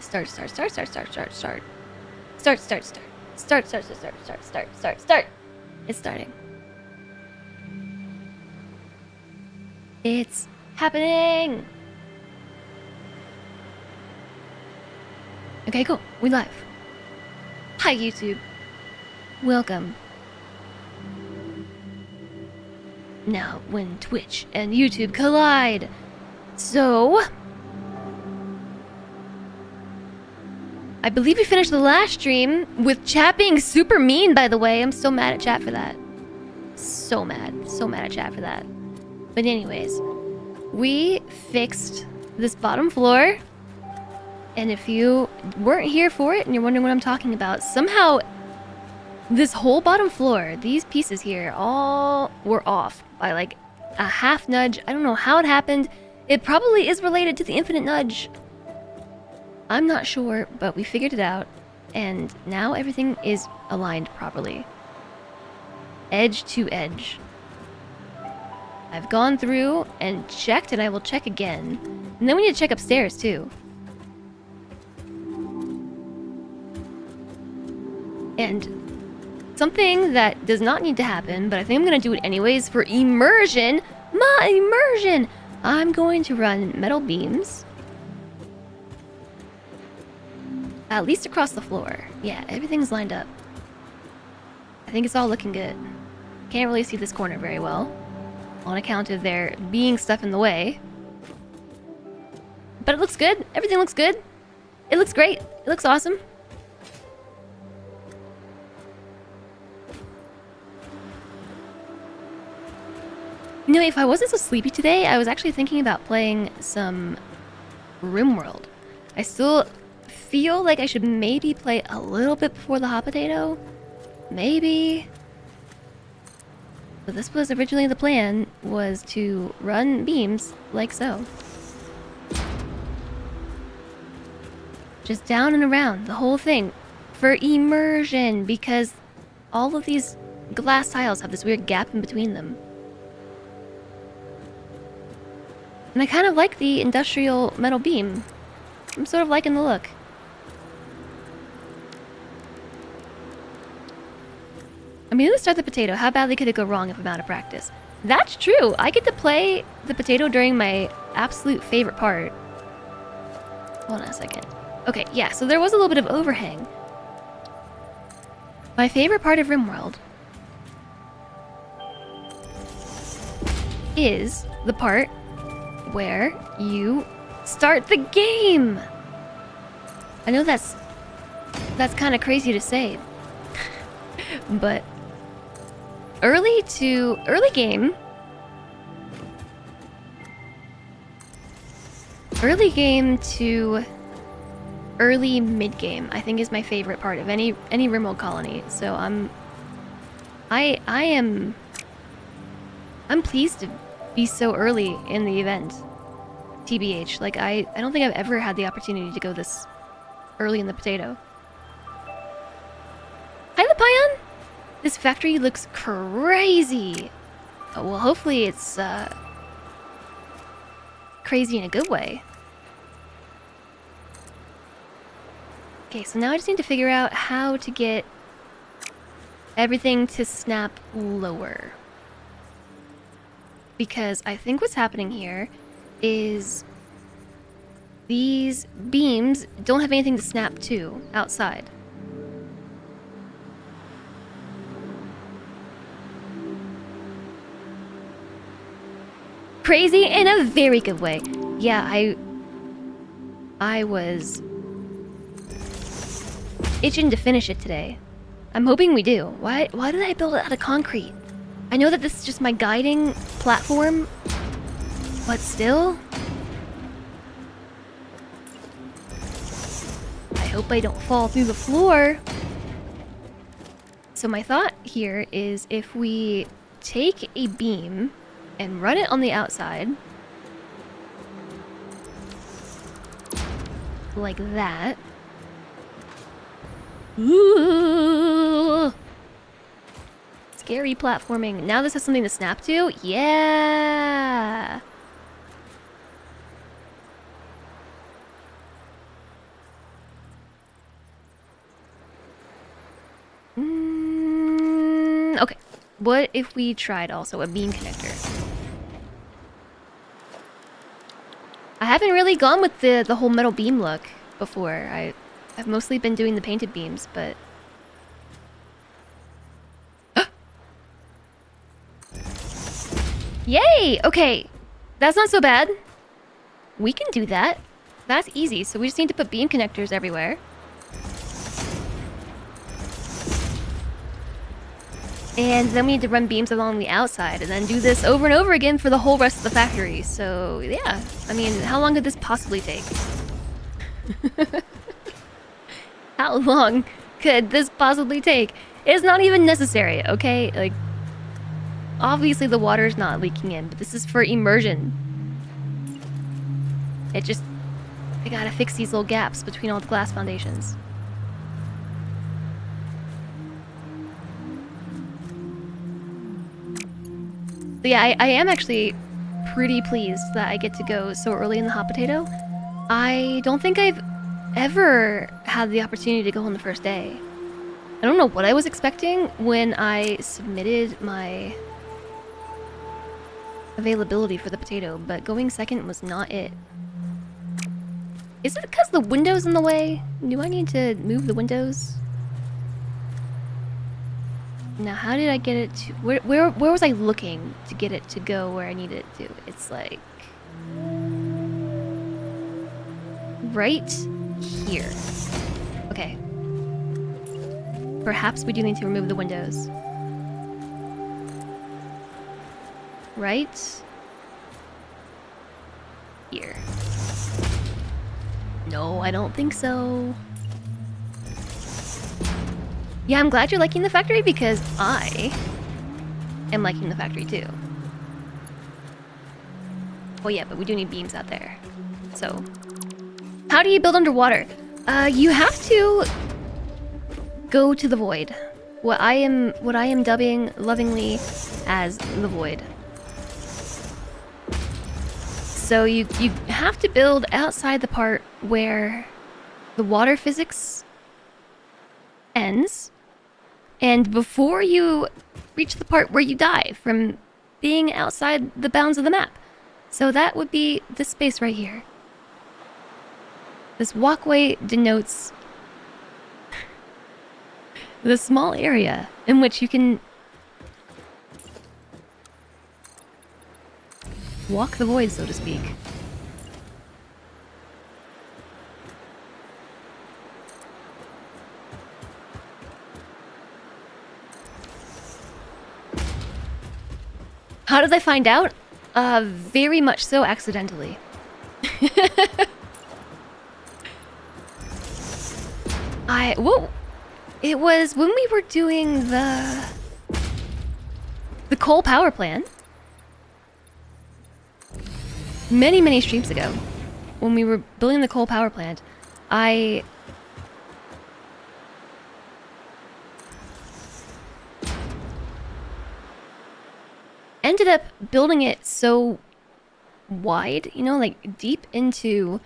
Start. Start, start, start, start, start, start. Start, start, start. Start, start, start, start, start, start, start, start. It's starting. It's happening! Okay, cool. We live. Hi, YouTube. Welcome. Now, when Twitch and YouTube collide. So... I believe we finished the last stream with chat being super mean, by the way. I'm so mad at chat for that. So mad. So mad at chat for that. But anyways, we fixed this bottom floor. And if you weren't here for it and you're wondering what I'm talking about, somehow this whole bottom floor, these pieces here, all were off by like a half nudge. I don't know how it happened. It probably is related to the infinite nudge. I'm not sure, but we figured it out, and now everything is aligned properly. Edge to edge. I've gone through and checked, and I will check again. And then we need to check upstairs, too. And something that does not need to happen, but I think I'm going to do it anyways for immersion. My immersion! I'm going to run metal beams. At least across the floor. Yeah, everything's lined up. I think it's all looking good. Can't really see this corner very well, on account of there being stuff in the way. But it looks good. Everything looks good. It looks great. It looks awesome. You know, if I wasn't so sleepy today, I was actually thinking about playing some RimWorld. I still feel like I should maybe play a little bit before the hot potato. Maybe. But this was originally the plan, was to run beams like so. Just down and around, the whole thing. For immersion, because all of these glass tiles have this weird gap in between them. And I kind of like the industrial metal beam. I'm sort of liking the look. I mean, let's start the potato. How badly could it go wrong if I'm out of practice? That's true. I get to play the potato during my absolute favorite part. Hold on a second. Okay, yeah, so there was a little bit of overhang. My favorite part of RimWorld is the part where you start the game. I know that's kind of crazy to say, but early game to early mid game, I think, is my favorite part of any RimWorld colony. So I'm pleased to be so early in the event. TBH, like I don't think I've ever had the opportunity to go this early in the potato. Hi, the Pion! This factory looks crazy. Oh, well, hopefully it's crazy in a good way. Okay, so now I just need to figure out how to get everything to snap lower. Because I think what's happening here is these beams don't have anything to snap to outside. Crazy in a very good way. Yeah, I was itching to finish it today. I'm hoping we do. Why did I build it out of concrete? I know that this is just my guiding platform, but still. I hope I don't fall through the floor. So my thought here is if we take a beam and run it on the outside, like that. Ooh! Scary platforming. Now this has something to snap to? Yeah! Okay. What if we tried also a beam connector? I haven't really gone with the whole metal beam look before. I've mostly been doing the painted beams, but... Yay! Okay. That's not so bad. We can do that. That's easy. So we just need to put beam connectors everywhere. And then we need to run beams along the outside and then do this over and over again for the whole rest of the factory. So, yeah. I mean, how long could this possibly take? How long could this possibly take? It's not even necessary, okay? Like, obviously the water's not leaking in, but this is for immersion. I gotta fix these little gaps between all the glass foundations. So yeah, I am actually pretty pleased that I get to go so early in the hot potato. I don't think I've ever had the opportunity to go on the first day. I don't know what I was expecting when I submitted my availability for the potato, but going second was not it. Is it because the window's in the way? Do I need to move the windows? Now, how did I get it to... Where was I looking to get it to go where I needed it to? It's like... right here. Okay. Perhaps we do need to remove the windows. Right here. No, I don't think so. Yeah, I'm glad you're liking the factory because I am liking the factory too. Oh yeah, but we do need beams out there. So, how do you build underwater? You have to go to the void. What I am dubbing lovingly as the void. So you have to build outside the part where the water physics ends, and before you reach the part where you die from being outside the bounds of the map. So that would be this space right here. This walkway denotes the small area in which you can walk the void, so to speak. How did I find out? Very much so accidentally. Whoa! It was when we were doing the coal power plant. Many streams ago, when we were building the coal power plant, I ended up building it so wide, you know, like deep into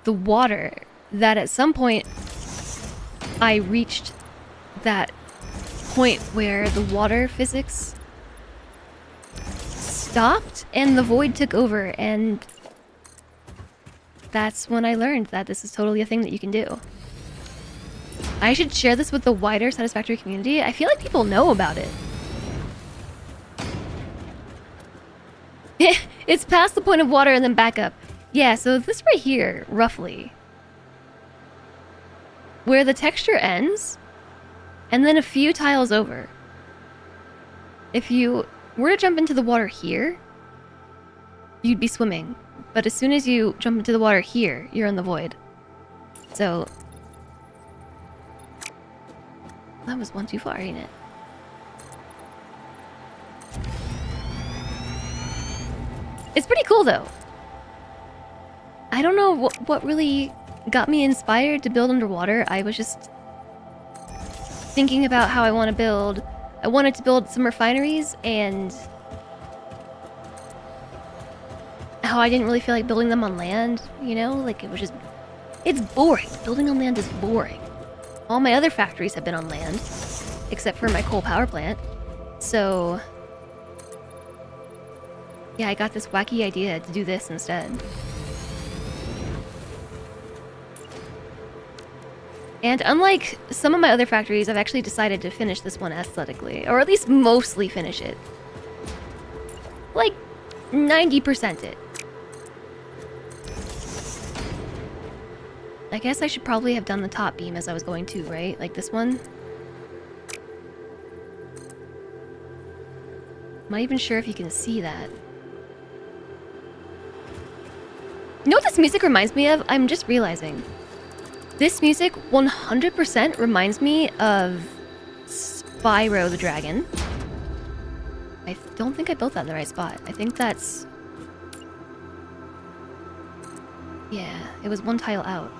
the water, that at some point I reached that point where the water physics stopped and the void took over, and that's when I learned that this is totally a thing that you can do. I should share this with the wider Satisfactory community. I feel like people know about it. It's past the point of water and then back up. Yeah, so this right here, roughly, where the texture ends, and then a few tiles over. If you were to jump into the water here, you'd be swimming. But as soon as you jump into the water here, you're in the void. So that was one too far, ain't it? It's pretty cool though. I don't know what really got me inspired to build underwater. I was just thinking about how I want to build. I wanted to build some refineries, and how I didn't really feel like building them on land, you know? Like, it was just... it's boring. Building on land is boring. All my other factories have been on land, except for my coal power plant. So, yeah, I got this wacky idea to do this instead. And unlike some of my other factories, I've actually decided to finish this one aesthetically, or at least mostly finish it. Like, 90% it. I guess I should probably have done the top beam as I was going to, right? Like this one. I'm not even sure if you can see that. You know what this music reminds me of? I'm just realizing. This music 100% reminds me of Spyro the Dragon. I don't think I built that in the right spot. I think that's... Yeah, it was one tile out.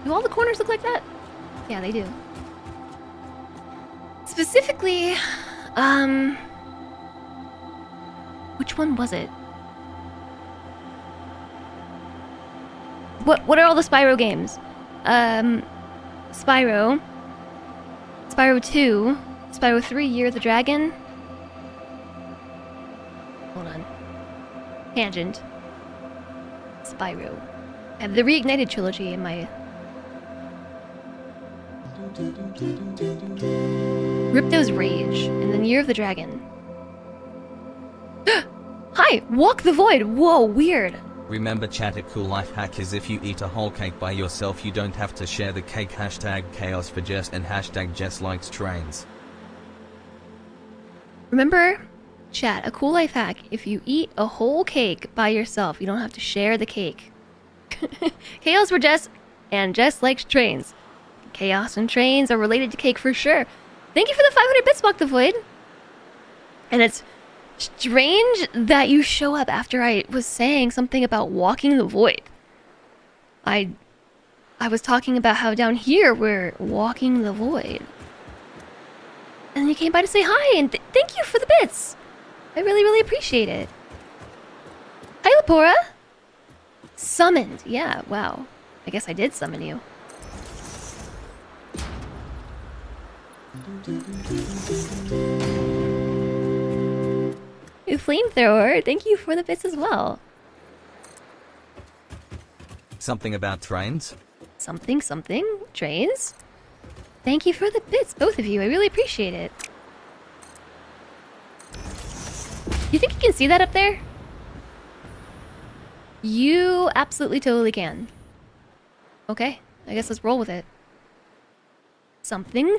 Do all the corners look like that? Yeah, they do. Specifically, which one was it? What are all the Spyro games? Spyro 2, Spyro 3, Year of the Dragon. Hold on. Tangent. Spyro. I have the Reignited trilogy in my... Ripto's Rage, and then Year of the Dragon. Hi! Walk the Void! Whoa, weird! Remember chat, a cool life hack is if you eat a whole cake by yourself you don't have to share the cake. Hashtag chaos for Jess and hashtag Jess likes trains. Remember, chat, a cool life hack, if you eat a whole cake by yourself, you don't have to share the cake. Chaos for Jess, and Jess likes trains. Chaos and trains are related to cake for sure. Thank you for the 500 bits, Walk the Void. And it's strange that you show up after I was saying something about walking the void. I was talking about how down here we're walking the void. And you came by to say hi, and thank you for the bits. I really, really appreciate it. Hi, Lapora. Summoned. Yeah, wow. I guess I did summon you. Flamethrower, thank you for the bits as well. Something about trains? Something, trains? Thank you for the bits, both of you. I really appreciate it. You think you can see that up there? You absolutely totally can. Okay, I guess let's roll with it. Something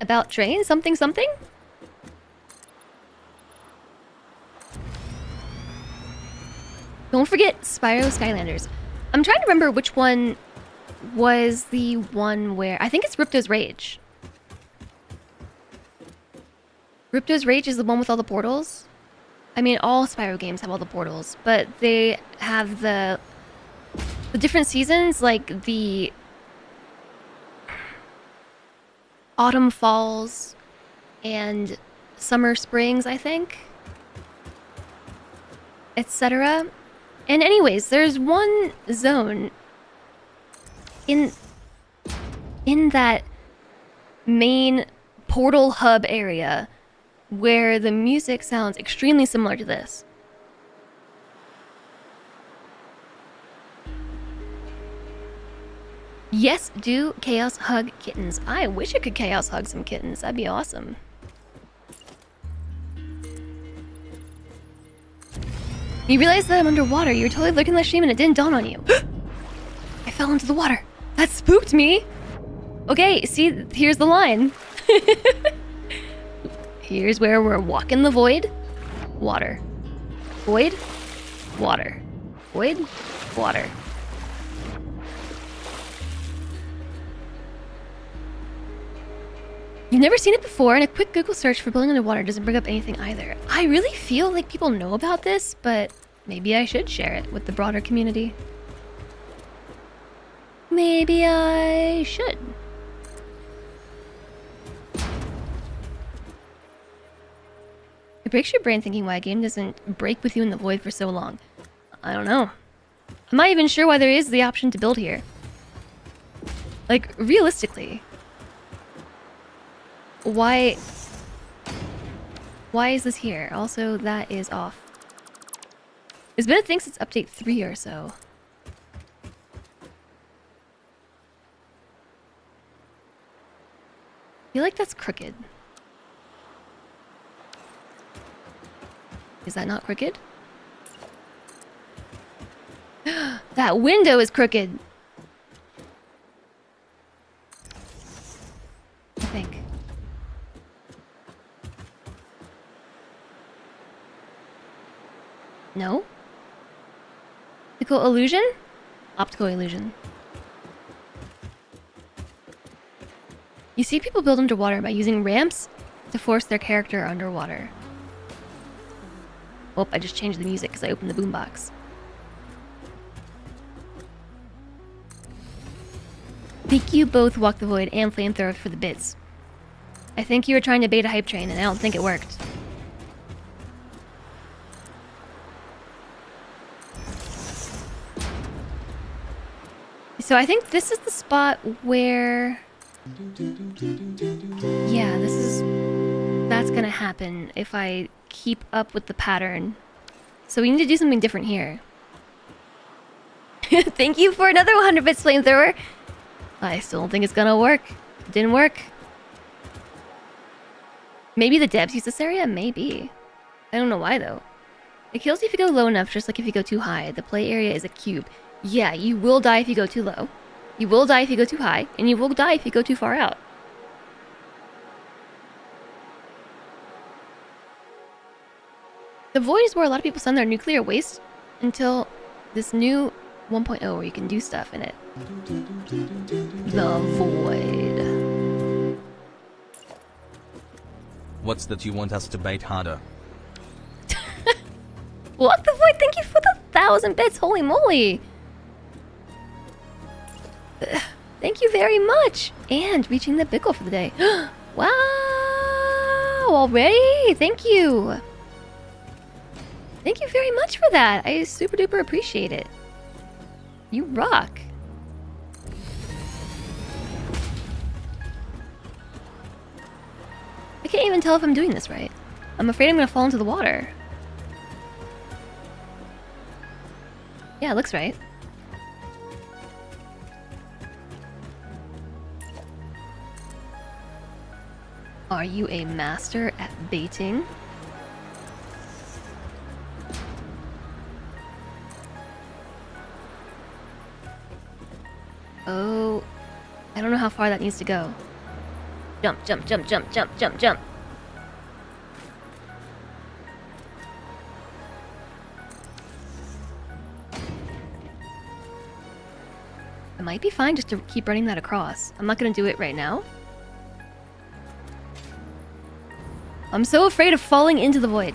about trains? Something? Don't forget Spyro Skylanders. I'm trying to remember which one was the one where... I think it's Ripto's Rage. Ripto's Rage is the one with all the portals. I mean, all Spyro games have all the portals, but they have the different seasons, like the autumn, falls, and summer, springs, I think, etc. And anyways, there's one zone in that main portal hub area where the music sounds extremely similar to this. Yes, do chaos hug kittens. I wish I could chaos hug some kittens. That'd be awesome. You realize that I'm underwater. You were totally looking at the stream and it didn't dawn on you. I fell into the water. That spooked me. Okay, see, here's the line. Here's where we're walking the void. Water. Void. Water. Void. Water. You've never seen it before, and a quick Google search for building underwater doesn't bring up anything either. I really feel like people know about this, but maybe I should share it with the broader community. Maybe I should. It breaks your brain thinking why a game doesn't break with you in the void for so long. I don't know. I'm not even sure why there is the option to build here. Like, realistically. Why is this here? Also, that is off. It's been a thing since update 3 or so. I feel like that's crooked. Is that not crooked? That window is crooked. I think. No? Optical illusion? Optical illusion. You see people build underwater by using ramps to force their character underwater. Oh, I just changed the music because I opened the boombox. Thank you both, Walk the Void and Flamethrower, for the bits. I think you were trying to bait a hype train, and I don't think it worked. So I think this is the spot where... Yeah, that's gonna happen if I keep up with the pattern. So we need to do something different here. Thank you for another 100 bits, Flamethrower. I still don't think it's gonna work. It didn't work. Maybe the devs use this area? Maybe. I don't know why though. It kills you if you go low enough, just like if you go too high. The play area is a cube. Yeah, you will die if you go too low. You will die if you go too high. And you will die if you go too far out. The void is where a lot of people send their nuclear waste until this new 1.0 where you can do stuff in it. The void. What's that you want us to bait harder? What the void? Thank you for the 1,000 bits. Holy moly. Thank you very much. And reaching the big goal for the day. Wow. Already? Thank you. Thank you very much for that. I super duper appreciate it. You rock. I can't even tell if I'm doing this right. I'm afraid I'm gonna fall into the water. Yeah, it looks right. Are you a master at baiting? Oh, I don't know how far that needs to go. Jump, jump, jump, jump, jump, jump, jump. It might be fine just to keep running that across. I'm not gonna do it right now. I'm so afraid of falling into the void.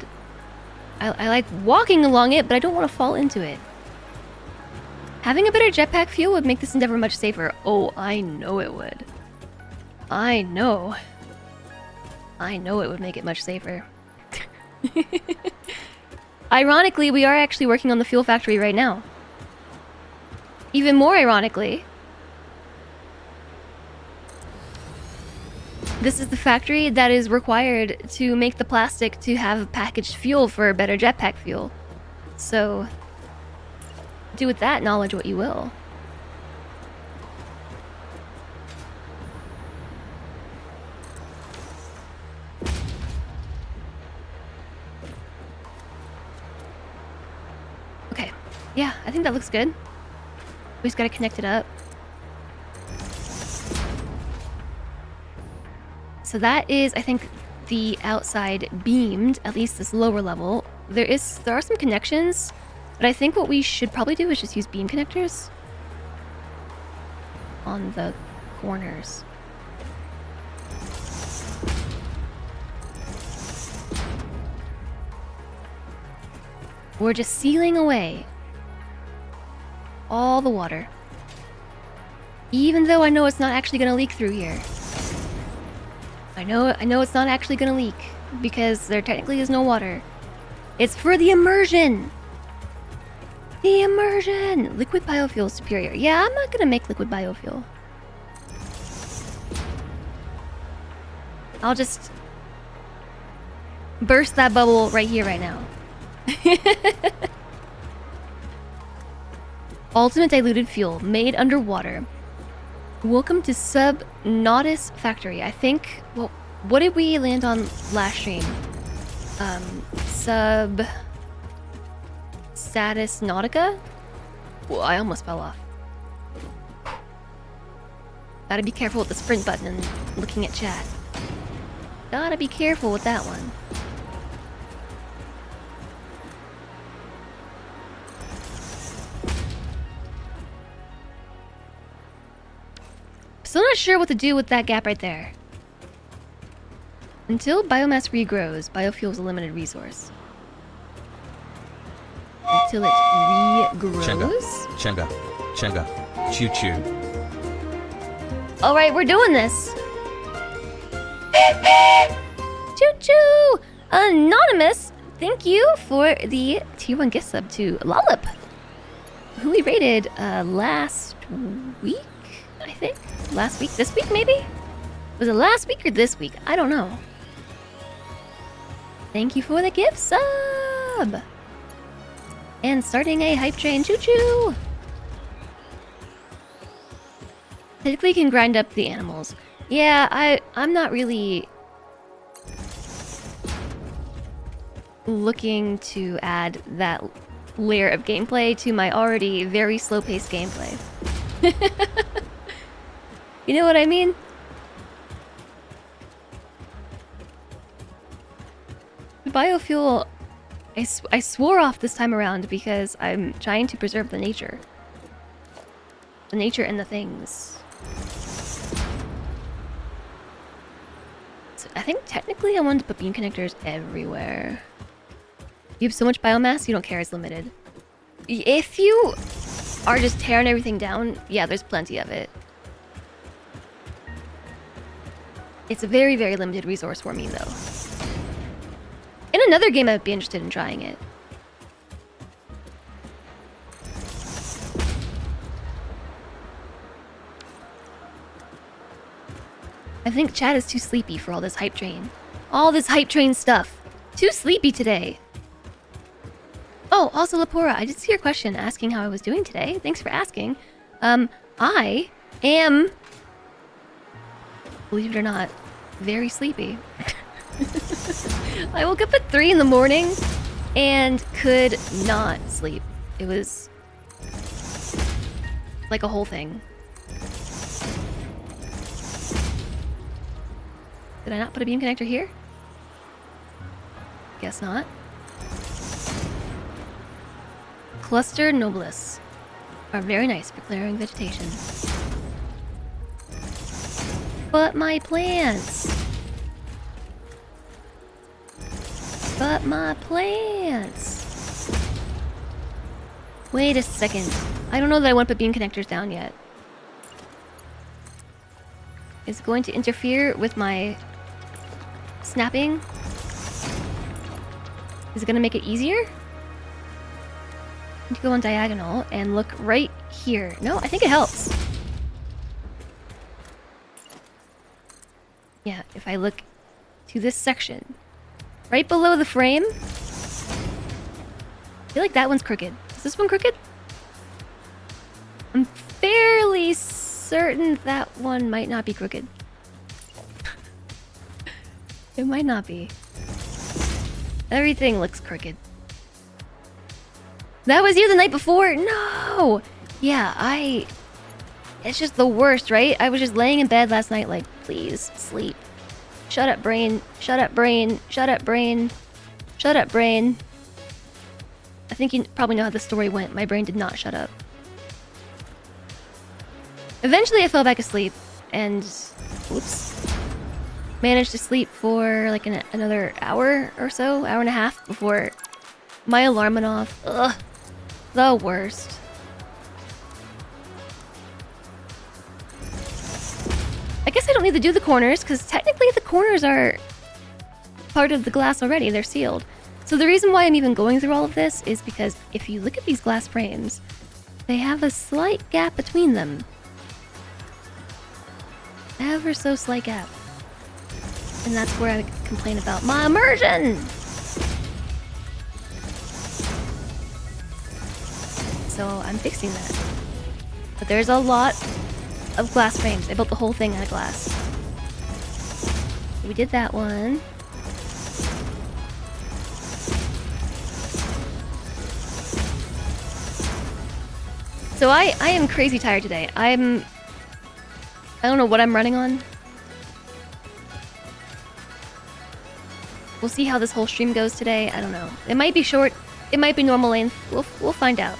I like walking along it, but I don't want to fall into it. Having a better jetpack fuel would make this endeavor much safer. Oh, I know it would. I know. I know it would make it much safer. Ironically, we are actually working on the fuel factory right now. Even more ironically, this is the factory that is required to make the plastic to have packaged fuel for better jetpack fuel. So, do with that knowledge what you will. Okay, yeah, I think that looks good. We just gotta connect it up. So that is, I think, the outside beamed, at least this lower level. There are some connections, but I think what we should probably do is just use beam connectors on the corners. We're just sealing away all the water. Even though I know it's not actually gonna leak through here. I know it's not actually gonna leak because there technically is no water. It's for the immersion. The immersion! Liquid biofuel is superior. Yeah, I'm not gonna make liquid biofuel. I'll just burst that bubble right here, right now. Ultimate diluted fuel made underwater. Welcome to Satisfactory. I think. Well, what did we land on last stream? Satis Nautica? Well, I almost fell off. Gotta be careful with the sprint button and looking at chat. Gotta be careful with that one. Still not sure what to do with that gap right there. Until biomass regrows, biofuel is a limited resource. Until it regrows? Chenga. Choo-choo. Alright, we're doing this. Choo-choo! Anonymous, thank you for the tier 1 gift sub to Lollip, who we rated last week, I think? Last week? This week, maybe? Was it last week or this week? I don't know. Thank you for the gift sub! And starting a hype train, choo-choo! Typically can grind up the animals. Yeah, I'm not really looking to add that layer of gameplay to my already very slow-paced gameplay. You know what I mean? Biofuel, I swore off this time around because I'm trying to preserve the nature. The nature and the things. So I think technically I wanted to put beam connectors everywhere. You have so much biomass, you don't care, it's limited. If you are just tearing everything down, yeah, there's plenty of it. It's a very, very limited resource for me, though. In another game, I'd be interested in trying it. I think chat is too sleepy for all this hype train. All this hype train stuff. Too sleepy today. Oh, also Lapora, I did see your question asking how I was doing today. Thanks for asking. I am, believe it or not, very sleepy. I woke up at 3 in the morning and could not sleep. It was like a whole thing. Did I not put a beam connector here? Guess not. Cluster nobilis are very nice for clearing vegetation. But my plants! But my plants! Wait a second. I don't know that I want to put beam connectors down yet. Is it going to interfere with my snapping? Is it going to make it easier? I need to go on diagonal and look right here. No, I think it helps. Yeah, if I look to this section, right below the frame, I feel like that one's crooked. Is this one crooked? I'm fairly certain that one might not be crooked. It might not be. Everything looks crooked. That was you the night before? No! Yeah, it's just the worst, right? I was just laying in bed last night like, please, sleep. Shut up, brain. Shut up, brain. Shut up, brain. Shut up, brain. I think you probably know how the story went. My brain did not shut up. Eventually I fell back asleep and... Oops. Managed to sleep for like another hour or so, hour and a half, before my alarm went off. Ugh. The worst. I guess I don't need to do the corners, because technically the corners are part of the glass already. They're sealed. So the reason why I'm even going through all of this is because if you look at these glass frames, they have a slight gap between them. Ever so slight gap. And that's where I complain about my immersion! So I'm fixing that. But there's a lot of glass frames. I built the whole thing out of glass. We did that one. So I am crazy tired today. I don't know what I'm running on. We'll see how this whole stream goes today. I don't know. It might be short. It might be normal length. We'll find out.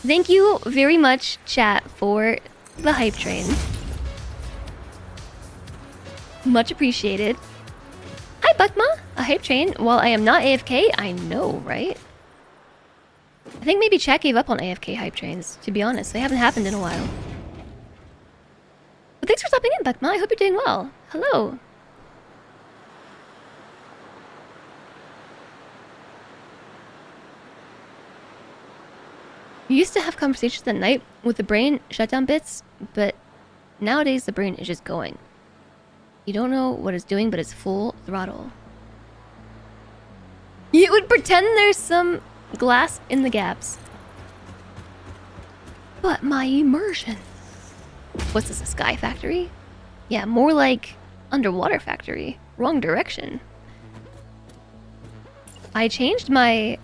Thank you very much, chat, for the hype train. Much appreciated. Hi, Buckma. A hype train. While I am not AFK, I know, right? I think maybe chat gave up on AFK hype trains, to be honest. They haven't happened in a while. But thanks for stopping in, Buckma. I hope you're doing well. Hello. You used to have conversations at night with the brain shutdown bits, but nowadays the brain is just going. You don't know what it's doing, but it's full throttle. You would pretend there's some glass in the gaps. But my immersion. What's this, a sky factory? Yeah, more like underwater factory. Wrong direction. I changed my...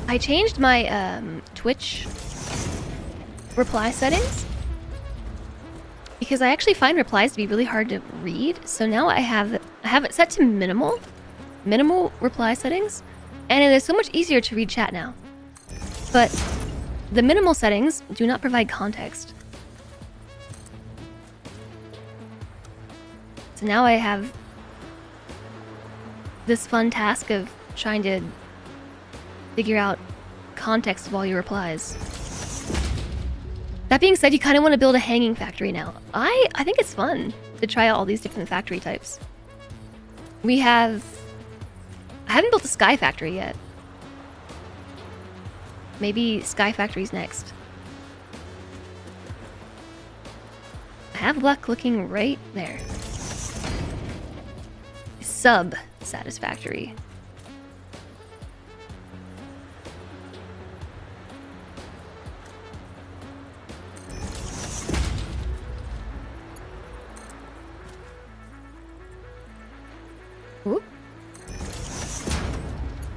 I changed my Twitch reply settings because I actually find replies to be really hard to read. So now I have it set to minimal reply settings, and it is so much easier to read chat now. But the minimal settings do not provide context. So now I have this fun task of trying to figure out context of all your replies. That being said, you kind of want to build a hanging factory now. I think it's fun to try out all these different factory types. I haven't built a sky factory yet. Maybe sky factory's next. I have luck looking right there. Sub Satisfactory. Ooh.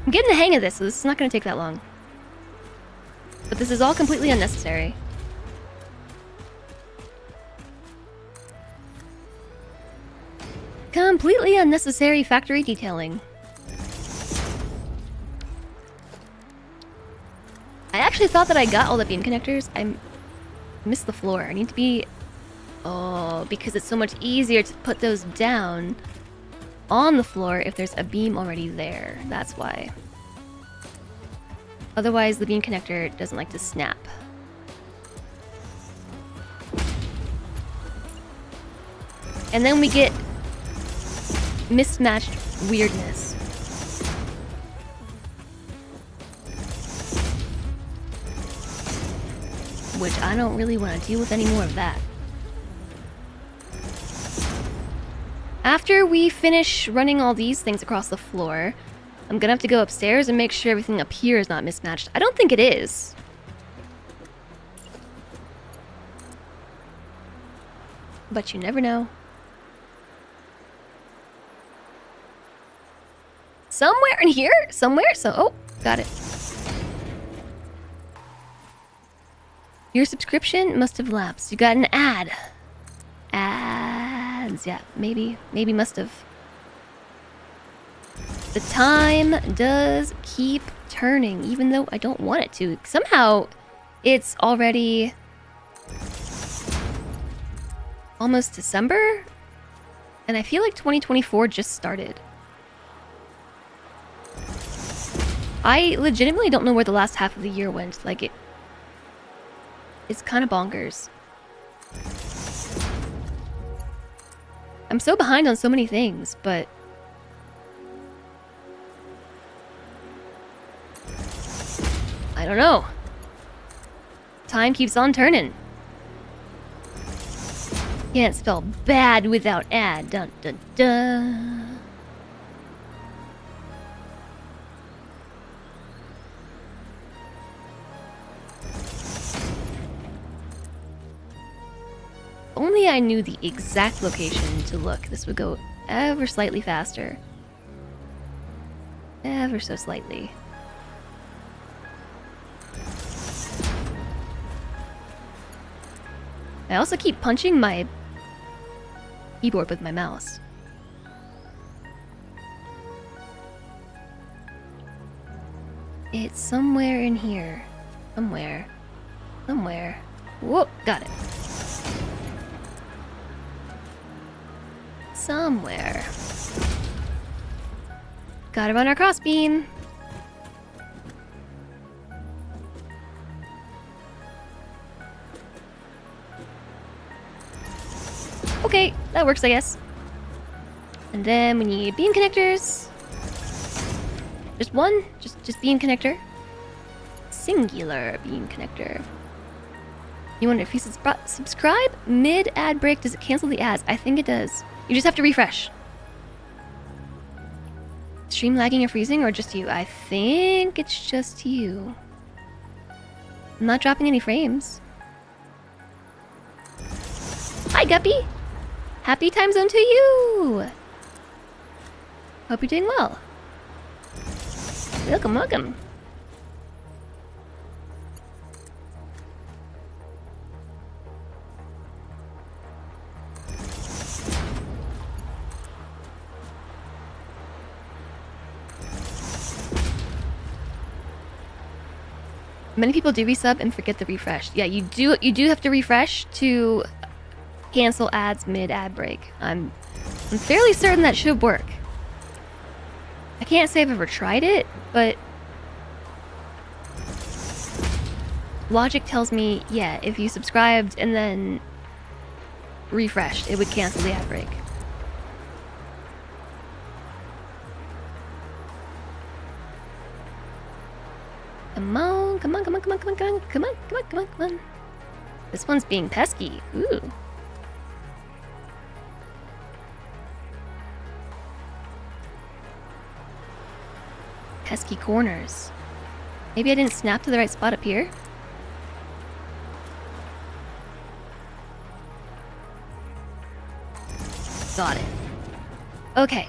I'm getting the hang of this, so this is not going to take that long. But this is all completely unnecessary. Completely unnecessary factory detailing. I actually thought that I got all the beam connectors. I missed the floor. I need to be... Oh, because it's so much easier to put those down on the floor if there's a beam already there. That's why. Otherwise, the beam connector doesn't like to snap. And then we get mismatched weirdness. Which I don't really want to deal with any more of that. After we finish running all these things across the floor, I'm gonna have to go upstairs and make sure everything up here is not mismatched. I don't think it is. But you never know. Somewhere in here? Somewhere? Oh, got it. Your subscription must have lapsed. You got an ad. Ads, yeah, maybe must have. The time does keep turning, even though I don't want it to. Somehow, it's already almost December, and I feel like 2024 just started. I legitimately don't know where the last half of the year went. Like, it's kind of bonkers. I'm so behind on so many things, but... I don't know. Time keeps on turning. Can't spell bad without ad. Dun dun dun. Only I knew the exact location to look. This would go ever slightly faster. Ever so slightly. I also keep punching my keyboard with my mouse. It's somewhere in here. Somewhere. Somewhere. Whoop, got it. Somewhere. Gotta run our crossbeam. Okay, that works, I guess. And then we need beam connectors. Just one? Just beam connector? Singular beam connector. You wonder if you subscribe mid-ad break, does it cancel the ads? I think it does. You just have to refresh. Stream lagging or freezing, or just you? I think it's just you. I'm not dropping any frames. Hi, Guppy! Happy time zone to you! Hope you're doing well. Welcome, welcome. Many people do resub and forget the refresh. Yeah, you do have to refresh to cancel ads mid-ad break. I'm fairly certain that should work. I can't say I've ever tried it, but logic tells me, yeah, if you subscribed and then refreshed, it would cancel the ad break. Come on, come on, come on, come on, come on, come on, come on, come on, come on, come on. This one's being pesky. Ooh. Pesky corners. Maybe I didn't snap to the right spot up here. Got it. Okay.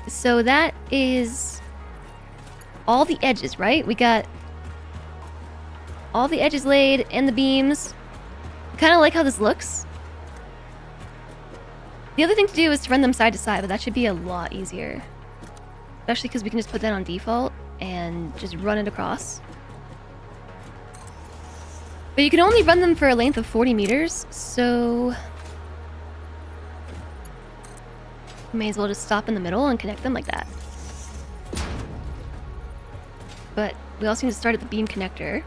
So that is all the edges, right? We got all the edges laid and the beams. Kind of like how this looks. The other thing to do is to run them side to side, but that should be a lot easier. Especially because we can just put that on default and just run it across. But you can only run them for a length of 40 meters, so you may as well just stop in the middle and connect them like that. But we also need to start at the beam connector.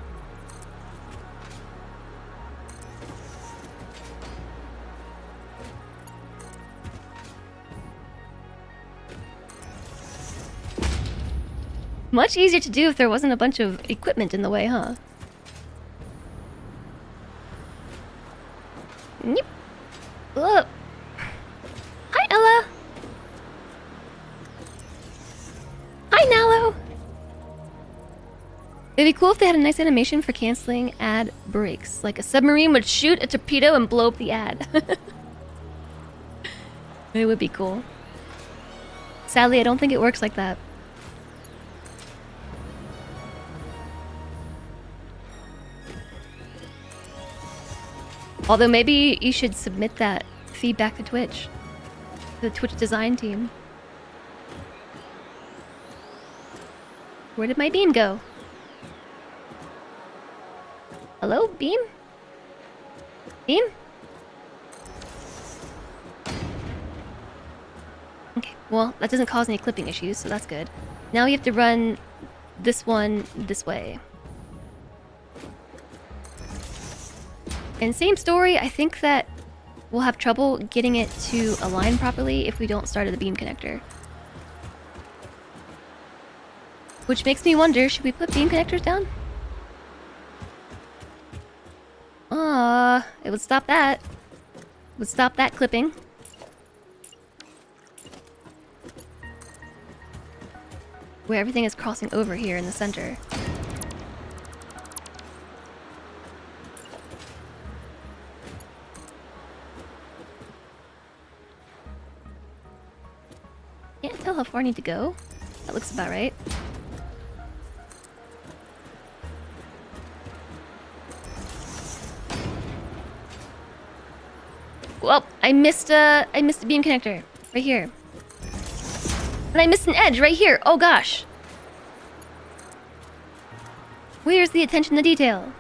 Much easier to do if there wasn't a bunch of equipment in the way, huh? Yep. Ugh. Hi, Ella! Hi, Nalo! It'd be cool if they had a nice animation for canceling ad breaks. Like a submarine would shoot a torpedo and blow up the ad. It would be cool. Sadly, I don't think it works like that. Although maybe you should submit that feedback to Twitch. The Twitch design team. Where did my beam go? Hello, beam? Beam? Okay, well, that doesn't cause any clipping issues, so that's good. Now we have to run this one this way. And same story, I think that we'll have trouble getting it to align properly if we don't start at the beam connector. Which makes me wonder, should we put beam connectors down? It would stop that. It would stop that clipping. Where everything is crossing over here in the center. Can't tell how far I need to go. That looks about right. Well, I missed a beam connector right here. And I missed an edge right here. Oh gosh. Where's the attention to detail?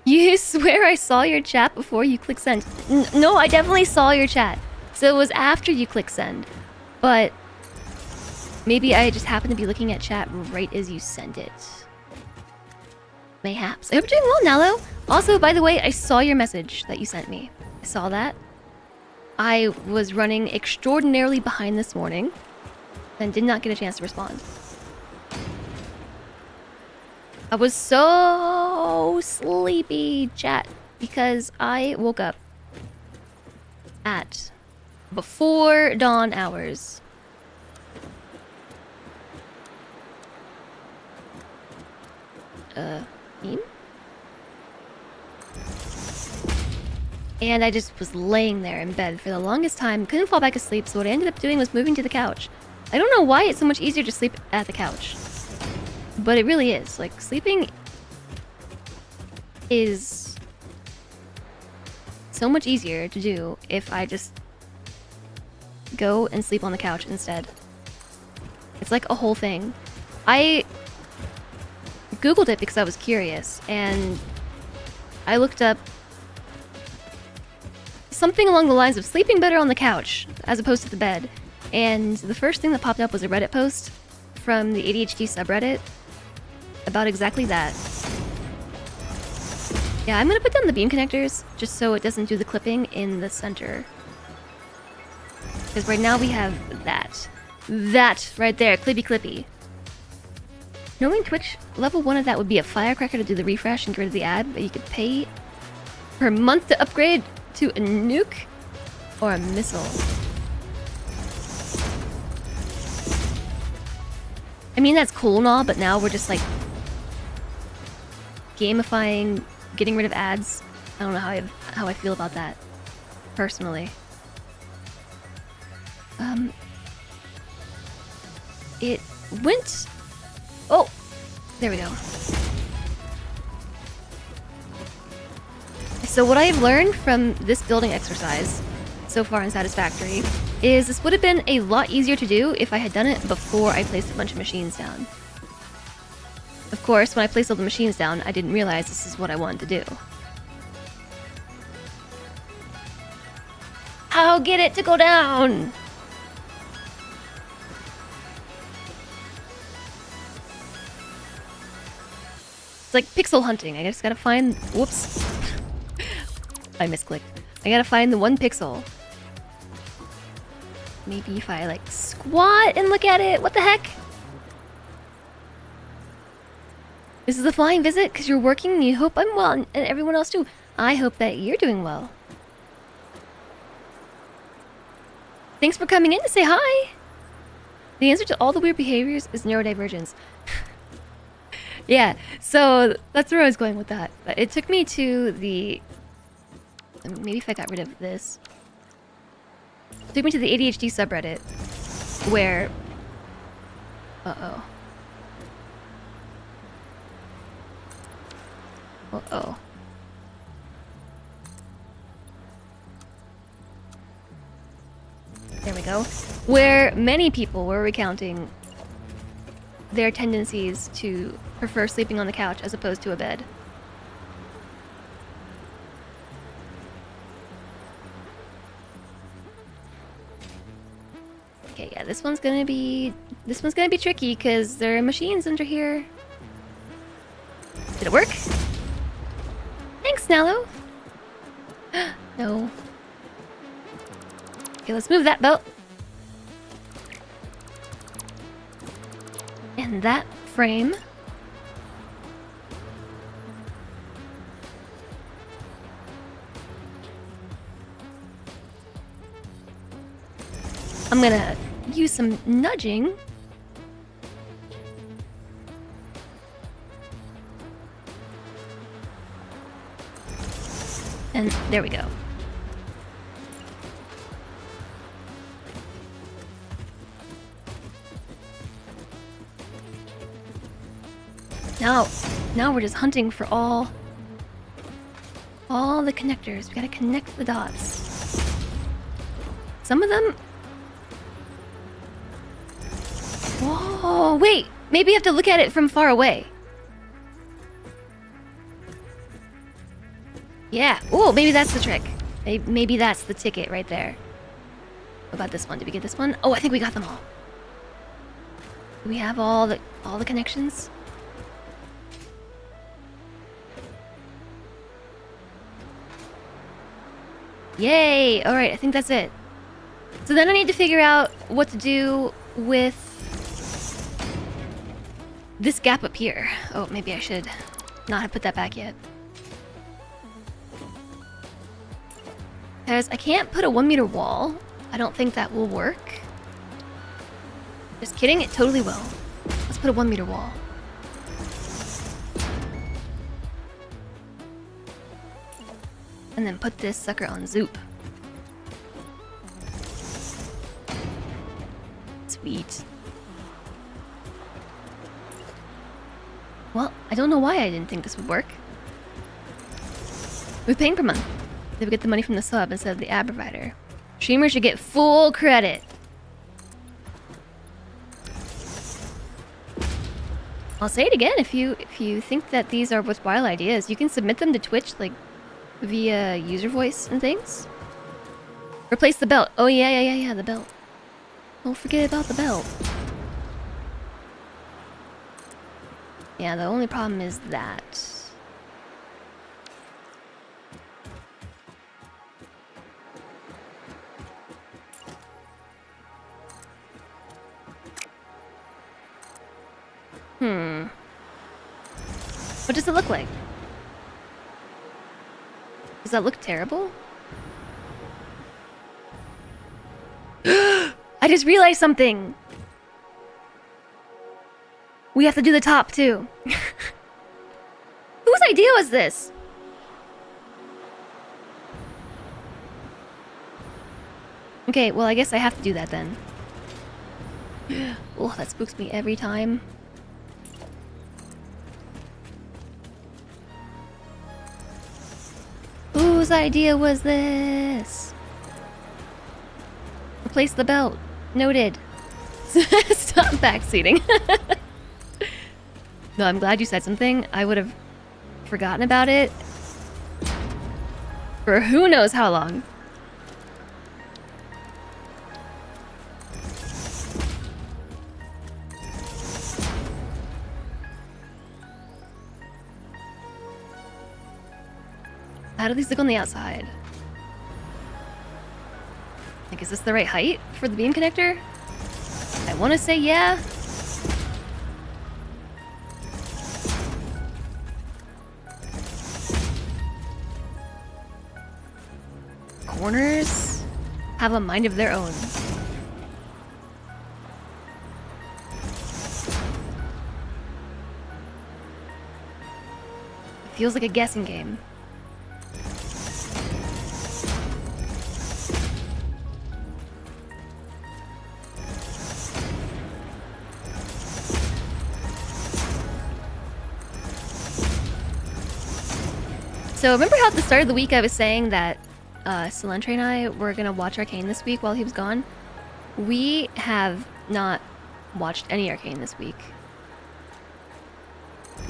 You swear I saw your chat before you click send? No, I definitely saw your chat. So it was after you click send. But maybe I just happened to be looking at chat right as you sent it. Mayhaps. I hope you're doing well, Nalo. Also, by the way, I saw your message that you sent me. I saw that. I was running extraordinarily behind this morning and did not get a chance to respond. I was so sleepy, chat, because I woke up at before dawn hours. Beam? And I just was laying there in bed for the longest time, couldn't fall back asleep, so what I ended up doing was moving to the couch. I don't know why it's so much easier to sleep at the couch. But it really is. Like, sleeping is so much easier to do if I just go and sleep on the couch instead. It's like a whole thing. I Googled it because I was curious, and I looked up something along the lines of sleeping better on the couch as opposed to the bed. And the first thing that popped up was a Reddit post from the ADHD subreddit about exactly that. Yeah, I'm gonna put down the beam connectors just so it doesn't do the clipping in the center. Because right now we have that. That right there, clippy clippy. Knowing Twitch, level 1 of that would be a firecracker to do the refresh and get rid of the ad, but you could pay per month to upgrade to a nuke or a missile. I mean, that's cool and all, but now we're just like gamifying, getting rid of ads. I don't know how I feel about that, personally. It went... Oh! There we go. So what I've learned from this building exercise so far in Satisfactory is this would have been a lot easier to do if I had done it before I placed a bunch of machines down. Of course, when I placed all the machines down, I didn't realize this is what I wanted to do. How get it to go down? It's like pixel hunting. I just gotta find... Whoops. I misclicked. I gotta find the one pixel. Maybe if I, like, squat and look at it. What the heck? This is a flying visit because you're working and you hope I'm well, and everyone else too. I hope that you're doing well. Thanks for coming in to say hi. The answer to all the weird behaviors is neurodivergence. Yeah, so that's where I was going with that. But it took me to the... Maybe if I got rid of this. It took me to the ADHD subreddit, where... Uh-oh. Uh-oh. There we go. Where many people were recounting their tendencies to prefer sleeping on the couch as opposed to a bed. Okay, yeah, this one's gonna be tricky because there are machines under here. Did it work? Thanks, Nallo. No. Okay, let's move that belt. And that frame. I'm gonna use some nudging. And there we go. Now we're just hunting for all the connectors. We gotta connect the dots. Some of them... Whoa, wait! Maybe you have to look at it from far away. Yeah. Oh, maybe that's the trick. Maybe that's the ticket right there. What about this one? Did we get this one? Oh, I think we got them all. Do we have all the connections? Yay! Alright, I think that's it. So then I need to figure out what to do with this gap up here. Oh, maybe I should not have put that back yet. Because I can't put a 1 meter wall. I don't think that will work. Just kidding, it totally will. Let's put a 1 meter wall. And then put this sucker on Zoop. Sweet. Well, I don't know why I didn't think this would work. We're paying per month. They would get the money from the sub instead of the ad provider. Streamers should get full credit. I'll say it again, if you think that these are worthwhile ideas, you can submit them to Twitch, like, via user voice and things. Replace the belt. Oh yeah, the belt. Don't forget about the belt. Yeah, the only problem is that... What does it look like? Does that look terrible? I just realized something! We have to do the top, too. Whose idea was this? Okay, well, I guess I have to do that then. Oh, that spooks me every time. Whose idea was this? Replace the belt. Noted. Stop backseating. No, I'm glad you said something. I would have forgotten about it for who knows how long. How do these look on the outside? Like, is this the right height for the beam connector? I want to say yeah. Corners have a mind of their own. It feels like a guessing game. So remember how at the start of the week I was saying that Salentre and I were gonna watch Arcane this week while he was gone? We have not watched any Arcane this week.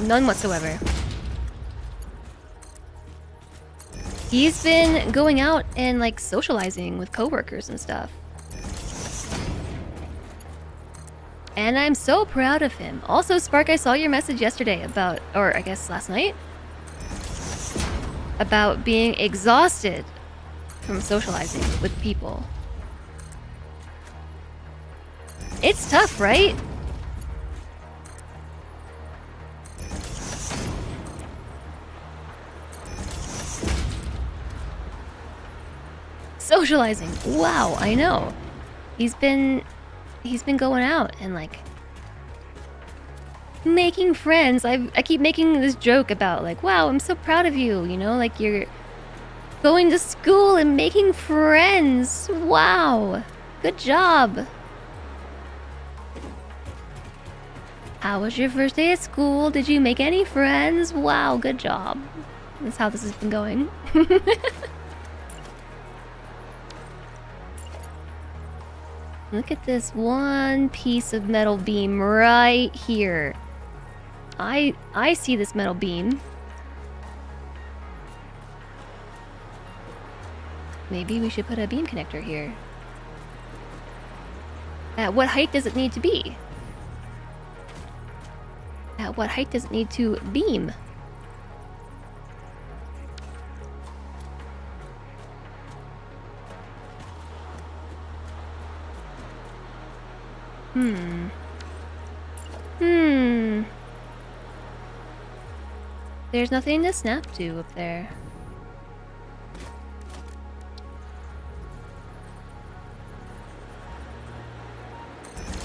None whatsoever. He's been going out and like socializing with coworkers and stuff. And I'm so proud of him. Also, Spark, I saw your message yesterday about, or I guess last night, about being exhausted from socializing with people. It's tough, right? Socializing. Wow, I know. He's been going out and like making friends. I keep making this joke about like, wow, I'm so proud of you, you know, like you're going to school and making friends. Wow. Good job. How was your first day at school? Did you make any friends? Wow, good job. That's how this has been going. Look at this one piece of metal beam right here. I see this metal beam. Maybe we should put a beam connector here. At what height does it need to be? At what height does it need to beam? There's nothing to snap to up there.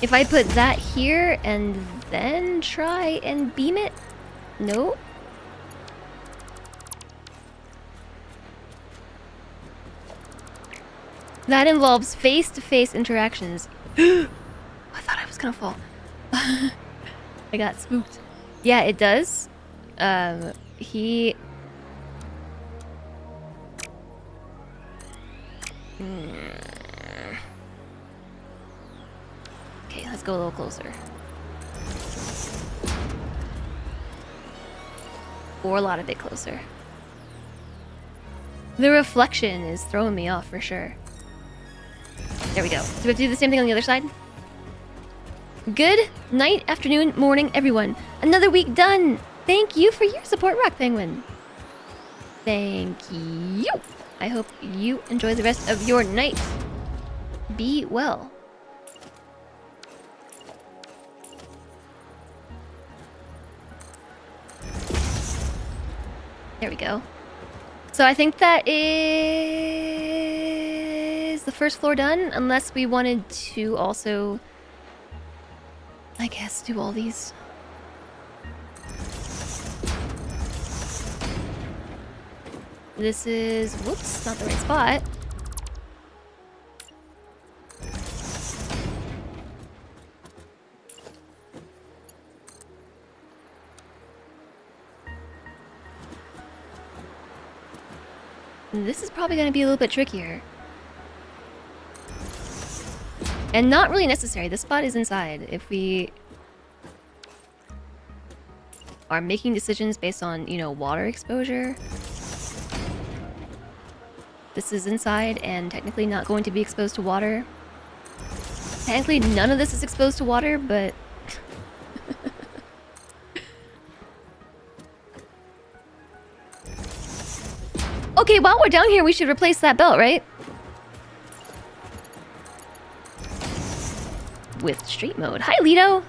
If I put that here and then try and beam it? No. That involves face-to-face interactions. I thought I was gonna fall. I got spooked. Yeah, it does. He... Okay, let's go a little closer. Or a lot of it closer. The reflection is throwing me off for sure. There we go. Do we have to do the same thing on the other side? Good night, afternoon, morning, everyone. Another week done. Thank you for your support, Rock Penguin. Thank you. I hope you enjoy the rest of your night. Be well. There we go. So I think that is the first floor done, unless we wanted to also, I guess, do all these. This is, whoops, not the right spot. This is probably going to be a little bit trickier. And not really necessary. This spot is inside. If we are making decisions based on, you know, water exposure, this is inside and technically not going to be exposed to water. Technically, none of this is exposed to water, but... Okay, while we're down here, we should replace that belt, right? With street mode. Hi, Lito!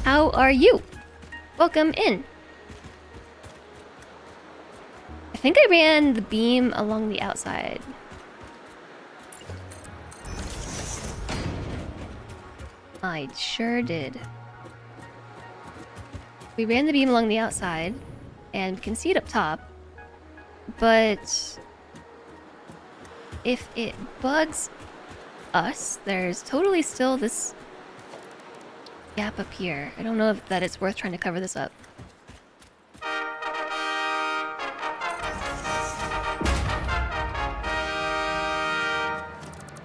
How are you? Welcome in. I think I ran the beam along the outside. I sure did. We ran the beam along the outside. And we can see it up top. But if it bugs us, there's totally still this gap up here. I don't know if that it's worth trying to cover this up.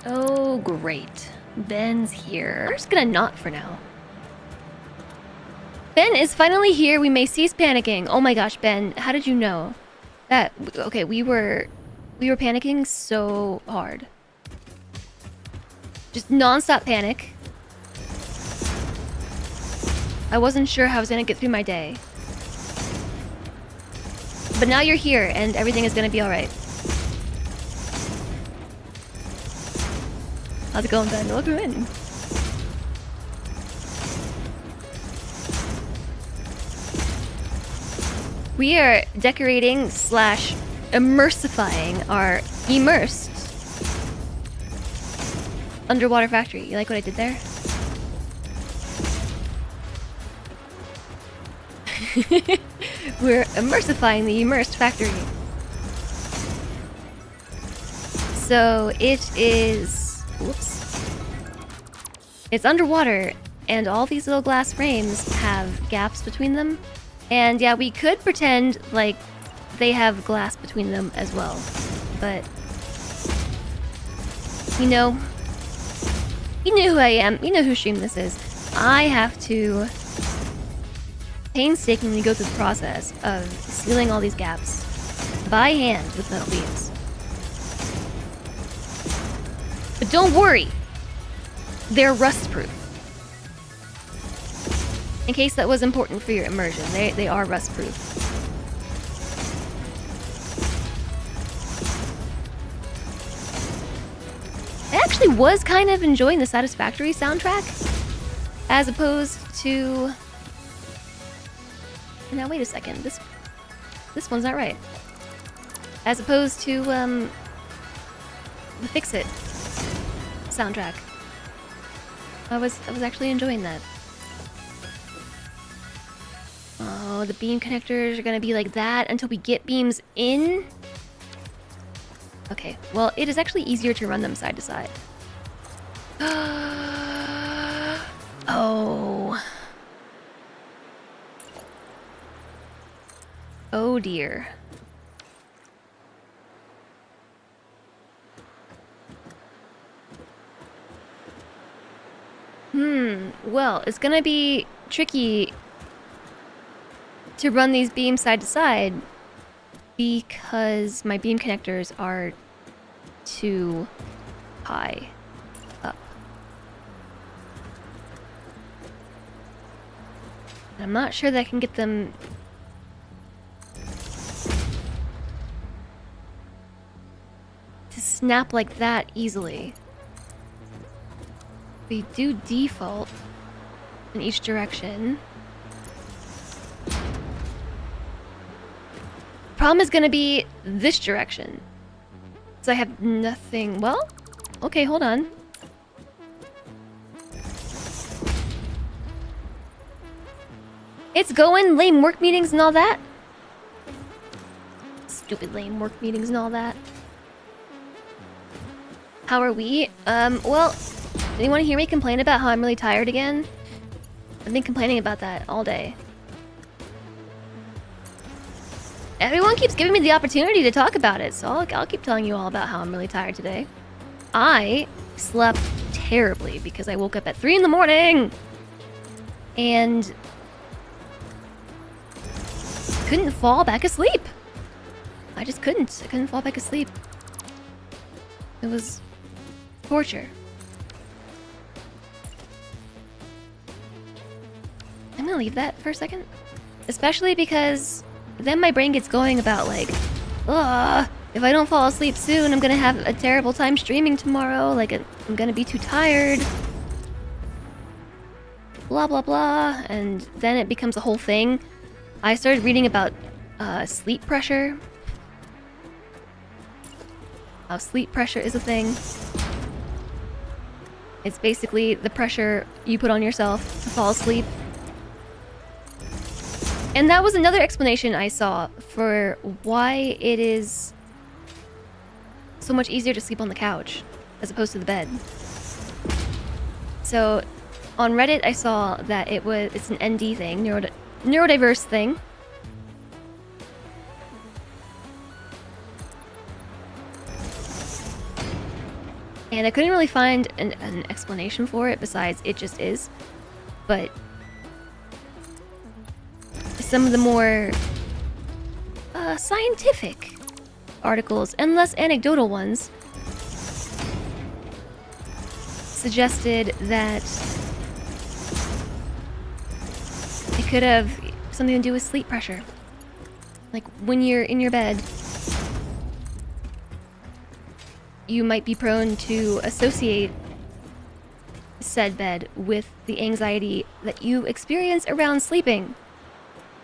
Oh, great. Ben's here. We're just gonna not for now. Ben is finally here. We may cease panicking. Oh my gosh, Ben, how did you know? That, okay, we were panicking so hard. Just non-stop panic. I wasn't sure how I was gonna get through my day. But now you're here, and everything is gonna be alright. How's it going, Ben? Welcome in. We are decorating slash immersifying our immersed underwater factory. You like what I did there? We're immersifying the immersed factory. So it is... Whoops. It's underwater, and all these little glass frames have gaps between them. And yeah, we could pretend like they have glass between them as well. But... you know who I am. You know whose stream this is. I have to painstakingly go through the process of sealing all these gaps by hand with metal beams. But don't worry, they're rust-proof. In case that was important for your immersion, they are rust-proof. I actually was kind of enjoying the Satisfactory soundtrack, as opposed to... Now wait a second, this one's not right. As opposed to the Fix-It soundtrack. I was actually enjoying that. Oh, the beam connectors are gonna be like that until we get beams in. Okay, well, it is actually easier to run them side to side. Oh. Oh dear. Well, it's gonna be tricky to run these beams side to side because my beam connectors are too high up. And I'm not sure that I can get them to snap like that easily. We do default in each direction. Problem is gonna be this direction. So I have nothing. Well, okay, hold on. It's going, lame work meetings and all that. Stupid lame work meetings and all that. How are we? Well, anyone hear me complain about how I'm really tired again? I've been complaining about that all day. Everyone keeps giving me the opportunity to talk about it, so I'll keep telling you all about how I'm really tired today. I slept terribly because I woke up at 3 in the morning and couldn't fall back asleep. I just couldn't. I couldn't fall back asleep. It was torture. I'm gonna leave that for a second. Especially because then my brain gets going about like, ugh, if I don't fall asleep soon, I'm gonna have a terrible time streaming tomorrow. Like, I'm gonna be too tired. Blah, blah, blah. And then it becomes a whole thing. I started reading about sleep pressure. How sleep pressure is a thing. It's basically the pressure you put on yourself to fall asleep. And that was another explanation I saw for why it is so much easier to sleep on the couch as opposed to the bed. So on Reddit I saw that it's an ND thing, neurodiverse thing. And I couldn't really find an explanation for it besides it just is. But some of the more scientific articles and less anecdotal ones suggested that it could have something to do with sleep pressure. Like when you're in your bed, you might be prone to associate said bed with the anxiety that you experience around sleeping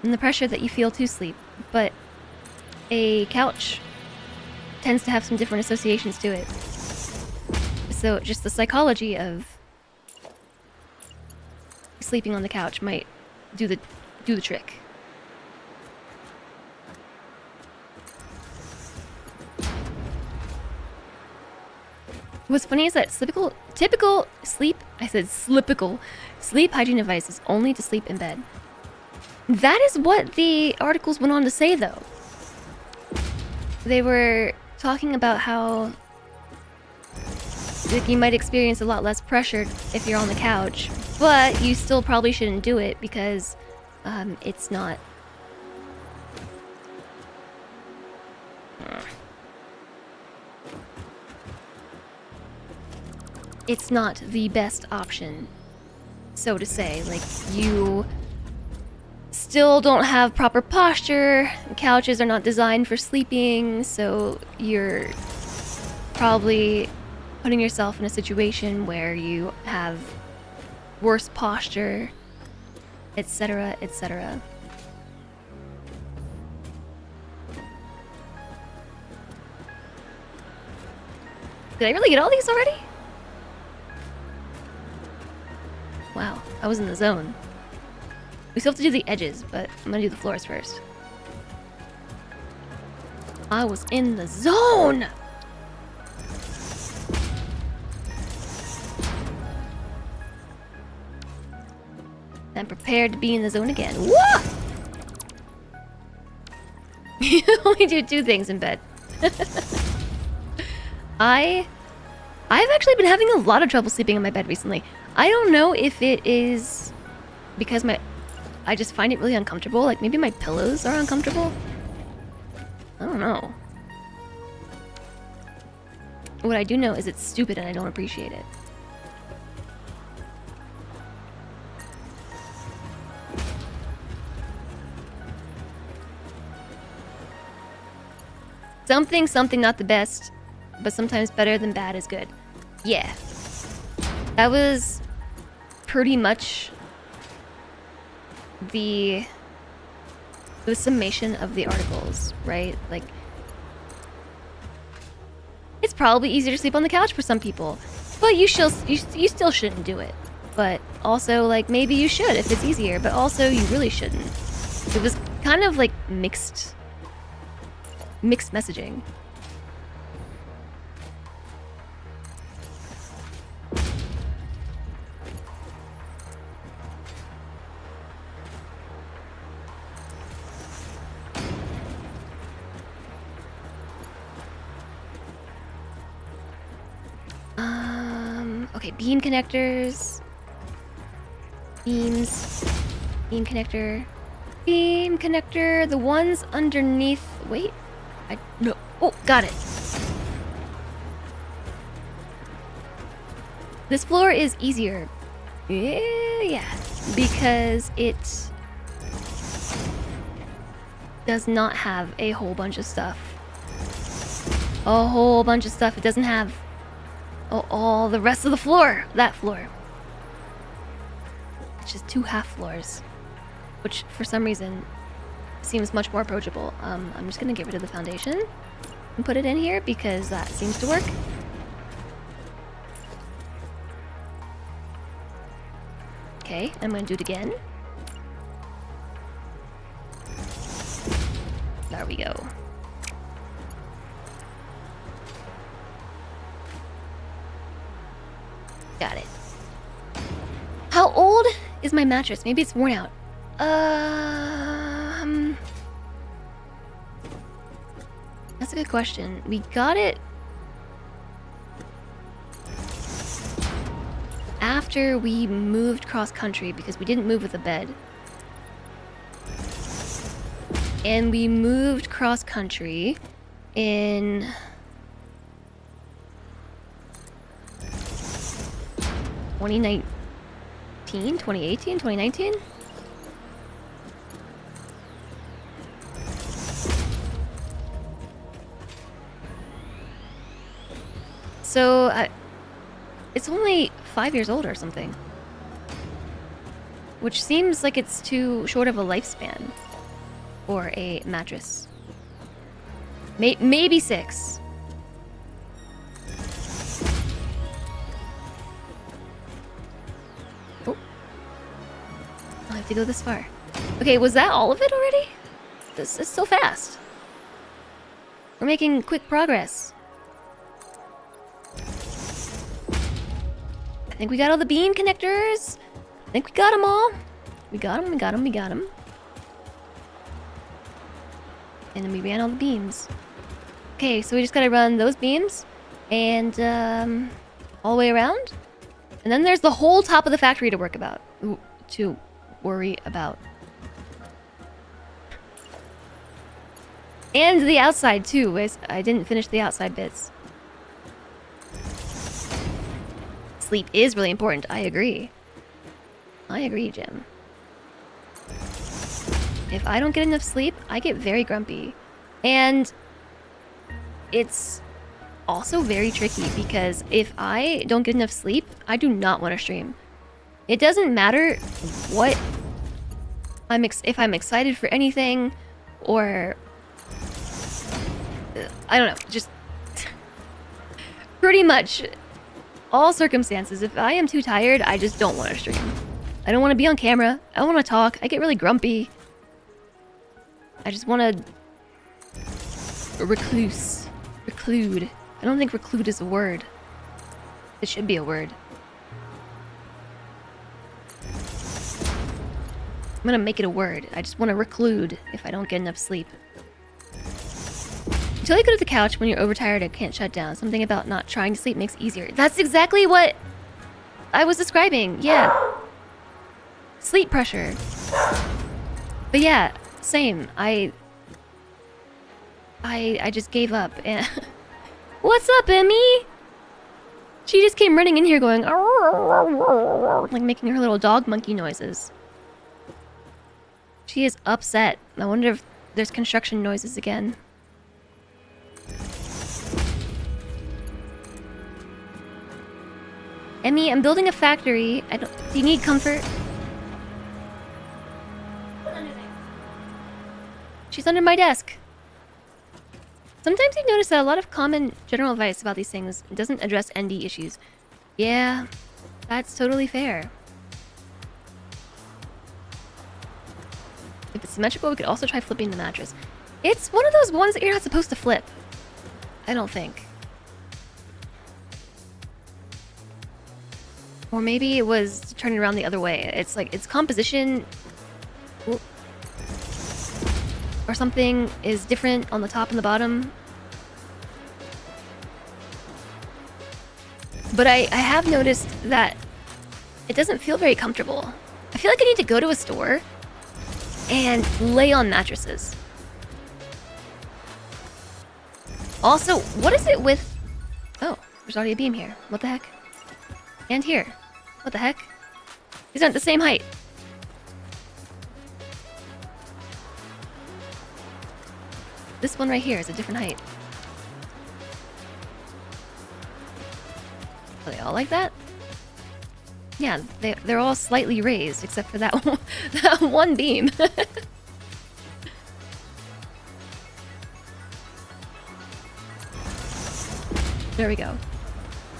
and the pressure that you feel to sleep. But a couch tends to have some different associations to it. So just the psychology of sleeping on the couch might do the trick. What's funny is that typical sleep hygiene advice is only to sleep in bed. That is what the articles went on to say, though. They were talking about how like, you might experience a lot less pressure if you're on the couch, but you still probably shouldn't do it because it's not... It's not the best option, so to say. Like, you still don't have proper posture, couches are not designed for sleeping, so you're probably putting yourself in a situation where you have worse posture, etc., etc. Did I really get all these already? Wow, I was in the zone. We still have to do the edges, but I'm gonna do the floors first. I was in the zone! I'm prepared to be in the zone again. Whoa! You only do 2 things in bed. I've actually been having a lot of trouble sleeping in my bed recently. I don't know if it is because I just find it really uncomfortable. Like maybe my pillows are uncomfortable. I don't know. What I do know is it's stupid and I don't appreciate it. Something not the best, but sometimes better than bad is good. Yeah. That was pretty much the summation of the articles, right? Like, it's probably easier to sleep on the couch for some people, but you still shouldn't do it. But also, like, maybe you should if it's easier, but also you really shouldn't. It was kind of like mixed messaging. Okay, beam connectors. Beams. Beam connector. Beam connector. The ones underneath... Wait. No. Oh, got it. This floor is easier. Yeah. Because it does not have a whole bunch of stuff. A whole bunch of stuff. It doesn't have all the rest of the floor. That floor. It's just 2 half floors. Which, for some reason, seems much more approachable. I'm just gonna get rid of the foundation and put it in here because that seems to work. Okay, I'm gonna do it again. There we go. Got it. How old is my mattress? Maybe it's worn out. That's a good question. We got it after we moved cross country because we didn't move with a bed. And we moved cross country in 2019? 2018? 2019? So, it's only 5 years old or something. Which seems like it's too short of a lifespan for a mattress. Maybe 6. Oh. I have to go this far. Okay, was that all of it already? This is so fast. We're making quick progress. I think we got all the beam connectors. I think we got them all. We got them, we got them, we got them. And then we ran all the beams. Okay, so we just gotta run those beams. And, all the way around. And then there's the whole top of the factory to worry about. And the outside, too. I didn't finish the outside bits. Sleep is really important. I agree. I agree, Jim. If I don't get enough sleep, I get very grumpy. And it's also very tricky because if I don't get enough sleep, I do not want to stream. It doesn't matter what if I'm excited for anything or I don't know, just pretty much all circumstances. If I am too tired, I just don't want to stream. I don't want to be on camera. I don't want to talk. I get really grumpy. I just want to reclude. I don't think reclude is a word. It should be a word. I'm gonna make it a word. I just want to reclude if I don't get enough sleep. Until you go to the couch when you're overtired and can't shut down. Something about not trying to sleep makes it easier. That's exactly what I was describing. Yeah. Sleep pressure. But yeah, same. I just gave up. And what's up, Emmy? She just came running in here going like making her little dog monkey noises. She is upset. I wonder if there's construction noises again. Emmy, I'm building a factory. Do you need comfort? She's under my desk. Sometimes you notice that a lot of common general advice about these things doesn't address ND issues. Yeah, that's totally fair. If it's symmetrical, we could also try flipping the mattress. It's one of those ones that you're not supposed to flip. I don't think. Or maybe it was turning around the other way. It's like its composition or something is different on the top and the bottom. But I have noticed that it doesn't feel very comfortable. I feel like I need to go to a store and lay on mattresses. Also, what is it with... Oh, there's already a beam here. What the heck? And here. What the heck? These aren't the same height. This one right here is a different height. Are they all like that? Yeah, they're all slightly raised, except for that one, that one beam. There we go.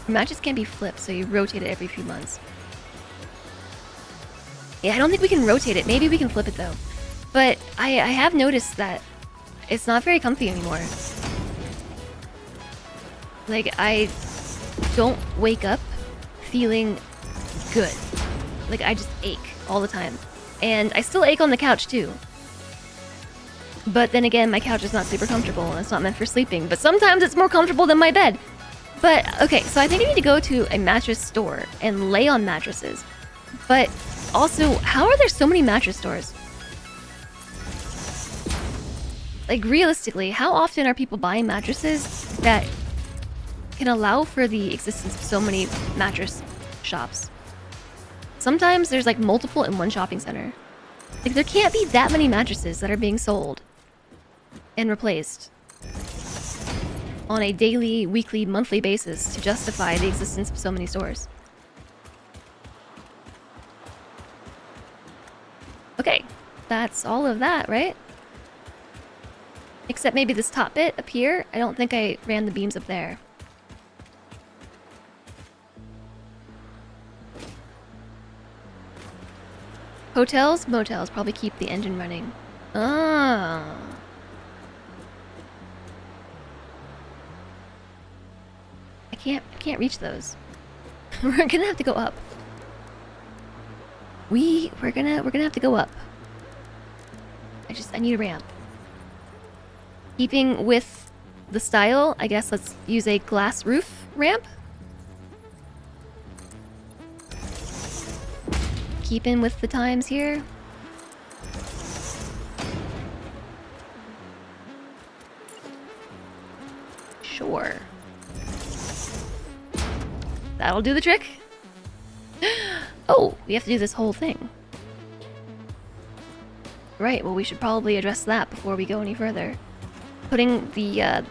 The mattress can be flipped, so you rotate it every few months. Yeah, I don't think we can rotate it. Maybe we can flip it, though. But I have noticed that it's not very comfy anymore. Like, I don't wake up feeling good. Like, I just ache all the time. And I still ache on the couch, too. But then again, my couch is not super comfortable, and it's not meant for sleeping. But sometimes it's more comfortable than my bed. But, okay, so I think I need to go to a mattress store and lay on mattresses. But also, how are there so many mattress stores? Like, realistically, how often are people buying mattresses that can allow for the existence of so many mattress shops? Sometimes there's like multiple in one shopping center. Like there can't be that many mattresses that are being sold and replaced on a daily, weekly, monthly basis to justify the existence of so many stores. Okay, that's all of that, right? Except maybe this top bit up here. I don't think I ran the beams up there. Hotels, motels probably keep the engine running. Ah. I can't reach those. We're gonna have to go up. We're gonna have to go up. I need a ramp. Keeping with the style, I guess let's use a glass roof ramp. Keeping with the times here. Sure. That'll do the trick. Oh, we have to do this whole thing. Right, well we should probably address that before we go any further. Putting the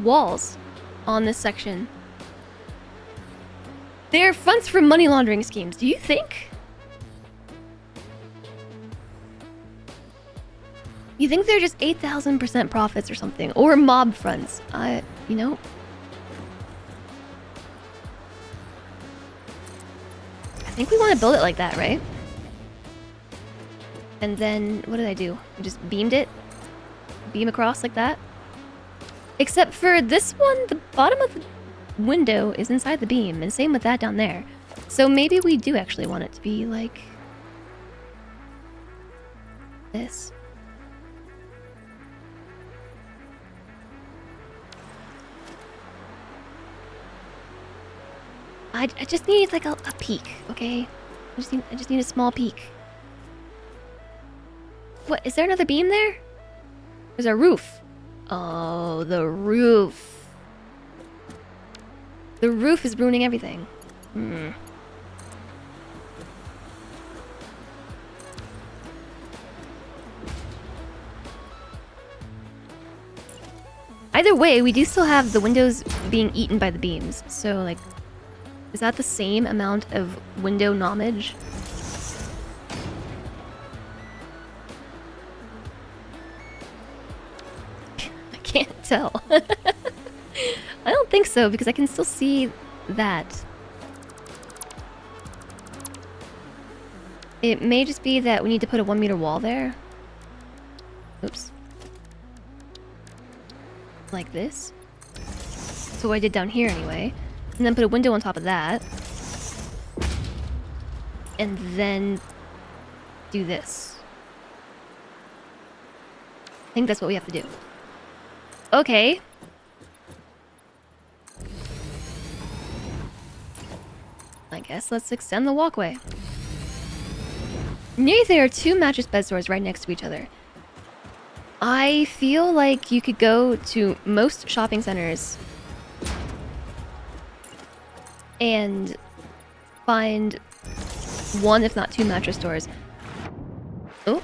walls on this section. They're fronts for money laundering schemes, do you think? You think they're just 8,000% profits or something? Or mob fronts? You know? I think we want to build it like that, right? And then, what did I do? I just beamed it? Beam across like that? Except for this one, the bottom of the window is inside the beam, and same with that down there. So maybe we do actually want it to be like this. I just need like a peak, okay? I just need a small peak. What, is there another beam there? There's a roof. Oh, the roof. The roof is ruining everything. Either way, we do still have the windows being eaten by the beams. So, like, is that the same amount of window nommage? I can't tell. I don't think so, because I can still see that. It may just be that we need to put a 1 meter wall there. Oops. Like this. So what I did down here anyway. And then put a window on top of that. And then do this. I think that's what we have to do. Okay. I guess let's extend the walkway. Near there are 2 mattress bed stores right next to each other. I feel like you could go to most shopping centers and find 1, if not 2 mattress stores. Oh.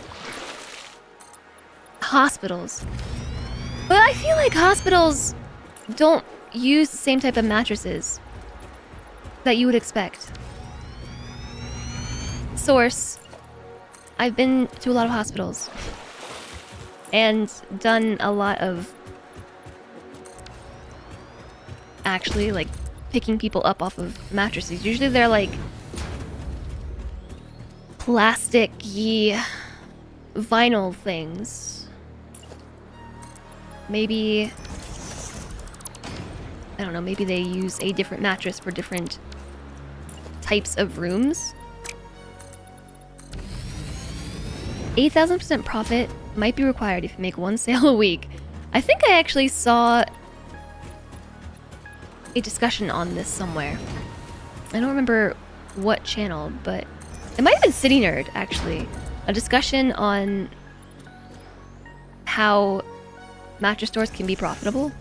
Hospitals. But I feel like hospitals don't use the same type of mattresses that you would expect. Source. I've been to a lot of hospitals. And done a lot of actually, like, picking people up off of mattresses. Usually they're, like, plastic-y vinyl things. Maybe, I don't know, maybe they use a different mattress for different types of rooms. 8,000% profit might be required if you make 1 sale a week. I think I actually saw a discussion on this somewhere. I don't remember what channel, but it might have been City Nerd, actually. A discussion on how mattress stores can be profitable.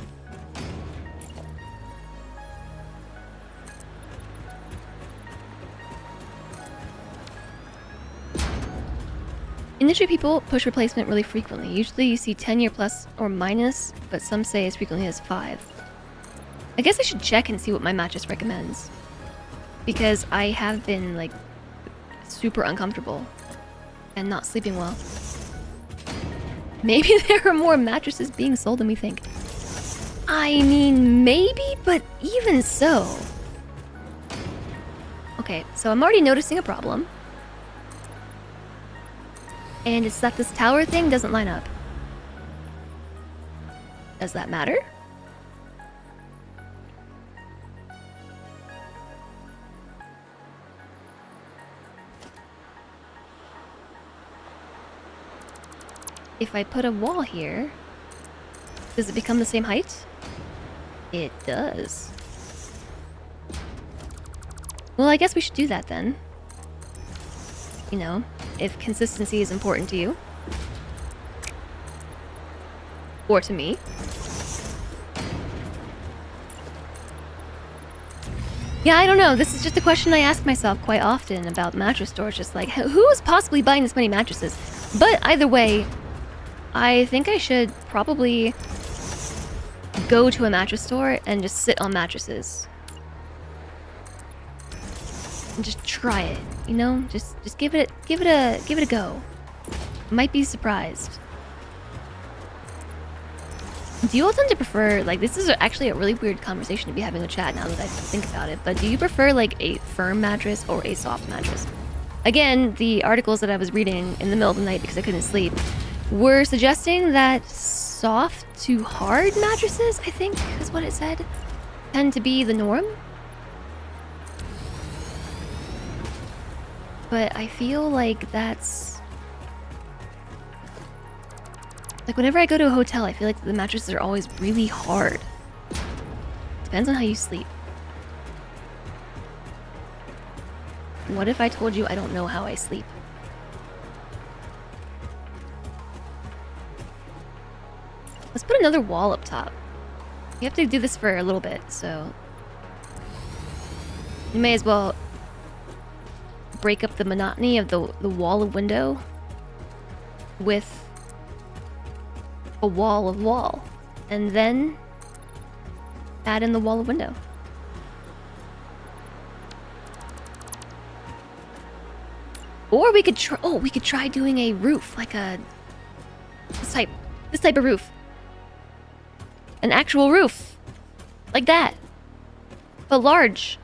Industry people push replacement really frequently. Usually you see 10-year plus or minus, but some say as frequently as 5. I guess I should check and see what my mattress recommends. Because I have been, like, super uncomfortable and not sleeping well. Maybe there are more mattresses being sold than we think. I mean, maybe, but even so. Okay, so I'm already noticing a problem. And it's that this tower thing doesn't line up. Does that matter? If I put a wall here, does it become the same height? It does. Well, I guess we should do that then. You know, if consistency is important to you. Or to me. Yeah, I don't know. This is just a question I ask myself quite often about mattress stores. Just like, who is possibly buying this many mattresses? But either way, I think I should probably go to a mattress store and just sit on mattresses. And just try it, you know? Just give it a go. Might be surprised. Do you all tend to prefer, like, this is actually a really weird conversation to be having with chat now that I think about it, but do you prefer like a firm mattress or a soft mattress? Again, the articles that I was reading in the middle of the night because I couldn't sleep were suggesting that soft to hard mattresses, I think is what it said, tend to be the norm. But I feel like that's... like whenever I go to a hotel, I feel like the mattresses are always really hard. Depends on how you sleep. What if I told you I don't know how I sleep? Let's put another wall up top. You have to do this for a little bit, so... you may as well break up the monotony of the wall of window with a wall of wall. And then add in the wall of window. Or we could try... oh, we could try doing a roof, like a... this type of roof. An actual roof. Like that. But large.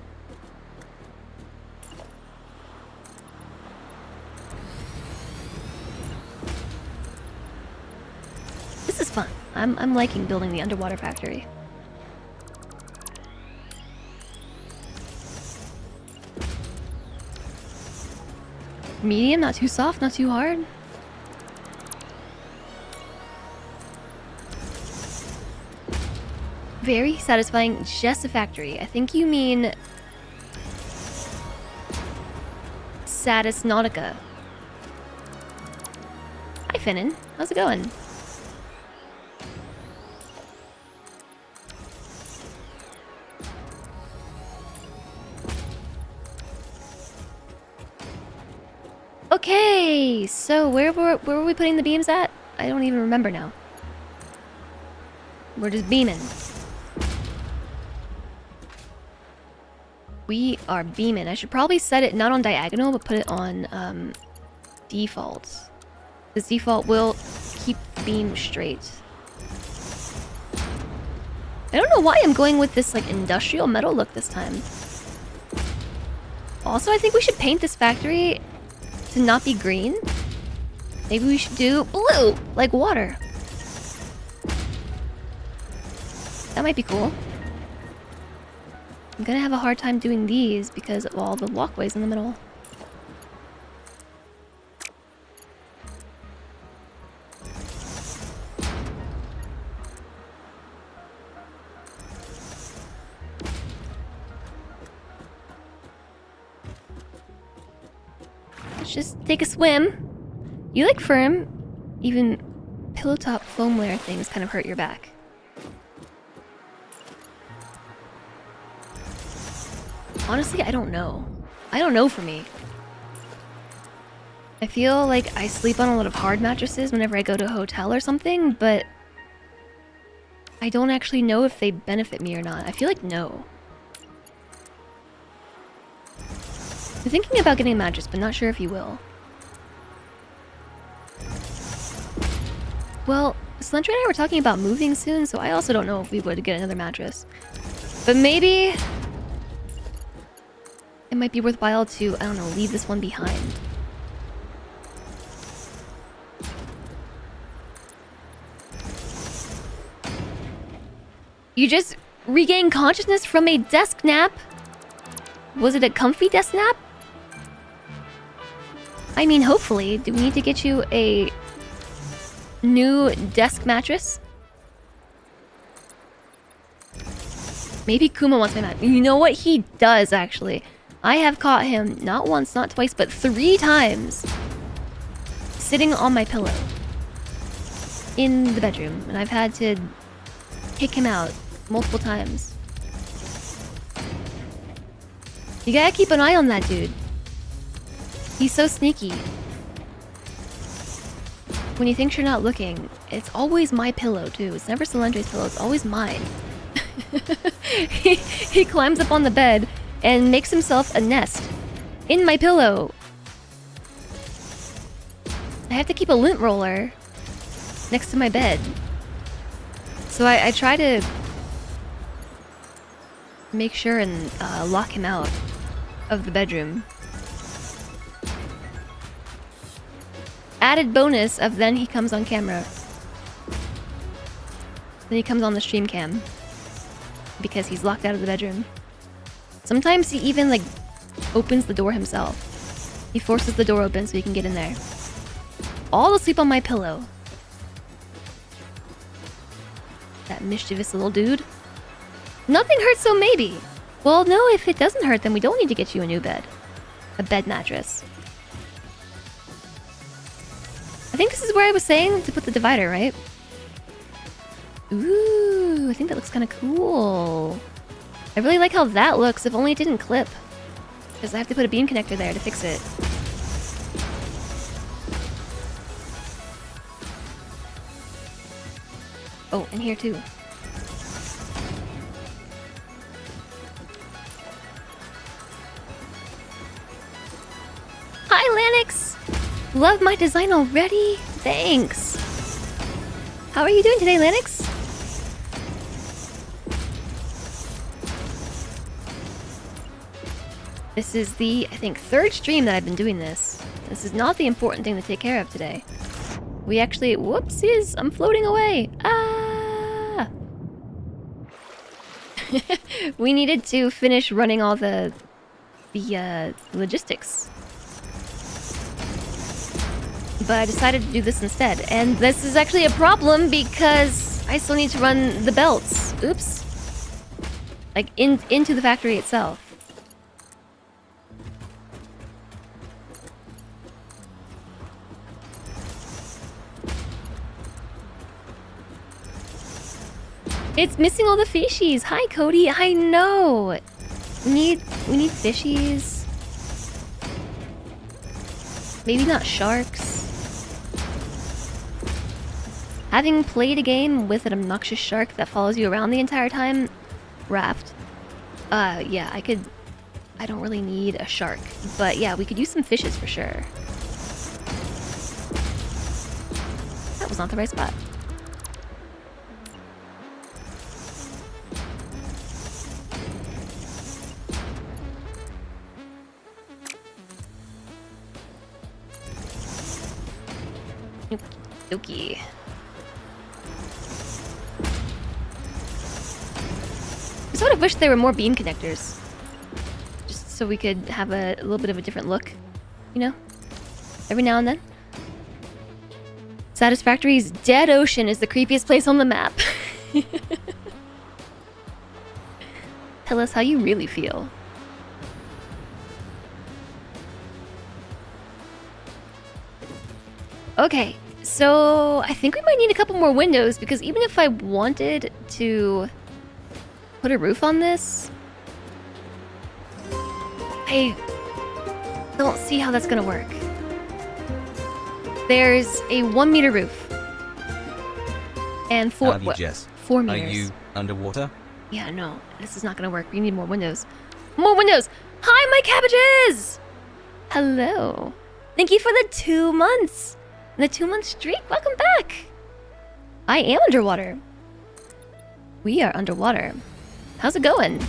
This is fun. I'm liking building the underwater factory. Medium, not too soft, not too hard. Very satisfying. Satisfactory. I think you mean Satisnautica. Hi, Finnan. How's it going? Okay, so where were we putting the beams at? I don't even remember now. We're just beaming. We are beaming. I should probably set it not on diagonal, but put it on default. This default will keep the beam straight. I don't know why I'm going with this like industrial metal look this time. Also, I think we should paint this factory to not be green. Maybe we should do blue, like water. That might be cool. I'm gonna have a hard time doing these because of all the walkways in the middle. Let's just take a swim. You like firm, even pillow top foam layer things kind of hurt your back. Honestly, I don't know. I don't know for me. I feel like I sleep on a lot of hard mattresses whenever I go to a hotel or something, but I don't actually know if they benefit me or not. I feel like no. I'm thinking about getting a mattress, but not sure if you will. Well, Slender and I were talking about moving soon, so I also don't know if we would get another mattress. But maybe it might be worthwhile to, I don't know, leave this one behind. You just regained consciousness from a desk nap? Was it a comfy desk nap? I mean, hopefully. Do we need to get you a new desk mattress? Maybe Kuma wants my mattress. You know what? He does, actually. I have caught him not once, not twice, but 3 times sitting on my pillow in the bedroom. And I've had to kick him out multiple times. You gotta keep an eye on that dude. He's so sneaky. When he thinks you're not looking, it's always my pillow too. It's never Solandre's pillow, it's always mine. he climbs up on the bed and makes himself a nest in my pillow. I have to keep a lint roller next to my bed. So I try to make sure and lock him out of the bedroom. Added bonus of then he comes on camera. Then he comes on the stream cam. Because he's locked out of the bedroom. Sometimes he even like opens the door himself. He forces the door open so he can get in there. All to sleep on my pillow. That mischievous little dude. Nothing hurts, so maybe. Well, no, if it doesn't hurt, then we don't need to get you a new bed. A bed mattress. I think this is where I was saying to put the divider, right? Ooh, I think that looks kind of cool. I really like how that looks, if only it didn't clip. Because I have to put a beam connector there to fix it. Oh, and here too. Hi, Lanix! Love my design already? Thanks! How are you doing today, Lanix? This is the, I think, 3rd stream that I've been doing this. This is not the important thing to take care of today. We actually... Whoopsies! I'm floating away! Ah! We needed to finish running all the logistics. But I decided to do this instead. And this is actually a problem because I still need to run the belts. Oops. Like, into the factory itself. It's missing all the fishies. Hi, Cody. I know. We need fishies. Maybe not sharks. Having played a game with an obnoxious shark that follows you around the entire time, raft. Yeah, I don't really need a shark, but yeah, we could use some fishes for sure. That was not the right spot. Okie. I sort of wish there were more beam connectors. Just so we could have a little bit of a different look. You know? Every now and then. Satisfactory's Dead Ocean is the creepiest place on the map. Tell us how you really feel. Okay. So, I think we might need a couple more windows, because even if I wanted to put a roof on this, I don't see how that's gonna work. There's a 1 meter roof. And 4 Jess. 4 Are meters. you underwater? Yeah, no. This is not gonna work. We need more windows. More windows! Hi, my cabbages! Hello. Thank you for the 2 months. The 2-month streak. Welcome back. I am underwater. We are underwater. How's it going?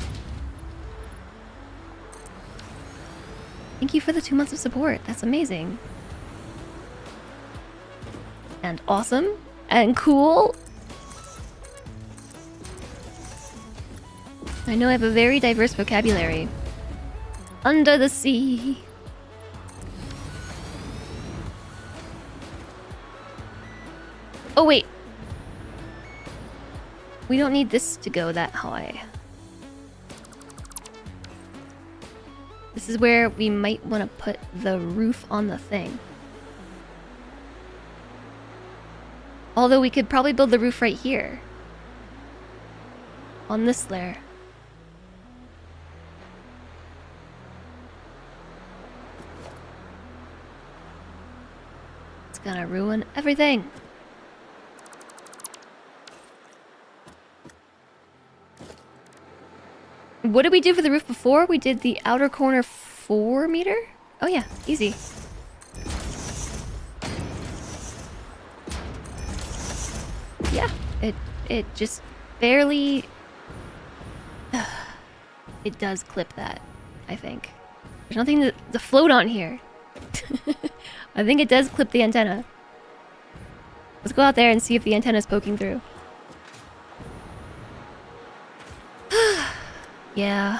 Thank you for the 2 months of support. That's amazing. And awesome. And cool. I know I have a very diverse vocabulary. Under the sea. Oh, wait. We don't need this to go that high. This is where we might want to put the roof on the thing. Although we could probably build the roof right here. On this layer. It's gonna ruin everything. What did we do for the roof before? We did the outer corner 4 meter? Oh yeah, easy. Yeah, it just barely... It does clip that, I think. There's nothing to float on here. I think it does clip the antenna. Let's go out there and see if the antenna's poking through. Yeah.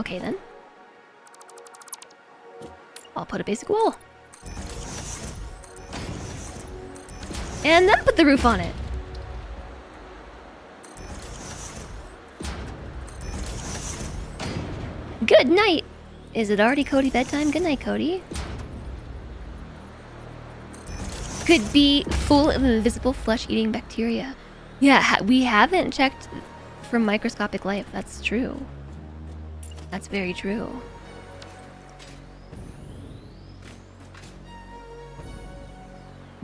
Okay then. I'll put a basic wall. And then put the roof on it. Good night! Is it already Cody bedtime? Good night, Cody. Could be full of invisible flesh-eating bacteria. Yeah, we haven't checked for microscopic life. That's true. That's very true.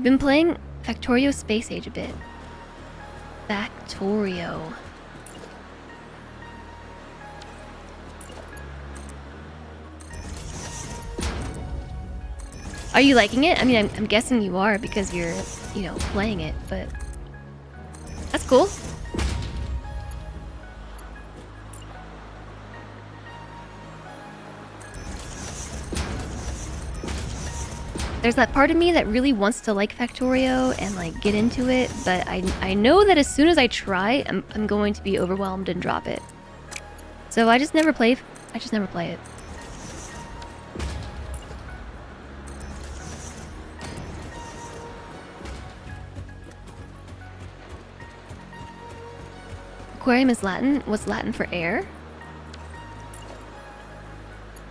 Been playing Factorio Space Age a bit. Factorio. Are you liking it? I mean, I'm guessing you are because you're, you know, playing it, but... That's cool. There's that part of me that really wants to like Factorio and like get into it, but I know that as soon as I try, I'm going to be overwhelmed and drop it. So I just never play it. Aquarium is Latin. What's Latin for air?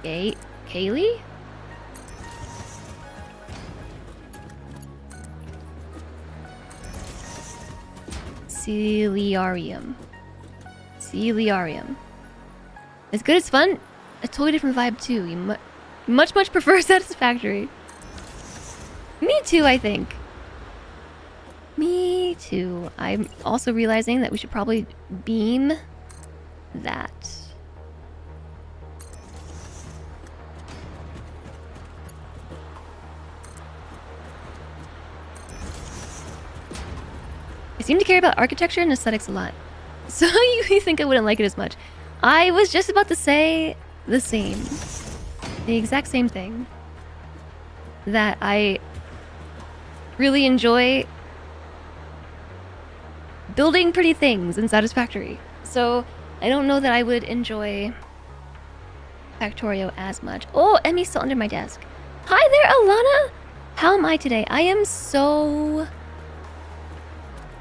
Kaylee? Ciliarium. Ciliarium. As good as fun, a totally different vibe too. You much prefer Satisfactory. Me too, I think. Me too. I'm also realizing that we should probably beam that. I seem to care about architecture and aesthetics a lot. So you think I wouldn't like it as much. I was just about to say the same. The exact same thing. That I really enjoy building pretty things in Satisfactory. So I don't know that I would enjoy Factorio as much. Oh, Emmy's still under my desk. Hi there, Alana! How am I today? I am so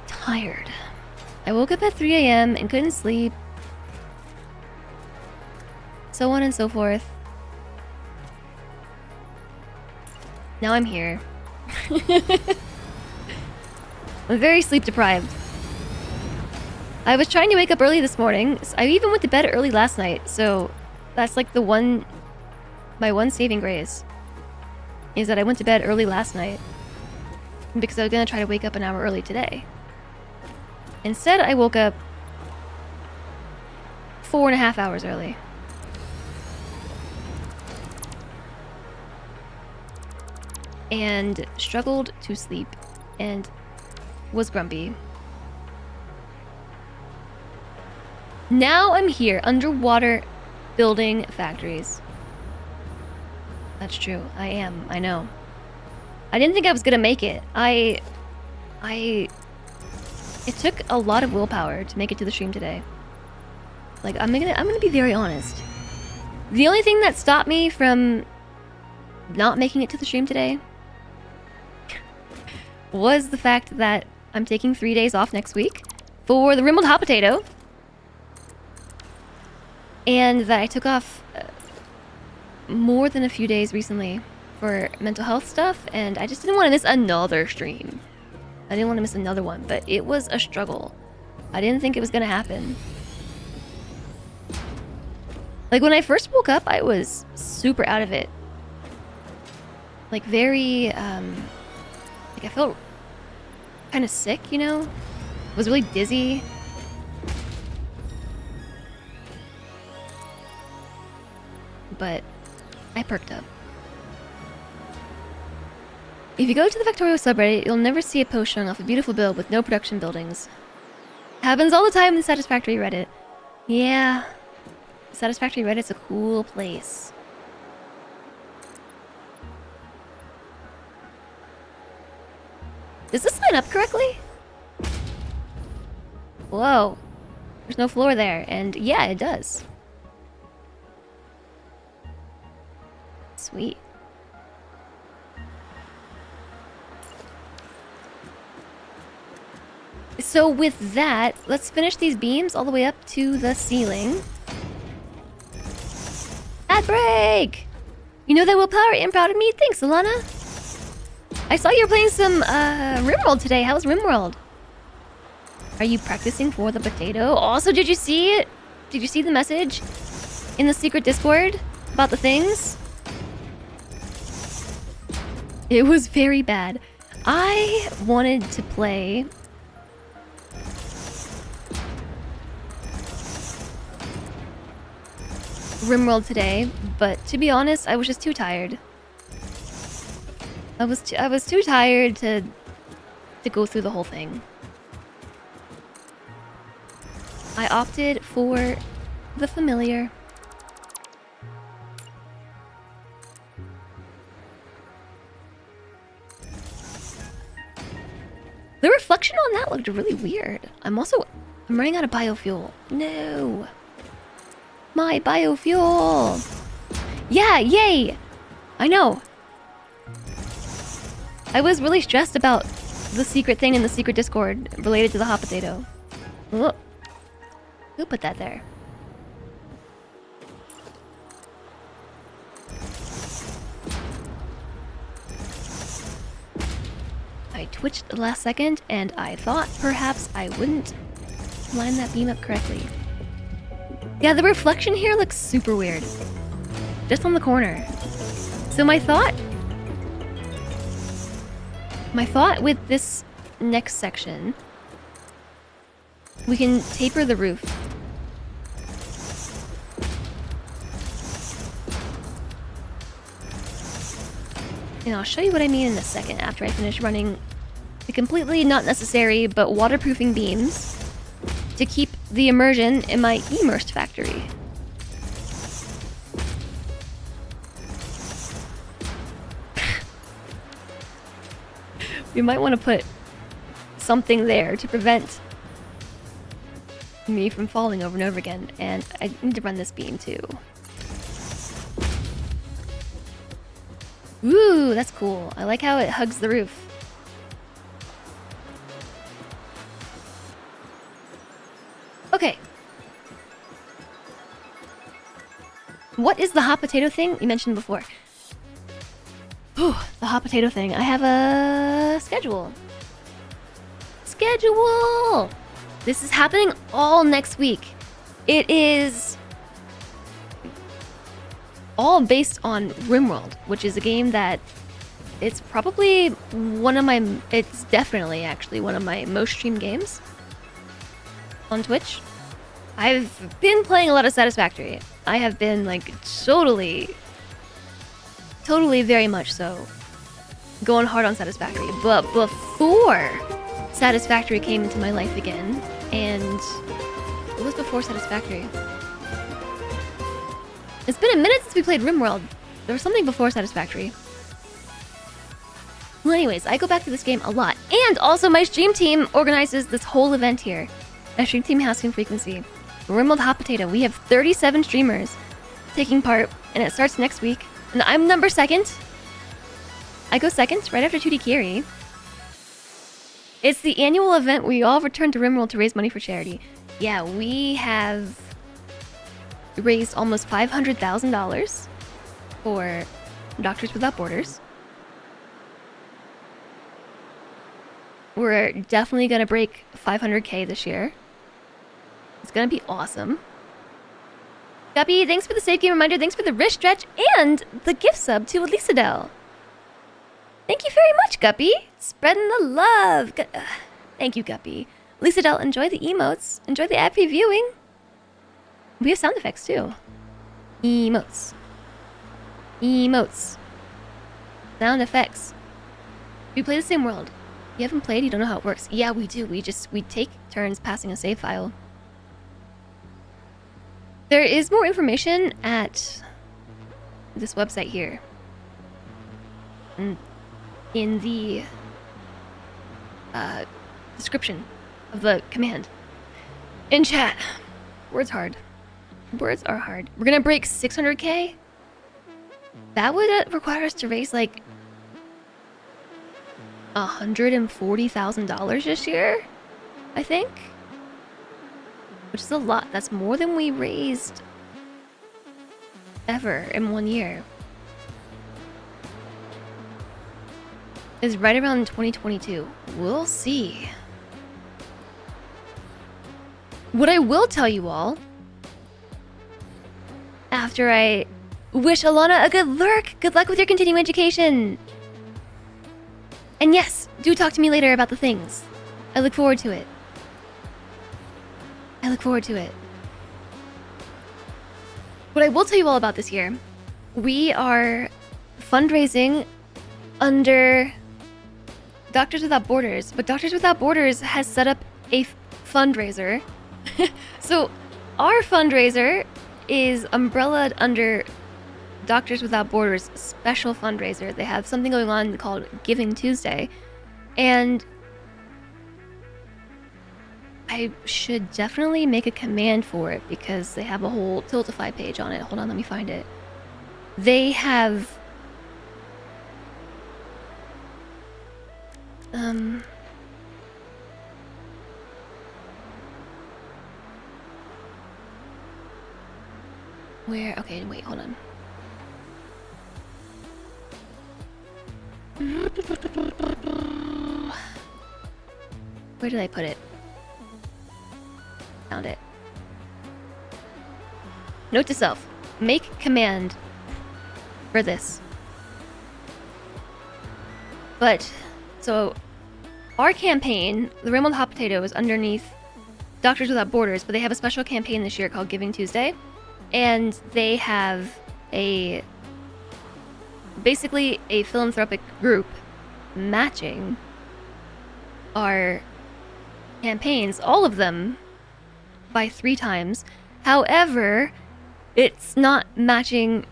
tired. I woke up at 3 a.m. and couldn't sleep. So on and so forth. Now I'm here. I'm very sleep deprived. I was trying to wake up early this morning. I even went to bed early last night, so that's like the one My one saving grace is that I went to bed early last night because I was gonna try to wake up an hour early today. Instead, I woke up 4.5 hours early. And struggled to sleep and was grumpy. Now I'm here, underwater, building factories. That's true. I am. I know. I didn't think I was gonna make it. It took a lot of willpower to make it to the stream today. Like, I'm gonna be very honest. The only thing that stopped me from not making it to the stream today was the fact that I'm taking 3 days off next week for the Rimbled Hot Potato. And that I took off more than a few days recently for mental health stuff, and I just didn't want to miss another stream. I didn't want to miss another one, but it was a struggle. I didn't think it was gonna happen. Like, when I first woke up, I was super out of it. Like, very, like, I felt kind of sick, you know? Was really dizzy. But I perked up. If you go to the Factorio subreddit, you'll never see a post showing off a beautiful build with no production buildings. Happens all the time in the Satisfactory Reddit. Yeah. Satisfactory Reddit's a cool place. Does this line up correctly? Whoa. There's no floor there, and yeah, it does. Sweet. So with that, let's finish these beams all the way up to the ceiling. Ad break! You know that willpower and proud of me? Thanks, Alana. I saw you were playing some RimWorld today. How's RimWorld? Are you practicing for the potato? Also, did you see it? Did you see the message in the secret Discord about the things? It was very bad. I wanted to play RimWorld today, but to be honest, I was just too tired. I was too tired to go through the whole thing. I opted for the familiar. The reflection on that looked really weird. I'm running out of biofuel. No. My biofuel. Yeah, yay. I know. I was really stressed about the secret thing in the secret Discord related to the hot potato. Oh. Who put that there? I twitched the last second, and I thought perhaps I wouldn't line that beam up correctly. Yeah, the reflection here looks super weird. Just on the corner. So my thought with this next section, we can taper the roof. And I'll show you what I mean in a second after I finish running the completely not necessary but waterproofing beams to keep the immersion in my immersed factory. We might want to put something there to prevent me from falling over and over again, and I need to run this beam too. Ooh, that's cool. I like how it hugs the roof. Okay. What is the hot potato thing you mentioned before? Whew, the hot potato thing. I have a schedule. Schedule! This is happening all next week. It is all based on RimWorld, which is a game that it's probably it's definitely actually one of my most streamed games on Twitch. I've been playing a lot of Satisfactory. I have been like totally very much so going hard on Satisfactory. But before Satisfactory came into my life again, and what was before Satisfactory? It's been a minute since we played RimWorld. There was something before Satisfactory. Well, anyways, I go back to this game a lot. And also my stream team organizes this whole event here. My stream team has some frequency. RimWorld Hot Potato. We have 37 streamers taking part, and it starts next week. And I'm number 2nd. I go 2nd, right after 2D Kiri. It's the annual event where we all return to RimWorld to raise money for charity. Yeah, we have raised almost $500,000 for Doctors Without Borders. We're definitely gonna break 500K this year. It's gonna be awesome. Guppy, thanks for the save game reminder, thanks for the wrist stretch, and the gift sub to Elisadel. Thank you very much, Guppy. Spreading the love. Thank you, Guppy. Elisadel, enjoy the emotes. Enjoy the ad previewing. We have sound effects too. Emotes. Emotes. Sound effects. We play the same world. You haven't played, you don't know how it works. Yeah, we do. We take turns passing a save file. There is more information at this website here. In the description of the command. In chat. Words hard. Words are hard. We're gonna break 600K. That would require us to raise like $140,000 this year, I think. Which is a lot. That's more than we raised ever in one year. It's right around 2022. We'll see. What I will tell you all, after I wish Alana a good lurk, good luck with your continuing education. And yes, do talk to me later about the things. I look forward to it. I look forward to it. What I will tell you all about this year, we are fundraising under Doctors Without Borders, but Doctors Without Borders has set up a fundraiser. So our fundraiser is umbrellaed under Doctors Without Borders special fundraiser. They have something going on called Giving Tuesday, and I should definitely make a command for it because they have a whole Tiltify page on it. Hold on, let me find it. They have where? Okay, wait, hold on. Where did I put it? Found it. Note to self. Make command for this. But, so, our campaign, the RimWorld Hot Potato, is underneath Doctors Without Borders, but they have a special campaign this year called Giving Tuesday. And they have basically a philanthropic group matching our campaigns, all of them, by 3 times. However, it's not matching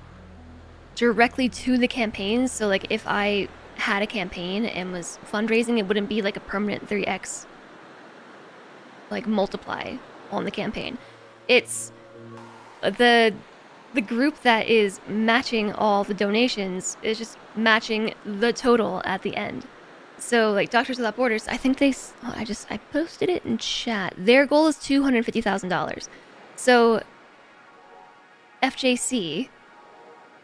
directly to the campaigns. So like if I had a campaign and was fundraising, it wouldn't be like a permanent 3x like multiply on the campaign. It's the group that is matching all the donations is just matching the total at the end. So like Doctors Without Borders, I think I posted it in chat. Their goal is $250,000. So FJC,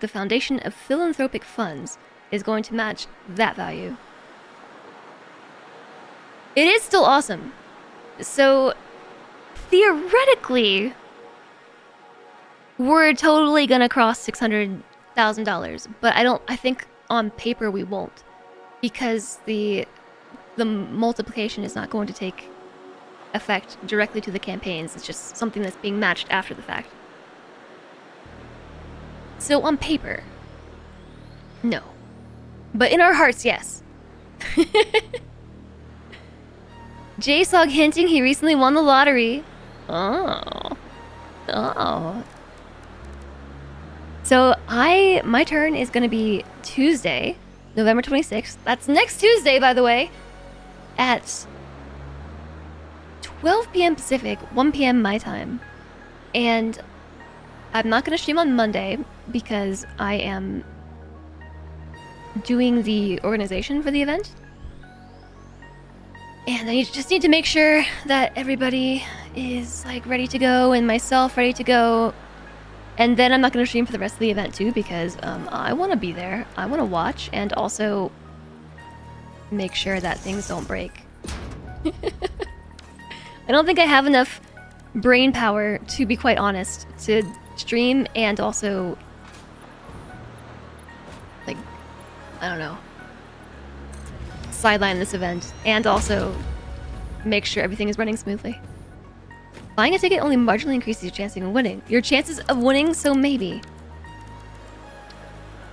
the Foundation of Philanthropic Funds, is going to match that value. It is still awesome. So theoretically, we're totally gonna cross 600 $1,000, but I think on paper we won't, because the multiplication is not going to take effect directly to the campaigns. It's just something that's being matched after the fact. So on paper, no. But in our hearts, yes. J-Sog hinting he recently won the lottery. Oh. Oh. So my turn is gonna be Tuesday, November 26th. That's next Tuesday, by the way, at 12 p.m. Pacific, 1 p.m. my time. And I'm not gonna stream on Monday because I am doing the organization for the event. And I just need to make sure that everybody is like ready to go and myself ready to go. And then I'm not going to stream for the rest of the event too because I want to be there. I want to watch and also make sure that things don't break. I don't think I have enough brain power, to be quite honest, to stream and also, like, I don't know, sideline this event and also make sure everything is running smoothly. Buying a ticket only marginally increases your chance of winning. Your chances of winning, so maybe.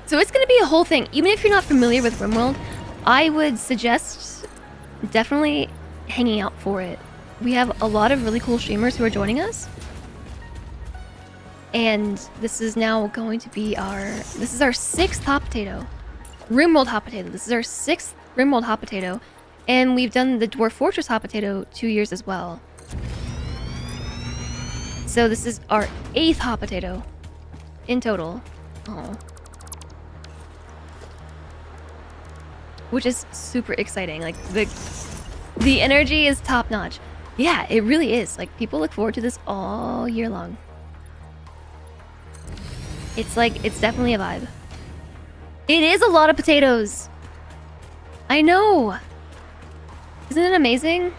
So it's going to be a whole thing. Even if you're not familiar with RimWorld, I would suggest definitely hanging out for it. We have a lot of really cool streamers who are joining us. And this is now going to be this is our 6th hot potato. RimWorld hot potato. This is our 6th RimWorld hot potato. And we've done the Dwarf Fortress hot potato 2 years as well. So this is our 8th hot potato in total. Oh. Which is super exciting. Like the energy is top notch. Yeah, it really is. Like people look forward to this all year long. It's definitely a vibe. It is a lot of potatoes. I know. Isn't it amazing?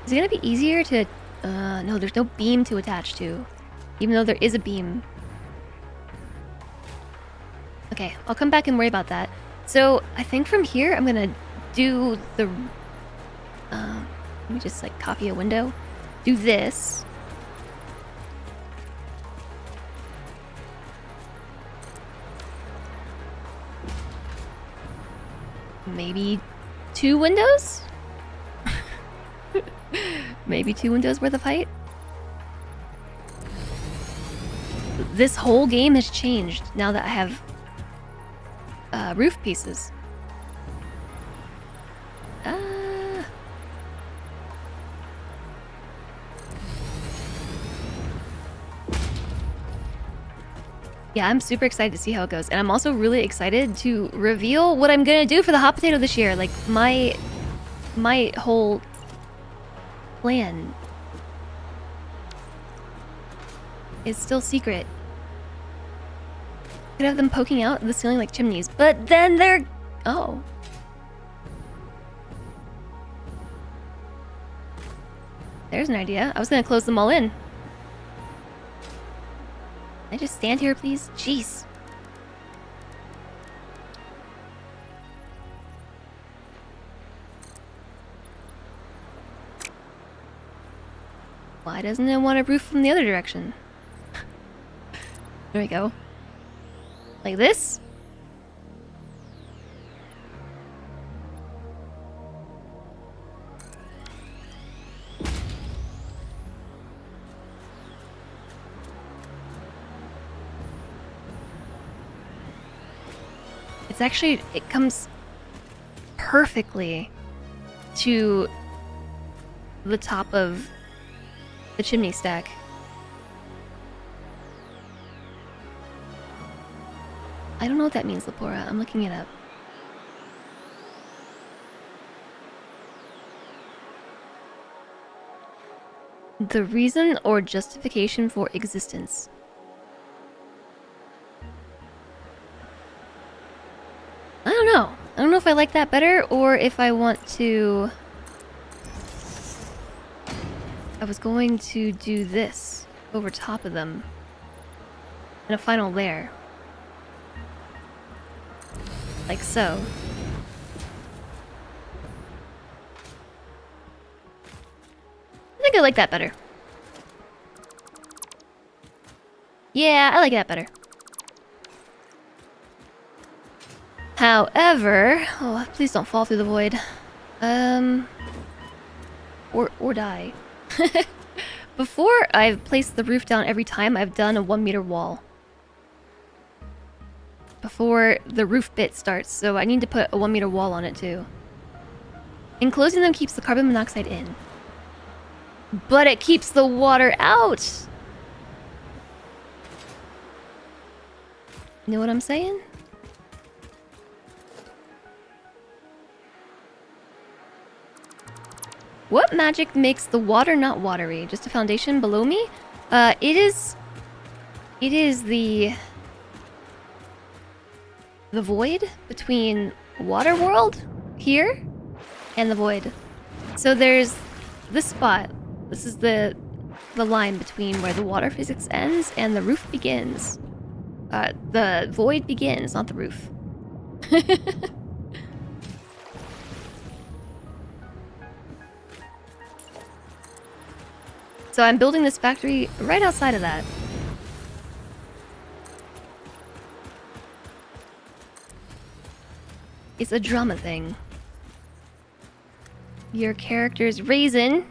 Is it gonna be easier to... no, there's no beam to attach to. Even though there is a beam. Okay, I'll come back and worry about that. So, I think from here, I'm gonna do the... let me just, like, copy a window. Do this. Maybe 2 windows? Maybe 2 windows worth of height? This whole game has changed now that I have roof pieces. Yeah, I'm super excited to see how it goes. And I'm also really excited to reveal what I'm gonna do for the hot potato this year. Like, my whole plan is still secret. Could have them poking out the ceiling like chimneys, but then they're... Oh. There's an idea. I was gonna close them all in. Can I just stand here, please? Jeez. Why doesn't it want a roof from the other direction? There we go. Like this? It's actually, it comes perfectly to the top of the chimney stack. I don't know what that means, Lepora. I'm looking it up. The reason or justification for existence. I don't know. I don't know if I like that better or if I want to... I was going to do this. over top of them. And a final layer. Like so. I think I like that better. Yeah, I like that better. However... Oh, please don't fall through the void. Or die. Before I've placed the roof down every time, I've done a 1 meter wall. Before the roof bit starts, so I need to put a 1 meter wall on it too. Enclosing them keeps the carbon monoxide in. But it keeps the water out! You know what I'm saying? What magic makes the water not watery? Just a foundation below me? It is the void between water world here and the void. So there's this spot. This is the line between where the water physics ends and the roof begins. The void begins, not the roof. So I'm building this factory right outside of that. It's a drama thing. Your character's raisin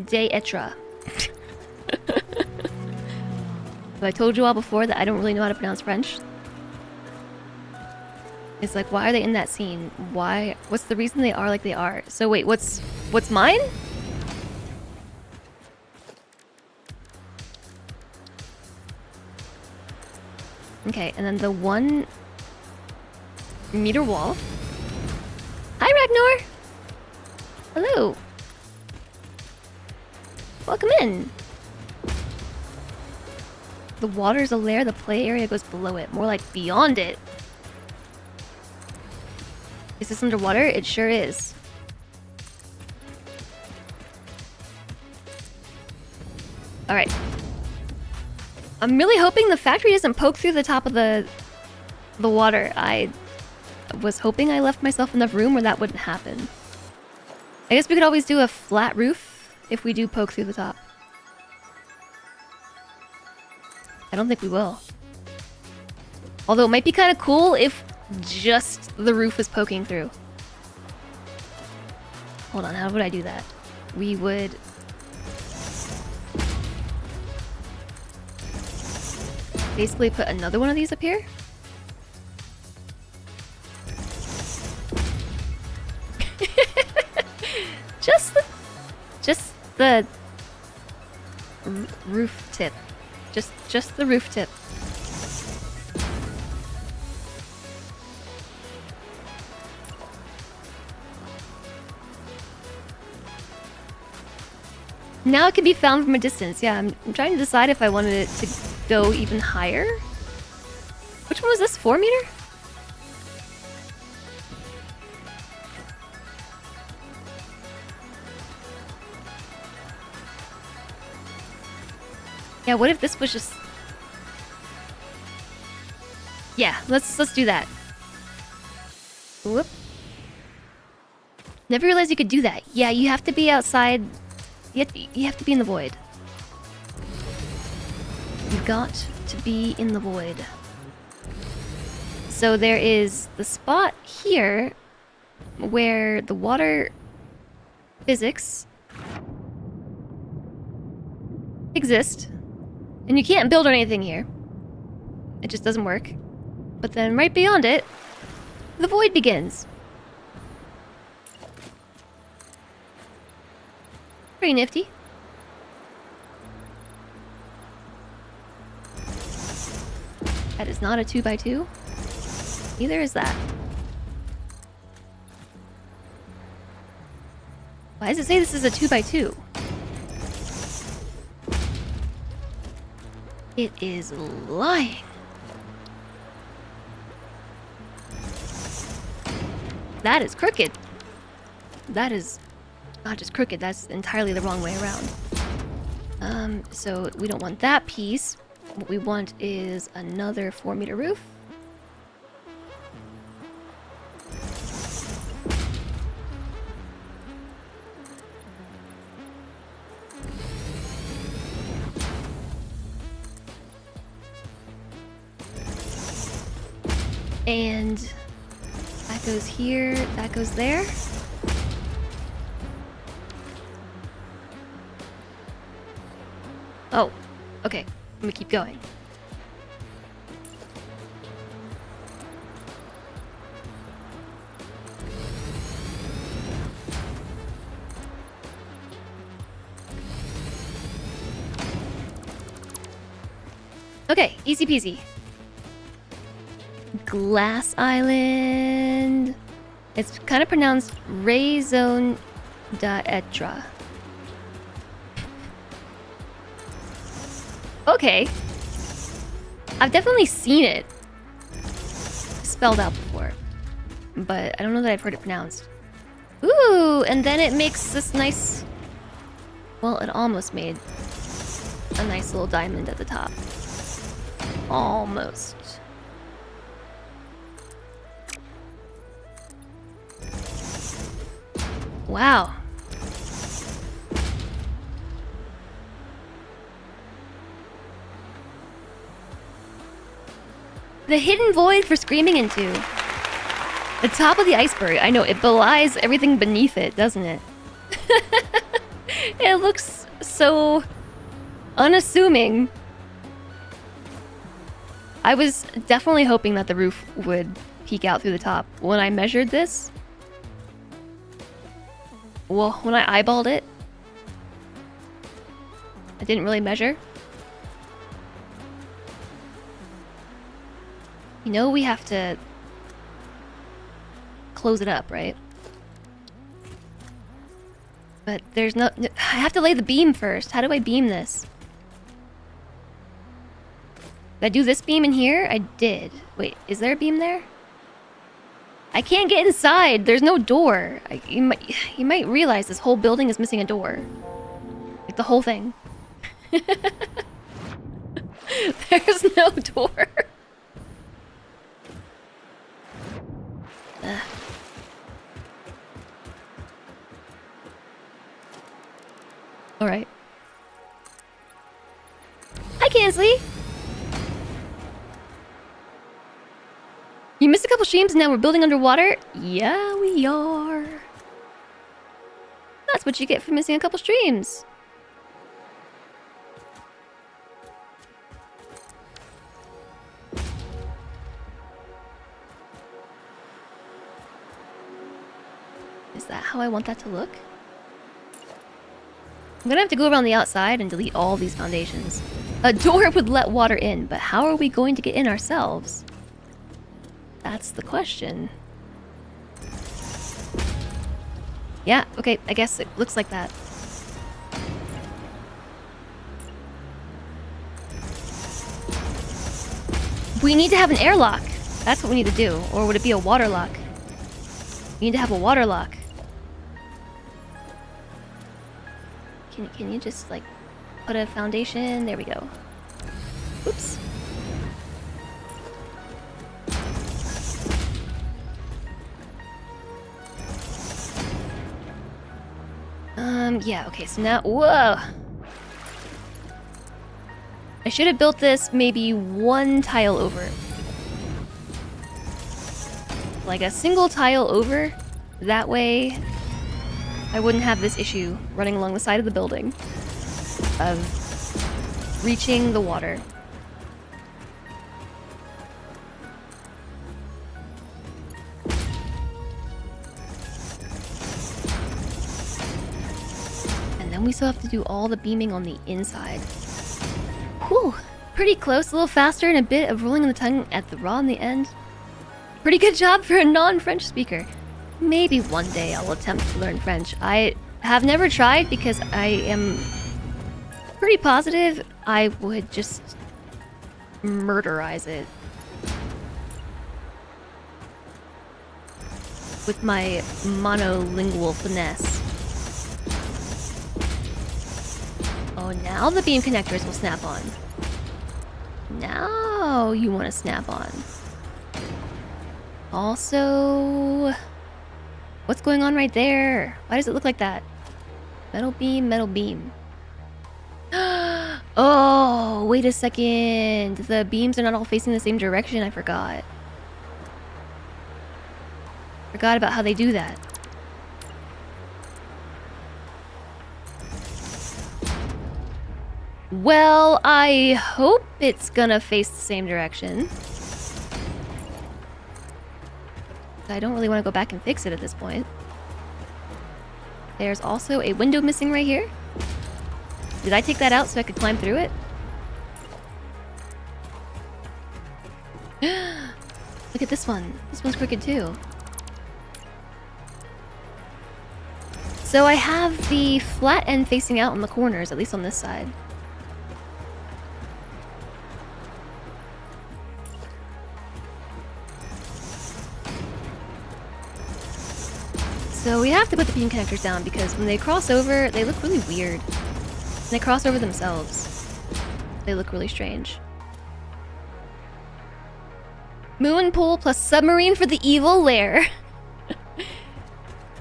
de etra. So I told you all before that I don't really know how to pronounce French. It's like, why are they in that scene? Why? What's the reason they are like they are? So wait, what's mine? Okay, and then the 1 meter wall. Hi, Ragnar! Hello! Welcome in! The water's a layer, the play area goes below it. More like beyond it. Is this underwater? It sure is. Alright. I'm really hoping the factory doesn't poke through the top of the water. I was hoping I left myself enough room where that wouldn't happen. I guess we could always do a flat roof if we do poke through the top. I don't think we will. Although it might be kind of cool if just the roof was poking through. Hold on, how would I do that? We would... basically put another one of these up here. just the roof tip. Just the roof tip. Now it can be found from a distance. Yeah, I'm trying to decide if I wanted it to go even higher. Which one was this? 4 meter? Yeah, what if this was just... Yeah, let's do that. Whoop. Never realized you could do that. Yeah, you have to be outside. You have to be in the void. You've got to be in the void. So there is the spot here where the water physics exist. And you can't build anything here. It just doesn't work. But then right beyond it, the void begins. Pretty nifty. That is not a 2x2. Neither is that. Why does it say this is a 2x2? It is lying. That is crooked. That is not just crooked, that's entirely the wrong way around. So we don't want that piece. What we want is another 4-meter roof. And that goes here, that goes there. Oh, okay. Let me keep going. Okay, easy peasy. Glass Island. It's kind of pronounced Raison d'Etre. Okay. I've definitely seen it spelled out before, but I don't know that I've heard it pronounced. Ooh, and then it makes this nice... Well, it almost made a nice little diamond at the top. Almost. Wow. The hidden void for screaming into. The top of the iceberg. I know, it belies everything beneath it, doesn't it? It looks so unassuming. I was definitely hoping that the roof would peek out through the top. When I measured this, well, when I eyeballed it, I didn't really measure. You know we have to close it up, right? But there's no... I have to lay the beam first. How do I beam this? Did I do this beam in here? I did. Wait, is there a beam there? I can't get inside. There's no door. You might realize this whole building is missing a door. Like the whole thing. There's no door. Ugh. Alright. Hi, Kansley! You missed a couple streams and now we're building underwater? Yeah, we are. That's what you get for missing a couple streams. Is that how I want that to look? I'm gonna have to go around the outside and delete all these foundations. A door would let water in, but how are we going to get in ourselves? That's the question. Yeah, okay, I guess it looks like that. We need to have an airlock. That's what we need to do. Or would it be a water lock? We need to have a water lock. Can you just, like, put a foundation? There we go. Oops. Yeah, okay, so now... Whoa! I should have built this maybe one tile over. Like a single tile over. That way, I wouldn't have this issue running along the side of the building of reaching the water. We still have to do all the beaming on the inside. Whew, pretty close, a little faster and a bit of rolling on the tongue at the raw in the end. Pretty good job for a non-French speaker. Maybe one day I'll attempt to learn French. I have never tried because I am pretty positive I would just murderize it with my monolingual finesse. Oh now the beam connectors will snap on. Now you want to snap on. Also, what's going on right there? Why does it look like that? Metal beam, metal beam. Oh, wait a second. The beams are not all facing the same direction. I forgot. Forgot about how they do that. Well, I hope it's gonna face the same direction. I don't really want to go back and fix it at this point. There's also a window missing right here. Did I take that out so I could climb through it? Look at this one. This one's crooked too. So I have the flat end facing out on the corners, at least on this side. So we have to put the beam connectors down because when they cross over, they look really weird. When they cross over themselves, they look really strange. Moon pool plus submarine for the evil lair.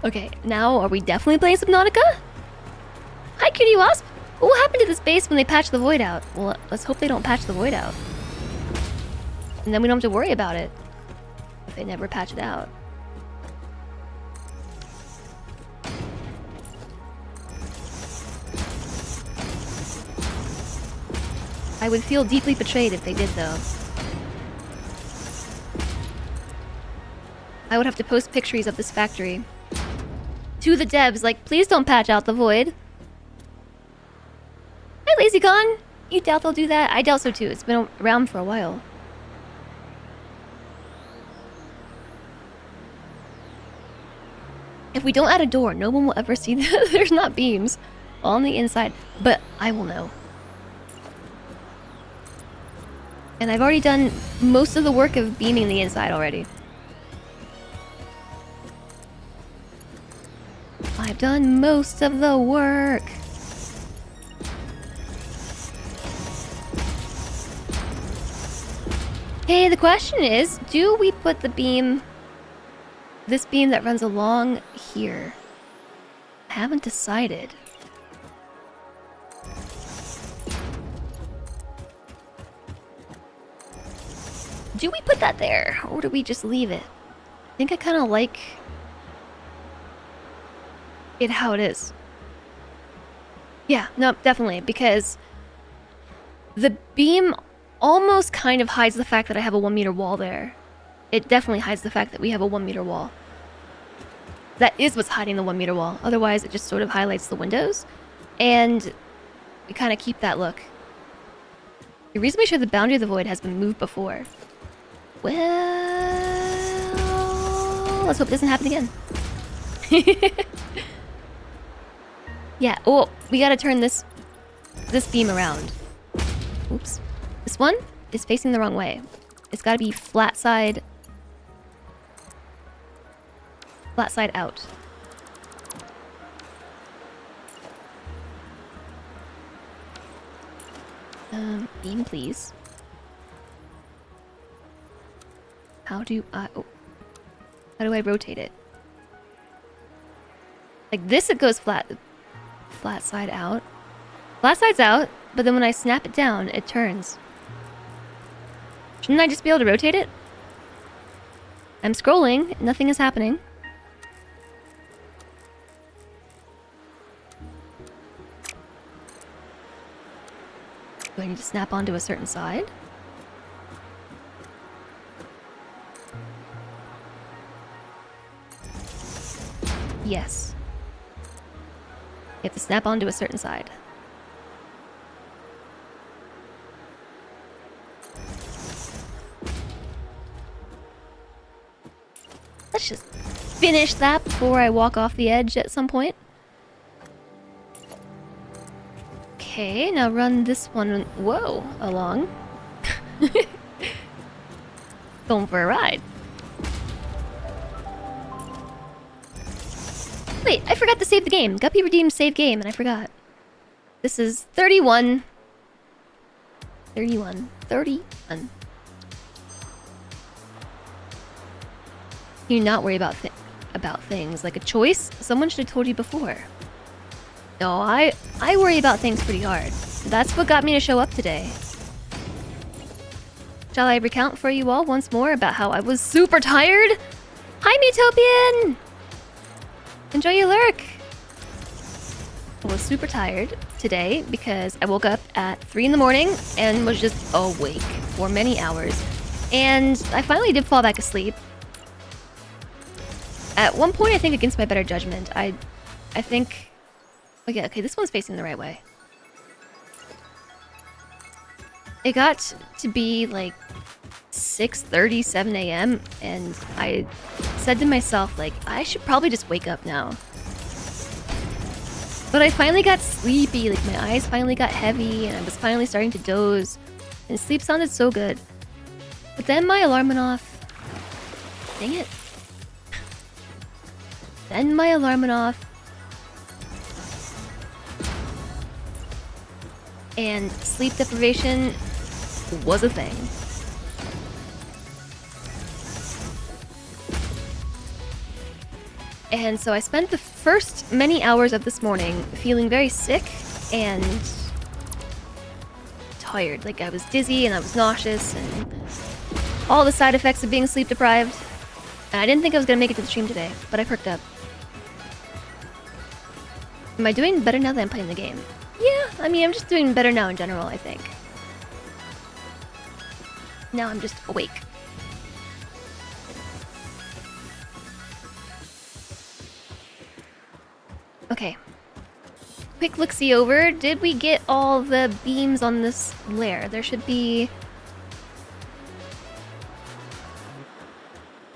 Okay, now are we definitely playing Subnautica? Hi, Cutie Wasp! What happened to this base when they patched the void out? Well, let's hope they don't patch the void out. And then we don't have to worry about it if they never patch it out. I would feel deeply betrayed if they did, though. I would have to post pictures of this factory to the devs, like, please don't patch out the void. Hi, LazyCon! You doubt they'll do that? I doubt so too. It's been around for a while. If we don't add a door, no one will ever see that there's not beams on the inside, but I will know. And I've already done most of the work of beaming the inside already. I've done most of the work. Hey, the question is, do we put the beam, this beam that runs along here? I haven't decided. Do we put that there, or do we just leave it? I think I kind of like it how it is. Yeah, no, definitely, because the beam almost kind of hides the fact that I have a 1 meter wall there. It definitely hides the fact that we have a 1 meter wall. That is what's hiding the 1 meter wall. Otherwise, it just sort of highlights the windows, and we kind of keep that look. You're reasonably sure the boundary of the void has been moved before. Well, let's hope it doesn't happen again. Yeah, oh, we gotta turn this beam around. Oops. This one is facing the wrong way. It's gotta be flat side out. Beam, please. How do I rotate it? Like this, it goes flat side out. Flat side's out, but then when I snap it down, it turns. Shouldn't I just be able to rotate it? I'm scrolling, nothing is happening. Do I need to snap onto a certain side? Yes. You have to snap onto a certain side. Let's just finish that before I walk off the edge at some point. Okay, now run this one, whoa, along. Going for a ride. Wait, I forgot to save the game. Guppy redeemed save game, and I forgot. This is 31. 31. 31. You not worry about things like a choice? Someone should have told you before. No, I worry about things pretty hard. That's what got me to show up today. Shall I recount for you all once more about how I was super tired? Hi, Mutopian! Enjoy your lurk! I was super tired today because I woke up at 3 in the morning and was just awake for many hours. And I finally did fall back asleep. At one point, I think against my better judgment, I think... Okay, this one's facing the right way. It got to be like 6:30, 7 a.m. and I said to myself, like, I should probably just wake up now. But I finally got sleepy, like my eyes finally got heavy and I was finally starting to doze. And sleep sounded so good. But then my alarm went off. Dang it. Then my alarm went off. And sleep deprivation was a thing. And so I spent the first many hours of this morning feeling very sick and tired. Like I was dizzy and I was nauseous and all the side effects of being sleep deprived. And I didn't think I was gonna make it to the stream today, but I perked up. Am I doing better now that I'm playing the game? Yeah, I mean, I'm just doing better now in general, I think. Now I'm just awake. Okay. Quick look-see over. Did we get all the beams on this layer? There should be...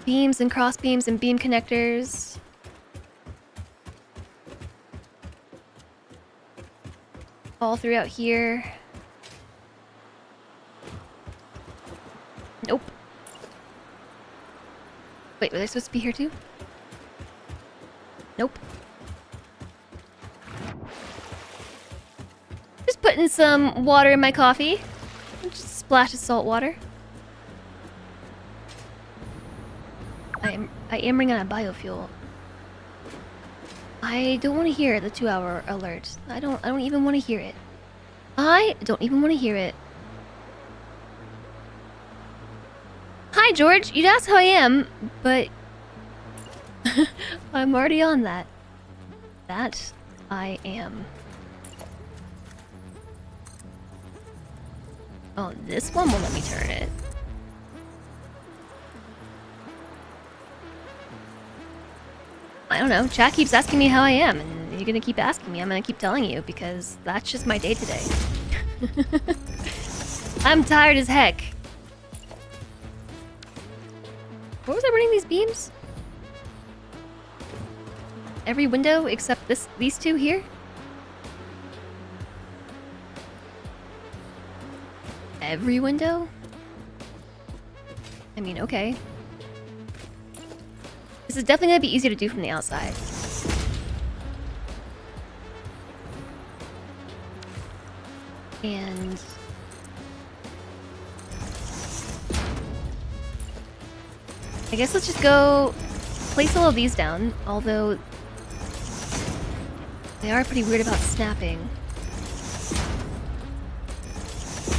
beams and cross beams and beam connectors. All throughout here. Nope. Wait, were they supposed to be here too? Nope. Just putting some water in my coffee. Just a splash of salt water. I am running on a biofuel. I don't want to hear the 2-hour alert. I don't even want to hear it. I don't even want to hear it. Hi, George. You'd ask how I am, but I'm already on that. That I am. Oh, this one won't let me turn it. I don't know. Chat keeps asking me how I am, and you're gonna keep asking me. I'm gonna keep telling you because that's just my day today. I'm tired as heck. Where was I running these beams? Every window except these two here? Every window? I mean, okay. This is definitely gonna be easier to do from the outside. And... I guess let's just go place all of these down, although they are pretty weird about snapping.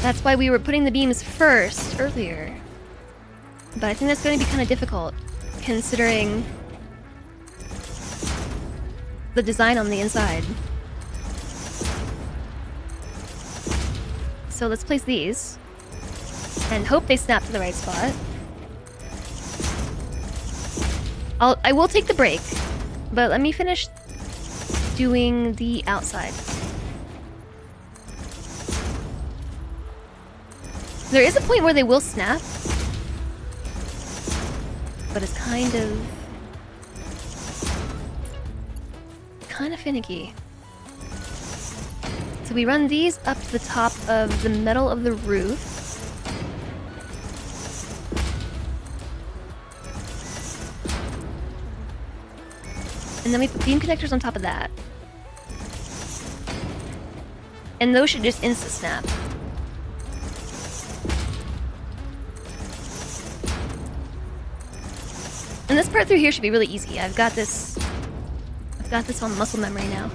That's why we were putting the beams first earlier. But I think that's going to be kind of difficult, considering the design on the inside. So let's place these, and hope they snap to the right spot. I will take the break, but let me finish doing the outside. There is a point where they will snap, but it's kind of finicky. So we run these up to the top of the metal of the roof. And then we put beam connectors on top of that. And those should just insta-snap. And this part through here should be really easy. I've got this on muscle memory now.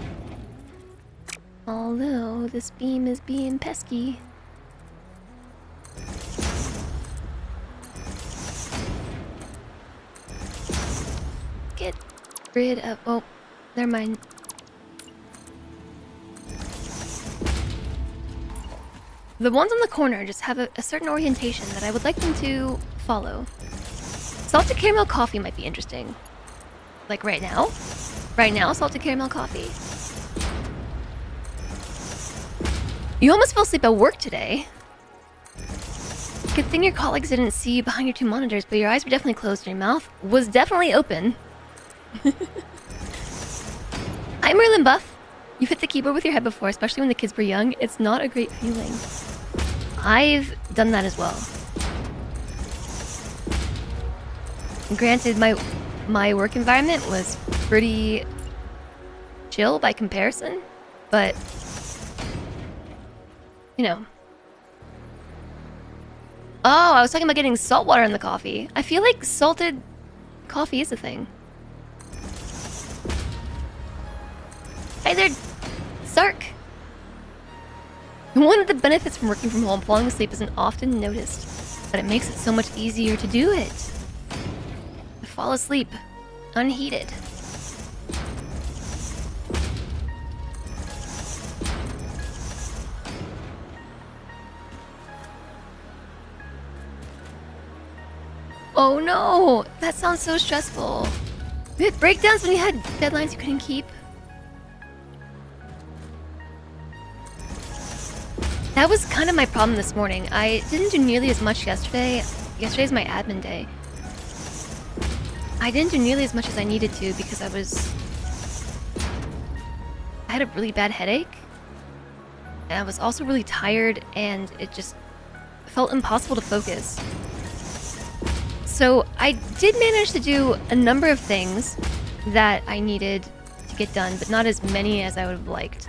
Although this beam is being pesky. Get rid of... Oh, never mind. The ones on the corner just have a certain orientation that I would like them to follow. Salted caramel coffee might be interesting. Like right now? Right now, salted caramel coffee. You almost fell asleep at work today. Good thing your colleagues didn't see you behind your two monitors, but your eyes were definitely closed and your mouth was definitely open. Hi, Merlin Buff. You've hit the keyboard with your head before, especially when the kids were young. It's not a great feeling. I've done that as well. Granted, my work environment was pretty chill by comparison, but you know. Oh, I was talking about getting salt water in the coffee. I feel like salted coffee is a thing. Hi there, Sark. One of the benefits from working from home, falling asleep isn't often noticed, but it makes it so much easier to do it. To fall asleep, unheated. Oh no! That sounds so stressful. You had breakdowns when you had deadlines you couldn't keep. That was kind of my problem this morning. I didn't do nearly as much yesterday. Yesterday's my admin day. I didn't do nearly as much as I needed to because I had a really bad headache. And I was also really tired and it just felt impossible to focus. So I did manage to do a number of things that I needed to get done, but not as many as I would have liked.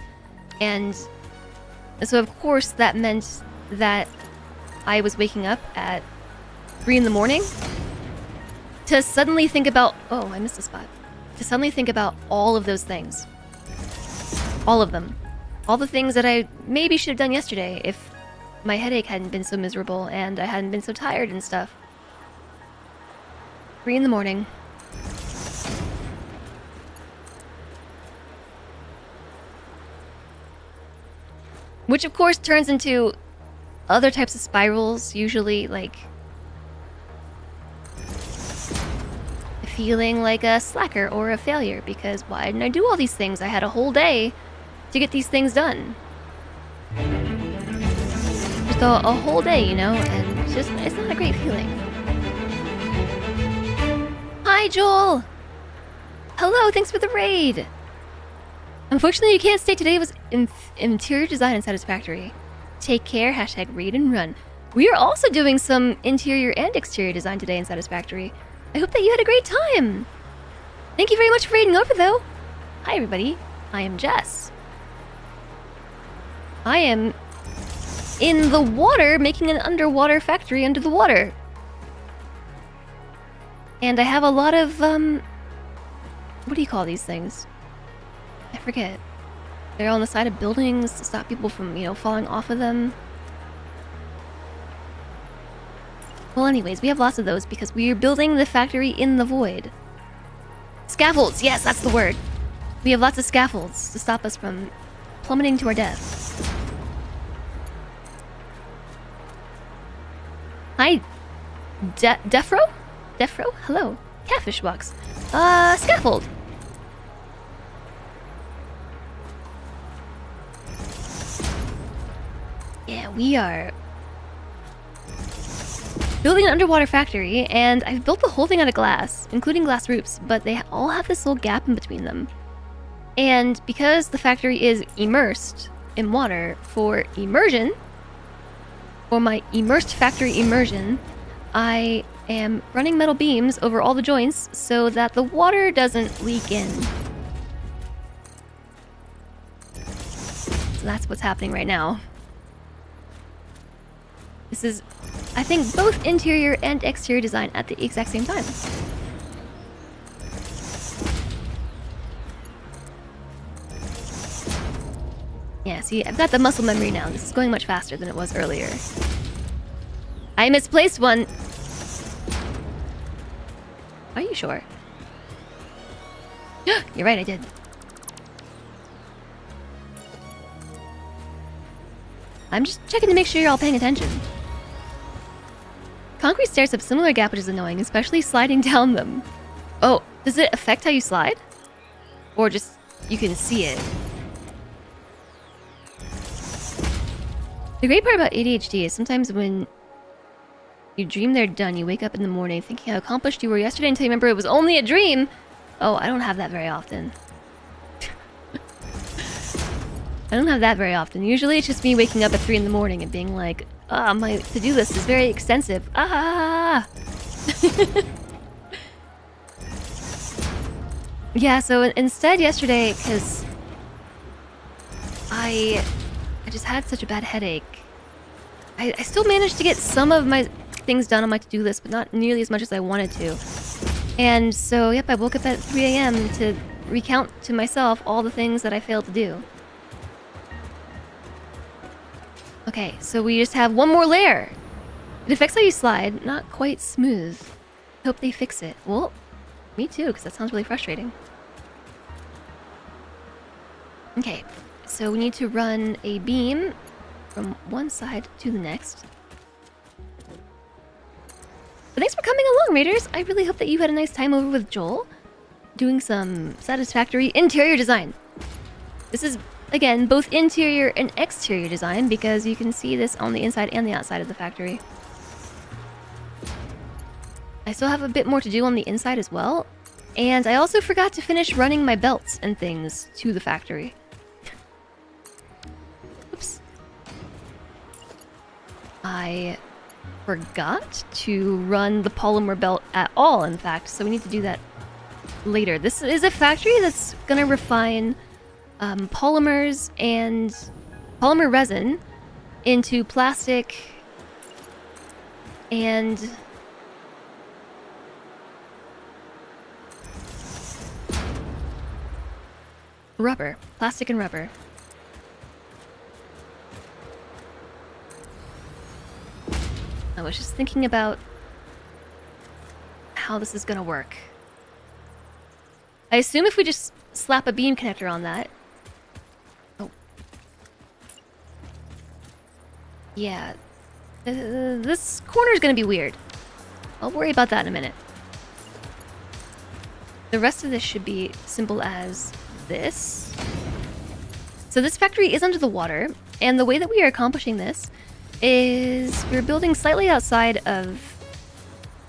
And so of course that meant that I was waking up at 3 in the morning to suddenly think about... Oh, I missed a spot. To suddenly think about all of those things. All of them. All the things that I maybe should have done yesterday if my headache hadn't been so miserable and I hadn't been so tired and stuff. 3 in the morning. Which of course turns into other types of spirals, usually like feeling like a slacker or a failure because why didn't I do all these things? I had a whole day to get these things done. Just a whole day, you know, and it's not a great feeling. Hi, Joel! Hello, thanks for the raid! Unfortunately, you can't stay. Today was interior design and Satisfactory. Take care, hashtag read and run. We are also doing some interior and exterior design today in Satisfactory. I hope that you had a great time. Thank you very much for raiding over, though. Hi, everybody. I am Jess. I am in the water making an underwater factory under the water. And I have a lot of, what do you call these things? I forget. They're on the side of buildings to stop people from, you know, falling off of them. Well, anyways, we have lots of those because we are building the factory in the void. Scaffolds! Yes, that's the word. We have lots of scaffolds to stop us from plummeting to our death. Hi, Defro? Defro? Hello. Catfish box. Scaffold. Yeah, we are building an underwater factory, and I've built the whole thing out of glass, including glass roofs, but they all have this little gap in between them. And because the factory is immersed in water for immersion, for my immersed factory immersion, I am running metal beams over all the joints so that the water doesn't leak in. So that's what's happening right now. This is, I think, both interior and exterior design at the exact same time. Yeah, see, I've got the muscle memory now. This is going much faster than it was earlier. I misplaced one. Are you sure? You're right, I did. I'm just checking to make sure you're all paying attention. Concrete stairs have similar gap, which is annoying, especially sliding down them. Oh, does it affect how you slide? Or just you can see it? The great part about ADHD is sometimes when you dream they're done, you wake up in the morning thinking how accomplished you were yesterday until you remember it was only a dream. Oh, I don't have that very often. I don't have that very often. Usually it's just me waking up at 3 in the morning and being like, ah, my to-do list is very extensive. Ah! Yeah, so instead yesterday, because I just had such a bad headache, I still managed to get some of my things done on my to-do list, but not nearly as much as I wanted to. And so, yep, I woke up at 3 a.m. to recount to myself all the things that I failed to do. Okay, so we just have one more layer. It affects how you slide, not quite smooth. Hope they fix it. Well, me too, because that sounds really frustrating. Okay, so we need to run a beam from one side to the next. But thanks for coming along, Raiders. I really hope that you had a nice time over with Joel, doing some satisfactory interior design. This is, again, both interior and exterior design because you can see this on the inside and the outside of the factory. I still have a bit more to do on the inside as well. And I also forgot to finish running my belts and things to the factory. Oops. I forgot to run the polymer belt at all, in fact, so we need to do that later. This is a factory that's gonna refine polymers and polymer resin into plastic and rubber. Plastic and rubber. I was just thinking about how this is gonna work. I assume if we just slap a beam connector on that... Oh. Yeah. This corner's gonna be weird. I'll worry about that in a minute. The rest of this should be simple as this. So this factory is under the water, and the way that we are accomplishing this is we're building slightly outside of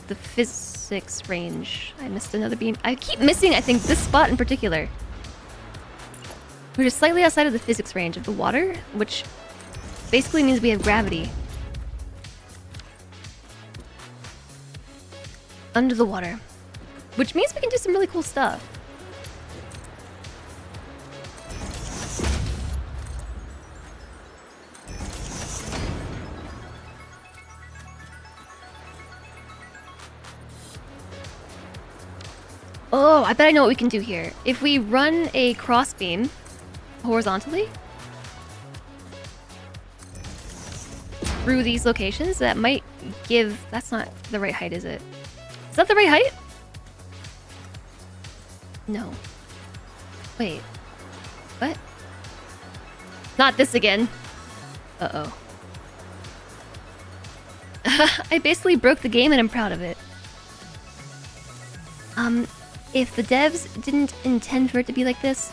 the physics range. I missed another beam. I keep missing, I think, this spot in particular. We're just slightly outside of the physics range of the water, which basically means we have gravity. Under the water. Which means we can do some really cool stuff. Oh, I bet I know what we can do here. If we run a crossbeam horizontally through these locations, that might give... That's not the right height, is it? Is that the right height? No. Wait. What? Not this again. Uh-oh. I basically broke the game and I'm proud of it. If the devs didn't intend for it to be like this,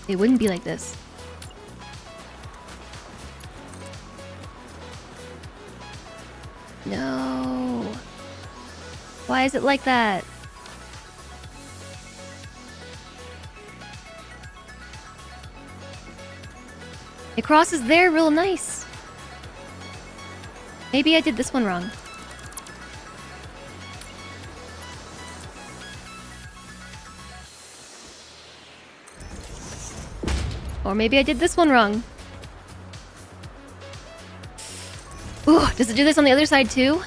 it wouldn't be like this. No. Why is it like that? It crosses there real nice. Maybe I did this one wrong. Or maybe I did this one wrong. Ooh, does it do this on the other side too?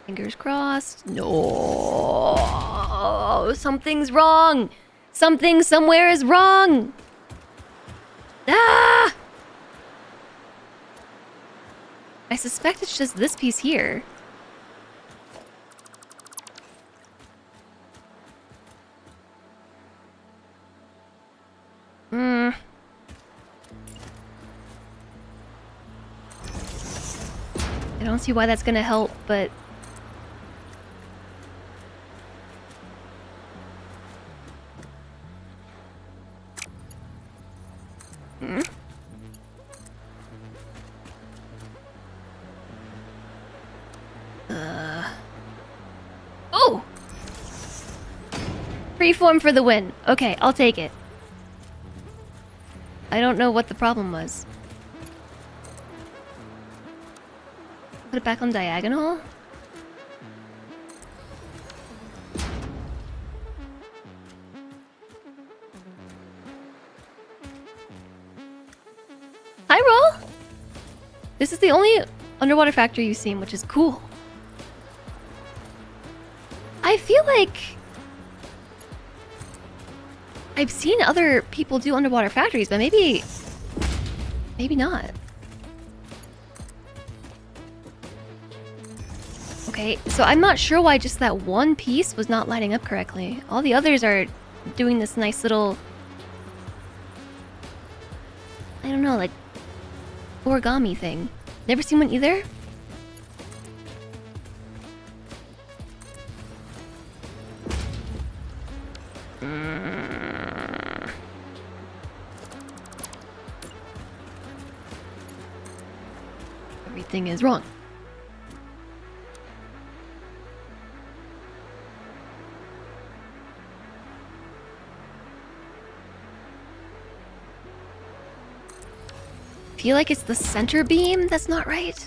Fingers crossed. No, something's wrong. Something somewhere is wrong. Ah! I suspect it's just this piece here. I don't see why that's gonna help, but... Oh! Freeform for the win. Okay, I'll take it. I don't know what the problem was. Put it back on diagonal? Hi, Roll! This is the only underwater factory you've seen, which is cool. I feel like I've seen other people do underwater factories, but maybe not. Okay, so I'm not sure why just that one piece was not lining up correctly. All the others are doing this nice little... I don't know, like... origami thing. Never seen one either? Everything is wrong. I feel like it's the center beam that's not right.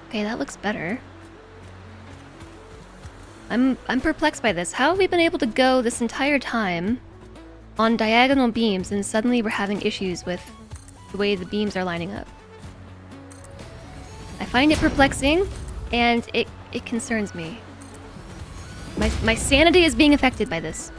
Okay, that looks better. I'm perplexed by this. How have we been able to go this entire time on diagonal beams and suddenly we're having issues with the way the beams are lining up? I find it perplexing and it concerns me. My sanity is being affected by this.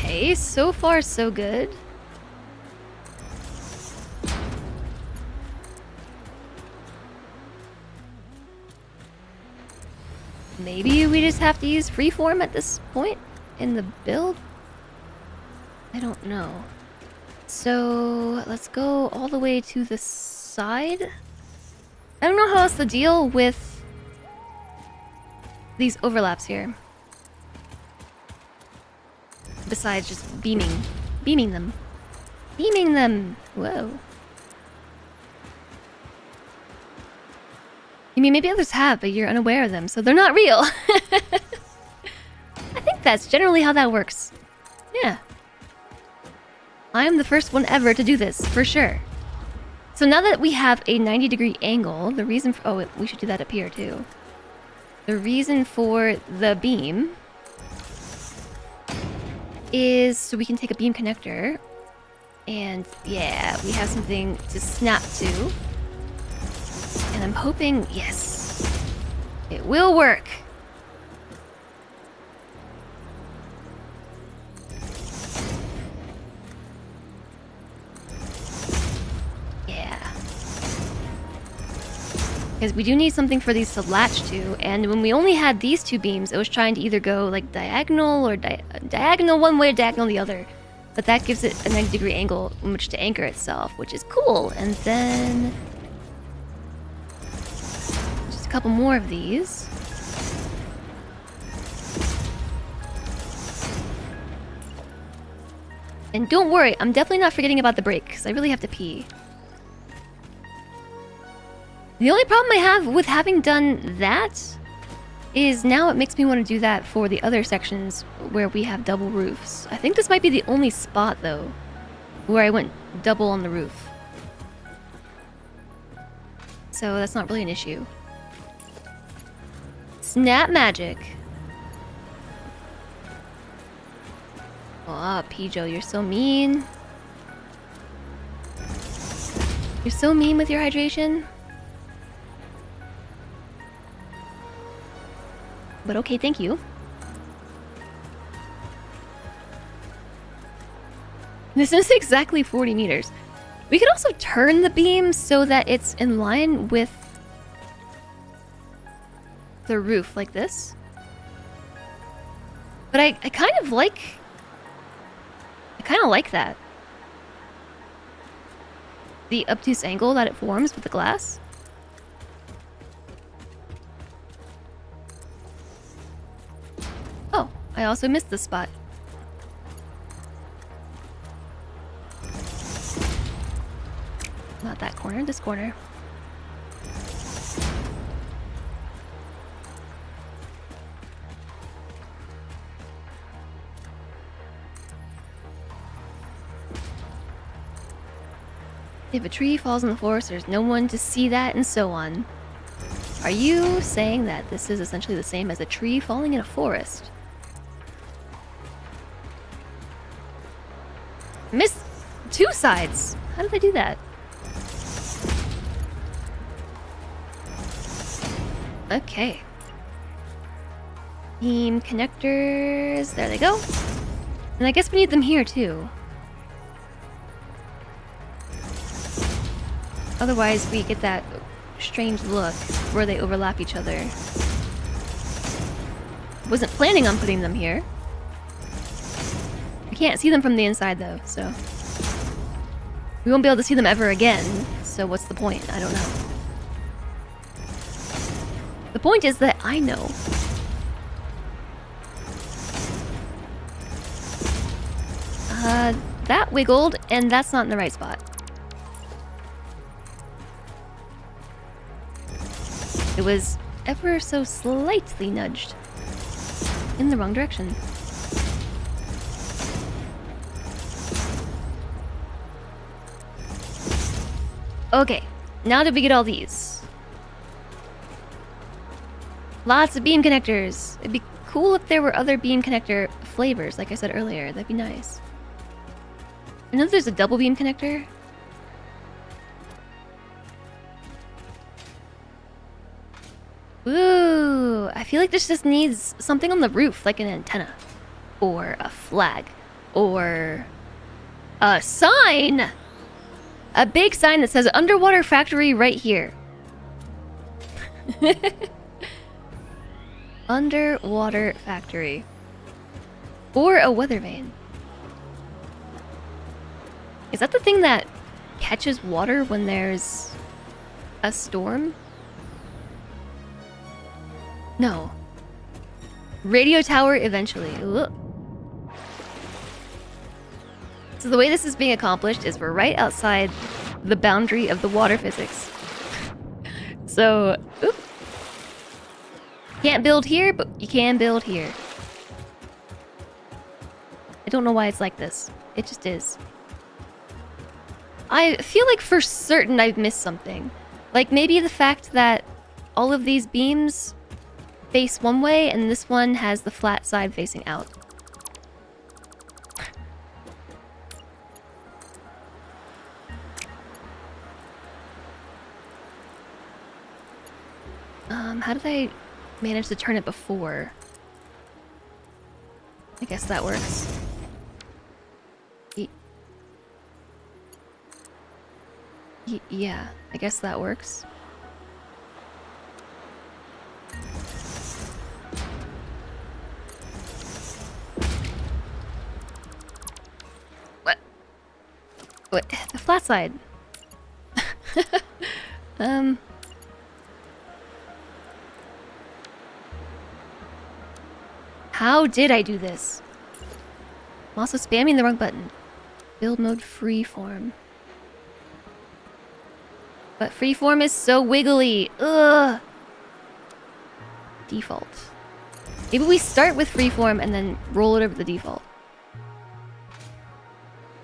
Okay, so far so good. Maybe we just have to use freeform at this point in the build? I don't know. So let's go all the way to the side. I don't know how else to deal with these overlaps here. Besides just beaming them. Beaming them! Whoa. You mean maybe others have, but you're unaware of them, so they're not real. I think that's generally how that works. Yeah. I am the first one ever to do this, for sure. So now that we have a 90-degree angle, the reason for... Oh, we should do that up here, too. The reason for the beam is so we can take a beam connector. And, yeah, we have something to snap to. And I'm hoping, yes, it will work. Yeah. Because we do need something for these to latch to, and when we only had these two beams, it was trying to either go like diagonal or diagonal one way or diagonal the other. But that gives it a 90-degree angle in which to anchor itself, which is cool. And then just a couple more of these. And don't worry, I'm definitely not forgetting about the break, because I really have to pee. The only problem I have with having done that is now it makes me want to do that for the other sections where we have double roofs. I think this might be the only spot, though, where I went double on the roof. So that's not really an issue. Snap magic. Aw, Pijo, you're so mean. You're so mean with your hydration. But okay, thank you. This is exactly 40 meters. We could also turn the beam so that it's in line with the roof, like this. But I kind of like that. The obtuse angle that it forms with the glass. Oh, I also missed this spot. Not that corner, this corner. If a tree falls in the forest, there's no one to see that, and so on. Are you saying that this is essentially the same as a tree falling in a forest? Missed two sides! How did I do that? Okay. Beam connectors. There they go. And I guess we need them here too. Otherwise we get that strange look where they overlap each other. Wasn't planning on putting them here. I can't see them from the inside though, so... We won't be able to see them ever again, so what's the point? I don't know. The point is that I know. That wiggled, and that's not in the right spot. It was ever so slightly nudged in the wrong direction. Okay, now that we get all these. Lots of beam connectors. It'd be cool if there were other beam connector flavors, like I said earlier. That'd be nice. I know there's a double beam connector. Ooh, I feel like this just needs something on the roof, like an antenna. Or a flag. Or a sign! A big sign that says Underwater Factory right here. Underwater Factory. Or a weather vane. Is that the thing that catches water when there's a storm? No. Radio tower eventually. Ugh. So the way this is being accomplished is we're right outside the boundary of the water physics. So, oop. Can't build here, but you can build here. I don't know why it's like this. It just is. I feel like for certain I've missed something. Like maybe the fact that all of these beams face one way and this one has the flat side facing out. How did I manage to turn it before? I guess that works. Yeah, I guess that works. What? What? The flat side. How did I do this? I'm also spamming the wrong button. Build mode freeform. But freeform is so wiggly. Ugh. Default. Maybe we start with freeform and then roll it over the default.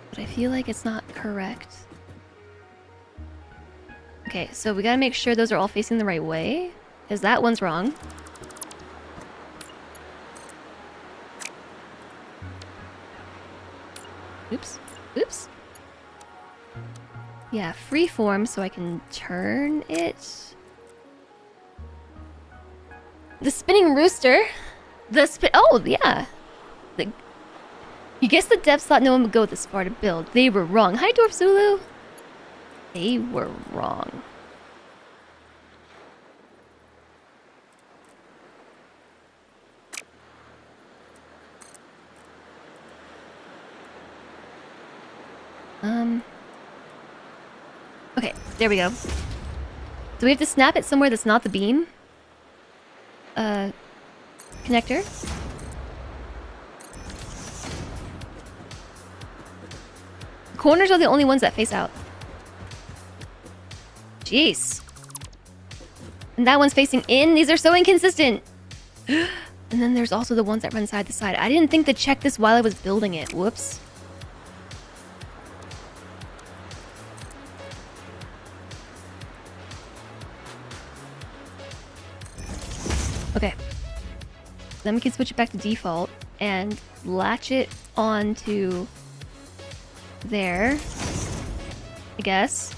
But I feel like it's not correct. Okay, so we gotta make sure those are all facing the right way, because that one's wrong. Oops. Oops. Yeah, freeform so I can turn it. The spinning rooster. Oh, yeah. You guess the devs thought no one would go this far to build. They were wrong. Hi, Dwarf Zulu. They were wrong. Okay, there we go. Do we have to snap it somewhere that's not the beam? Connector? Corners are the only ones that face out. Jeez. And that one's facing in. These are so inconsistent. And then there's also the ones that run side to side. I didn't think to check this while I was building it. Whoops. Okay. Then we can switch it back to default and latch it onto there, I guess.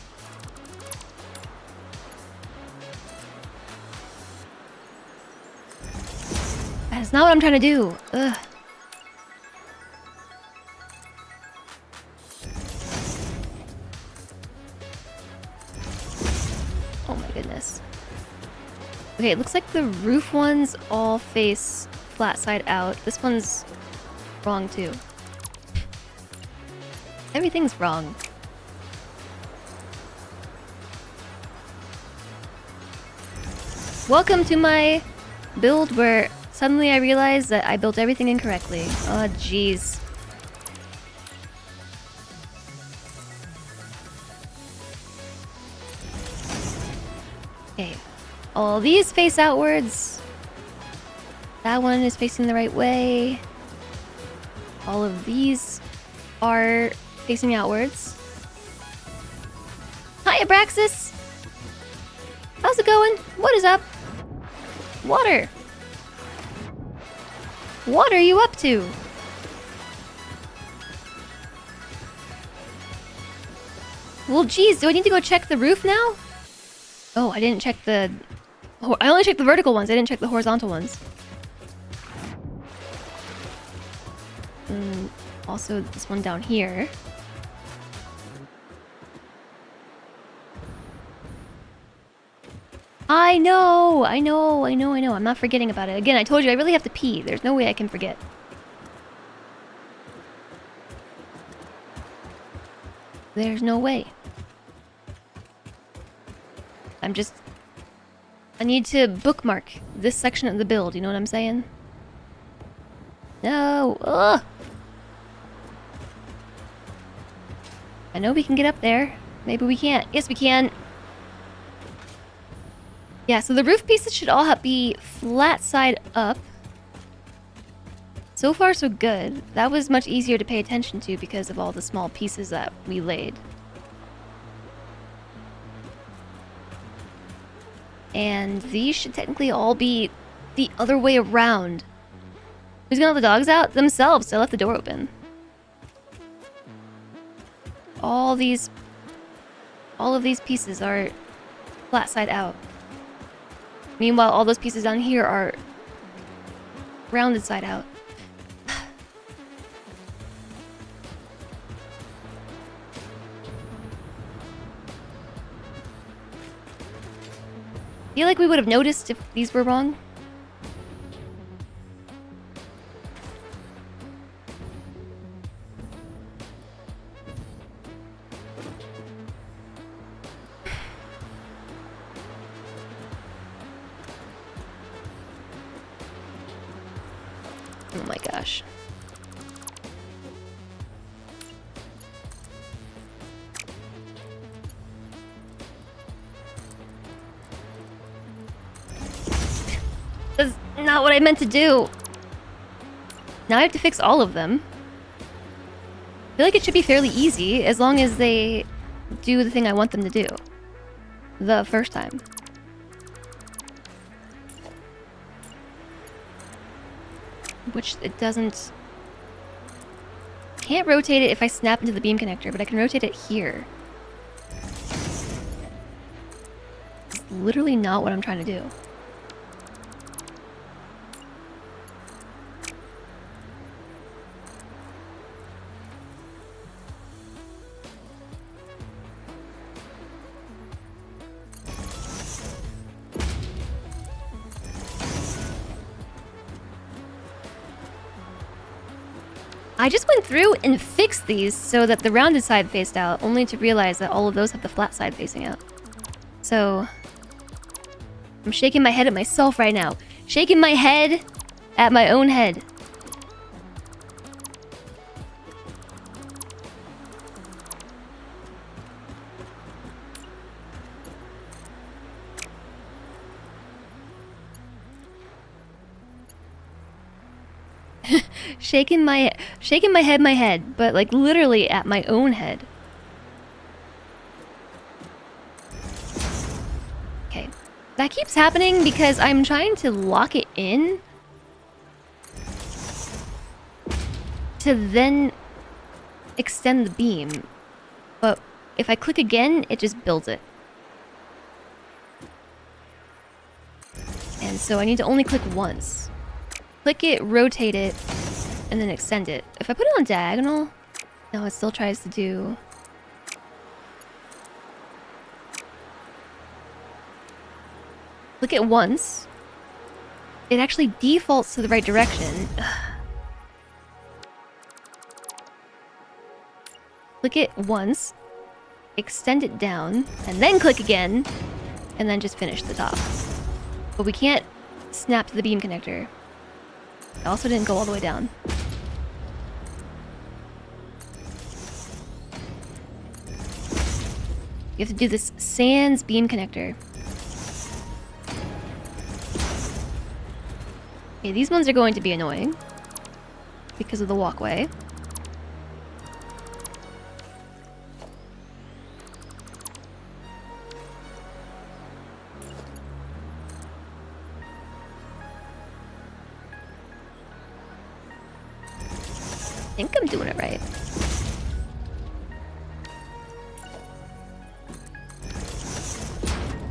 That's not what I'm trying to do. Ugh. Oh my goodness. Okay, it looks like the roof ones all face flat side out. This one's wrong too. Everything's wrong. Welcome to my build where suddenly I realized that I built everything incorrectly. Oh, jeez. Okay. All these face outwards. That one is facing the right way. All of these are facing outwards. Hi, Abraxas! How's it going? What is up? Water! What are you up to? Well, geez, do I need to go check the roof now? Oh, I didn't check the... I only checked the vertical ones. I didn't check the horizontal ones. And also this one down here. I know. I'm not forgetting about it. Again, I told you I really have to pee. There's no way I can forget. There's no way. I need to bookmark this section of the build, you know what I'm saying? No! Ugh! I know we can get up there. Maybe we can't. Yes, we can! Yeah, so the roof pieces should all be flat side up. So far, so good. That was much easier to pay attention to because of all the small pieces that we laid. And these should technically all be the other way around. Who's gonna let the dogs out? Themselves. They left the door open. All of these pieces are flat side out. Meanwhile, all those pieces down here are rounded side out. I feel like we would have noticed if these were wrong. Oh my gosh. not what I meant to do. Now I have to fix all of them. I feel like it should be fairly easy as long as they do the thing I want them to do. The first time. Which it doesn't... Can't rotate it if I snap into the beam connector, but I can rotate it here. It's literally not what I'm trying to do. I just went through and fixed these so that the rounded side faced out, only to realize that all of those have the flat side facing out. So... I'm shaking my head at myself right now. Shaking my head at my own head. shaking my head, but like literally at my own head. Okay. That keeps happening because I'm trying to lock it in to then extend the beam. But if I click again, it just builds it. And so I need to only click once. Click it, rotate it, and then extend it. If I put it on diagonal, no, it still tries to do... Click it once. It actually defaults to the right direction. Click it once, extend it down, and then click again, and then just finish the top. But we can't snap to the beam connector. It also didn't go all the way down. You have to do this sans beam connector. Okay, these ones are going to be annoying because of the walkway. I think I'm doing it right.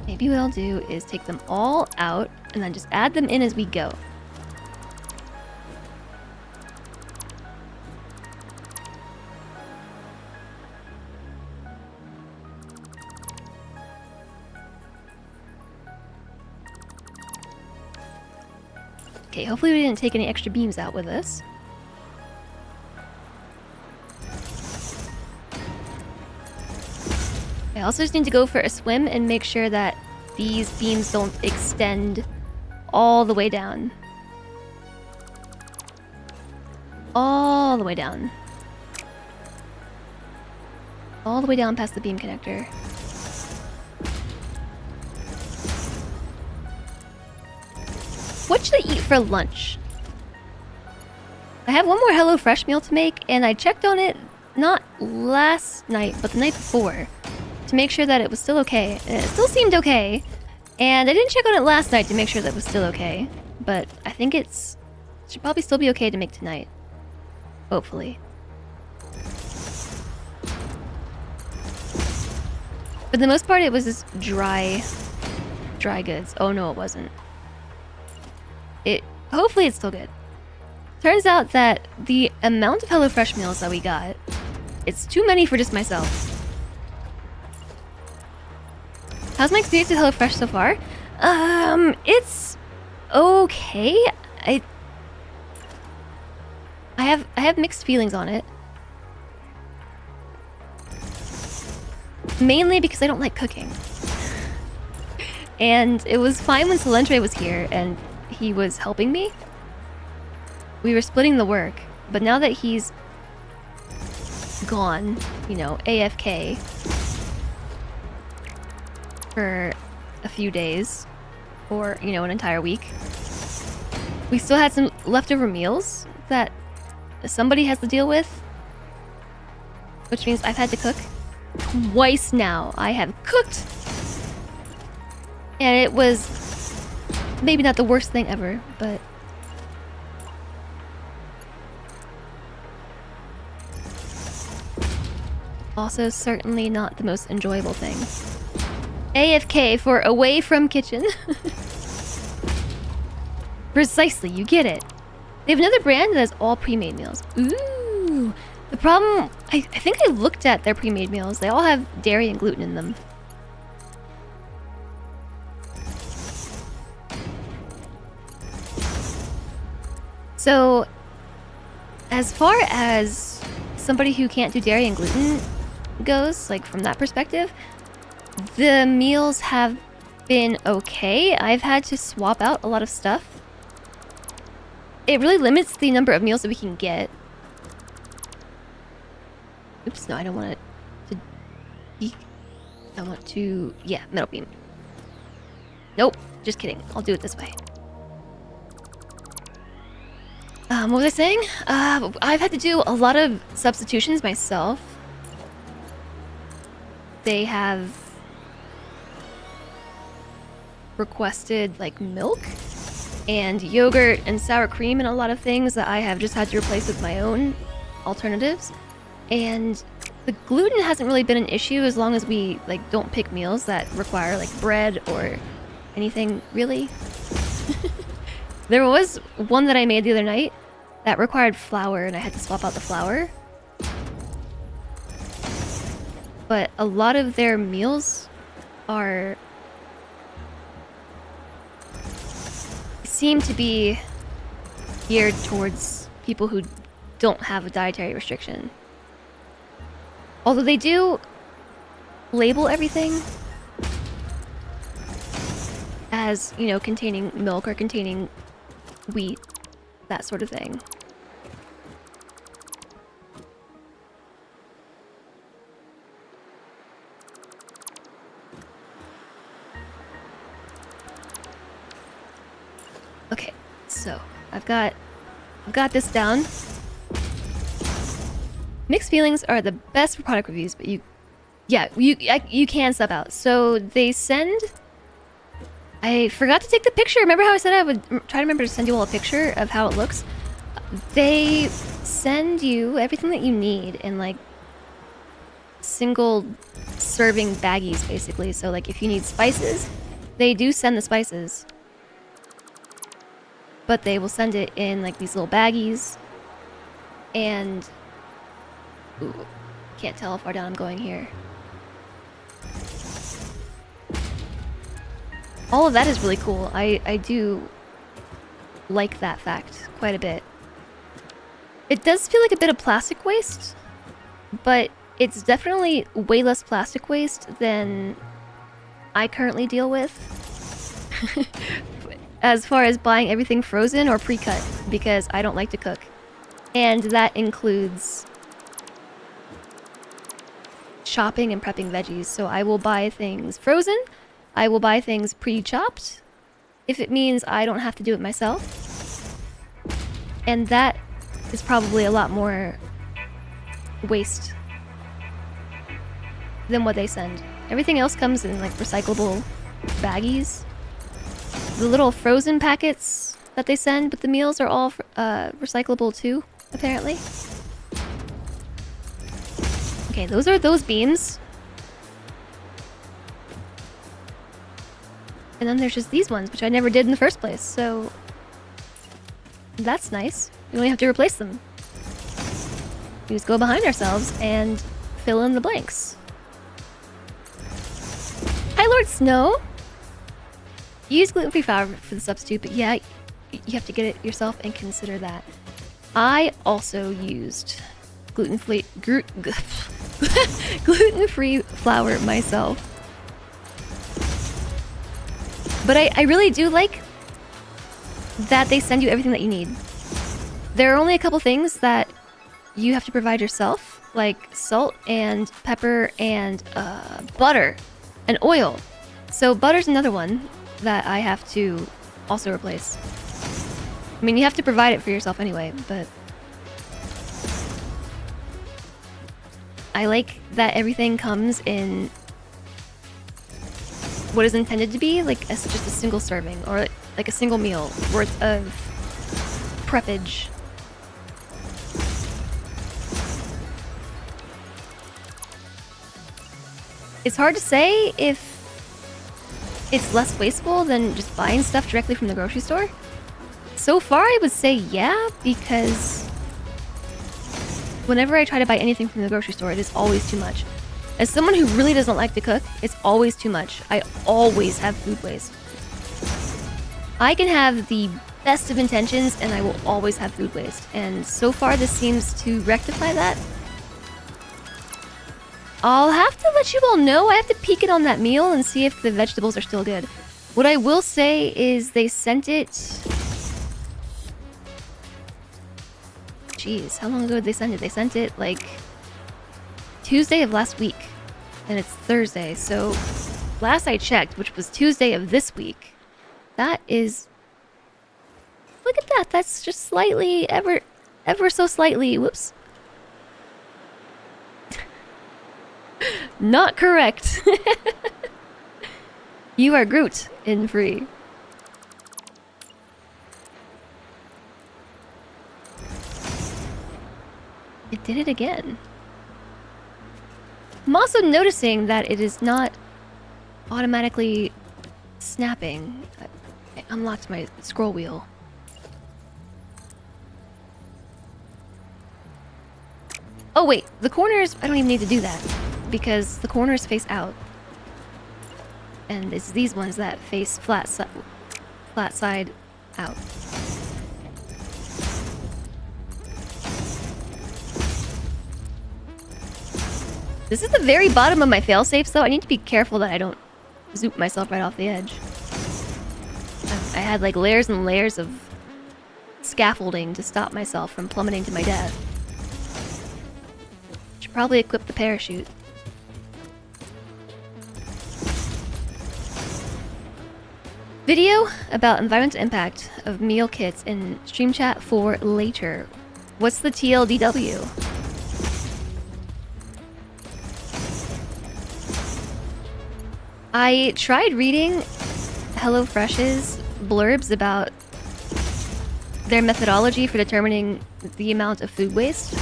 Maybe what I'll do is take them all out and then just add them in as we go. Okay, hopefully we didn't take any extra beams out with us. I also just need to go for a swim and make sure that these beams don't extend all the way down. All the way down. All the way down past the beam connector. What should I eat for lunch? I have one more HelloFresh meal to make, and I checked on it not last night, but the night before, to make sure that it was still okay. And it still seemed okay, and I didn't check on it last night to make sure that it was still okay, but I think it should probably still be okay to make tonight. Hopefully. For the most part, it was just dry goods. Oh no, it wasn't. Hopefully it's still good. Turns out that the amount of HelloFresh meals that we got, it's too many for just myself. How's my experience with HelloFresh so far? It's okay. I have mixed feelings on it. Mainly because I don't like cooking. And it was fine when Salentre was here and he was helping me. We were splitting the work, but now that he's gone, you know, AFK for a few days, or, you know, an entire week, We still had some leftover meals that somebody has to deal with, which means I've had to cook twice now. I have cooked, and it was maybe not the worst thing ever, but also certainly not the most enjoyable thing. AFK for away from kitchen. Precisely, you get it. They have another brand that has all pre-made meals. Ooh. The problem, I think I looked at their pre-made meals. They all have dairy and gluten in them. So, as far as somebody who can't do dairy and gluten goes, like from that perspective, the meals have been okay. I've had to swap out a lot of stuff. It really limits the number of meals that we can get. Oops, no, I don't want it to eek. I want to... yeah, metal beam. Nope, just kidding. I'll do it this way. What was I saying? I've had to do a lot of substitutions myself. They have requested like milk and yogurt and sour cream and a lot of things that I have just had to replace with my own alternatives. And the gluten hasn't really been an issue as long as we like don't pick meals that require like bread or anything really. There was one that I made the other night that required flour and I had to swap out the flour. But a lot of their meals are... seem to be geared towards people who don't have a dietary restriction. Although they do label everything as, you know, containing milk or containing wheat, that sort of thing. Okay, so I've got this down. Mixed feelings are the best for product reviews, but you can sub out. So they send... I forgot to take the picture. Remember how I said I would try to remember to send you all a picture of how it looks? They send you everything that you need in like single serving baggies, basically. So like if you need spices, they do send the spices. But they will send it in like these little baggies. And... ooh, can't tell how far down I'm going here. All of that is really cool. I do like that fact quite a bit. It does feel like a bit of plastic waste, but it's definitely way less plastic waste than I currently deal with. As far as buying everything frozen or pre-cut, because I don't like to cook. And that includes chopping and prepping veggies. So I will buy things frozen. I will buy things pre-chopped if it means I don't have to do it myself. And that is probably a lot more waste than what they send. Everything else comes in like recyclable baggies. The little frozen packets that they send with the meals are all recyclable too, apparently. Okay, those are those beans. And then there's just these ones, which I never did in the first place, so... that's nice. We only have to replace them. We just go behind ourselves and fill in the blanks. Hi, Lord Snow! Use gluten-free flour for the substitute, but yeah, you have to get it yourself and consider that. I also used gluten-free flour myself. But I really do like that they send you everything that you need. There are only a couple things that you have to provide yourself, like salt and pepper and butter and oil. So butter's another one that I have to also replace. I mean, you have to provide it for yourself anyway, but I like that everything comes in what is intended to be like just a single serving or like a single meal worth of preppage. It's hard to say if it's less wasteful than just buying stuff directly from the grocery store. So far, I would say yeah, because whenever I try to buy anything from the grocery store, it is always too much. As someone who really doesn't like to cook, it's always too much. I always have food waste. I can have the best of intentions, and I will always have food waste. And so far, this seems to rectify that. I'll have to let you all know. I have to peek it on that meal and see if the vegetables are still good. What I will say is they sent it... Jeez, how long ago did they send it? They sent it, like, Tuesday of last week. And it's Thursday, so last I checked, which was Tuesday of this week, that is... Look at that, that's just slightly, ever so slightly, whoops. Not correct. You are Groot in free. It did it again. I'm also noticing that it is not automatically snapping. I unlocked my scroll wheel. Oh wait, the corners, I don't even need to do that because the corners face out. And it's these ones that face flat side out. This is the very bottom of my failsafes, though. I need to be careful that I don't zoop myself right off the edge. I had like layers and layers of scaffolding to stop myself from plummeting to my death. Should probably equip the parachute. Video about environmental impact of meal kits in stream chat for later. What's the TLDW? I tried reading HelloFresh's blurbs about their methodology for determining the amount of food waste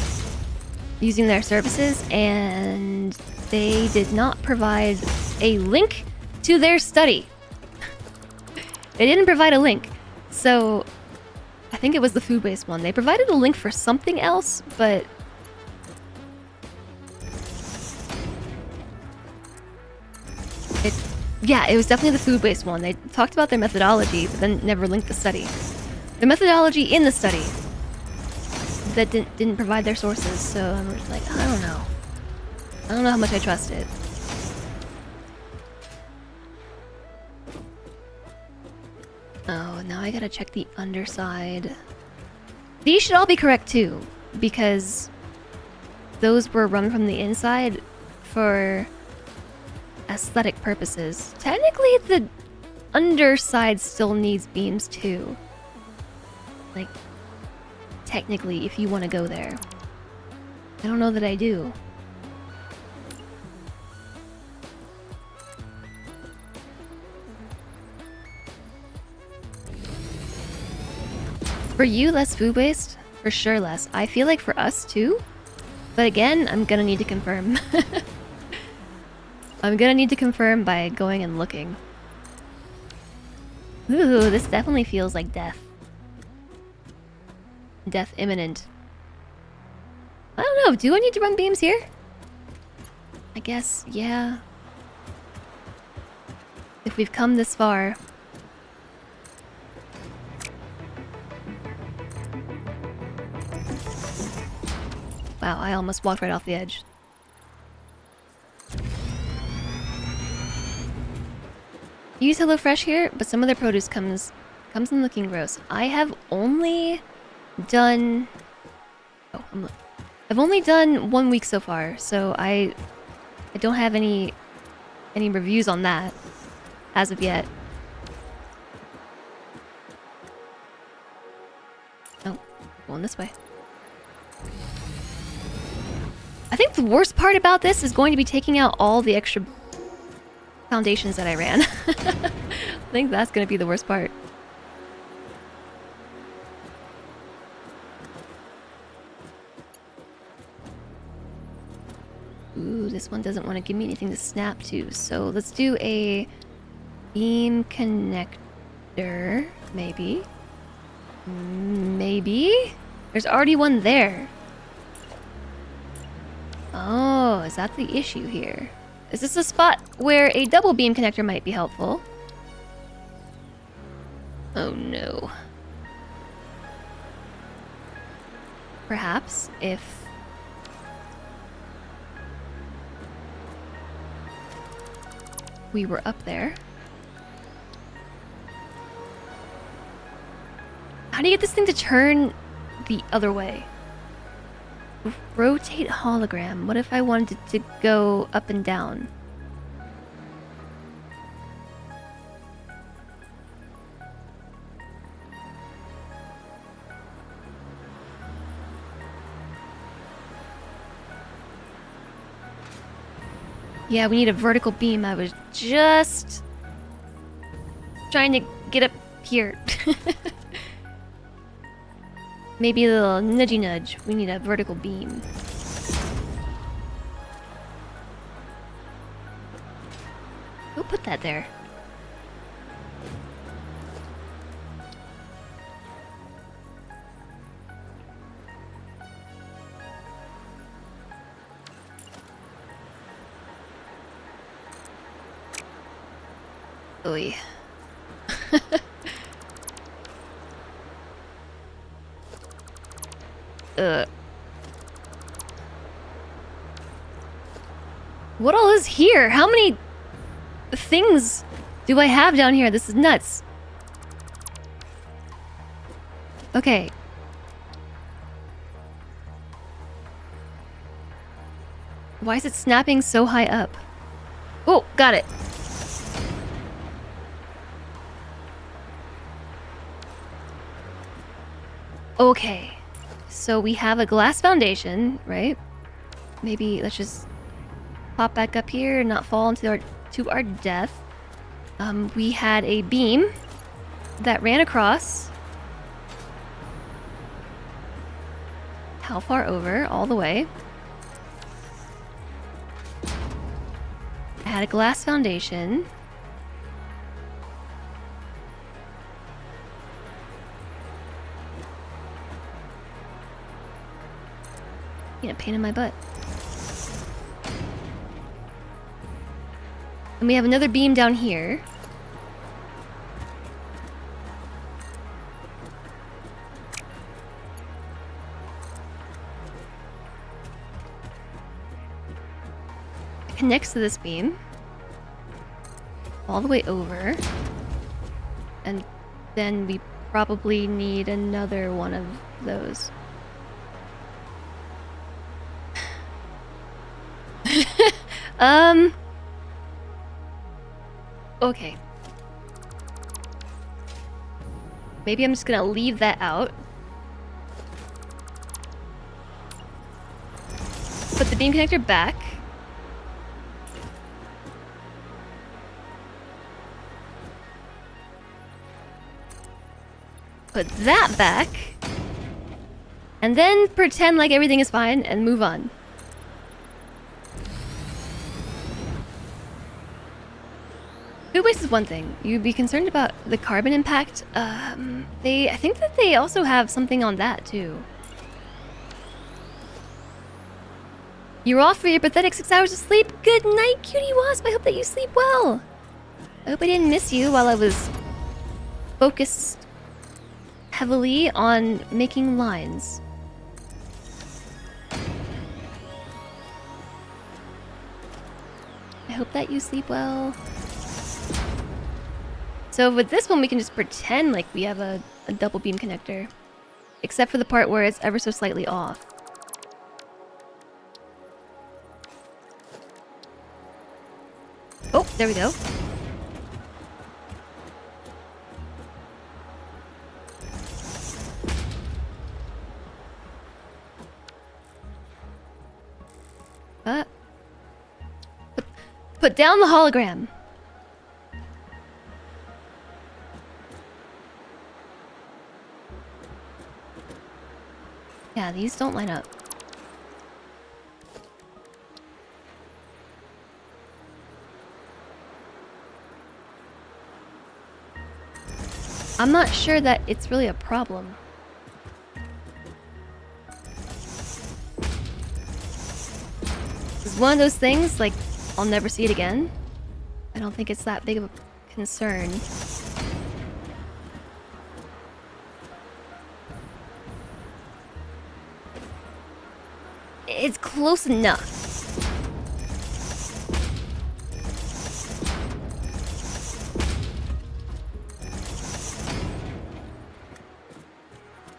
using their services, and they did not provide a link to their study. They didn't provide a link, so I think it was the food waste one. They provided a link for something else, but yeah, it was definitely the food waste one. They talked about their methodology, but then never linked the study. The methodology in the study that didn't provide their sources, so I'm just like, I don't know. I don't know how much I trust it. Oh, now I gotta check the underside. These should all be correct too, because those were run from the inside for aesthetic purposes. Technically, the underside still needs beams too. Like, technically, if you want to go there. I don't know that I do. For you, less food waste? For sure less. I feel like for us too. But again, I'm gonna need to confirm. I'm gonna need to confirm by going and looking. Ooh, this definitely feels like death. Death imminent. I don't know, do I need to run beams here? I guess, yeah. If we've come this far. Wow, I almost walked right off the edge. Use HelloFresh here, but some of their produce comes in looking gross. I have only done... Oh, I've only done 1 week so far, so I don't have any reviews on that as of yet. Oh, going this way. I think the worst part about this is going to be taking out all the extra foundations that I ran. I think that's going to be the worst part. Ooh, this one doesn't want to give me anything to snap to, so let's do a beam connector, maybe. Maybe? There's already one there. Oh, is that the issue here? Is this a spot where a double beam connector might be helpful? Oh no. Perhaps if... we were up there. How do you get this thing to turn the other way? Rotate hologram. What if I wanted it to go up and down? Yeah, we need a vertical beam. I was just trying to get up here. Maybe a little nudgy nudge. We need a vertical beam. Who put that there? Oy. What all is here? How many things do I have down here? This is nuts. Okay. Why is it snapping so high up? Oh, got it. Okay. So we have a glass foundation, right? Maybe let's just pop back up here and not fall into our death. We had a beam that ran across. How far over? All the way. I had a glass foundation. A pain in my butt. And we have another beam down here. It connects to this beam. All the way over. And then we probably need another one of those. Okay. Maybe I'm just gonna leave that out. Put the beam connector back. Put that back. And then pretend like everything is fine and move on. Food waste is one thing. You'd be concerned about the carbon impact. I think that they also have something on that too. You're off for your pathetic 6 hours of sleep. Good night, cutie wasp. I hope that you sleep well. I hope I didn't miss you while I was focused heavily on making lines. I hope that you sleep well. So with this one, we can just pretend like we have a double beam connector. Except for the part where it's ever so slightly off. Oh, there we go. Uh, put down the hologram. Yeah, these don't line up. I'm not sure that it's really a problem. It's one of those things, like, I'll never see it again. I don't think it's that big of a concern. It's close enough.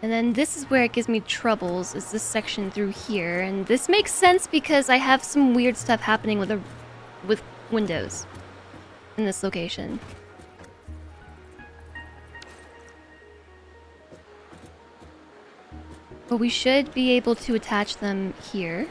And then this is where it gives me troubles, is this section through here. And this makes sense because I have some weird stuff happening with windows in this location. But we should be able to attach them here.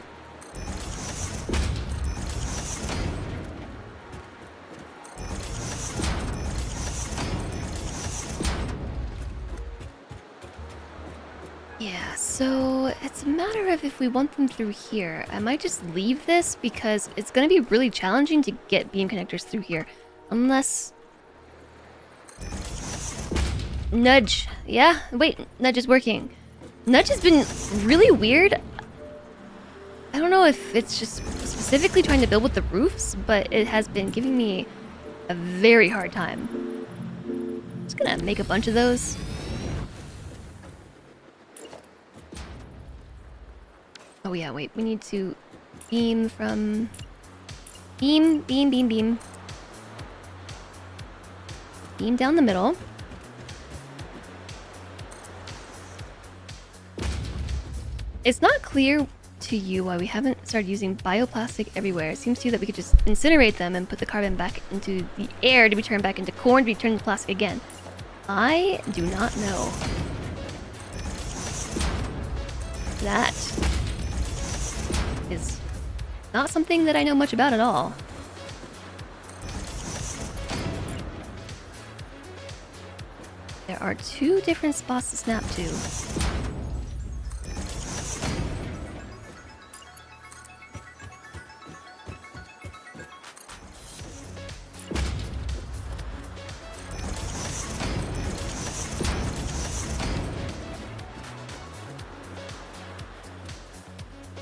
Yeah, so it's a matter of if we want them through here. I might just leave this because it's going to be really challenging to get beam connectors through here. Unless... Nudge. Yeah, wait, nudge is working. Nudge has been really weird. I don't know if it's just specifically trying to build with the roofs, but it has been giving me a very hard time. I'm just gonna make a bunch of those. Oh yeah, wait, we need to beam from... Beam. Beam down the middle. It's not clear to you why we haven't started using bioplastic everywhere. It seems to you that we could just incinerate them and put the carbon back into the air to be turned back into corn to be turned into plastic again. I do not know. That is not something that I know much about at all. There are 2 different spots to snap to.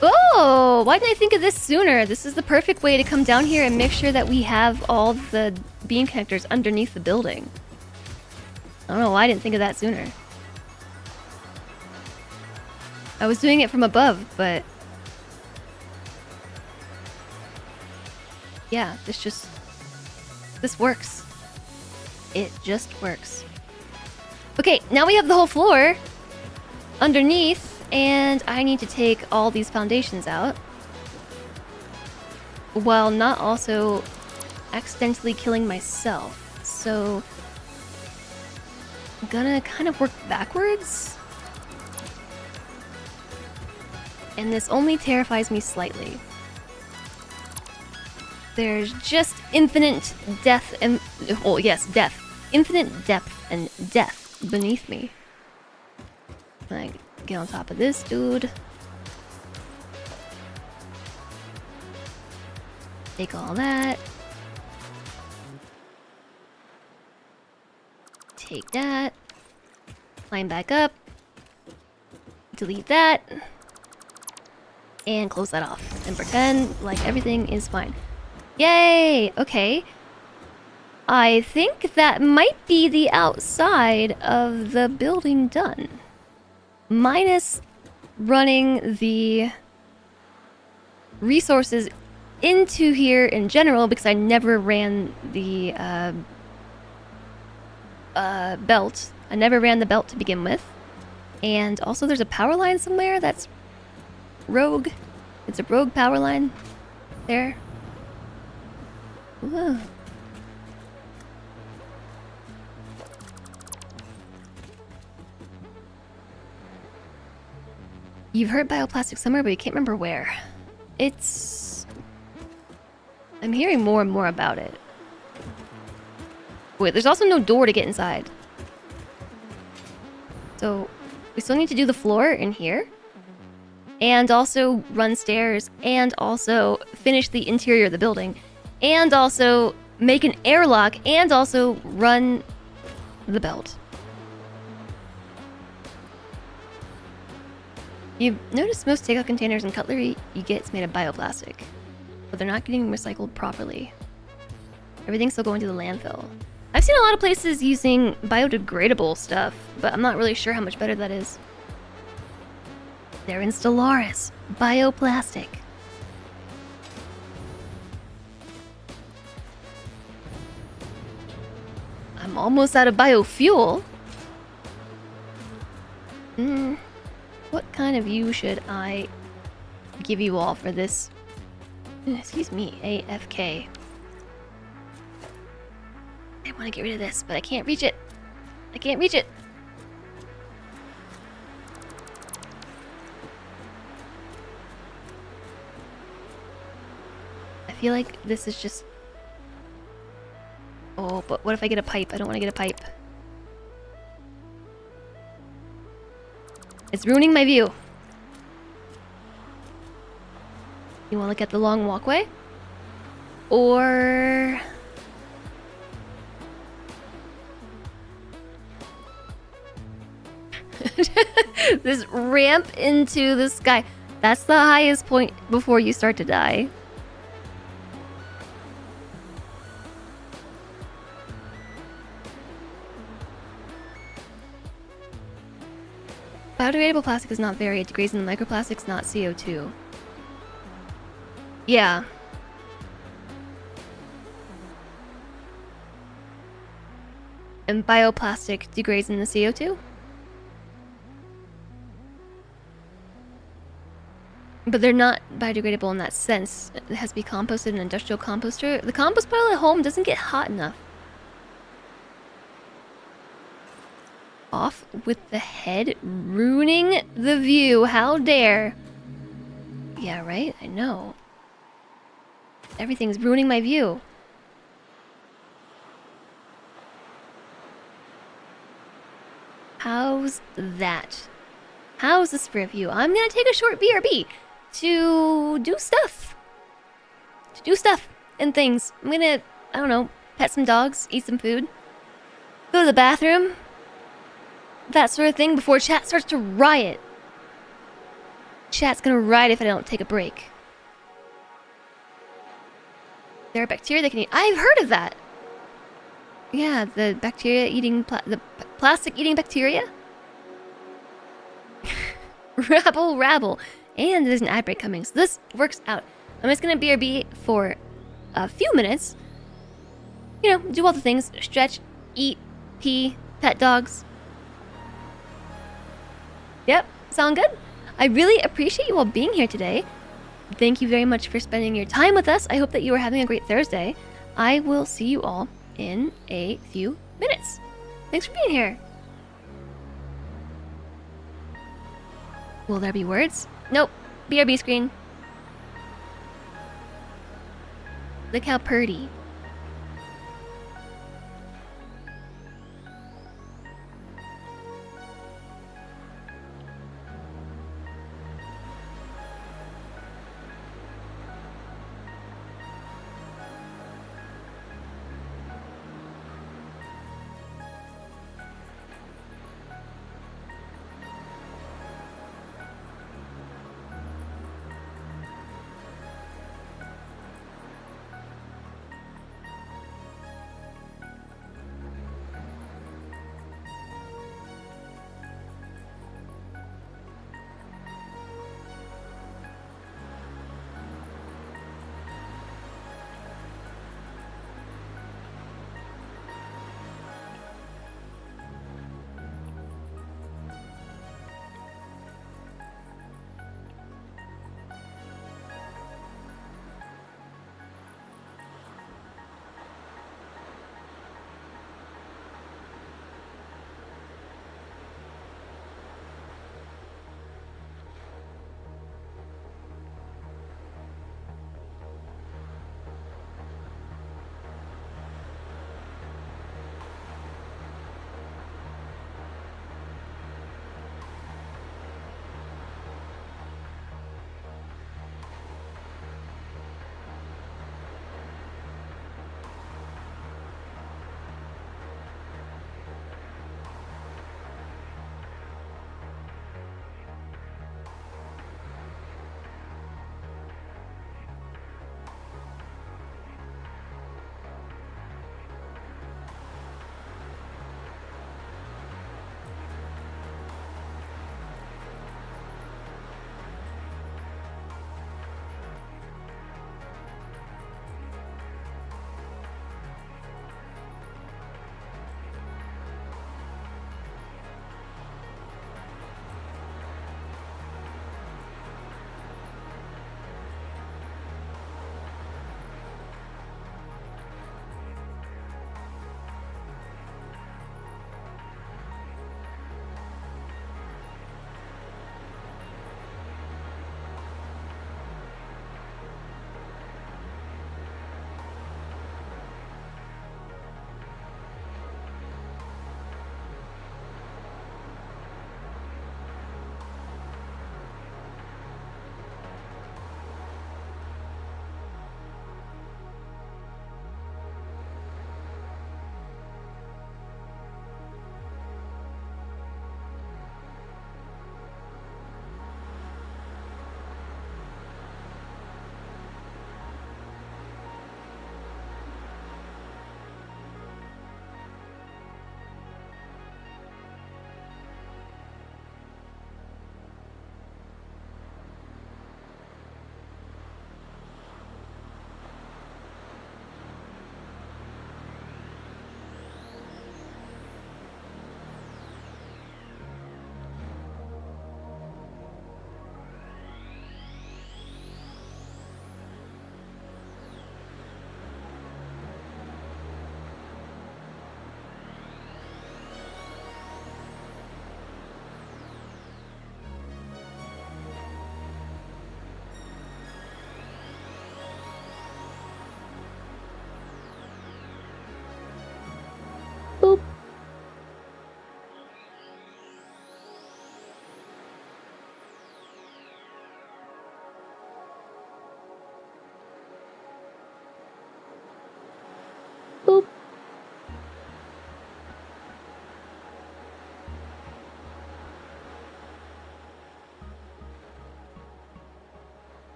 Oh, why didn't I think of this sooner? This is the perfect way to come down here and make sure that we have all the beam connectors underneath the building. I don't know why I didn't think of that sooner. I was doing it from above, but... yeah, this works. It just works. Okay, now we have the whole floor underneath. And I need to take all these foundations out while not also accidentally killing myself. So I'm gonna kind of work backwards. And this only terrifies me slightly. There's just infinite death and... oh yes, death. Infinite depth and death beneath me. Like... get on top of this dude. Take all that. Take that. Climb back up. Delete that. And close that off. And pretend like everything is fine. Yay! Okay. I think that might be the outside of the building done. Minus running the resources into here in general because I never ran the belt. I never ran the belt to begin with. And also there's a power line somewhere that's rogue. It's a rogue power line there. Ooh. You've heard bioplastic somewhere, but you can't remember where. It's I'm hearing more and more about it. Wait, there's also no door to get inside. So, we still need to do the floor in here. And also run stairs. And also finish the interior of the building. And also make an airlock. And also run the belt. You've noticed most takeout containers and cutlery you get is made of bioplastic. But they're not getting recycled properly. Everything's still going to the landfill. I've seen a lot of places using biodegradable stuff, but I'm not really sure how much better that is. They're in Stellaris. Bioplastic. I'm almost out of biofuel. What kind of view should I give you all for this? Excuse me, AFK. I want to get rid of this, but I can't reach it. I can't reach it. I feel like this is just... Oh, but what if I get a pipe? I don't want to get a pipe. It's ruining my view. You want to look at the long walkway? Or... this ramp into the sky. That's the highest point before you start to die. Biodegradable plastic is not very. It degrades in the microplastics, not CO2. Yeah. And bioplastic degrades in the CO2? But they're not biodegradable in that sense. It has to be composted in an industrial composter. The compost pile at home doesn't get hot enough. Off with the head, ruining the view. How dare. Yeah, right? I know. Everything's ruining my view. How's that? How's this for a view? I'm gonna take a short BRB to do stuff. To do stuff and things. I'm gonna, I don't know, pet some dogs, eat some food, go to the bathroom, that sort of thing before chat starts to riot. Chat's gonna riot if I don't take a break. There are bacteria that can eat. I've heard of that. Yeah, the bacteria eating the plastic eating bacteria. Rabble, rabble. And there's an ad break coming, so this works out. I'm just gonna BRB for a few minutes. You know, do all the things. Stretch, eat, pee, pet dogs. Yep, sound good? I really appreciate you all being here today. Thank you very much for spending your time with us. I hope that you are having a great Thursday. I will see you all in a few minutes. Thanks for being here. Will there be words? Nope. BRB screen. Look how purty.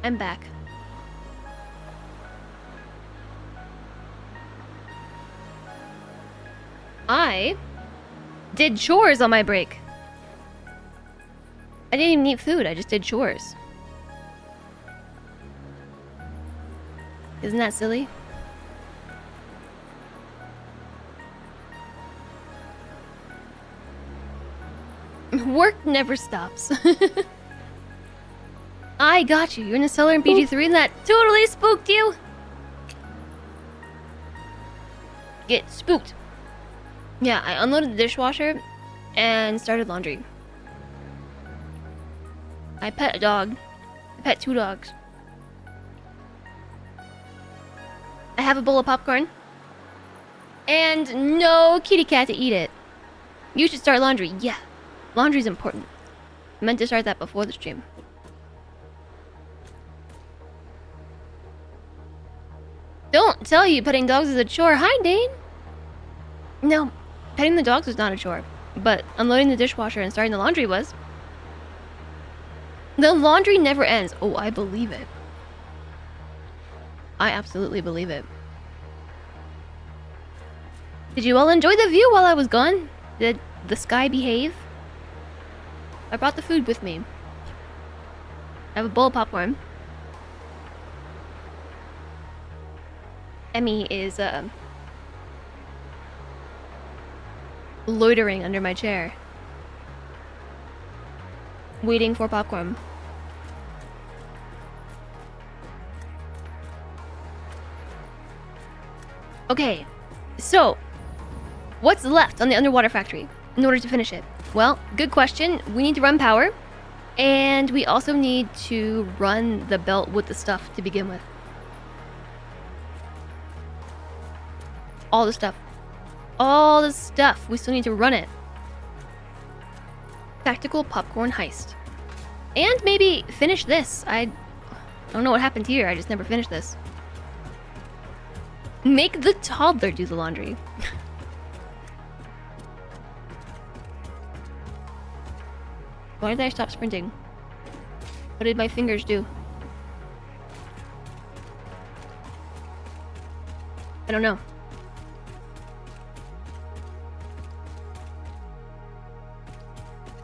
I'm back. I did chores on my break. I didn't even eat food, I just did chores. Isn't that silly? Work never stops. I got you. You're in a cellar in PG3 and that totally spooked you. Get spooked. Yeah, I unloaded the dishwasher and started laundry. I pet a dog. I pet 2 dogs. I have a bowl of popcorn. And no kitty cat to eat it. You should start laundry. Yeah, laundry's important. I meant to start that before the stream. Don't tell you petting dogs is a chore. Hi, Dane. No, petting the dogs was not a chore. But unloading the dishwasher and starting the laundry was. The laundry never ends. Oh, I believe it. I absolutely believe it. Did you all enjoy the view while I was gone? Did the sky behave? I brought the food with me. I have a bowl of popcorn. Emmy is, loitering under my chair. Waiting for popcorn. Okay, so what's left on the underwater factory in order to finish it? Well, good question. We need to run power, and we also need to run the belt with the stuff to begin with. All the stuff. All the stuff. We still need to run it. Tactical popcorn heist. And maybe finish this. I don't know what happened here. I just never finished this. Make the toddler do the laundry. Why did I stop sprinting? What did my fingers do? I don't know.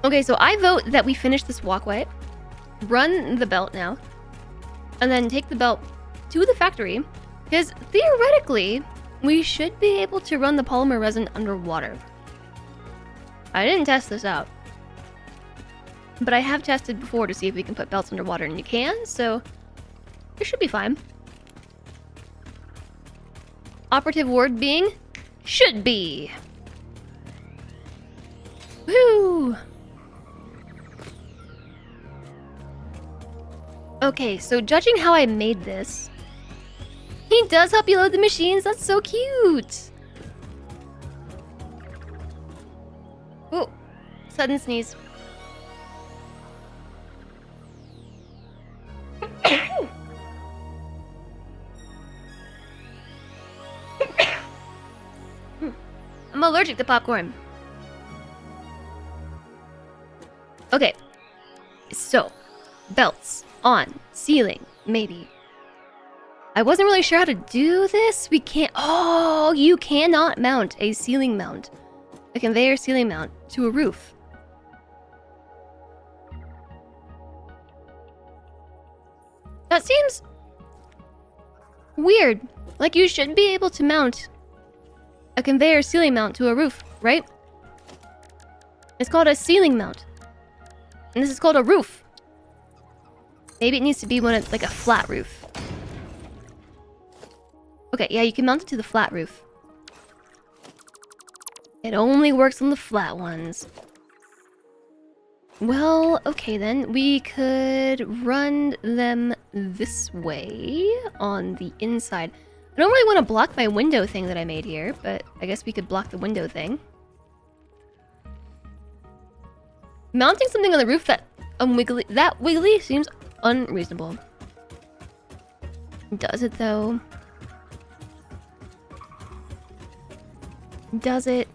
Okay, so I vote that we finish this walkway, run the belt now, and then take the belt to the factory, because theoretically, we should be able to run the polymer resin underwater. I didn't test this out, but I have tested before to see if we can put belts underwater, and you can, so it should be fine. Operative word being, should be. Woo! Okay, so judging how I made this, he does help you load the machines. That's so cute. Oh, sudden sneeze. I'm allergic to popcorn. Okay, so belts on ceiling, maybe. I wasn't really sure how to do this. We can't. Oh, you cannot mount a ceiling mount, a conveyor ceiling mount to a roof. That seems weird. Like, you should be able to mount a conveyor ceiling mount to a roof, right? It's called a ceiling mount. And this is called a roof. Maybe it needs to be one of, like, a flat roof. Okay, yeah, you can mount it to the flat roof. It only works on the flat ones. Well, okay then. We could run them this way on the inside. I don't really want to block my window thing that I made here, but I guess we could block the window thing. Mounting something on the roof that wiggly seems unreasonable. Does it though? Does it?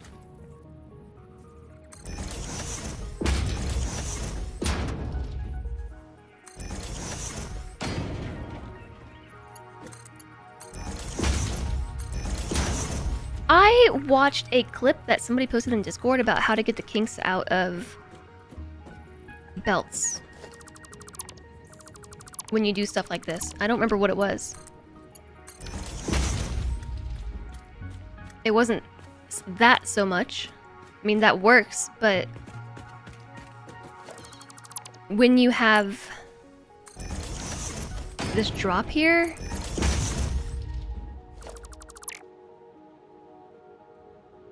I watched a clip that somebody posted in Discord about how to get the kinks out of belts when you do stuff like this. I don't remember what it was. It wasn't that so much. I mean, that works, but when you have this drop here,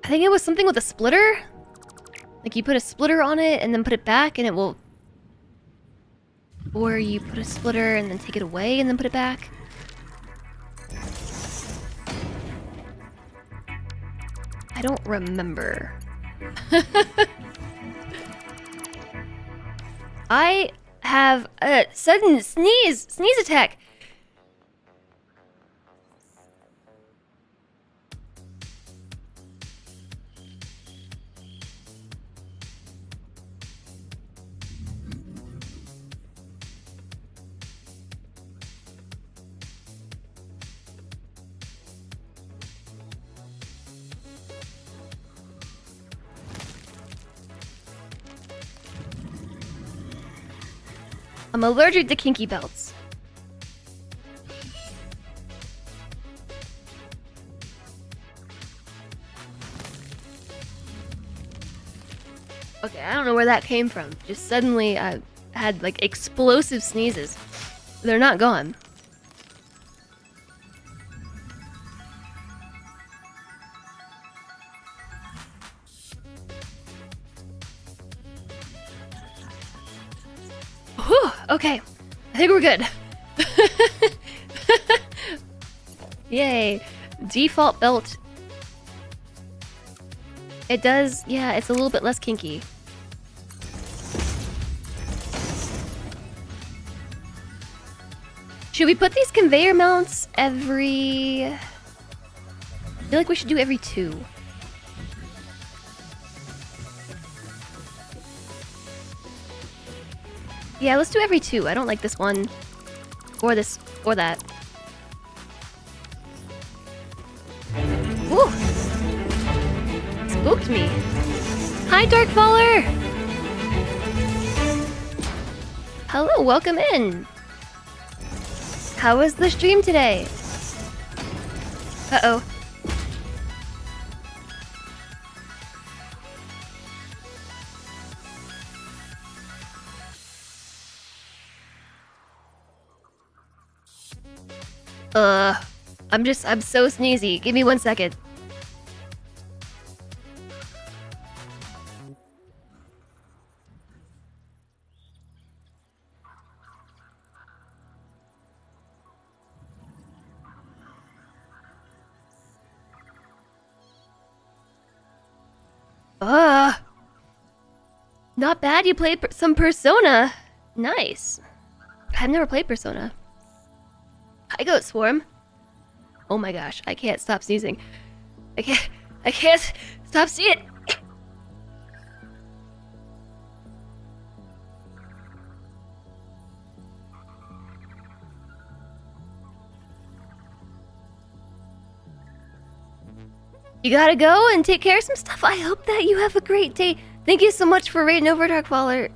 I think it was something with a splitter. Like you put a splitter on it and then put it back and it will... Or you put a splitter and then take it away and then put it back. I don't remember. I have a sudden sneeze attack. I'm allergic to kinky belts. Okay, I don't know where that came from. Just suddenly I had like explosive sneezes. They're not gone. Whew, okay. I think we're good. Yay. Default belt. It does, yeah, it's a little bit less kinky. Should we put these conveyor mounts every... I feel like we should do every 2. Yeah, let's do every 2. I don't like this one. Or this. Or that. Ooh! Spooked me. Hi, Darkfaller! Hello, welcome in. How was the stream today? Uh-oh. I'm so sneezy. Give me 1 second. Not bad, you played some Persona. Nice. I've never played Persona. Hi, Goat Swarm. Oh my gosh, I can't stop sneezing. I can't stop sneezing. You gotta go and take care of some stuff. I hope that you have a great day. Thank you so much for raiding over, Darkfaller.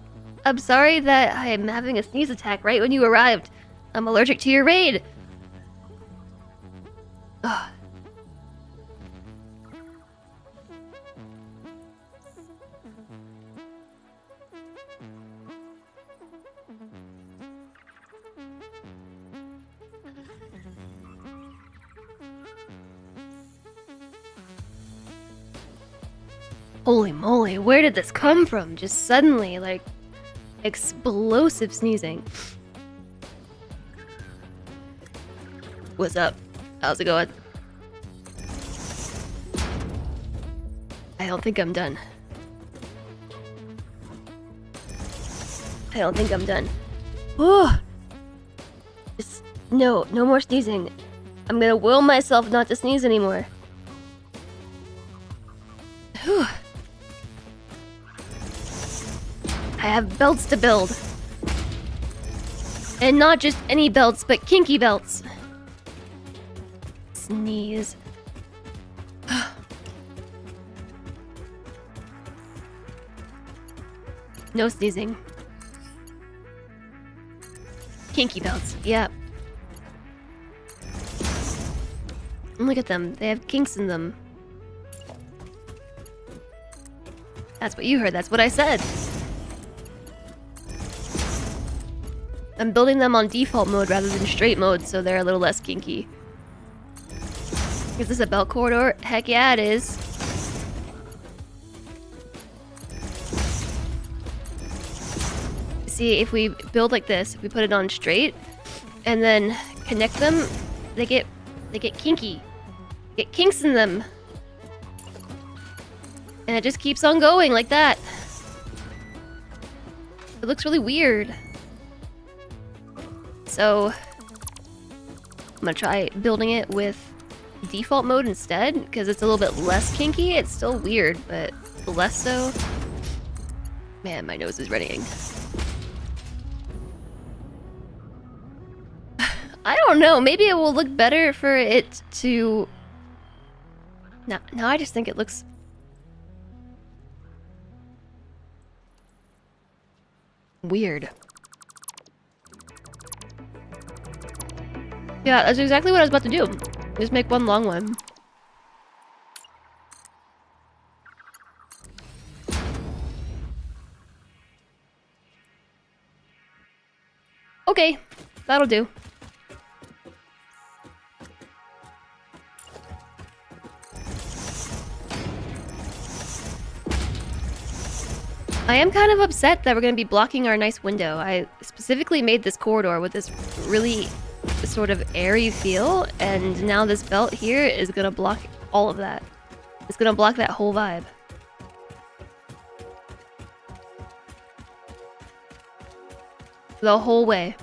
I'm sorry that I'm having a sneeze attack right when you arrived. I'm allergic to your raid. Ugh. Holy moly, where did this come from? Just suddenly, like, explosive sneezing. What's up? How's it going? I don't think I'm done. I don't think I'm done. Whew. Just, no more sneezing. I'm gonna will myself not to sneeze anymore. Whew. I have belts to build. And not just any belts, but kinky belts. Sneeze. No sneezing. Kinky belts. Yep. Look at them. They have kinks in them. That's what you heard. That's what I said. I'm building them on default mode rather than straight mode, so they're a little less kinky. Is this a belt corridor? Heck yeah, it is. See, if we build like this, if we put it on straight, and then connect them, they get kinky. Get kinks in them. And it just keeps on going like that. It looks really weird. So, I'm gonna try building it with default mode instead, because it's a little bit less kinky. It's still weird, but less so. Man, my nose is running. I don't know. Maybe it will look better for it to... Now I just think it looks... weird. Yeah, that's exactly what I was about to do. Just make one long one. Okay, that'll do. I am kind of upset that we're going to be blocking our nice window. I specifically made this corridor with this really sort of airy feel, and now this belt here is going to block all of that. It's going to block that whole vibe. The whole way.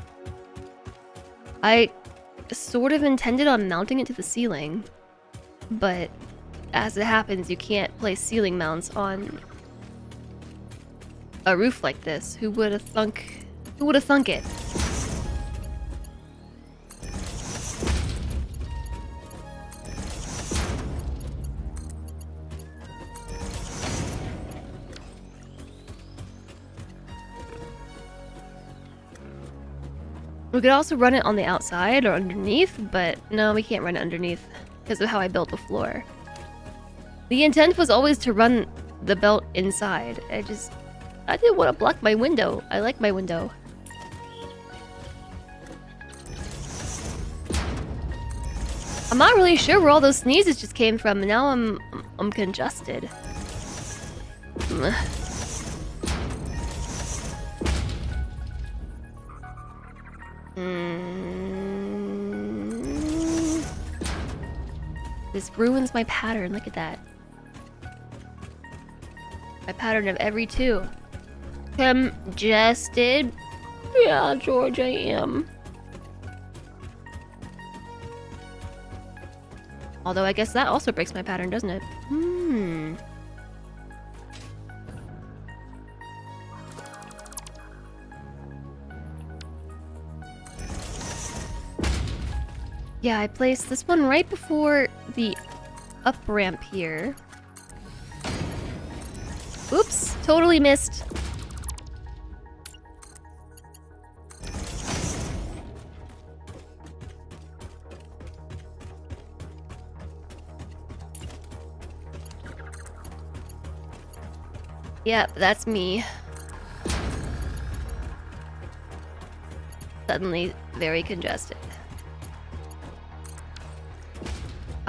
I sort of intended on mounting it to the ceiling, but as it happens, you can't place ceiling mounts on a roof like this. Who would have thunk it? We could also run it on the outside or underneath, but no, we can't run it underneath because of how I built the floor. The intent was always to run the belt inside. I didn't want to block my window. I like my window. I'm not really sure where all those sneezes just came from, and now I'm congested. This ruins my pattern. Look at that. My pattern of every two. Congested. Yeah, George, I am. Although I guess that also breaks my pattern, doesn't it? Yeah, I placed this one right before the up ramp here. Oops, totally missed. Yep, that's me. Suddenly very congested.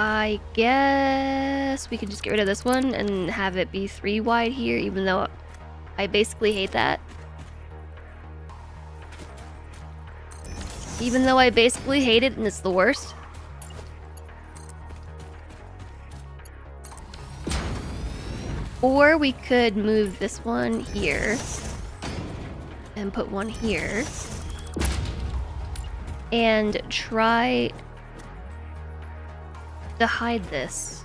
I guess we can just get rid of this one and have it be 3 wide here, even though I basically hate that. Even though I basically hate it and it's the worst. Or we could move this one here and put one here and try to hide this.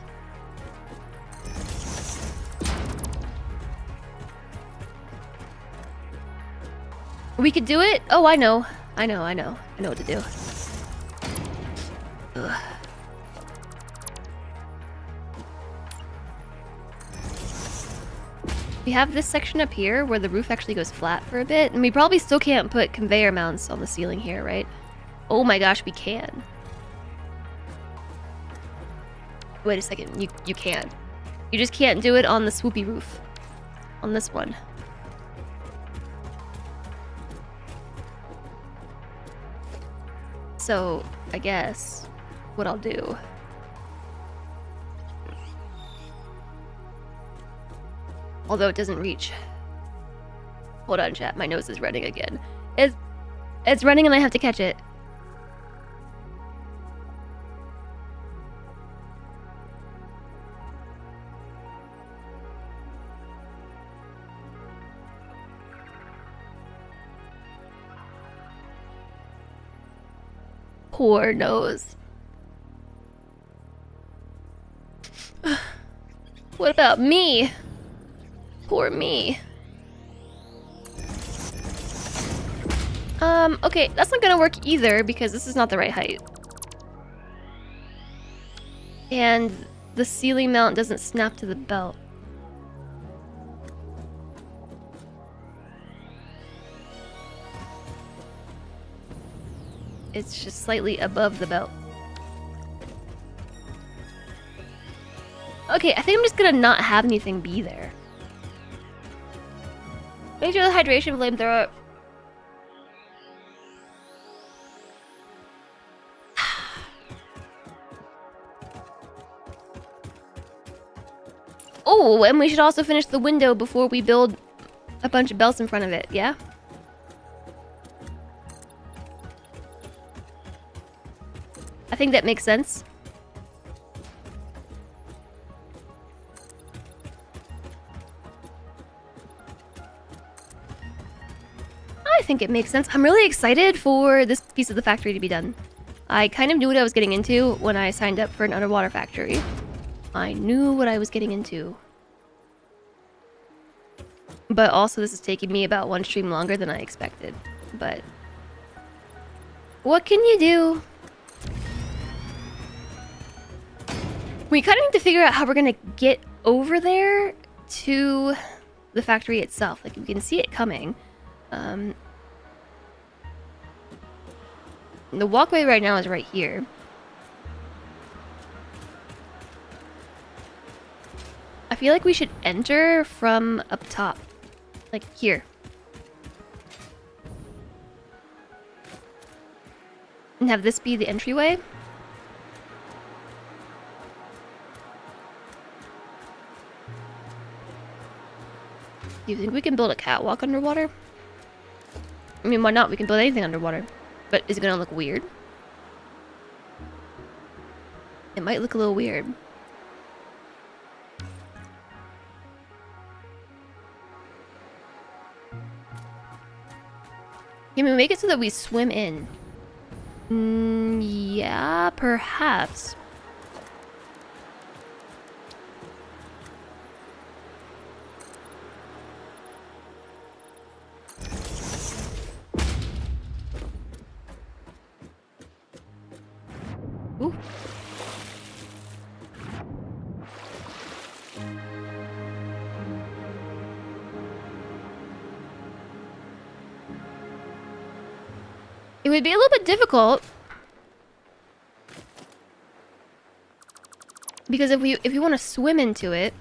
We could do it? Oh, I know what to do. Ugh. We have this section up here where the roof actually goes flat for a bit, and we probably still can't put conveyor mounts on the ceiling here, right? Oh my gosh, we can. Wait a second, you can. You just can't do it on the swoopy roof. On this one. So, I guess what I'll do... Although it doesn't reach. Hold on, chat. My nose is running again. It's running and I have to catch it. Poor nose. What about me? Poor me. Okay, that's not gonna work either because this is not the right height. And the ceiling mount doesn't snap to the belt. It's just slightly above the belt. Okay, I think I'm just gonna not have anything be there. Make sure the hydration flamethrower. Oh, and we should also finish the window before we build a bunch of belts in front of it, yeah? I think that makes sense. I think it makes sense. I'm really excited for this piece of the factory to be done. I kind of knew what I was getting into when I signed up for an underwater factory. I knew what I was getting into. But also this is taking me about one stream longer than I expected. But what can you do? We kind of need to figure out how we're gonna get over there to the factory itself. Like, you can see it coming. The walkway right now is right here. I feel like we should enter from up top. Like here. And have this be the entryway. Do you think we can build a catwalk underwater? I mean, why not? We can build anything underwater. But is it gonna look weird? It might look a little weird. Can we make it so that we swim in? Yeah, perhaps. Ooh. It would be a little bit difficult because if we want to swim into it,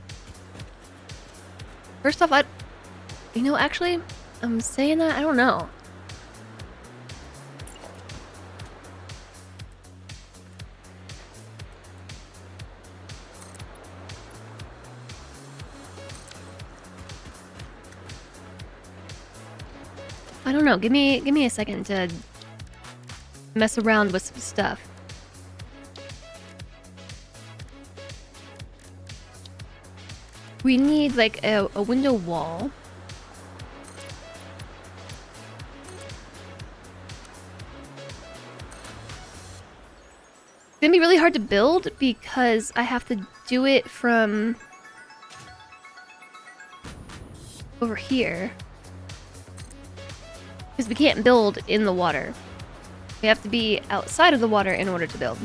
first off, actually, I'm saying that, I don't know. I don't know. Give me a second to mess around with some stuff. We need like a window wall. It's gonna be really hard to build because I have to do it from over here. Because we can't build in the water. We have to be outside of the water in order to build.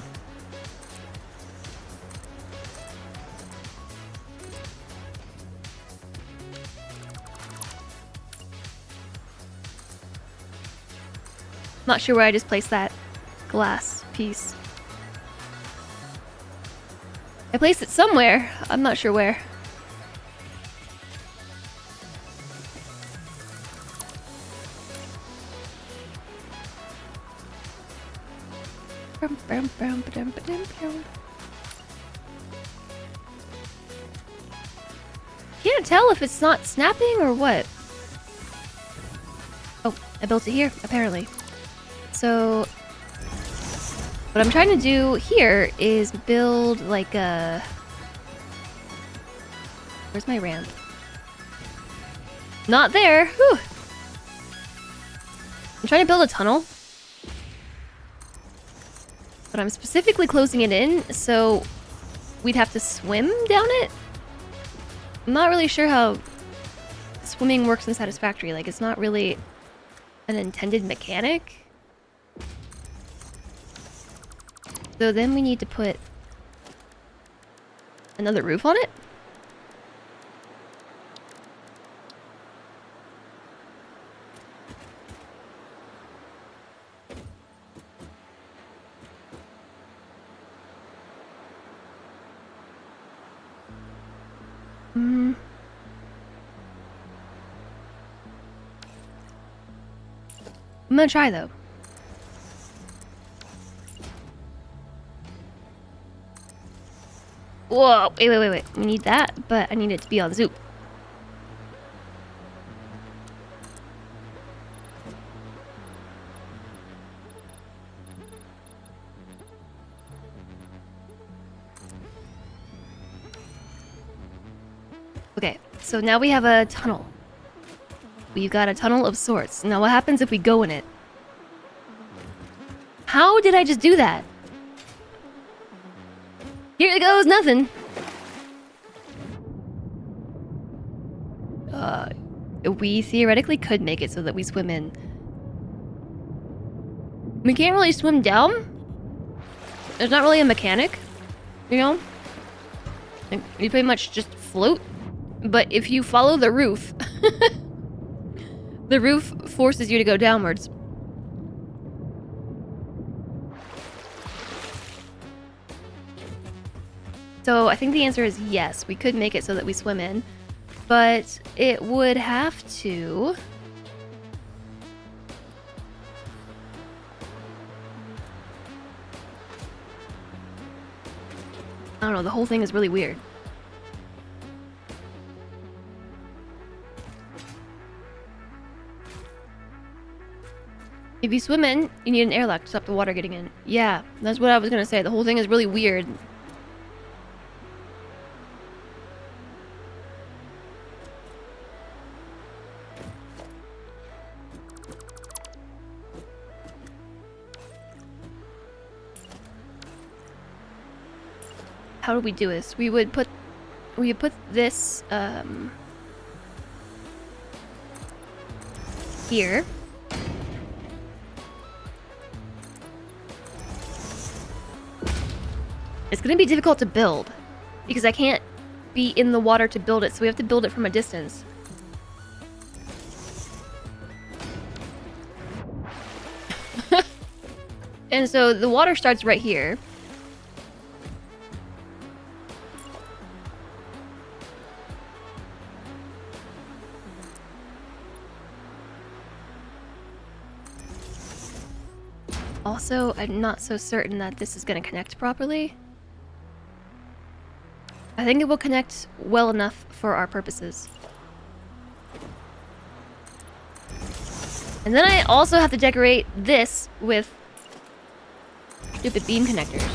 Not sure where I just placed that glass piece. I placed it somewhere. I'm not sure where. Can't tell if it's not snapping or what. Oh, I built it here, apparently. So, what I'm trying to do here is build like a... Where's my ramp? Not there! Whew! I'm trying to build a tunnel. But I'm specifically closing it in, so we'd have to swim down it? I'm not really sure how swimming works in Satisfactory. Like, it's not really an intended mechanic. So then we need to put another roof on it? I'm gonna try though. Whoa, wait. We need that, but I need it to be on Zoop. Okay, so now we have a tunnel. We've got a tunnel of sorts. Now what happens if we go in it? How did I just do that? Here goes nothing. We theoretically could make it so that we swim in. We can't really swim down. There's not really a mechanic, you know? Like, you pretty much just float. But if you follow the roof, the roof forces you to go downwards. So I think the answer is yes, we could make it so that we swim in, but it would have to... I don't know, the whole thing is really weird. If you swim in, you need an airlock to stop the water getting in. Yeah, that's what I was gonna say. The whole thing is really weird. How do we do this? We would put this here. It's gonna be difficult to build because I can't be in the water to build it, so we have to build it from a distance. And so the water starts right here. Also, I'm not so certain that this is going to connect properly. I think it will connect well enough for our purposes. And then I also have to decorate this with stupid beam connectors.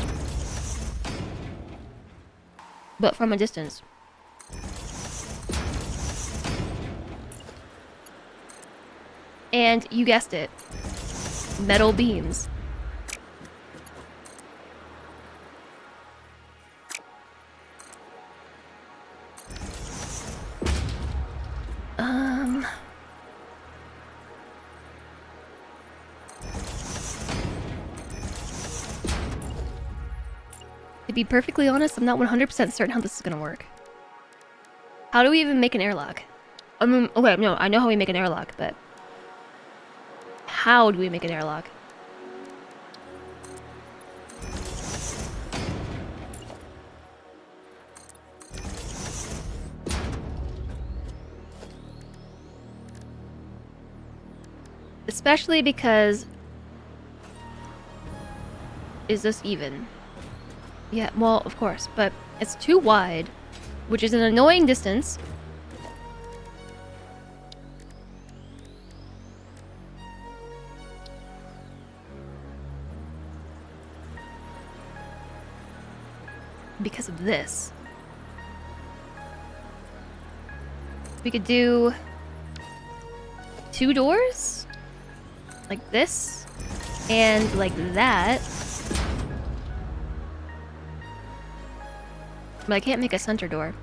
But from a distance. And you guessed it. Metal beams. To be perfectly honest, I'm not 100% certain how this is gonna work. How do we even make an airlock? I mean, okay, no, I know how we make an airlock, but how do we make an airlock? Especially because... Is this even? Yeah, well, of course, but it's too wide, which is an annoying distance. Because of this. We could do 2 doors? Like this? And like that. But I can't make a center door.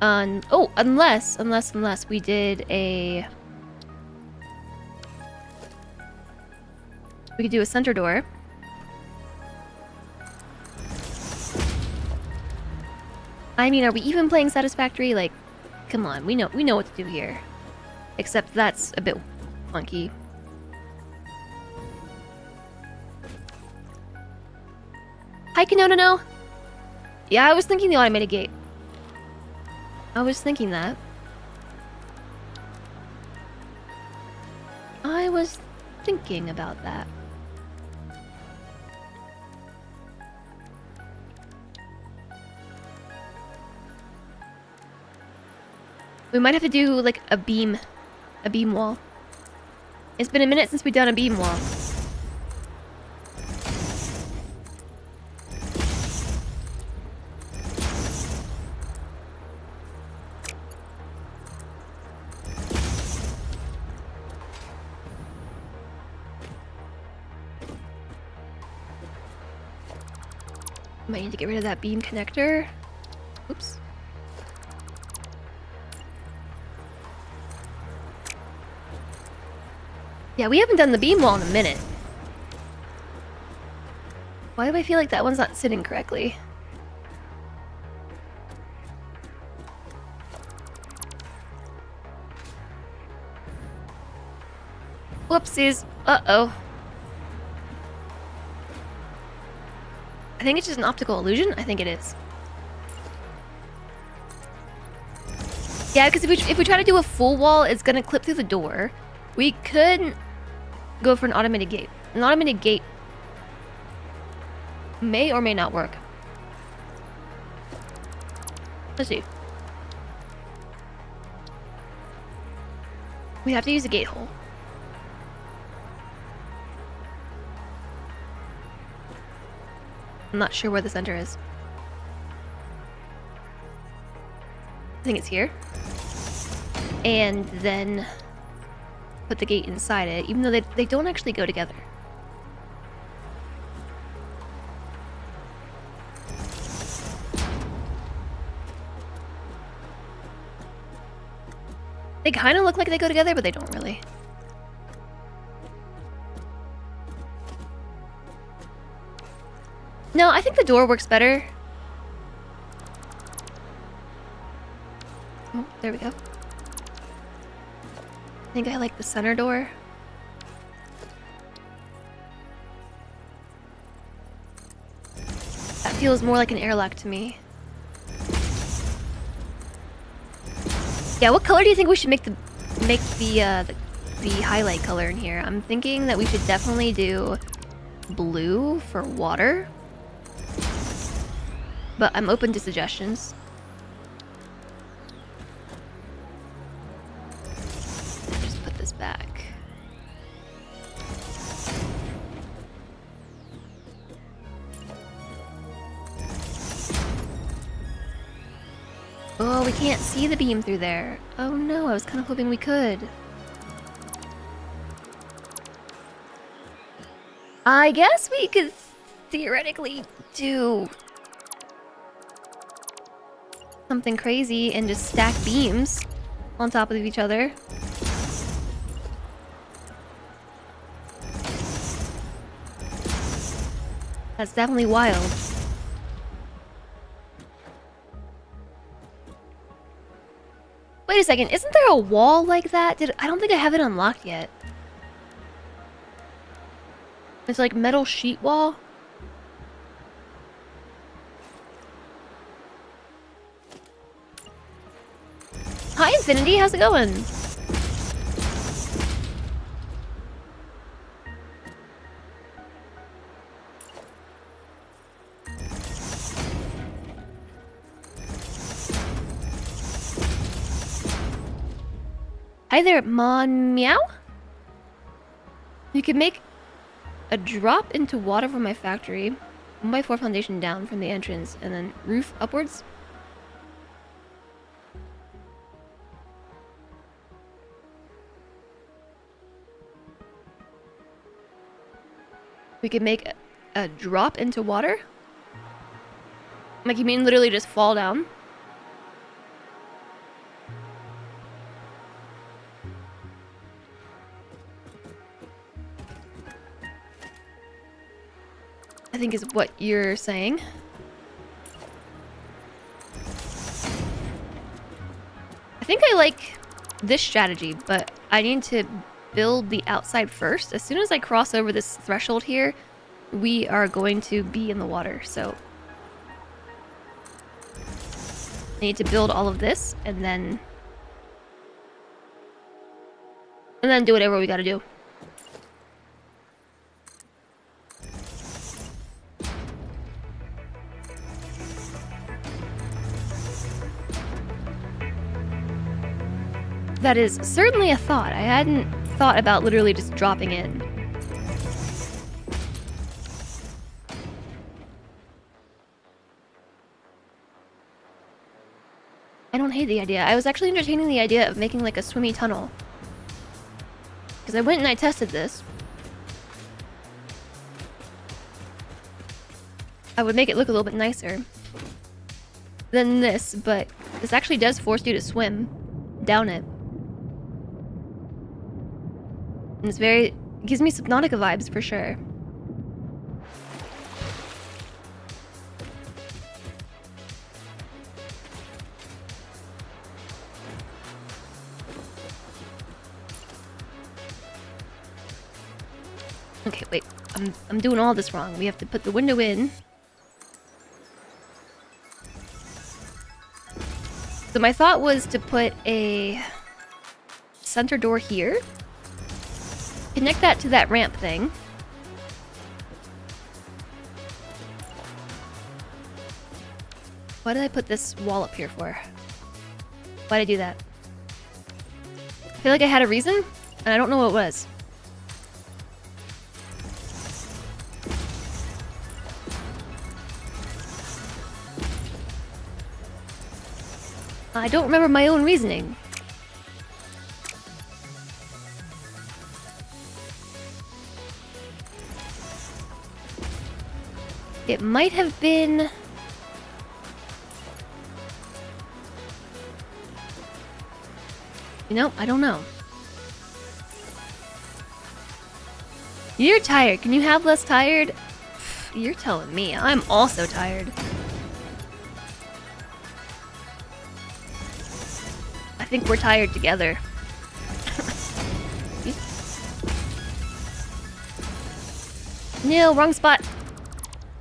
Oh, unless we did a... We could do a center door. I mean, are we even playing Satisfactory? Like, come on, we know what to do here. Except that's a bit funky. Hi, Kanono. Yeah, I was thinking the automated gate. I was thinking that. I was thinking about that. We might have to do like a beam wall. It's been a minute since we've done a beam wall. Might need to get rid of that beam connector. Oops. Yeah, we haven't done the beam wall in a minute. Why do I feel like that one's not sitting correctly? Whoopsies. Uh-oh. I think it's just an optical illusion. I think it is. Yeah, because if we try to do a full wall, it's gonna clip through the door. We could go for an automated gate. An automated gate may or may not work. Let's see. We have to use a gate hole. I'm not sure where the center is. I think it's here. And then put the gate inside it, even though they don't actually go together. They kind of look like they go together, but they don't really. No, I think the door works better. Oh, there we go. I think I like the center door. That feels more like an airlock to me. Yeah, what color do you think we should make the highlight color in here? I'm thinking that we should definitely do blue for water. But I'm open to suggestions. Just put this back. Oh, we can't see the beam through there. Oh no, I was kind of hoping we could. I guess we could theoretically do something crazy and just stack beams on top of each other. That's definitely wild. Wait a second, isn't there a wall like that? I don't think I have it unlocked yet. It's like metal sheet wall. Hi Infinity, how's it going? Hi there, Mon Meow. You can make a drop into water from my factory. 1x4 foundation down from the entrance, and then roof upwards. We could make a drop into water? Like, you mean literally just fall down? I think is what you're saying. I think I like this strategy, but I need to build the outside first. As soon as I cross over this threshold here, we are going to be in the water, so I need to build all of this and then do whatever we gotta do. That is certainly a thought. I hadn't thought about literally just dropping in. I don't hate the idea. I was actually entertaining the idea of making like a swimmy tunnel. Because I went and I tested this. I would make it look a little bit nicer than this, but this actually does force you to swim down it. And it's it gives me Subnautica vibes for sure. Okay, wait. I'm doing all this wrong. We have to put the window in. So my thought was to put a center door here. Connect that to that ramp thing. Why did I put this wall up here for? Why did I do that? I feel like I had a reason, and I don't know what it was. I don't remember my own reasoning. It might have been... You know, I don't know. You're tired. Can you have less tired? You're telling me. I'm also tired. I think we're tired together. No, wrong spot.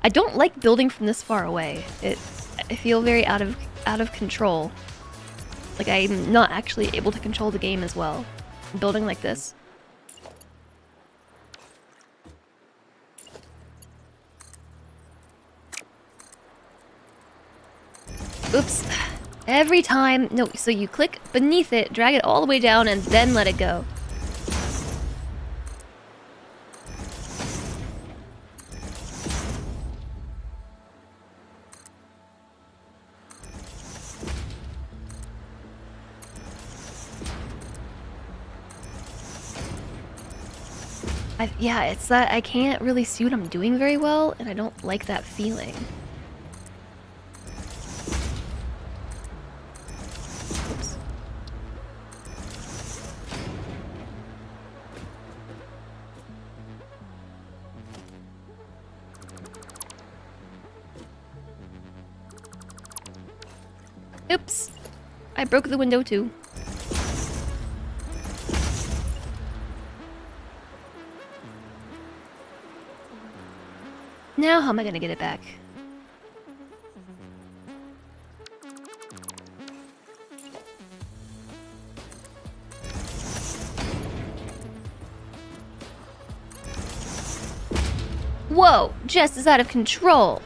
I don't like building from this far away. I feel very out of control. Like I'm not actually able to control the game as well. Building like this. Oops. Every time... No, so you click beneath it, drag it all the way down, and then let it go. Yeah, it's that I can't really see what I'm doing very well, and I don't like that feeling. Oops. Oops. I broke the window too. Now how am I gonna get it back? Whoa! Jess is out of control!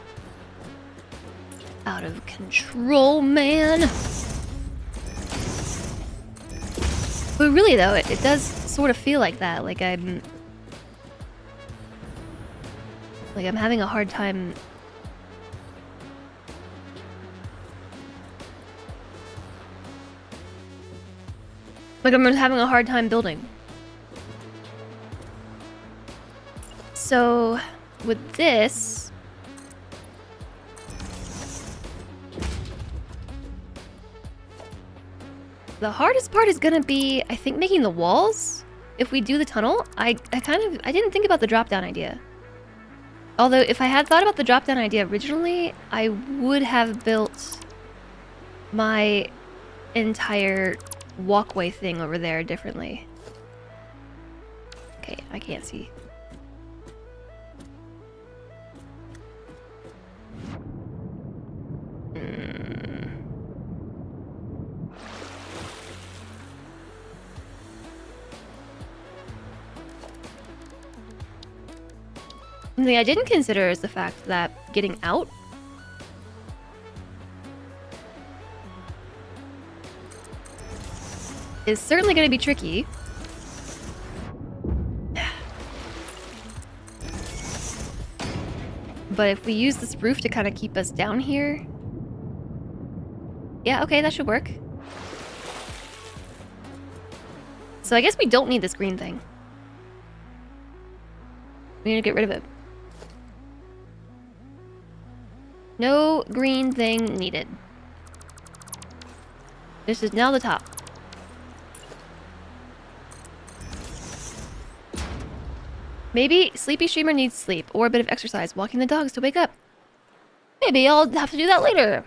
Out of control, man! But really though, it does sort of feel like that. Like I'm having a hard time. Like I'm having a hard time building. So with this, the hardest part is gonna be, I think, making the walls. If we do the tunnel, I didn't think about the drop-down idea. Although, if I had thought about the drop-down idea originally, I would have built my entire walkway thing over there differently. Okay, I can't see. Something I didn't consider is the fact that getting out is certainly going to be tricky. But if we use this roof to kind of keep us down here... Yeah, okay, that should work. So I guess we don't need this green thing. We need to get rid of it. No green thing needed. This is now the top. Maybe sleepy streamer needs sleep or a bit of exercise, walking the dogs to wake up. Maybe I'll have to do that later.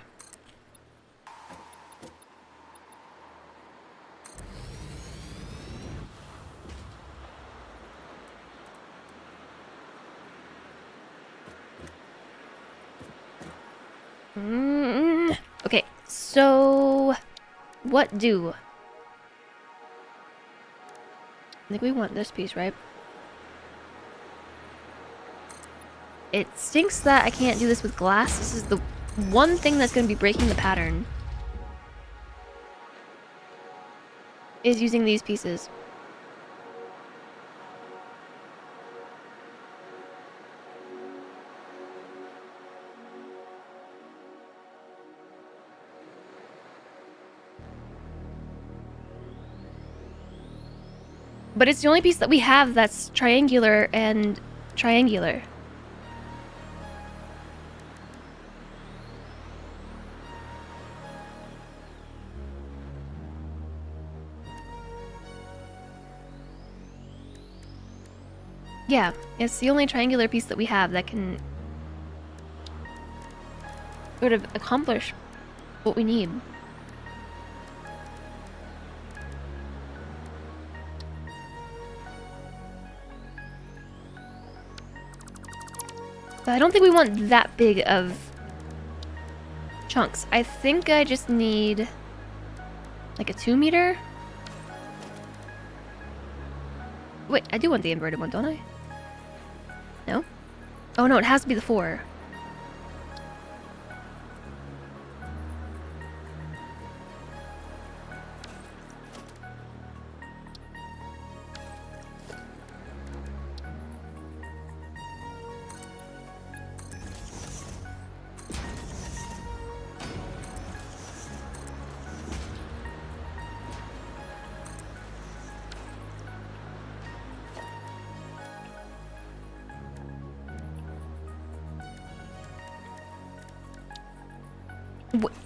Okay, so what do? I think we want this piece, right? It stinks that I can't do this with glass. This is the one thing that's going to be breaking the pattern. Is using these pieces. But it's the only piece that we have that's triangular and triangular. Yeah, it's the only triangular piece that we have that can sort of accomplish what we need. But I don't think we want that big of chunks. I think I just need like a 2 meter. Wait, I do want the inverted one, don't I? No? Oh no, it has to be the 4.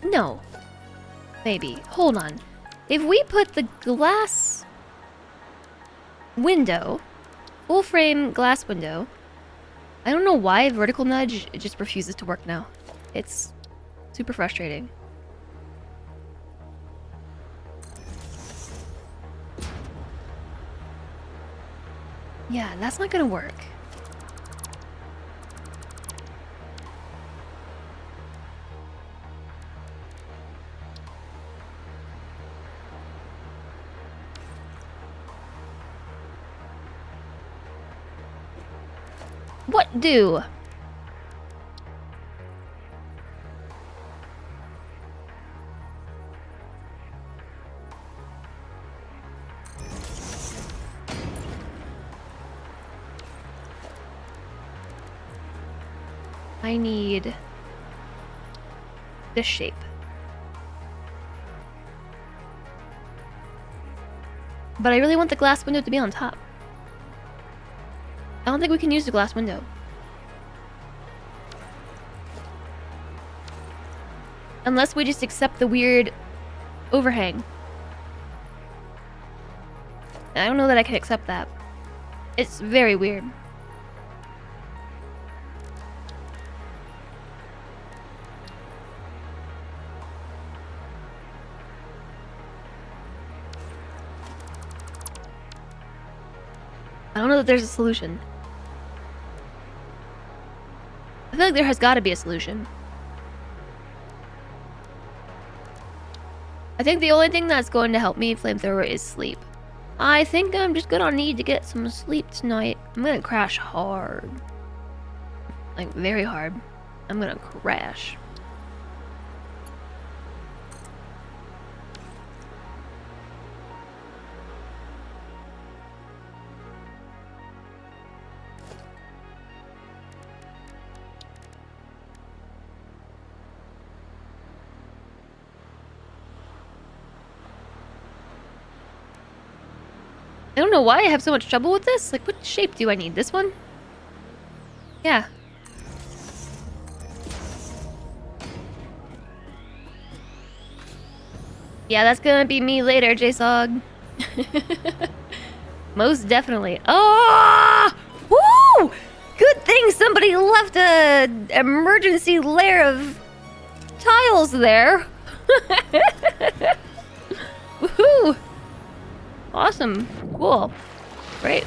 No. Maybe. Hold on. If we put the glass window, full frame glass window, I don't know why vertical nudge it just refuses to work now. It's super frustrating. Yeah, that's not gonna work. What do? I need this shape. But I really want the glass window to be on top. I don't think we can use the glass window. Unless we just accept the weird overhang. I don't know that I can accept that. It's very weird. I don't know that there's a solution. I feel like there has got to be a solution. I think the only thing that's going to help me, flamethrower, is sleep. I think I'm just gonna need to get some sleep tonight. I'm gonna crash hard. Like, very hard. I'm gonna crash. I don't know why I have so much trouble with this. Like, what shape do I need? This one? Yeah. Yeah, that's gonna be me later, JSOG. Most definitely. Oh! Woo! Good thing somebody left a emergency layer of tiles there. Woohoo! Awesome. Cool. Great.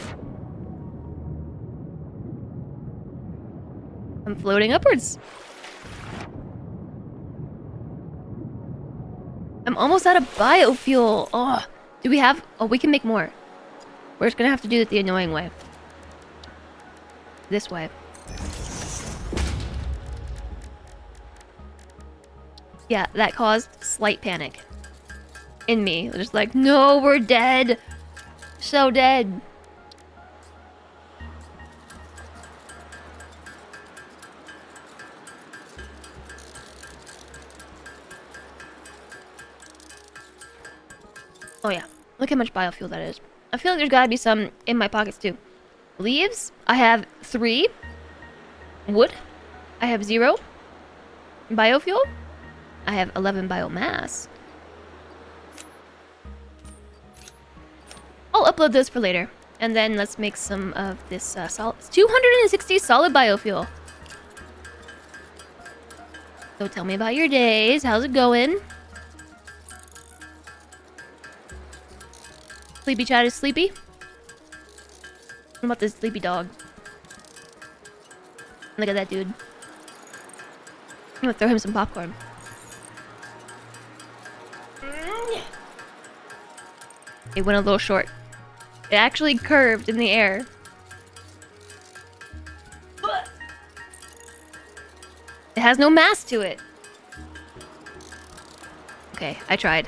I'm floating upwards. I'm almost out of biofuel. Oh, do we have... Oh, we can make more. We're just gonna have to do it the annoying way. This way. Yeah, that caused slight panic. In me. Just like, no, we're dead. So dead. Oh yeah, look how much biofuel that is. I feel like there's gotta be some in my pockets too. Leaves, I have 3. Wood, I have 0. Biofuel, I have 11 biomass. I'll upload those for later. And then let's make some of this solid... 260 solid biofuel. So tell me about your days. How's it going? Sleepy Chat is sleepy? What about this sleepy dog? Look at that dude. I'm gonna throw him some popcorn. It went a little short. It actually curved in the air. It has no mass to it. Okay, I tried.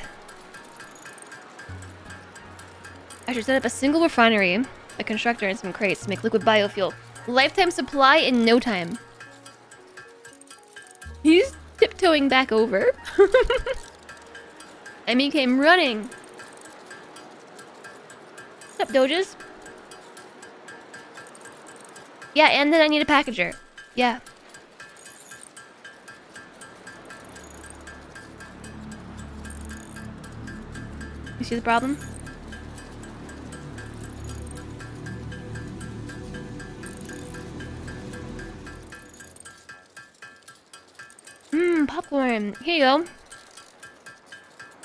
I should set up a single refinery, a constructor, and some crates to make liquid biofuel. Lifetime supply in no time. He's tiptoeing back over. Emmy came running. What's up, Doges? Yeah, and then I need a packager. Yeah. You see the problem? Popcorn. Here you go.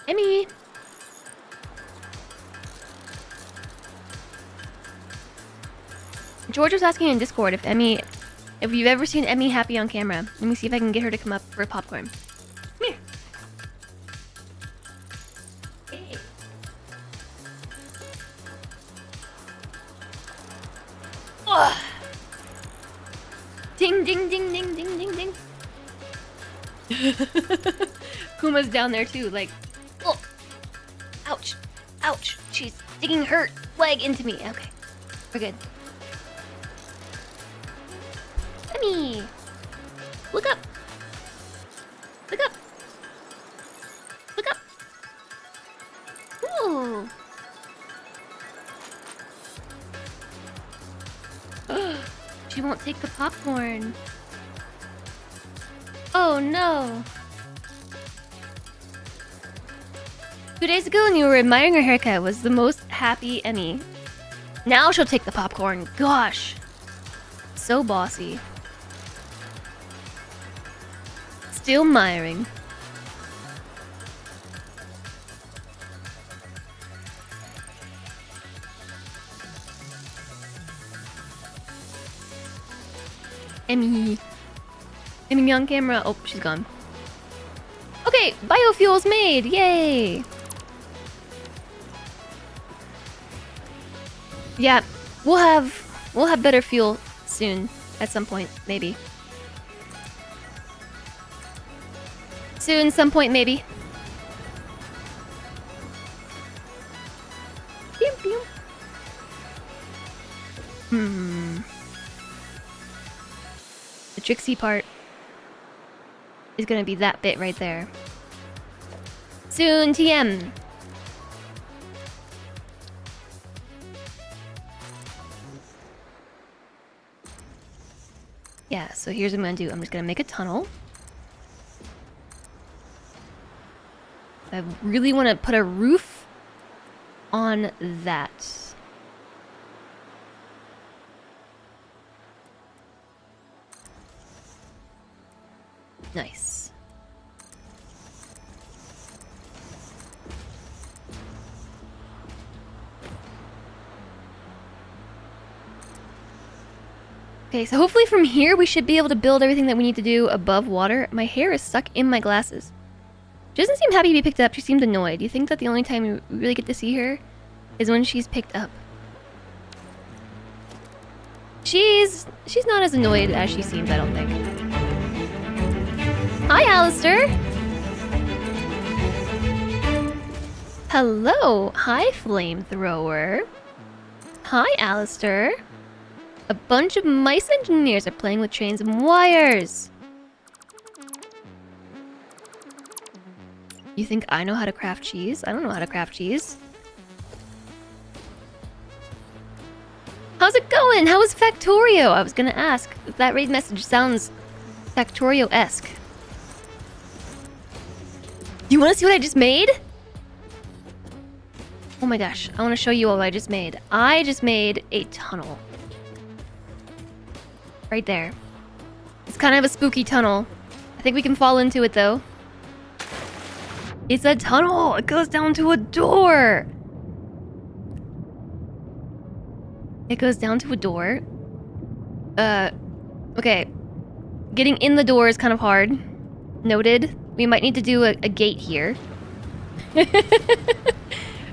Emmy. George was asking in Discord if you've ever seen Emmy happy on camera. Let me see if I can get her to come up for popcorn. Come here. Hey. Oh. Ding, ding, ding, ding, ding, ding, ding. Kuma's down there too, like, oh, ouch, ouch. She's digging her leg into me. Okay, we're good. Emmy. Look up! Look up! Look up! Ooh! She won't take the popcorn. Oh no! 2 days ago when you were admiring her haircut was the most happy Emmy. Now she'll take the popcorn. Gosh. So bossy. Still admiring. Emmy. Emmy on camera. Oh, she's gone. Okay, biofuel's made. Yay. Yeah, we'll have better fuel soon at some point, maybe. Soon, some point, maybe. Pew, pew. The tricksy part is gonna be that bit right there. Soon, TM. Yeah, so here's what I'm gonna do. I'm just gonna make a tunnel. I really want to put a roof on that. Nice. Okay, so hopefully from here we should be able to build everything that we need to do above water. My hair is stuck in my glasses. She doesn't seem happy to be picked up. She seemed annoyed. Do you think that the only time we really get to see her is when she's picked up? She's not as annoyed as she seems, I don't think. Hi, Alistair! Hello! Hi, flamethrower! Hi, Alistair! A bunch of mice engineers are playing with trains and wires! You think I know how to craft cheese? I don't know how to craft cheese. How's it going? How is Factorio? I was gonna ask. That raid message sounds Factorio-esque. You wanna see what I just made? Oh my gosh, I wanna show you what I just made. I just made a tunnel. Right there. It's kind of a spooky tunnel. I think we can fall into it though. It's a tunnel! It goes down to a door! It goes down to a door. Okay. Getting in the door is kind of hard. Noted. We might need to do a gate here.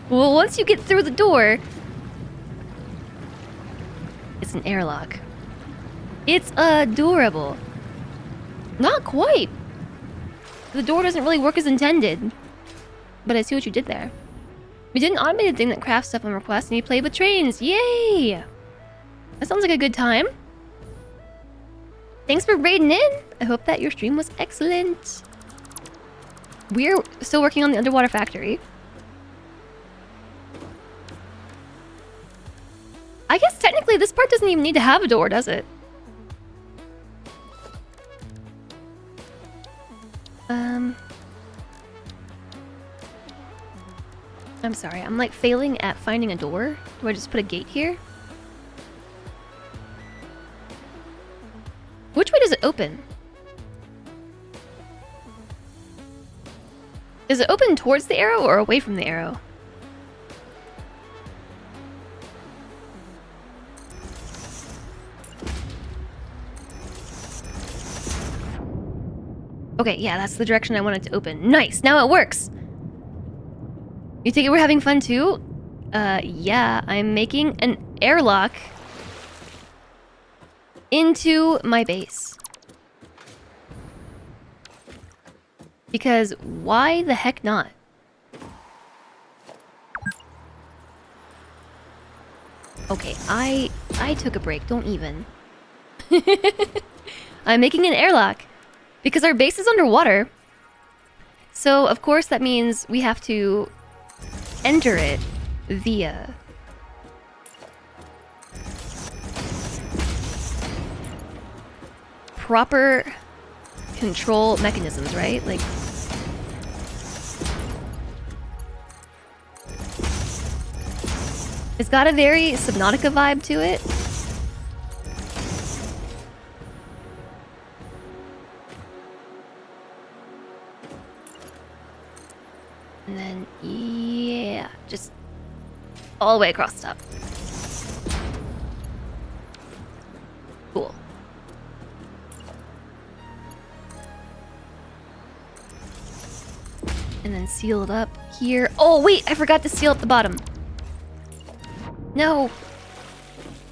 Well, once you get through the door... It's an airlock. It's adorable. Not quite. The door doesn't really work as intended. But I see what you did there. We did an automated thing that crafts stuff on request and you played with trains. Yay! That sounds like a good time. Thanks for raiding in. I hope that your stream was excellent. We're still working on the underwater factory. I guess technically this part doesn't even need to have a door, does it? I'm sorry, I'm like failing at finding a door. Do I just put a gate here? Which way does it open? Does it open towards the arrow or away from the arrow? Okay, yeah, that's the direction I want it to open. Nice, now it works! You think we're having fun too? Yeah, I'm making an airlock into my base. Because why the heck not? Okay, I took a break, don't even. I'm making an airlock. Because our base is underwater. So, of course, that means we have to enter it via proper control mechanisms, right? Like, it's got a very Subnautica vibe to it. And then, yeah, just all the way across the top. Cool. And then seal it up here. Oh, wait, I forgot to seal up the bottom. No.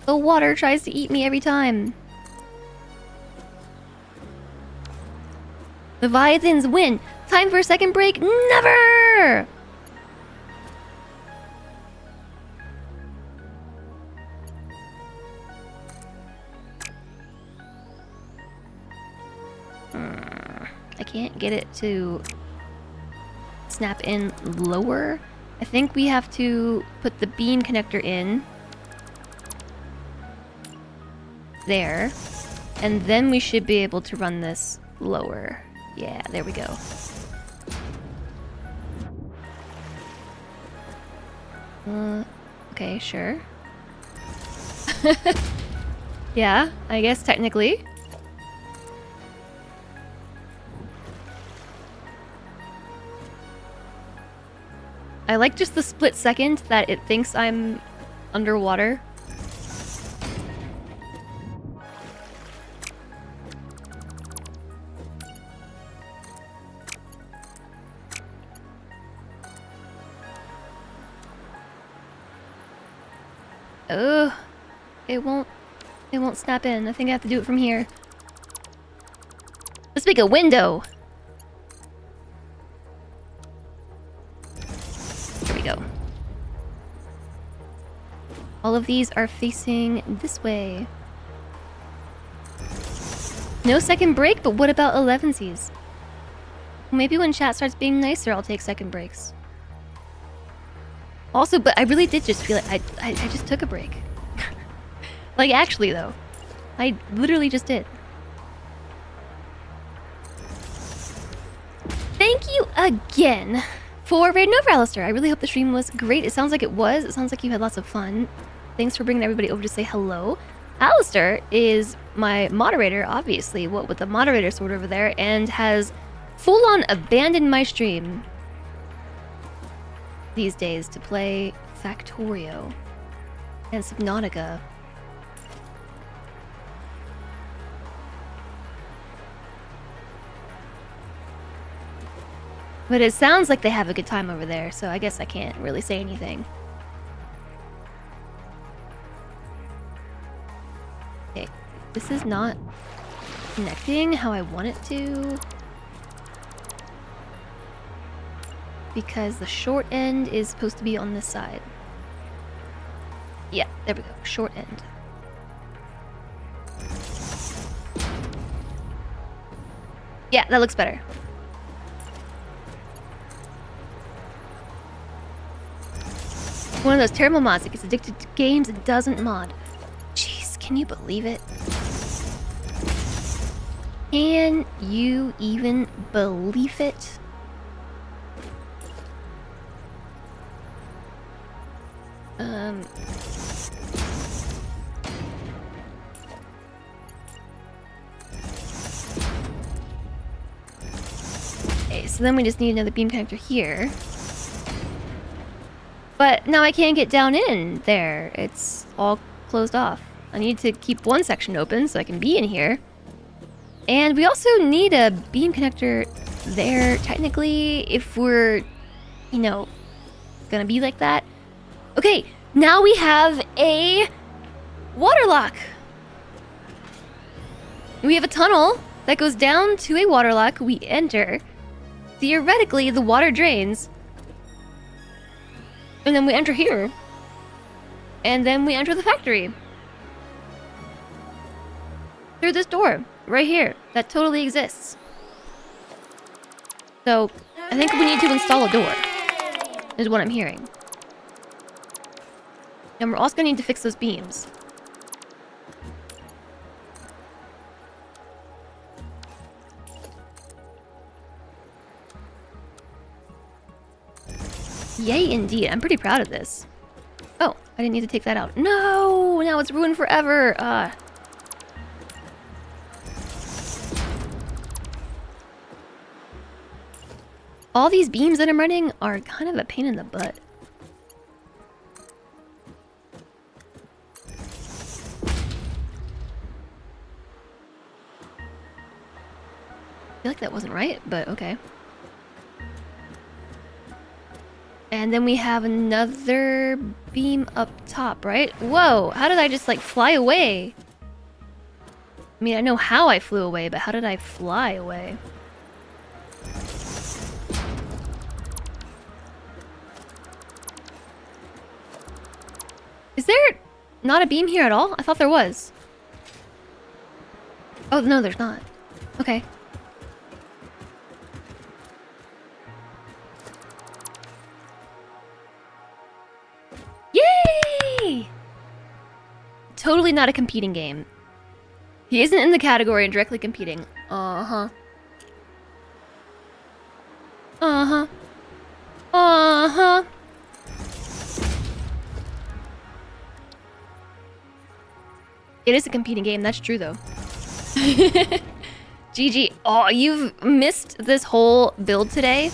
The water tries to eat me every time. The Leviathans win. Time for a second break? Never! I can't get it to snap in lower. I think we have to put the beam connector in there, and then we should be able to run this lower. Yeah, there we go. Okay, sure. Yeah, I guess technically. I like just the split second that it thinks I'm underwater. Ugh, it won't snap in. I think I have to do it from here. Let's make a window. Here we go. All of these are facing this way. No second break, but what about 11sies? Maybe when chat starts being nicer, I'll take second breaks. Also, but I really did just feel like I just took a break. Like, actually, though. I literally just did. Thank you again for raiding over, Alistair. I really hope the stream was great. It sounds like it was. It sounds like you had lots of fun. Thanks for bringing everybody over to say hello. Alistair is my moderator, obviously, what with the moderator sword over there, and has full-on abandoned my stream these days to play Factorio and Subnautica. But it sounds like they have a good time over there, so I guess I can't really say anything. Okay, this is not connecting how I want it to. Because the short end is supposed to be on this side. Yeah, there we go. Short end. Yeah, that looks better. One of those terrible mods that gets addicted to games and doesn't mod. Jeez, can you believe it? Can you even believe it? Okay, so then we just need another beam connector here. But now I can't get down in there. It's all closed off. I need to keep one section open so I can be in here. And we also need a beam connector there, technically, if we're, you know, gonna be like that. Okay, now we have a waterlock. We have a tunnel that goes down to a waterlock. We enter. Theoretically, the water drains. And then we enter here. And then we enter the factory. Through this door, right here, that totally exists. So, I think we need to install a door, is what I'm hearing. And we're also gonna need to fix those beams. Yay, indeed. I'm pretty proud of this. Oh, I didn't need to take that out. No! Now it's ruined forever! All these beams that I'm running are kind of a pain in the butt. I feel like that wasn't right, but okay. And then we have another beam up top, right? Whoa, how did I just like fly away? I mean, I know how I flew away, but how did I fly away? Is there not a beam here at all? I thought there was. Oh, no, there's not. Okay. Yay! Totally not a competing game. He isn't in the category and directly competing. Uh-huh. Uh-huh. Uh-huh. It is a competing game, that's true though. GG. Oh, you've missed this whole build today.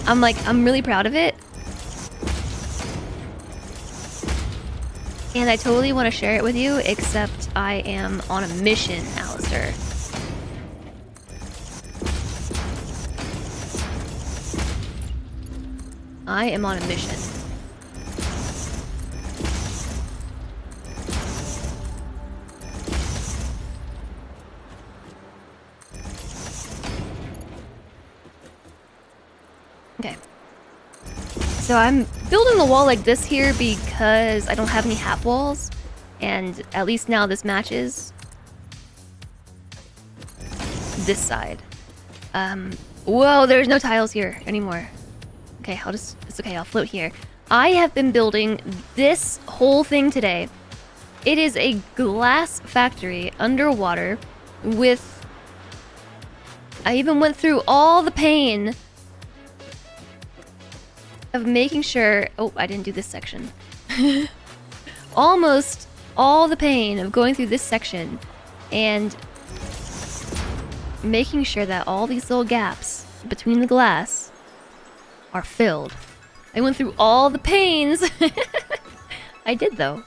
I'm really proud of it. And I totally want to share it with you, except I am on a mission, Alistair. I am on a mission. Okay. So I'm building the wall like this here because I don't have any half walls. And at least now this matches this side. Whoa, there's no tiles here anymore. Okay, it's okay, I'll float here. I have been building this whole thing today. It is a glass factory underwater with... I even went through all the pain of making sure... Oh, I didn't do this section. Almost all the pain of going through this section and making sure that all these little gaps between the glass are filled. I went through all the pains. I did though.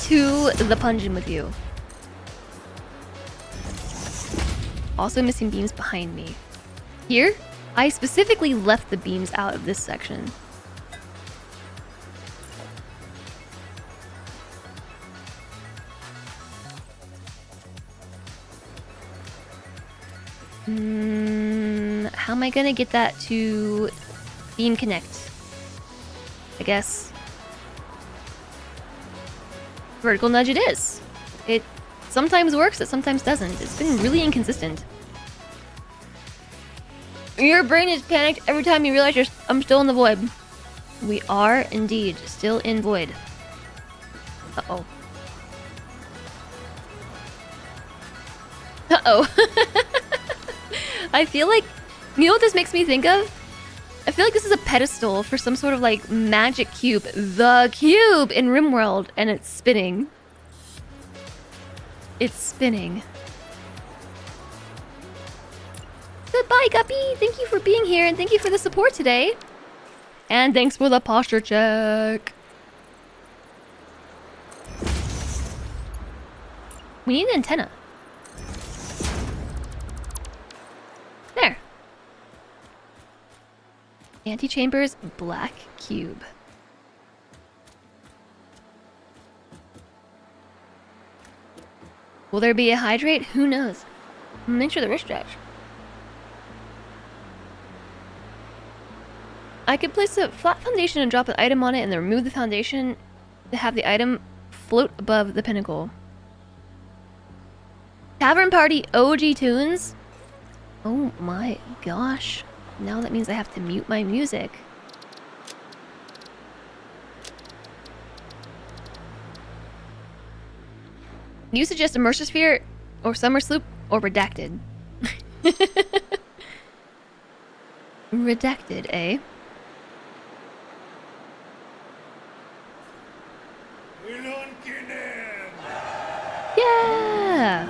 To the pungeon with you. Also missing beams behind me. Here, I specifically left the beams out of this section. How am I gonna get that to beam connect? I guess vertical nudge it is. It sometimes works, it sometimes doesn't. It's been really inconsistent. Your brain is panicked every time you realize I'm still in the void. We are indeed still in void. Uh-oh. Uh-oh. I feel like... You know what this makes me think of? I feel like this is a pedestal for some sort of like magic cube. The cube in RimWorld, and it's spinning. It's spinning. Goodbye, Guppy! Thank you for being here, and thank you for the support today. And thanks for the posture check. We need an antenna. There. Antechambers, black cube. Will there be a hydrate? Who knows? Make sure the wrist stretch. I could place a flat foundation and drop an item on it and then remove the foundation to have the item float above the pinnacle. Tavern Party OG tunes? Oh my gosh. Now that means I have to mute my music. You suggest Immersive Sphere or Summer Sloop or Redacted? Redacted, eh? Yeah!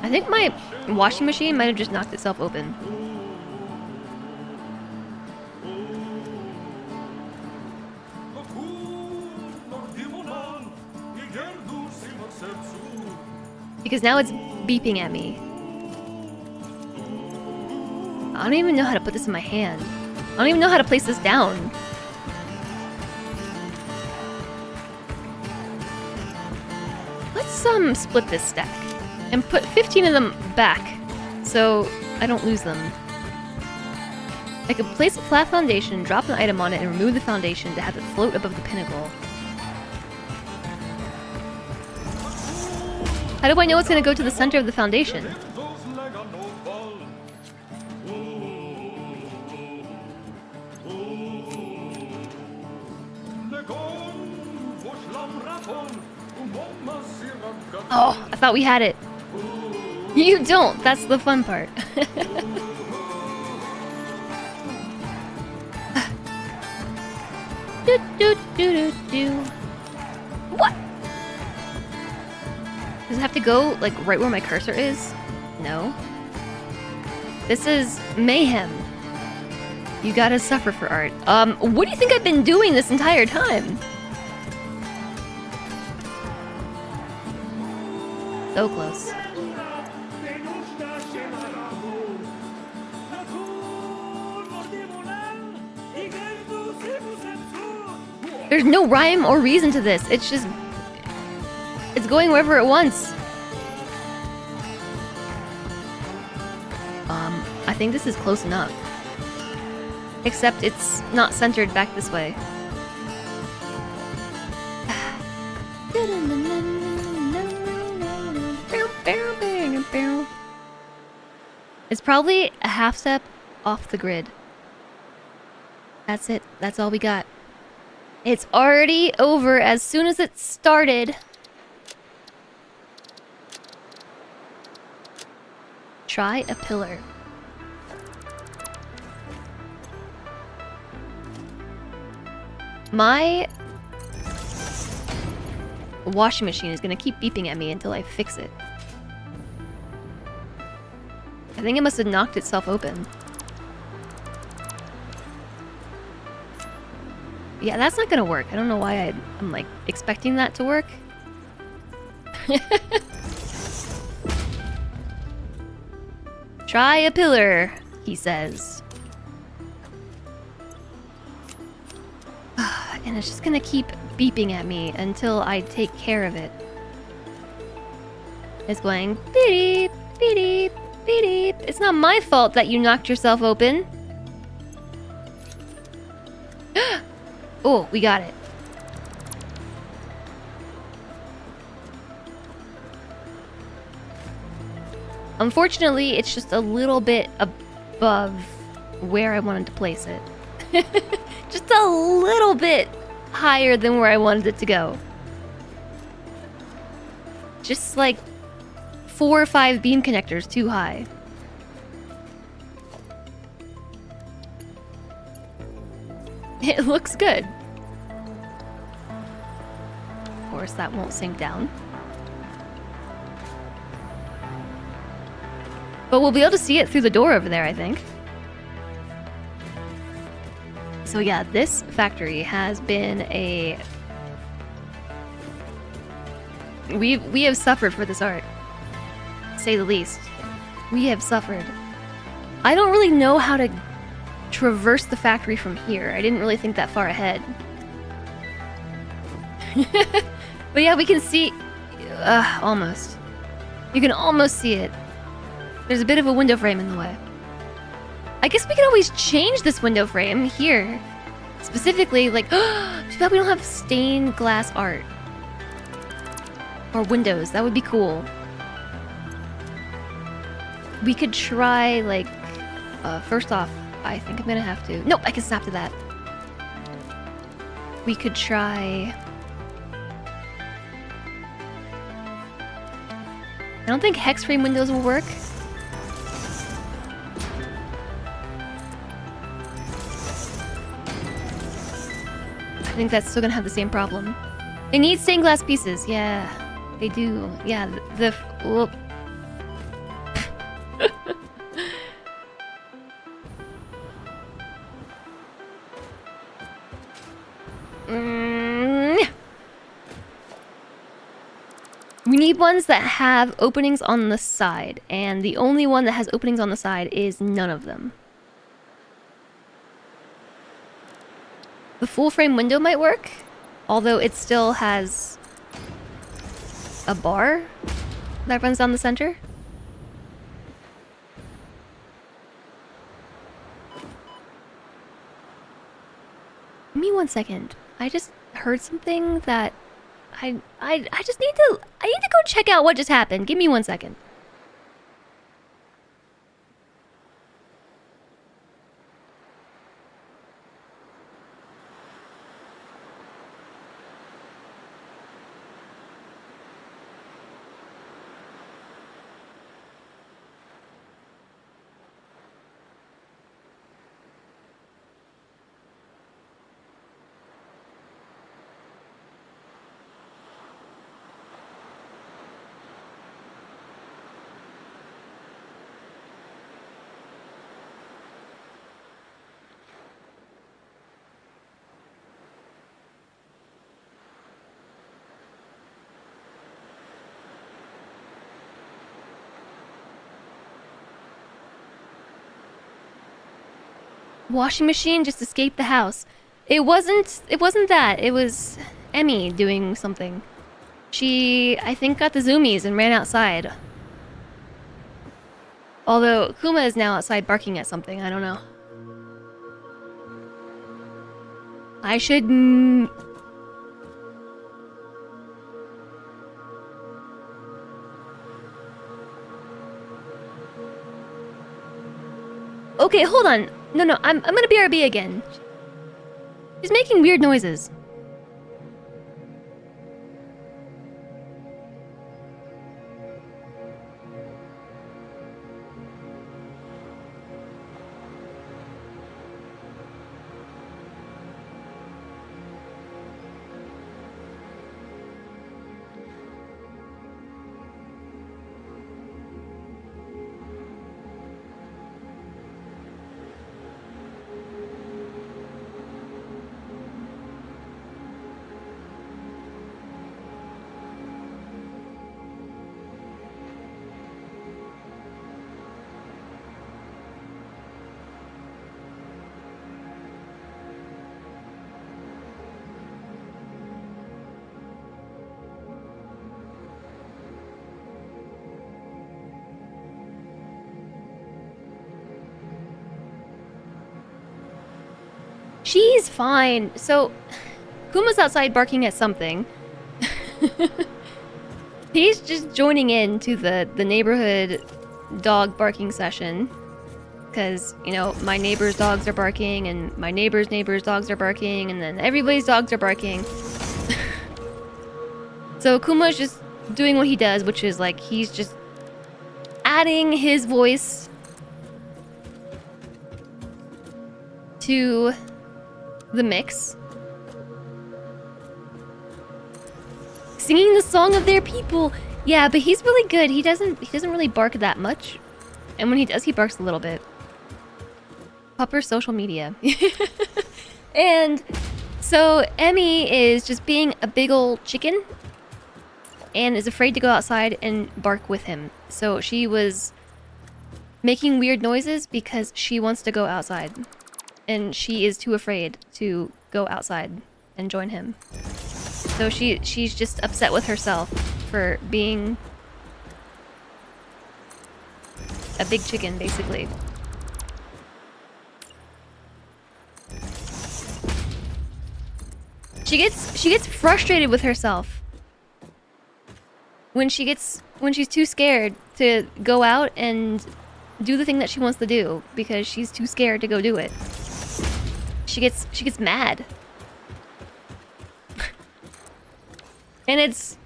I think my washing machine might have just knocked itself open. Because now it's beeping at me. I don't even know how to put this in my hand. I don't even know how to place this down. Let's split this stack and put 15 of them back so I don't lose them. I could place a flat foundation, drop an item on it, and remove the foundation to have it float above the pinnacle. How do I know it's going to go to the center of the foundation? Oh, I thought we had it. You don't. That's the fun part. Do, do, do, do, do. What? Does it have to go, like, right where my cursor is? No. This is mayhem. You gotta suffer for art. What do you think I've been doing this entire time? So close. There's no rhyme or reason to this. It's just... it's going wherever it wants. I think this is close enough. Except it's not centered back this way. It's probably a half step off the grid. That's it. That's all we got. It's already over as soon as it started. Try a pillar. My washing machine is gonna keep beeping at me until I fix it. I think it must have knocked itself open. Yeah, that's not gonna work. I don't know why I'm like expecting that to work. Try a pillar, he says. And it's just gonna keep beeping at me until I take care of it. It's going beep, beep, beep. It's not my fault that you knocked yourself open. Oh, we got it. Unfortunately, it's just a little bit above where I wanted to place it. Just a little bit higher than where I wanted it to go. Just like 4 or 5 beam connectors too high. It looks good. Of course, that won't sink down. But we'll be able to see it through the door over there, I think. So yeah, this factory has been a... We have suffered for this art. To say the least. We have suffered. I don't really know how to traverse the factory from here. I didn't really think that far ahead. But yeah, we can see... almost. You can almost see it. There's a bit of a window frame in the way. I guess we can always change this window frame here. Specifically, like, to Too bad we don't have stained glass art. Or windows, that would be cool. We could try, like... first off, I think I'm gonna have to... Nope, I can snap to that. We could try... I don't think hex frame windows will work. I think that's still gonna have the same problem. They need stained glass pieces. Yeah, they do. Yeah, whoop. We need ones that have openings on the side, and the only one that has openings on the side is none of them. The full frame window might work, although it still has a bar that runs down the center. Give me 1 second. I just heard something that I just need to go check out what just happened. Give me 1 second. Washing machine just escaped the house. It wasn't that. It was Emmy doing something. She, I think, got the zoomies and ran outside. Although Kuma is now outside barking at something. I don't know. I should... Okay, hold on. No, I'm gonna BRB again. She's making weird noises. She's fine. So, Kuma's outside barking at something. He's just joining in to the neighborhood dog barking session. Because, you know, my neighbor's dogs are barking, and my neighbor's dogs are barking, and then everybody's dogs are barking. So Kuma's just doing what he does, which is like, he's just adding his voice to the mix, singing the song of their people. Yeah, but he's really good. He doesn't really bark that much, and when he does, he barks a little bit. Pupper social media. And so Emmy is just being a big old chicken and is afraid to go outside and bark with him. So she was making weird noises because she wants to go outside. And she is too afraid to go outside and join him. So she's just upset with herself for being a big chicken, basically. She gets frustrated with herself when she's too scared to go out and do the thing that she wants to do because she's too scared to go do it. She gets mad. And it's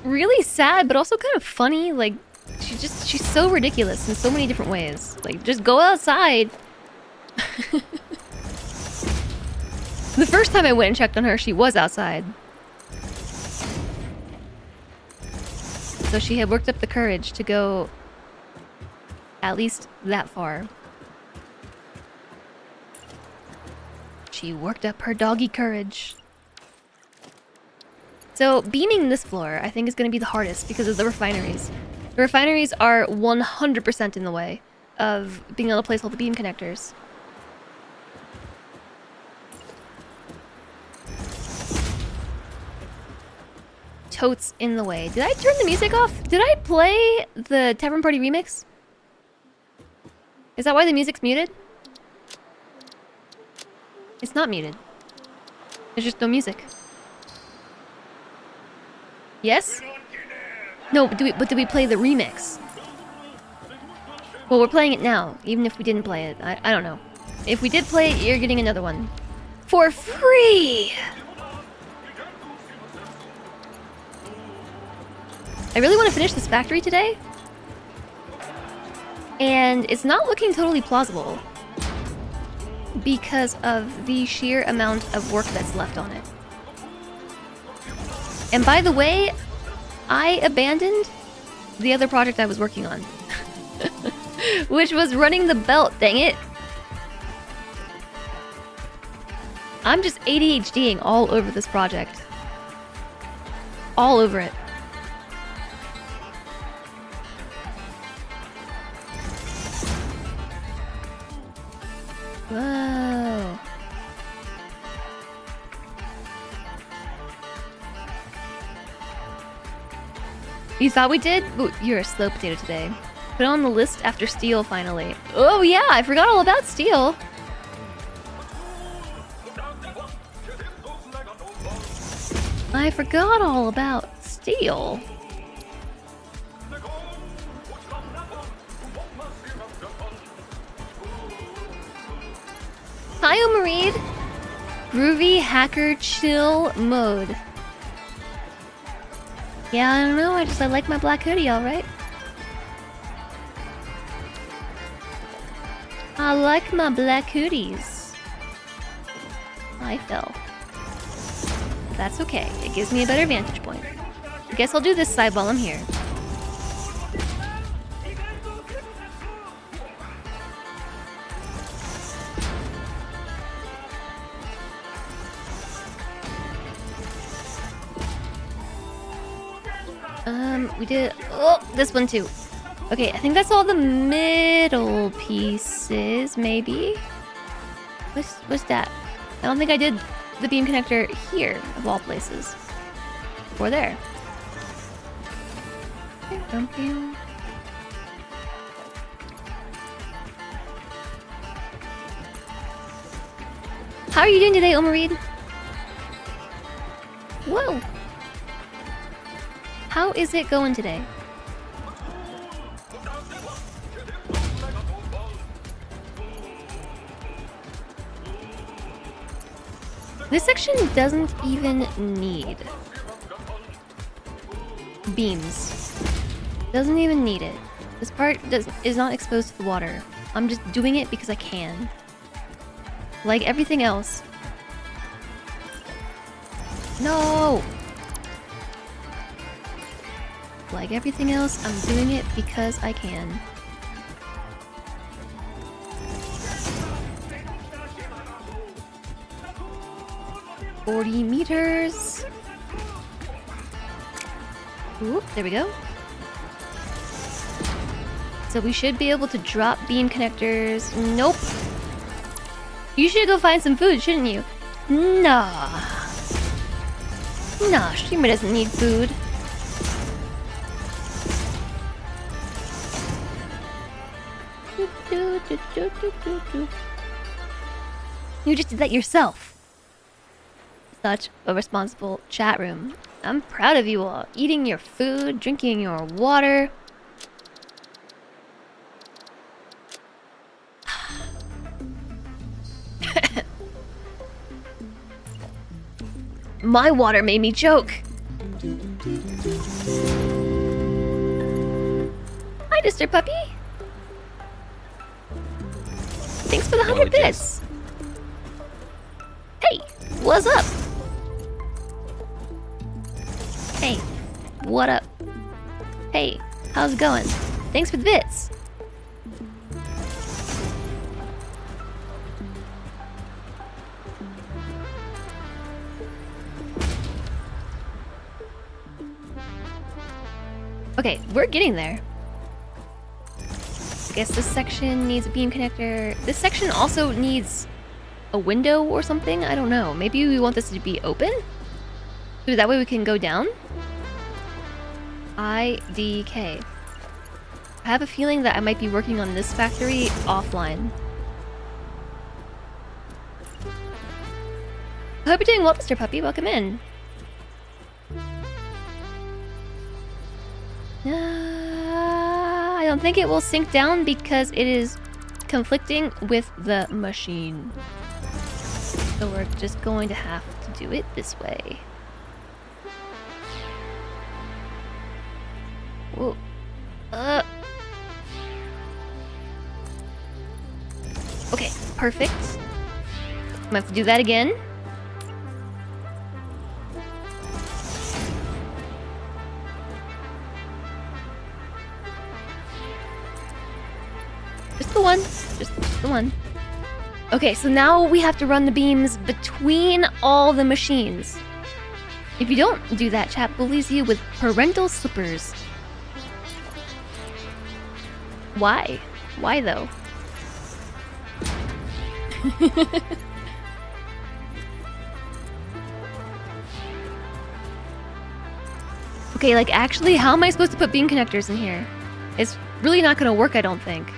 really sad but also kind of funny. Like she's so ridiculous in so many different ways. Like just go outside. The first time I went and checked on her, she was outside. So she had worked up the courage to go at least that far. She worked up her doggy courage. So beaming this floor, I think, is going to be the hardest because of the refineries. The refineries are 100% in the way of being able to place all the beam connectors. Totes in the way. Did I turn the music off? Did I play the Tavern Party remix? Is that why the music's muted? It's not muted. There's just no music. Yes? No, but did we play the remix? Well, we're playing it now, even if we didn't play it. I don't know. If we did play it, you're getting another one. For free! I really want to finish this factory today. And it's not looking totally plausible because of the sheer amount of work that's left on it. And by the way, I abandoned the other project I was working on. Which was running the belt, dang it. I'm just ADHDing all over this project. All over it. Whoa. You thought we did? Ooh, you're a slow potato today. Put it on the list after steel, finally. Oh yeah, I forgot all about steel. I forgot all about steel. Hi, Omareed. Groovy hacker chill mode. Yeah, I don't know. I like my black hoodie, all right. I like my black hoodies. I fell. That's okay. It gives me a better vantage point. I guess I'll do this side while I'm here. We did... Oh, this one too. Okay, I think that's all the middle pieces, maybe? What's that? I don't think I did the beam connector here, of all places. Or there. How are you doing today, Omareed? Whoa! How is it going today? This section doesn't even need beams. Doesn't even need it. This part is not exposed to the water. I'm just doing it because I can. Like everything else. No! Like everything else, I'm doing it because I can. $40 meters. Oop, there we go. So we should be able to drop beam connectors. Nope. You should go find some food, shouldn't you? Nah. Nah, streamer doesn't need food. You just did that yourself. such a responsible chat room. I'm proud of you all. Eating your food, drinking your water. My water made me choke. Hi, Mr. Puppy. Thanks for the 100 bits. Hey, what's up? Hey, what up? Hey, how's it going? Thanks for the bits. Okay, we're getting there. I guess this section needs a beam connector. This section also needs a window or something. I don't know. Maybe we want this to be open? So that way we can go down? IDK. I have a feeling that I might be working on this factory offline. I hope you're doing well, Mr. Puppy. Welcome in. I don't think it will sink down because it is conflicting with the machine. So we're just going to have to do it this way. Whoa. Okay, perfect. I'm gonna have to do that again. Just the one. Just the one. Okay, so now we have to run the beams between all the machines. If you don't do that, chat bullies you with parental slippers. Why? Why though? Okay, like actually, how am I supposed to put beam connectors in here? It's really not gonna work, I don't think.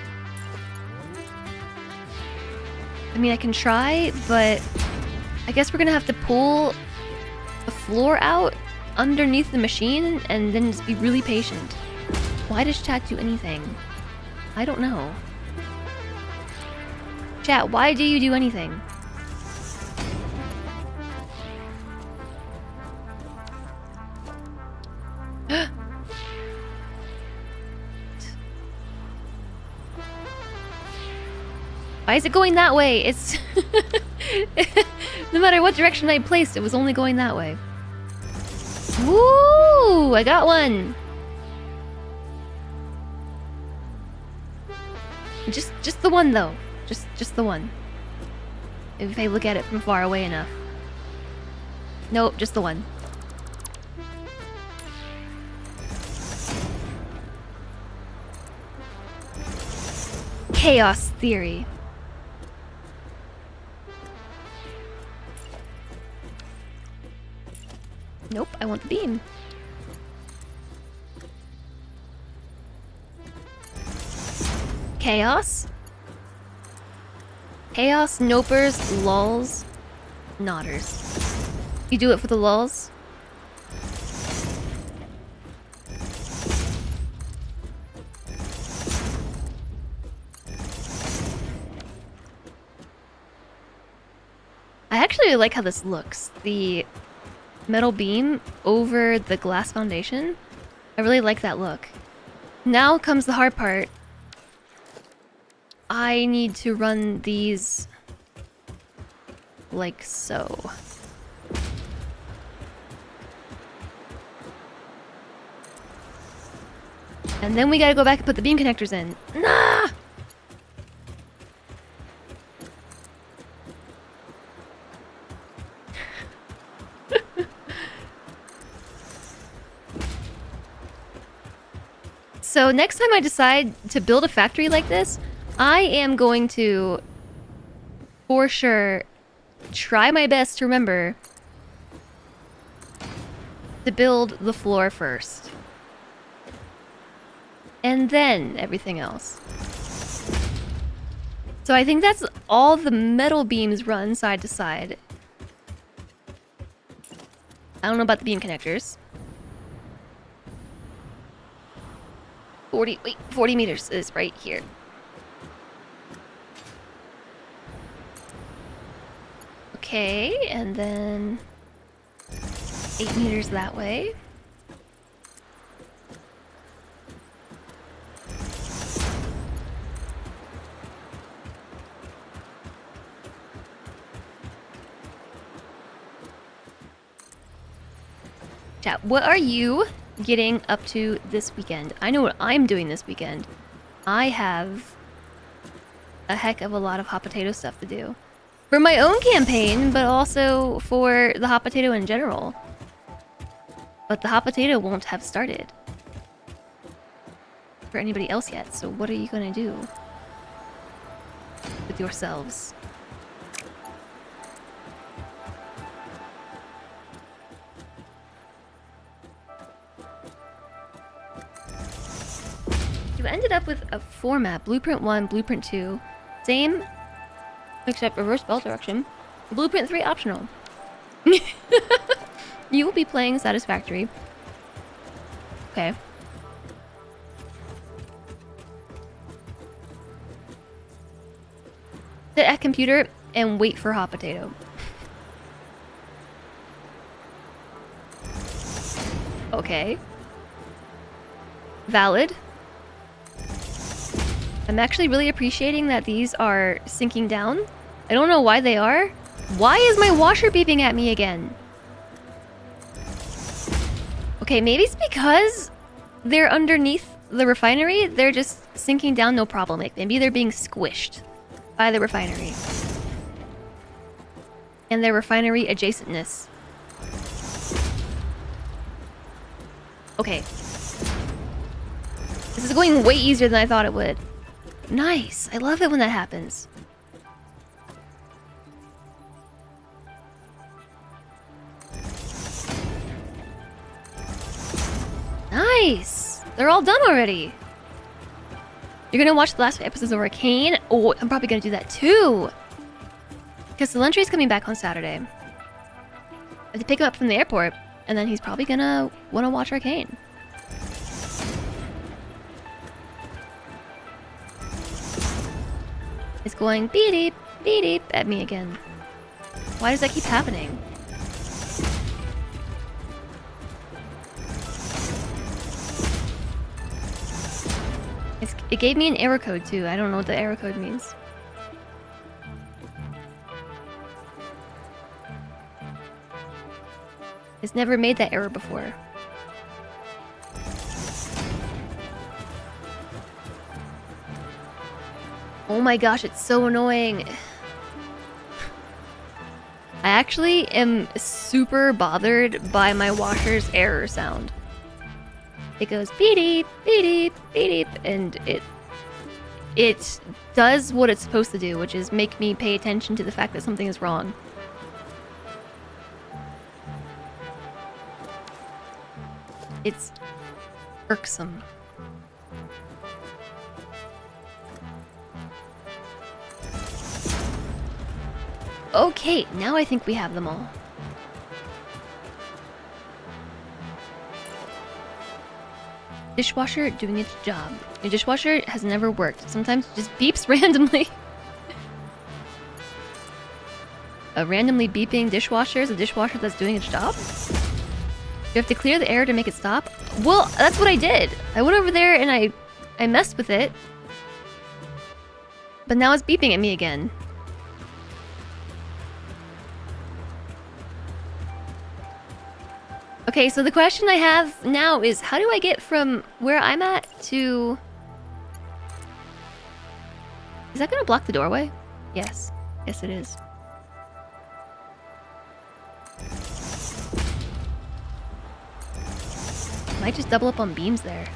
I mean, I can try, but I guess we're gonna have to pull the floor out underneath the machine and then just be really patient. Why does chat do anything? I don't know. Chat, why do you do anything? Why is it going that way? It's... No matter what direction I placed, it was only going that way. Woo! I got one! Just the one, though. Just the one. If I look at it from far away enough. Nope, just the one. Chaos theory. Nope, I want the beam. Chaos? Chaos, nopers, lulls, nodders. You do it for the lulls? I actually like how this looks. The metal beam over the glass foundation. I really like that look. Now comes the hard part. I need to run these like so. And then we gotta go back and put the beam connectors in. Nah! So next time I decide to build a factory like this, I am going to, for sure, try my best to remember to build the floor first. And then everything else. So I think that's all the metal beams run side to side. I don't know about the beam connectors. 40 meters is right here. Okay, and then 8 meters that way. Chat, what are you getting up to this weekend? I know what I'm doing this weekend. I have a heck of a lot of hot potato stuff to do. For my own campaign, but also for the hot potato in general. But the hot potato won't have started for anybody else yet, so what are you gonna do with yourselves? You ended up with a format, Blueprint 1, Blueprint 2, same, except reverse bell direction. Blueprint 3 optional. You will be playing Satisfactory. Okay. Sit at computer and wait for hot potato. Okay. Valid. I'm actually really appreciating that these are sinking down. I don't know why they are. Why is my washer beeping at me again? Okay, maybe it's because they're underneath the refinery. They're just sinking down, no problem. Like, maybe they're being squished by the refinery. And their refinery adjacentness. Okay. This is going way easier than I thought it would. Nice. I love it when that happens. Nice. They're all done already. You're gonna watch the last 5 episodes of Arcane? Oh, I'm probably gonna do that too. Because Celentry's coming back on Saturday. I have to pick him up from the airport, and then he's probably gonna want to watch Arcane. It's going beep beep at me again. Why does that keep happening? It gave me an error code too. I don't know what the error code means. It's never made that error before. Oh my gosh, it's so annoying. I actually am super bothered by my washer's error sound. It goes beep beep beep, and it does what it's supposed to do, which is make me pay attention to the fact that something is wrong. It's irksome. Okay, now I think we have them all. Dishwasher doing its job. Your dishwasher has never worked. Sometimes it just beeps randomly. A randomly beeping dishwasher is a dishwasher that's doing its job? You have to clear the error to make it stop? Well, that's what I did. I went over there and I messed with it. But now it's beeping at me again. Okay, so the question I have now is, how do I get from where I'm at to... Is that gonna block the doorway? Yes. Yes, it is. Might just double up on beams there.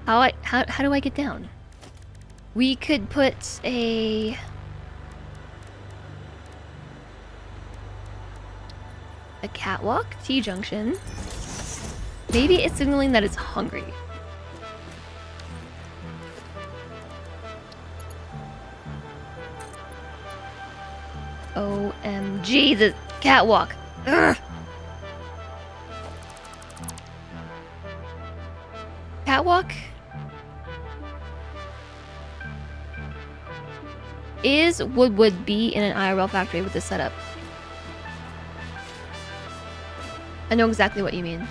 How do I get down? We could put a catwalk, T-junction. Maybe it's signaling that it's hungry. OMG, the catwalk. Ugh. Catwalk is would be in an IRL factory with this setup. I know exactly what you mean.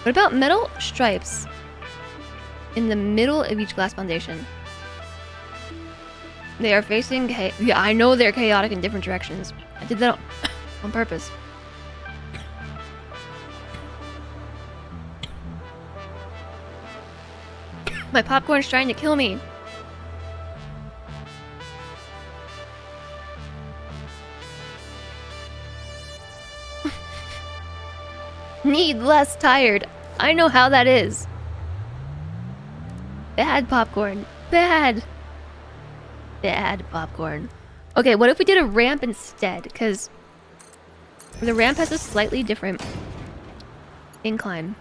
What about metal stripes in the middle of each glass foundation? They are facing... Yeah, I know they're chaotic in different directions. I did that on purpose. My popcorn's trying to kill me. Need less tired. I know how that is. Bad popcorn. Bad. Bad popcorn. Okay, what if we did a ramp instead? Because the ramp has a slightly different incline.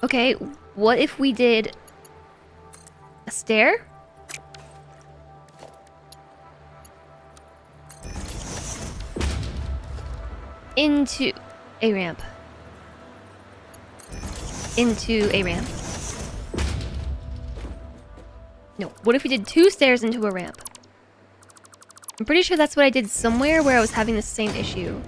Okay, what if we did a stair? Into a ramp. Into a ramp. No, what if we did 2 stairs into a ramp? I'm pretty sure that's what I did somewhere where I was having the same issue.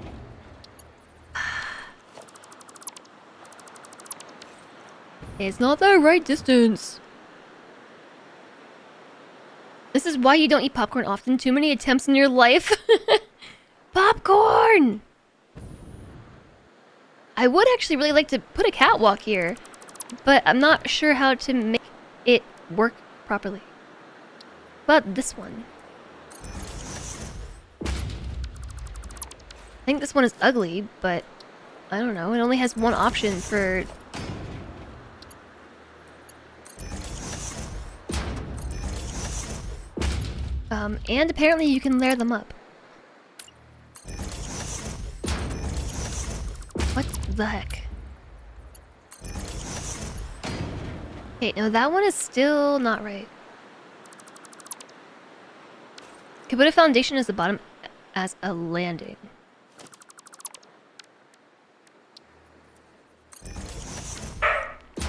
It's not the right distance. This is why you don't eat popcorn often. Too many attempts in your life. Popcorn! I would actually really like to put a catwalk here, but I'm not sure how to make it work properly. But this one. I think this one is ugly, but I don't know. It only has one option for... and apparently you can layer them up. What the heck? Okay, no, that one is still not right. Okay, put a foundation as the bottom as a landing.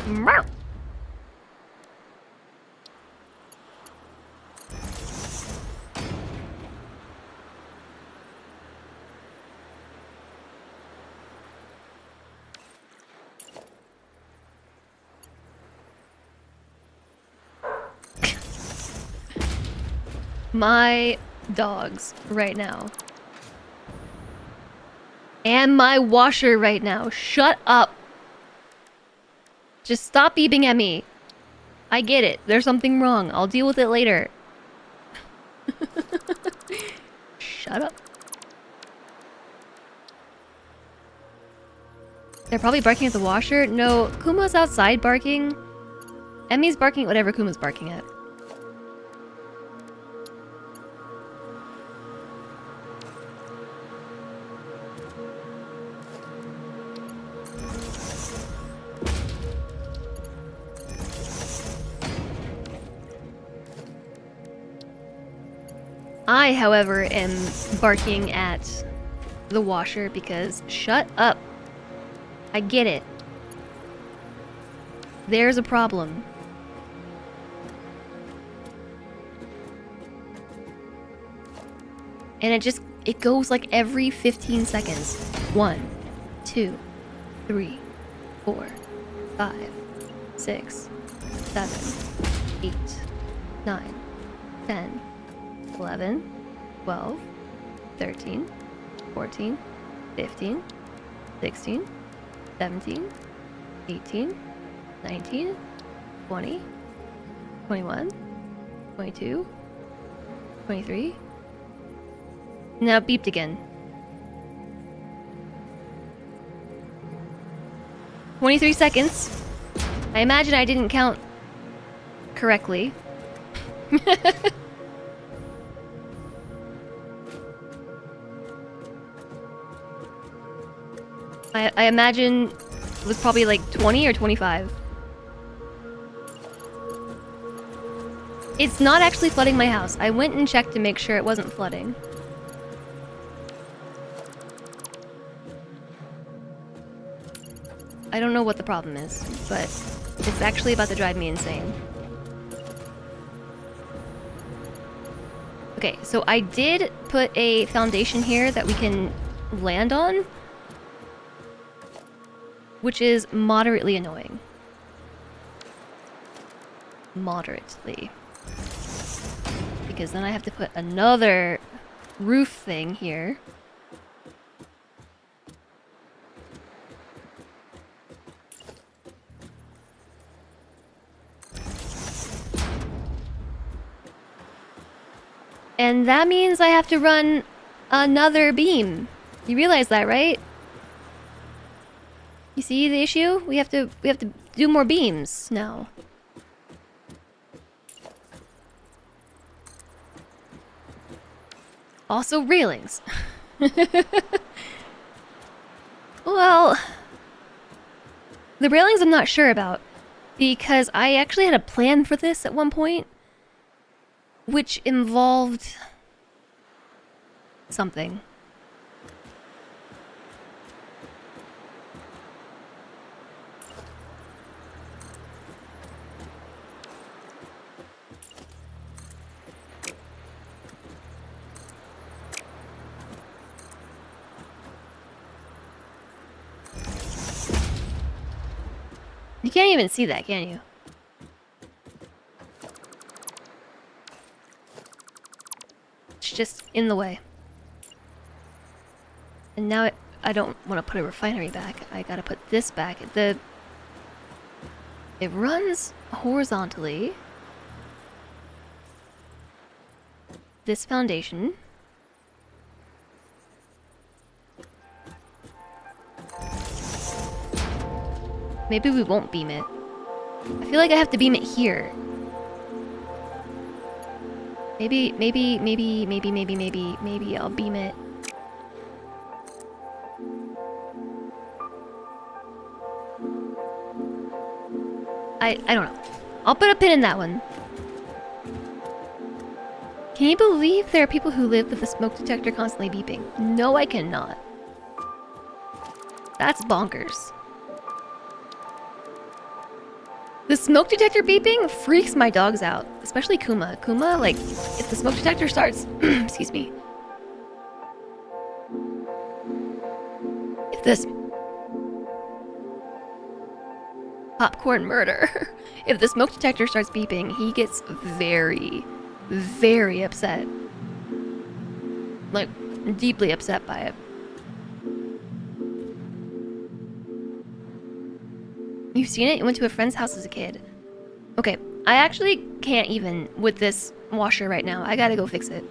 Meow. My dogs right now. And my washer right now. Shut up. Just stop beeping at me. I get it. There's something wrong. I'll deal with it later. Shut up. They're probably barking at the washer. No, Kuma's outside barking. Emmy's barking at whatever Kuma's barking at. I, however, am barking at the washer because shut up. I get it. There's a problem. And it goes like every 15 seconds. 1, 2, 3, 4, 5, 6, 7, 8, 9, 10, 11, 12, 13, 14, 15, 16, 17, 18, 19, 20, 21, 22, 23. Now it beeped again. 23 seconds. I imagine I didn't count correctly. I imagine it was probably like 20 or 25. It's not actually flooding my house. I went and checked to make sure it wasn't flooding. I don't know what the problem is, but it's actually about to drive me insane. Okay, so I did put a foundation here that we can land on, which is moderately annoying. Moderately. Because then I have to put another roof thing here. And that means I have to run another beam. You realize that, right? You see the issue? We have to do more beams now. Also railings. Well, the railings I'm not sure about because I actually had a plan for this at one point, which involved something. You can't even see that, can you? It's just in the way. And now I don't want to put a refinery back. I gotta put this back. It runs horizontally. This foundation. Maybe we won't beam it. I feel like I have to beam it here. Maybe I'll beam it. I don't know. I'll put a pin in that one. Can you believe there are people who live with the smoke detector constantly beeping? No, I cannot. That's bonkers. The smoke detector beeping freaks my dogs out, especially Kuma. Kuma, like, if the smoke detector starts, excuse me. If this popcorn murder, if the smoke detector starts beeping, he gets very, very upset. Like, deeply upset by it. You've seen it? You went to a friend's house as a kid. Okay, I actually can't even with this washer right now. I gotta go fix it.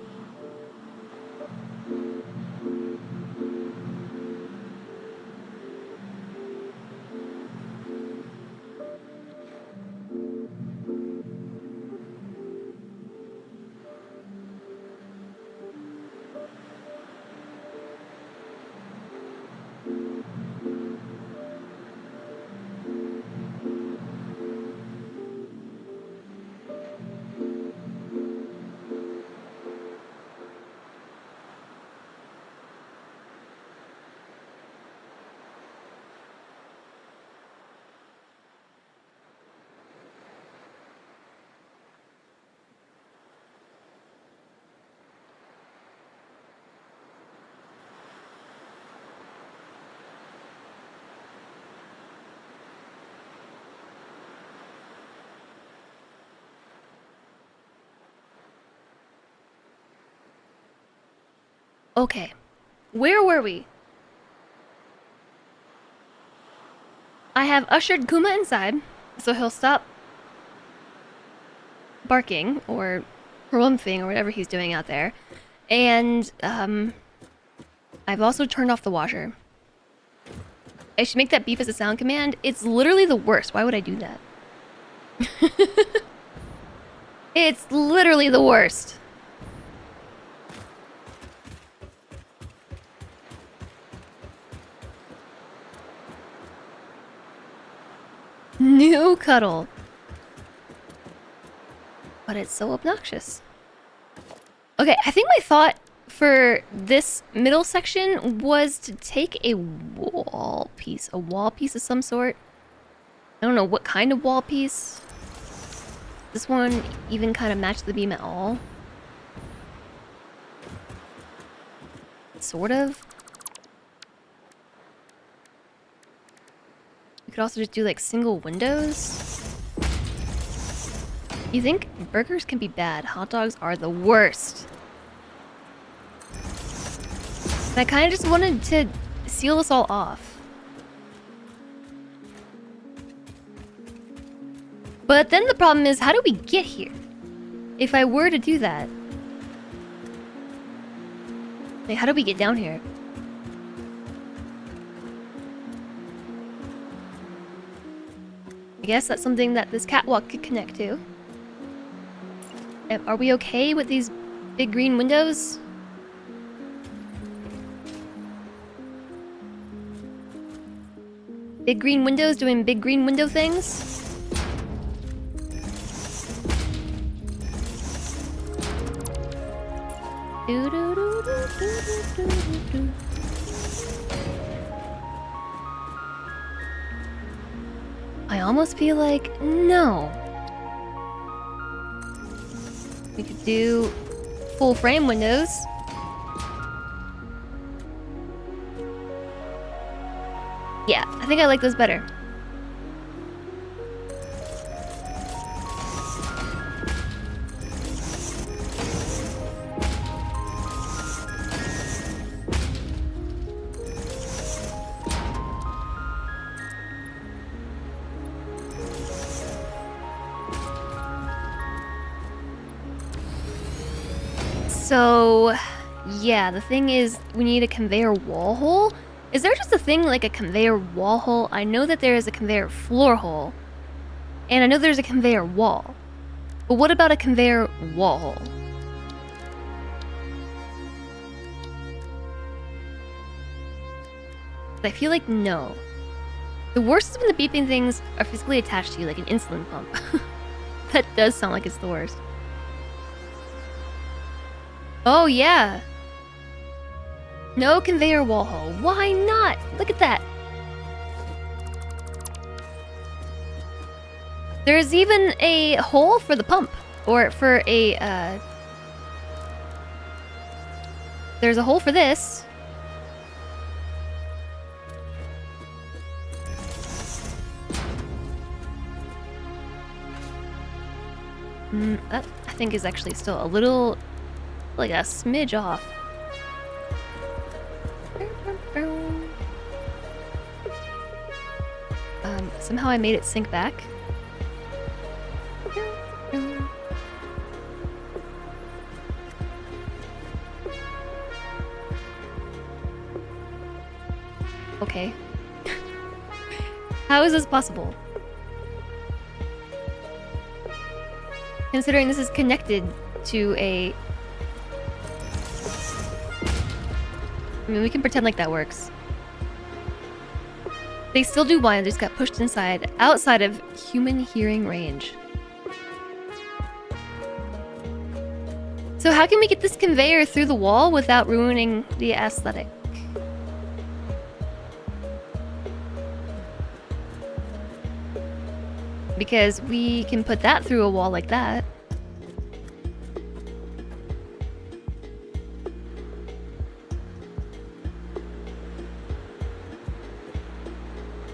Okay, where were we? I have ushered Kuma inside, so he'll stop barking or harumphing or whatever he's doing out there. And I've also turned off the washer. I should make that beep as a sound command. It's literally the worst. Why would I do that? It's literally the worst. New cuddle. but it's so obnoxious. Okay, I think my thought for this middle section was to take a wall piece of some sort. I don't know what kind of wall piece. This one even kind of match the beam at all? Sort of. We could also just do like single windows. You think burgers can be bad? Hot dogs are the worst. And I kind of just wanted to seal this all off. But then the problem is, how do we get here? If I were to do that. Like, how do we get down here? I guess that's something that this catwalk could connect to. Are we okay with these big green windows? Big green windows doing big green window things? I almost feel like no. We could do full frame windows. Yeah, I think I like those better. So, yeah, the thing is, we need a conveyor wall hole. Is there just a thing like a conveyor wall hole? I know that there is a conveyor floor hole. And I know there's a conveyor wall. But what about a conveyor wall hole? I feel like no. The worst is when the beeping things are physically attached to you, like an insulin pump. That does sound like it's the worst. Oh, yeah. No conveyor wall hole. Why not? Look at that. There's even a hole for the pump. Or for a, there's a hole for this. That, I think, is actually still a little... like a smidge off. Somehow I made it sync back. Okay. How is this possible? Considering this is connected to a... I mean, we can pretend like that works. They still do whine, they just got pushed outside of human hearing range. So how can we get this conveyor through the wall without ruining the aesthetic? Because we can put that through a wall like that.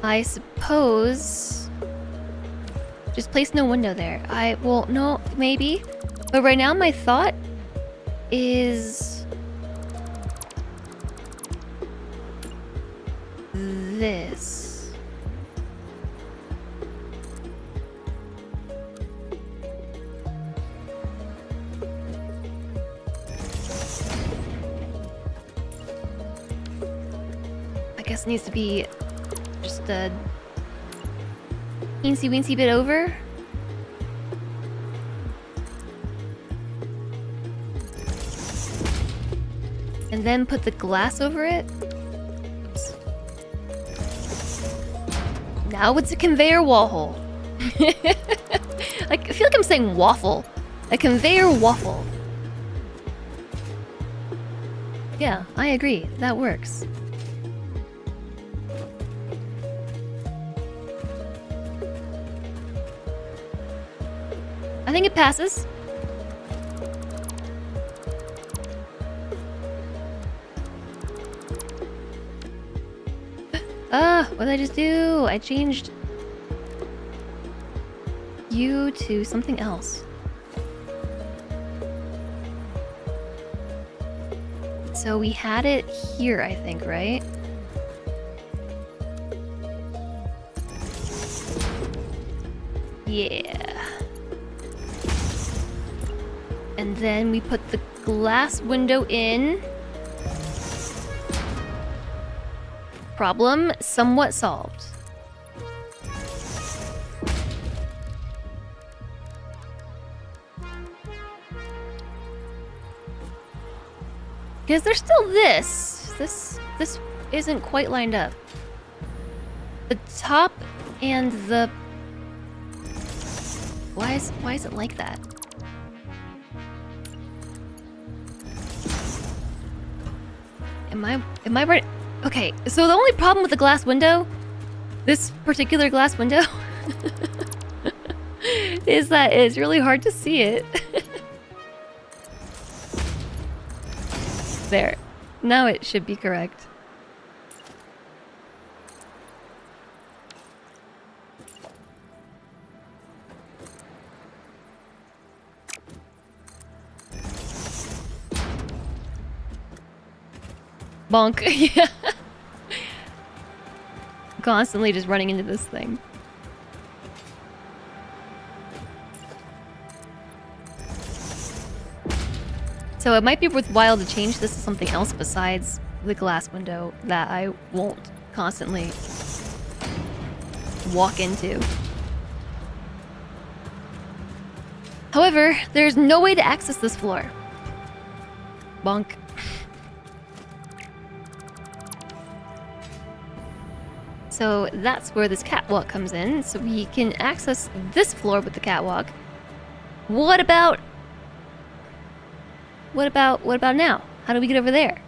I suppose... just place no window there. Well, no, maybe. But right now my thought is... this. I guess it needs to be just a teensy weensy bit over. And then put the glass over it. Oops. Now it's a conveyor wall hole. Like, I feel like I'm saying waffle. A conveyor waffle. Yeah, I agree. That works. I think it passes. What did I just do? I changed you to something else. So we had it here, I think, right? Yeah. And then we put the glass window in. Problem somewhat solved. Because there's still this. This isn't quite lined up. The top and the... Why is it like that? Am I right? Okay, so the only problem with the glass window, this particular glass window, is that it's really hard to see it. There. Now it should be correct. Bonk. Yeah. Constantly just running into this thing. So it might be worthwhile to change this to something else besides the glass window that I won't constantly walk into. However, there's no way to access this floor. Bonk. So that's where this catwalk comes in, so we can access this floor with the catwalk. What about now? How do we get over there?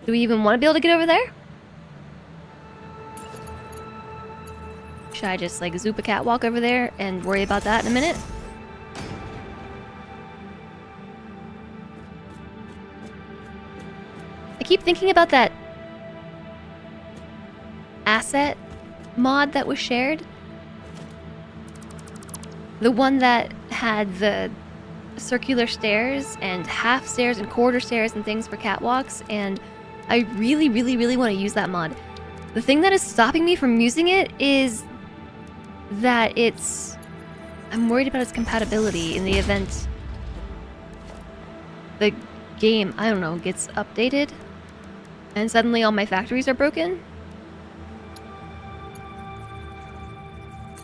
Do we even want to be able to get over there? Should I just like zoop a catwalk over there and worry about that in a minute? I keep thinking about that asset mod that was shared. The one that had the circular stairs and half stairs and quarter stairs and things for catwalks, and I really want to use that mod. The thing that is stopping me from using it is that I'm worried about its compatibility in the event the game, I don't know, gets updated and suddenly all my factories are broken.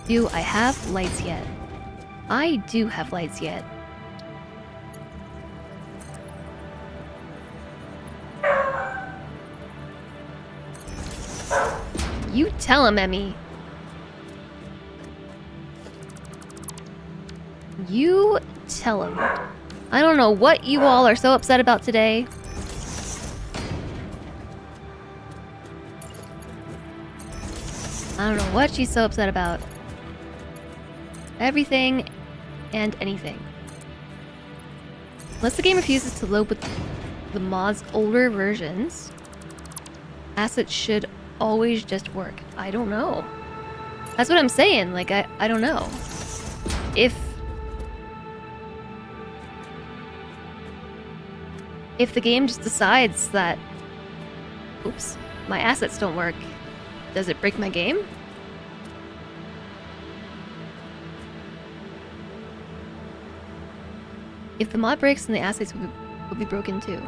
Do I have lights yet? I do have lights yet. You tell him, Emmy. You tell him. I don't know what you all are so upset about today. I don't know what she's so upset about. Everything and anything. Unless the game refuses to load with the mod's older versions, assets should always just work. I don't know. That's what I'm saying. Like, I don't know. If the game just decides that, oops, my assets don't work, does it break my game? If the mod breaks, then the assets will be broken too.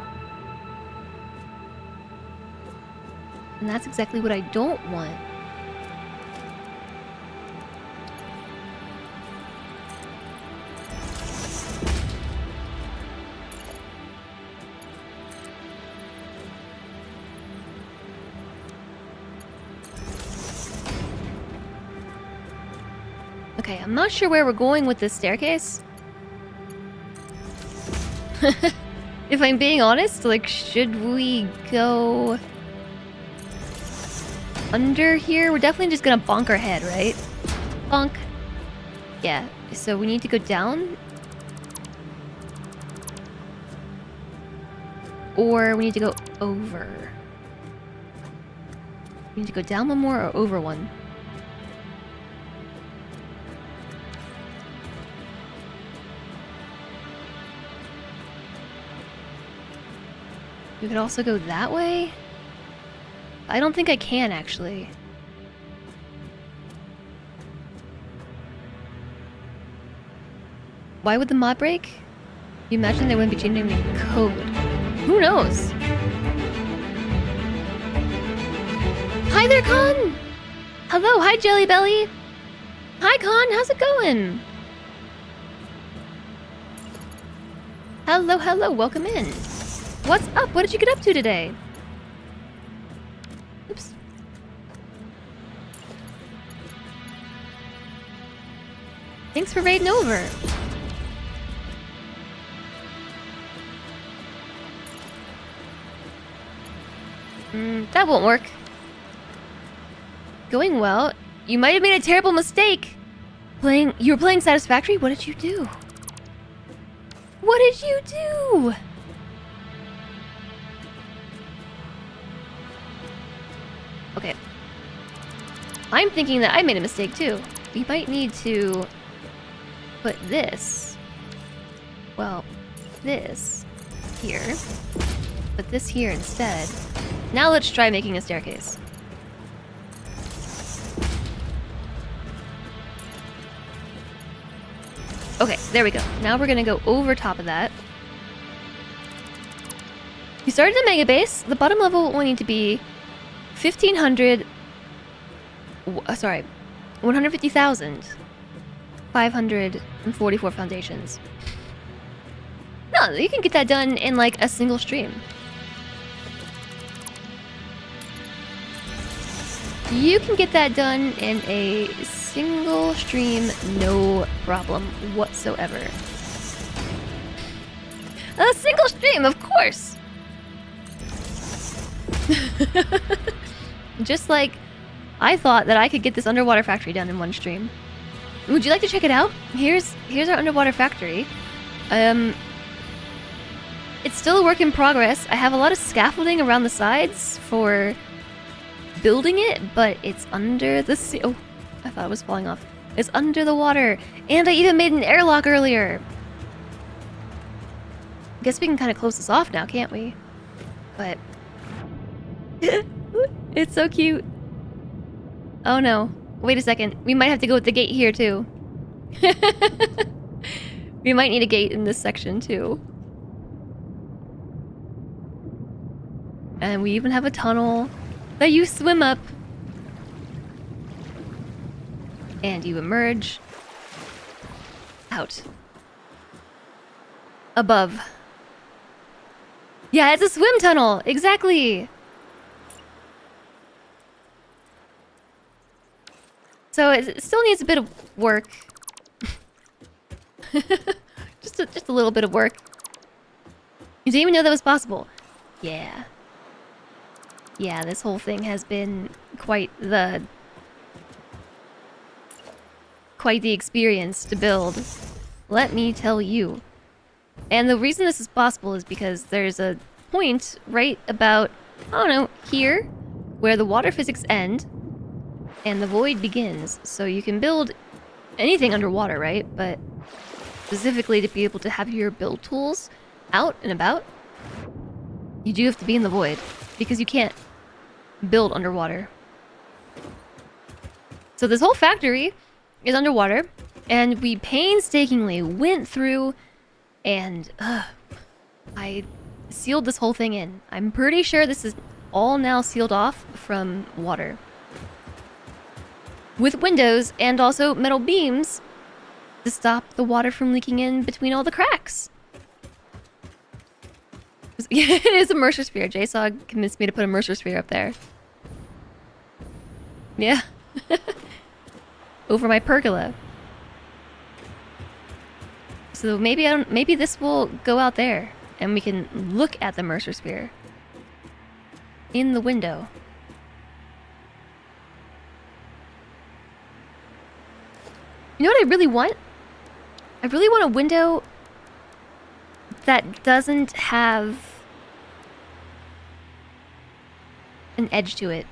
And that's exactly what I don't want. Okay, I'm not sure where we're going with this staircase. If I'm being honest, like, should we go under here? We're definitely just gonna bonk our head, right? Bonk. Yeah, so we need to go down. Or we need to go over. We need to go down one more or over one. We could also go that way? I don't think I can, actually. Why would the mod break? You imagine they wouldn't be changing the code. Who knows? Hi there, Con! Hello, hi, Jelly Belly! Hi, Con, how's it going? Hello, hello, welcome in. What's up? What did you get up to today? Oops. Thanks for raiding over. That won't work. Going well. You might have made a terrible mistake. You were playing Satisfactory? What did you do? What did you do? Okay. I'm thinking that I made a mistake too. We might need to put this, well, this here. Put this here instead. Now let's try making a staircase. Okay, there we go. Now we're gonna go over top of that. We started a mega base. The bottom level will need to be 1,500. Sorry, 150,544 foundations. No, you can get that done in like a single stream. You can get that done in a single stream, no problem whatsoever. A single stream, of course! Just like I thought that I could get this underwater factory done in one stream. Would you like to check it out? Here's our underwater factory. It's still a work in progress. I have a lot of scaffolding around the sides for building it, but it's under the sea. Oh, I thought it was falling off. It's under the water. And I even made an airlock earlier. I guess we can kind of close this off now, can't we? But it's so cute. Oh no. Wait a second. We might have to go with the gate here too. We might need a gate in this section too. And we even have a tunnel that you swim up. And you emerge out. Above. Yeah, it's a swim tunnel! Exactly! So it still needs a bit of work. just a little bit of work. You didn't even know that was possible. Yeah. Yeah, this whole thing has been quite the experience to build. Let me tell you. And the reason this is possible is because there's a point right about, I don't know, here, where the water physics end and the void begins. So you can build anything underwater, right? But specifically to be able to have your build tools out and about, you do have to be in the void, because you can't build underwater. So this whole factory is underwater, and we painstakingly went through and I sealed this whole thing in. I'm pretty sure this is all now sealed off from water. With windows and also metal beams to stop the water from leaking in between all the cracks. Yeah, it is a Mercer Sphere. JSOG convinced me to put a Mercer Sphere up there. Yeah. Over my pergola. So maybe maybe this will go out there, and we can look at the Mercer Sphere in the window. You know what I really want? I really want a window that doesn't have an edge to it.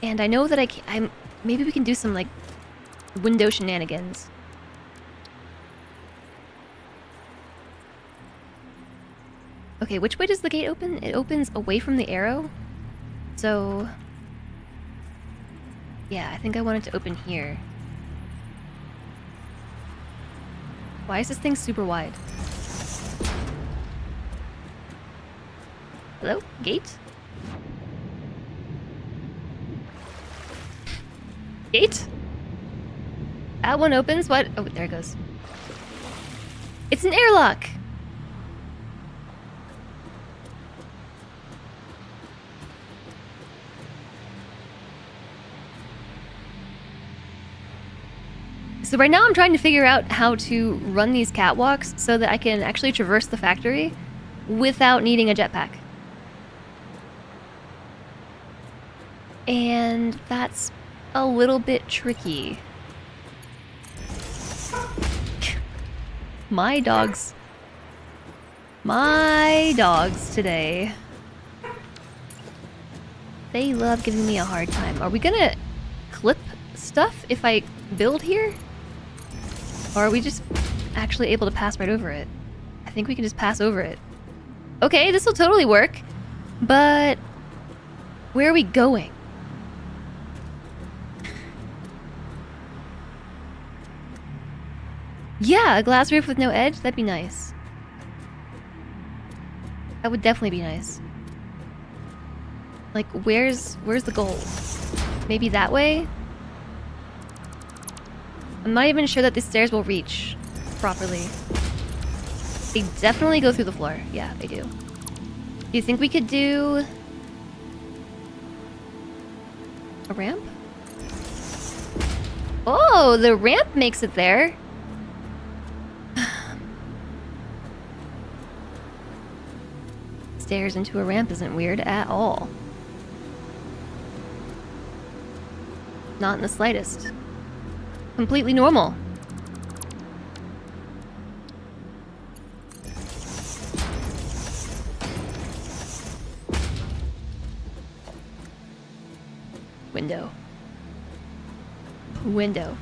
And I know that maybe we can do some like window shenanigans. Okay, which way does the gate open? It opens away from the arrow. So yeah, I think I want it to open here. Why is this thing super wide? Hello? Gate? Gate? That one opens? What? Oh, there it goes. It's an airlock! So right now I'm trying to figure out how to run these catwalks so that I can actually traverse the factory without needing a jetpack. And that's a little bit tricky. My dogs today. They love giving me a hard time. Are we gonna clip stuff if I build here? Or are we just actually able to pass right over it? I think we can just pass over it. Okay, this will totally work. But where are we going? Yeah, a glass roof with no edge? That'd be nice. That would definitely be nice. Like, where's the goal? Maybe that way? I'm not even sure that the stairs will reach properly. They definitely go through the floor. Yeah, they do. Do you think we could do a ramp? Oh, the ramp makes it there. Stairs into a ramp isn't weird at all. Not in the slightest. Completely normal. Window. Window.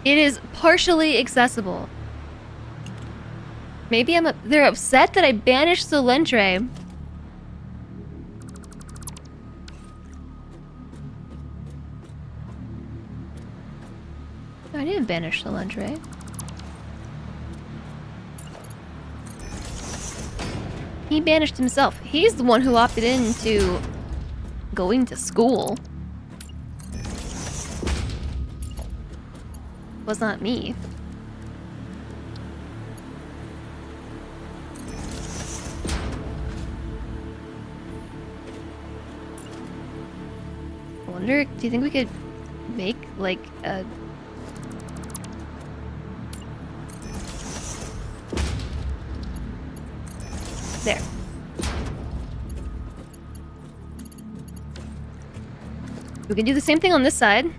It is partially accessible. Maybe they're upset that I banished Solentre. I didn't banish Solentre. He banished himself. He's the one who opted into going to school. Was not me. I wonder, do you think we could make like a there. We can do the same thing on this side.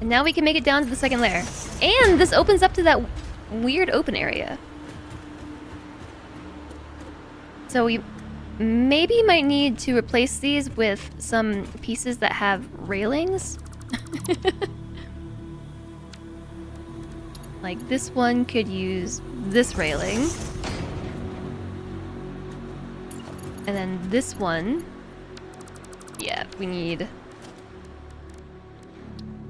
And now we can make it down to the second layer. And this opens up to that weird open area. So we maybe might need to replace these with some pieces that have railings. Like this one could use this railing. And then this one, yeah, we need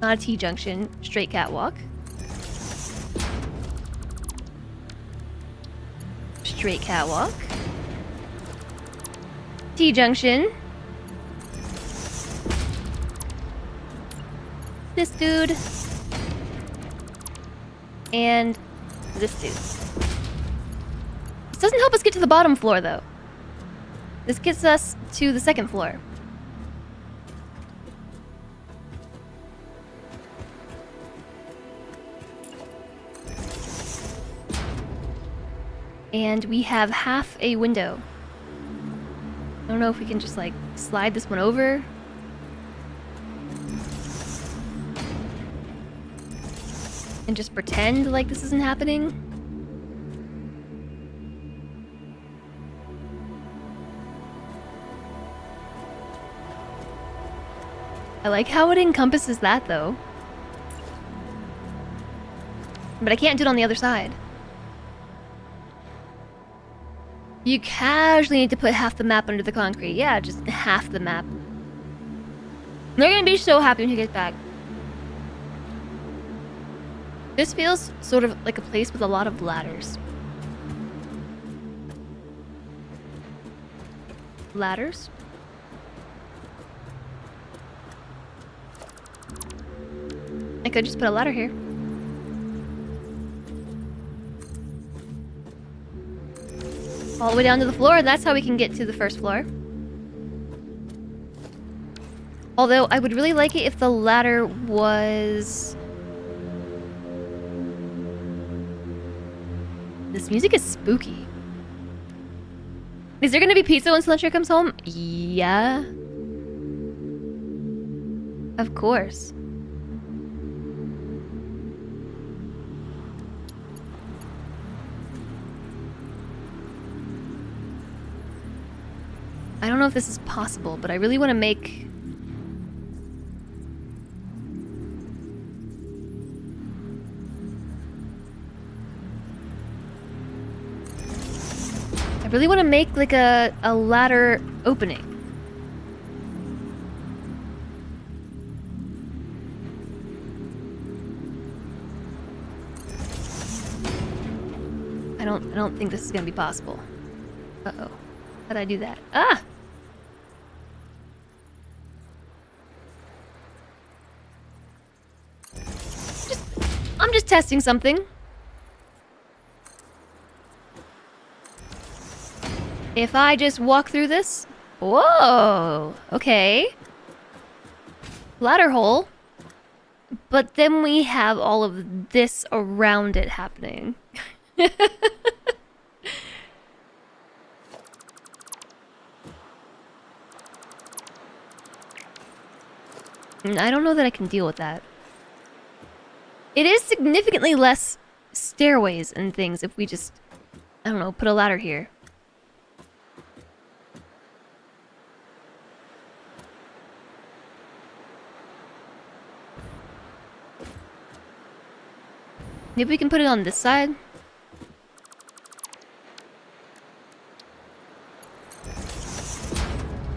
not a T-junction, straight catwalk. Straight catwalk. T-junction. This dude. And this dude. This doesn't help us get to the bottom floor, though. This gets us to the second floor. And we have half a window. I don't know if we can just like slide this one over. And just pretend like this isn't happening. I like how it encompasses that though. But I can't do it on the other side. You casually need to put half the map under the concrete. Yeah, just half the map. They're gonna be so happy when he gets back. This feels sort of like a place with a lot of ladders. Ladders? I could just put a ladder here. All the way down to the floor, and that's how we can get to the first floor. Although, I would really like it if the ladder was... This music is spooky. Is there gonna be pizza when Slencher comes home? Yeah. Of course. I don't know if this is possible, but I really want to make... I really want to make like a ladder opening. I don't think this is gonna be possible. Uh-oh. How'd I do that? Ah! I'm just testing something. If I just walk through this... Whoa! Okay. Ladder hole. But then we have all of this around it happening. I don't know that I can deal with that. It is significantly less stairways and things if we just, I don't know, put a ladder here. Maybe we can put it on this side.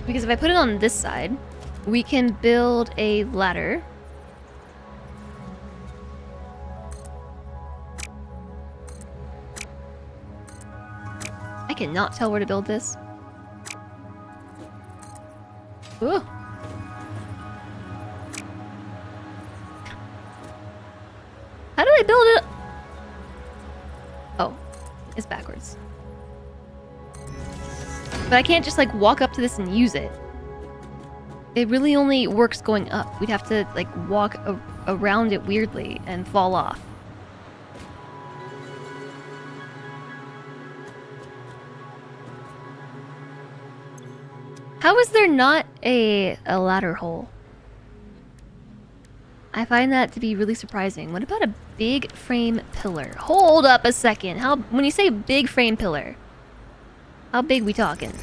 Because if I put it on this side, we can build a ladder. I cannot tell where to build this. Ooh. How do I build it? Oh, it's backwards. But I can't just like walk up to this and use it. It really only works going up. We'd have to like walk around it weirdly and fall off. How is there not a ladder hole? I find that to be really surprising. What about a big frame pillar? Hold up a second. When you say big frame pillar, how big we talking?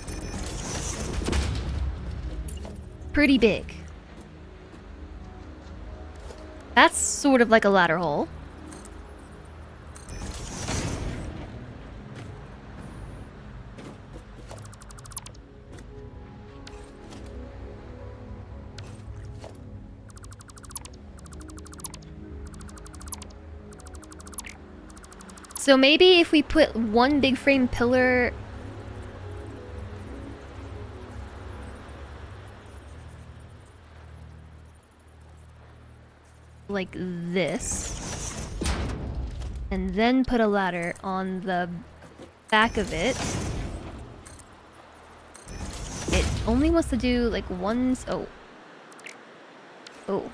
Pretty big. That's sort of like a ladder hole. So maybe if we put one big frame pillar... like this. And then put a ladder on the back of it. It only wants to do like one... oh. Oh.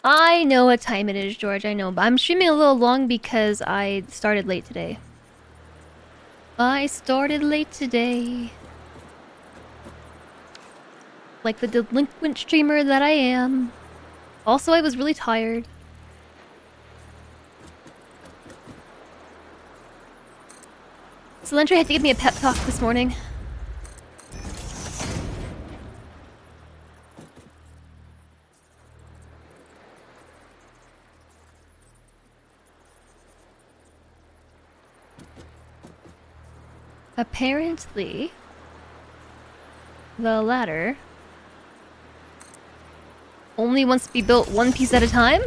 I know what time it is, George, I know, but I'm streaming a little long because I started late today. I started late today. Like the delinquent streamer that I am. Also, I was really tired. Cilantro had to give me a pep talk this morning. Apparently, the ladder only wants to be built one piece at a time?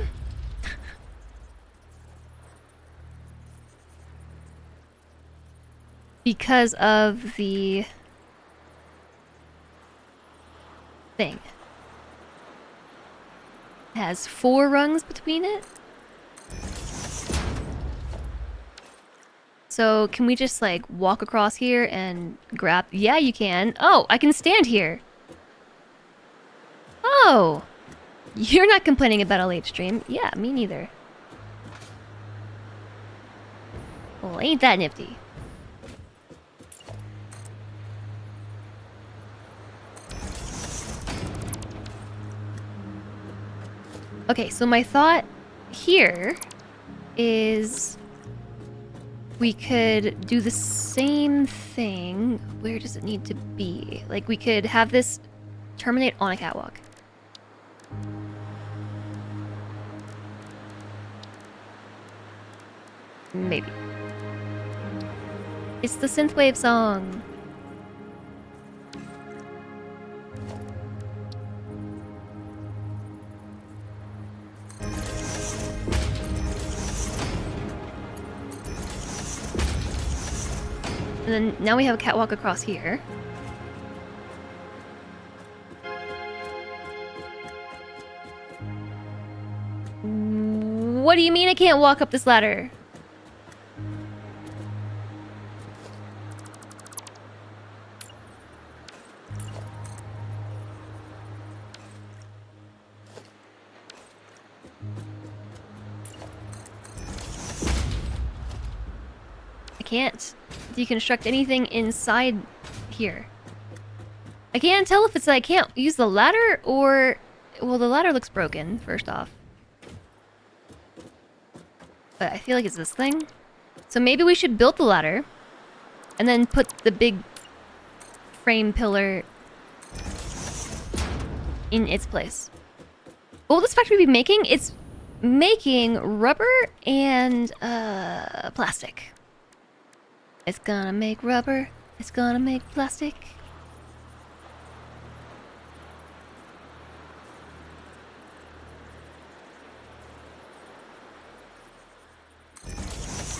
Because of the thing. It has 4 rungs between it. So can we just like walk across here and grab? Yeah, you can. Oh, I can stand here. Oh, you're not complaining about a late stream. Yeah, me neither. Well, ain't that nifty. Okay, so my thought here is we could do the same thing. Where does it need to be? Like, we could have this terminate on a catwalk. Maybe. It's the synthwave song. And then now we have a catwalk across here. What do you mean I can't walk up this ladder? I can't deconstruct anything inside here. I can't tell if it's that I can't use the ladder or... Well, the ladder looks broken, first off. But I feel like it's this thing. So maybe we should build the ladder and then put the big frame pillar in its place. What will this factory be making? It's making rubber and plastic. It's gonna make rubber. It's gonna make plastic.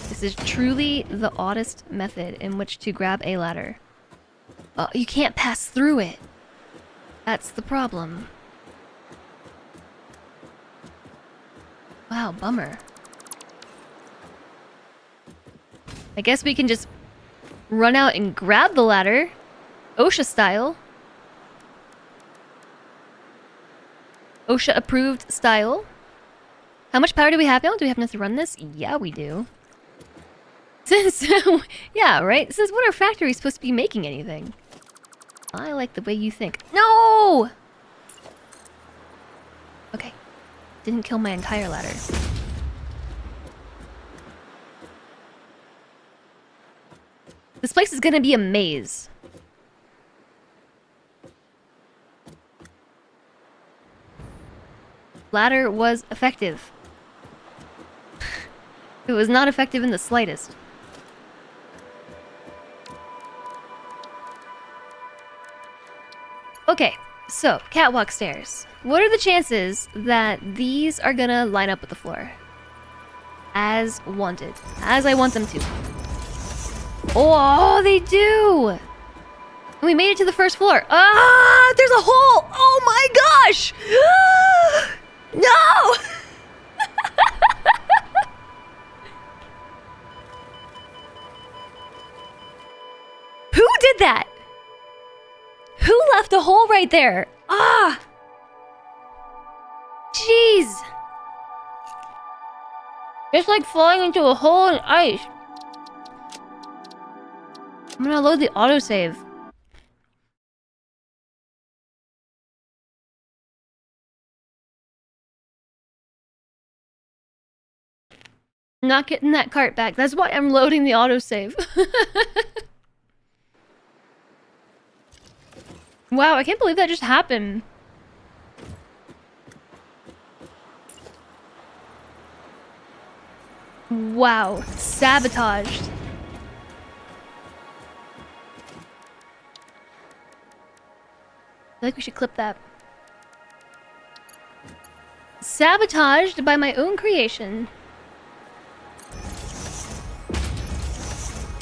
This is truly the oddest method in which to grab a ladder. Oh, you can't pass through it. That's the problem. Wow, bummer. I guess we can just run out and grab the ladder. OSHA style. OSHA approved style. How much power do we have now? Do we have enough to run this? Yeah, we do. Since, yeah, right? Since when are factories supposed to be making anything? I like the way you think. No! Okay. Didn't kill my entire ladder. This place is gonna be a maze. Ladder was effective. It was not effective in the slightest. Okay, so catwalk stairs. What are the chances that these are gonna line up with the floor? As wanted. As I want them to. Oh, they do! And we made it to the first floor. Ah, there's a hole! Oh my gosh! No! Who did that? Who left a hole right there? Ah! Jeez! It's like falling into a hole in ice. I'm gonna load the autosave. Not getting that cart back. That's why I'm loading the autosave. Wow, I can't believe that just happened. Wow, sabotaged. I feel like we should clip that. Sabotaged by my own creation.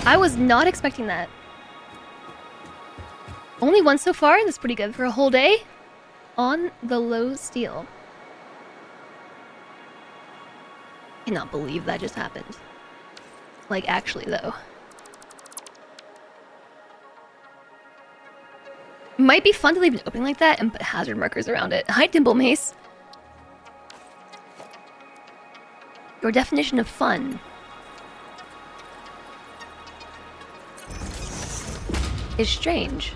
I was not expecting that. Only one so far, that's pretty good for a whole day on the low steel. Cannot believe that just happened. Like, actually, though. Might be fun to leave an opening like that and put hazard markers around it. Hi, Dimple Mace. Your definition of fun is strange.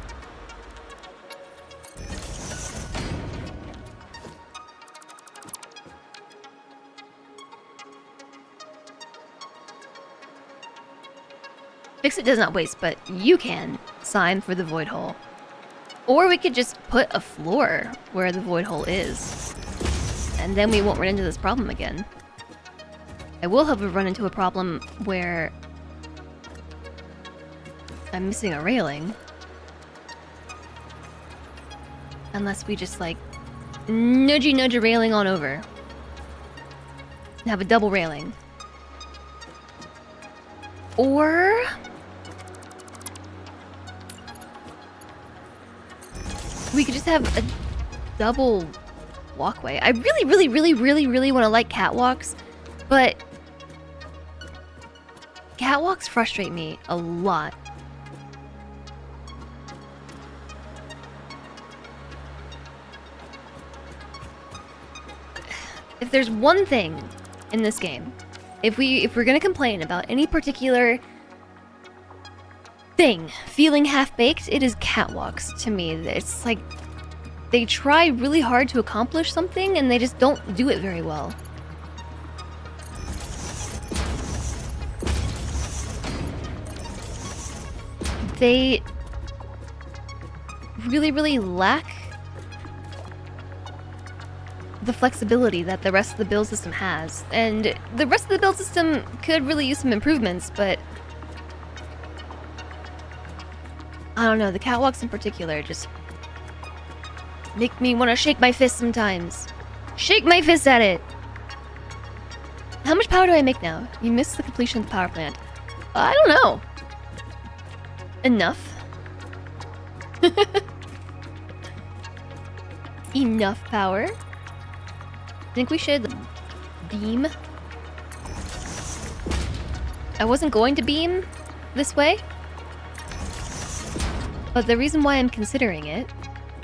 Fix it does not waste, but you can sign for the void hole. Or we could just put a floor where the void hole is. And then we won't run into this problem again. I will, however, run into a problem where I'm missing a railing. Unless we just, like, nudge a railing on over. And have a double railing. Or... we could just have a double walkway. I really want to like catwalks, but catwalks frustrate me a lot. If there's one thing in this game, if we're gonna complain about any particular thing feeling half-baked, it is catwalks to me. It's like they try really hard to accomplish something and they just don't do it very well. They really lack the flexibility that the rest of the build system has. And the rest of the build system could really use some improvements, but I don't know, the catwalks in particular just make me want to shake my fist sometimes. Shake my fist at it! How much power do I make now? You missed the completion of the power plant. I don't know. Enough. Enough power. Think we should beam? I wasn't going to beam this way. But the reason why I'm considering it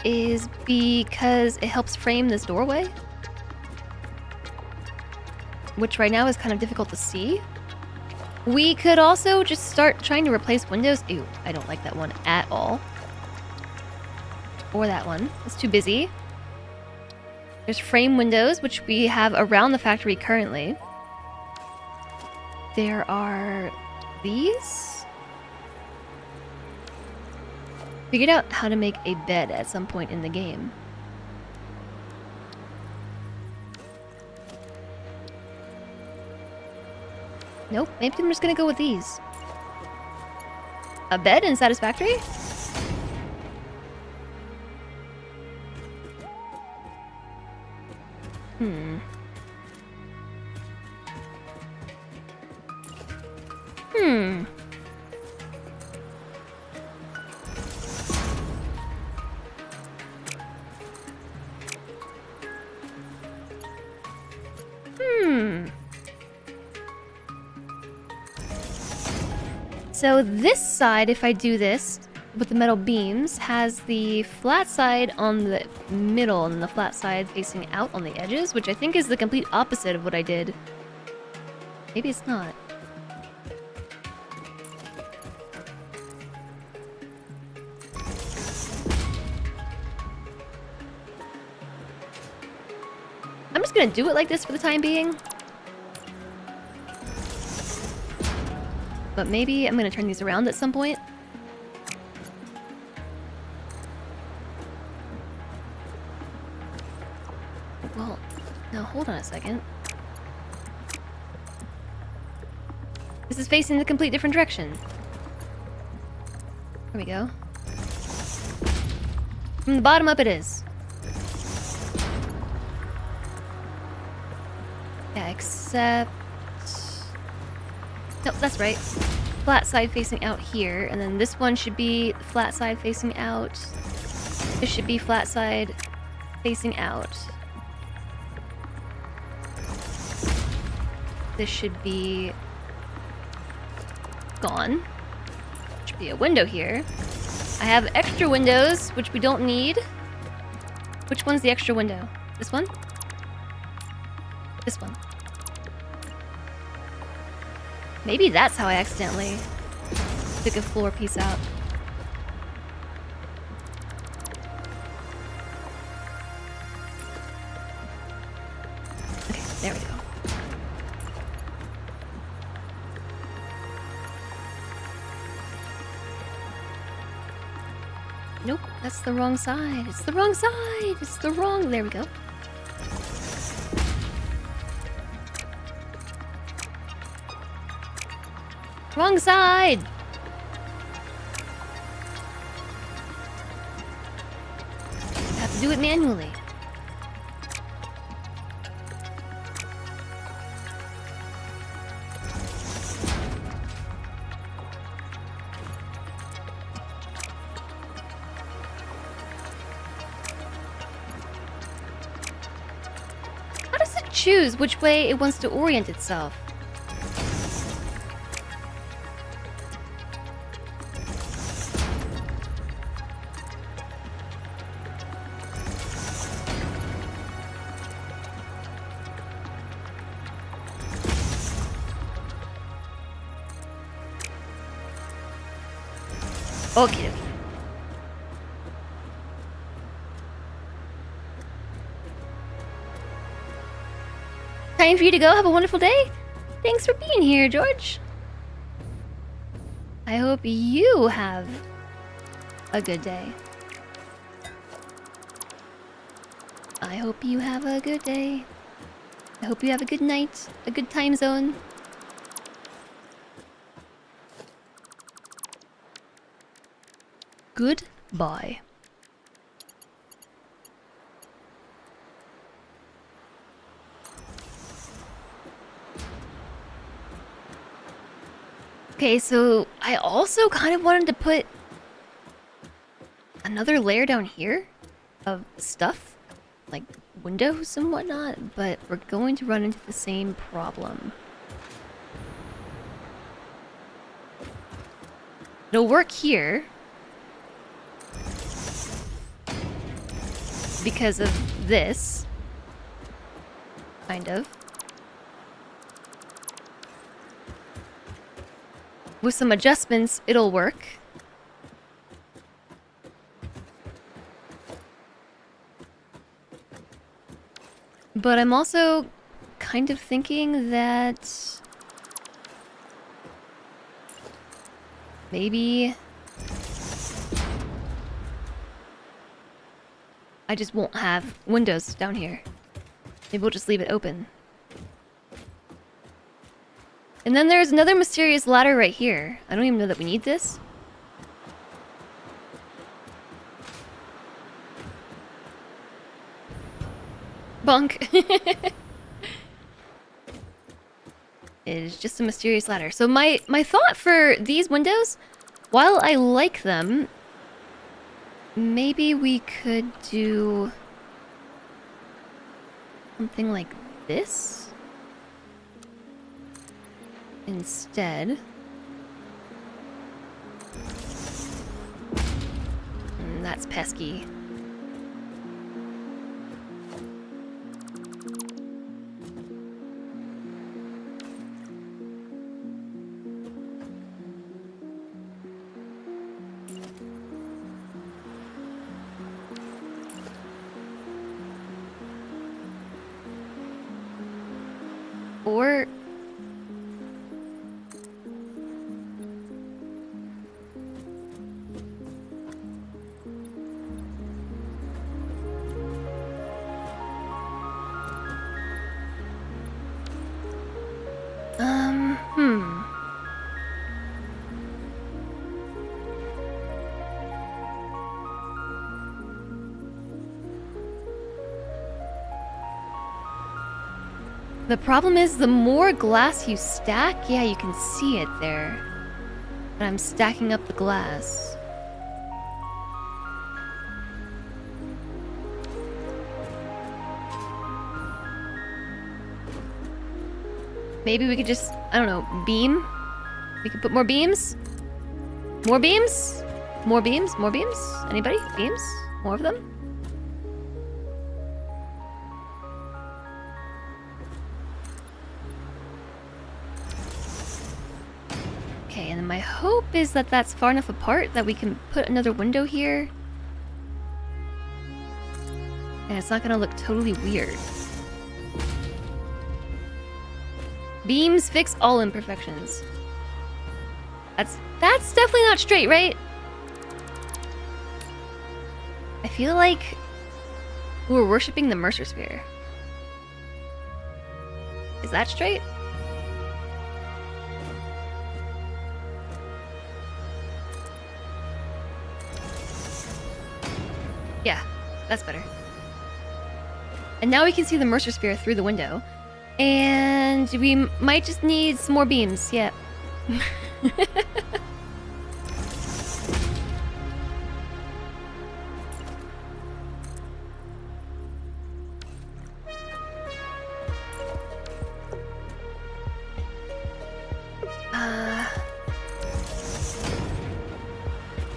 is because it helps frame this doorway. Which right now is kind of difficult to see. We could also just start trying to replace windows. Ew, I don't like that one at all. Or that one. It's too busy. There's frame windows, which we have around the factory currently. There are these. Figured out how to make a bed at some point in the game. Nope, maybe I'm just gonna go with these. A bed in Satisfactory? Hmm. So this side, if I do this with the metal beams, has the flat side on the middle and the flat side facing out on the edges, which I think is the complete opposite of what I did Maybe it's not. I'm just gonna do it like this for the time being. But maybe I'm gonna turn these around at some point. Well, now hold on a second. This is facing the complete different direction. There we go. From the bottom up it is. Yeah, except... Nope, that's right. Flat side facing out here, and then this one should be flat side facing out. This should be flat side facing out. This should be gone. Should be a window here. I have extra windows, which we don't need. Which one's the extra window? This one? This one. Maybe that's how I accidentally took a floor piece out. Okay, there we go. Nope, that's the wrong side. It's the wrong side. It's the wrong... There we go. Wrong side! I have to do it manually. How does it choose which way it wants to orient itself? Okay. Time for you to go. Have a wonderful day. Thanks for being here, George. I hope you have a good day. I hope you have a good day. I hope you have a good night, a good time zone. Goodbye. Okay, so I also kind of wanted to put another layer down here of stuff, like windows and whatnot, but we're going to run into the same problem. It'll work here because of this, kind of. With some adjustments, it'll work. But I'm also kind of thinking that maybe I just won't have windows down here. Maybe we'll just leave it open. And then there's another mysterious ladder right here. I don't even know that we need this. Bunk. It is just a mysterious ladder. So my thought for these windows, while I like them, maybe we could do something like this instead. That's pesky. Or... hmm. The problem is, the more glass you stack, yeah, you can see it there. But I'm stacking up the glass. Maybe we could just, I don't know, beam? We could put more beams? More beams? More beams? More beams? Anybody? Beams? More of them? Okay, and then my hope is that that's far enough apart that we can put another window here. And it's not gonna look totally weird. Beams fix all imperfections. That's definitely not straight, right? I feel like we're worshipping the Mercer Sphere. Is that straight? Yeah, that's better. And now we can see the Mercer Sphere through the window. And we might just need some more beams, yeah.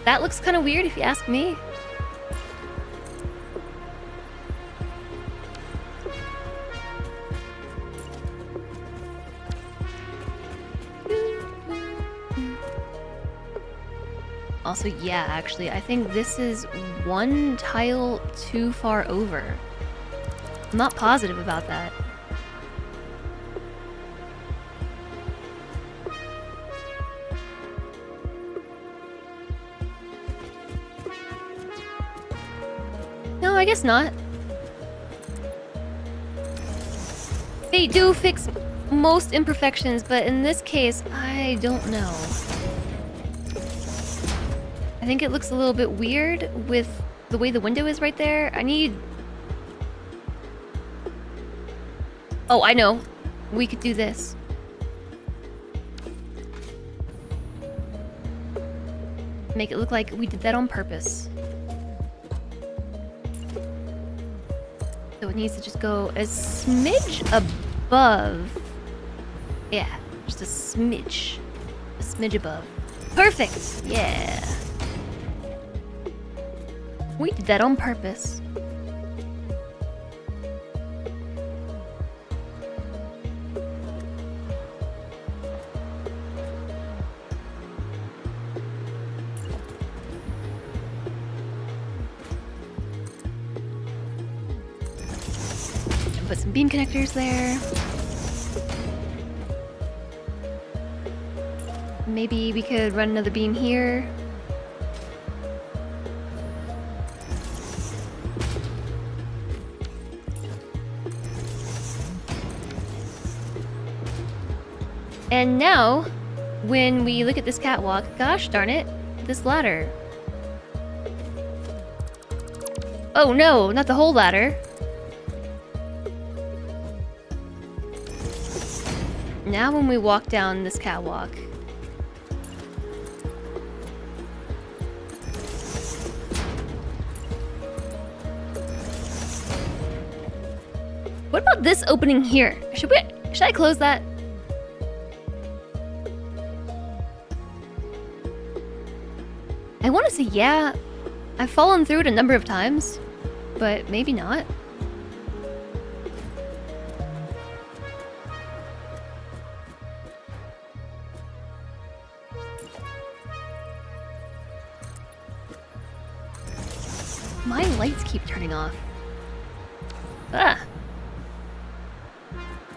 That looks kind of weird if you ask me. Also, yeah, actually, I think this is one tile too far over. I'm not positive about that. No, I guess not. They do fix most imperfections, but in this case, I don't know. I think it looks a little bit weird with the way the window is right there. I need... Oh, I know. We could do this. Make it look like we did that on purpose. So it needs to just go a smidge above. Yeah, just a smidge. A smidge above. Perfect! Yeah. We did that on purpose. Put some beam connectors there. Maybe we could run another beam here. And now, when we look at this catwalk, gosh darn it, this ladder. Oh no, not the whole ladder. Now when we walk down this catwalk, what about this opening here? Should I close that? I want to say yeah. I've fallen through it a number of times, but maybe not. My lights keep turning off. Ah.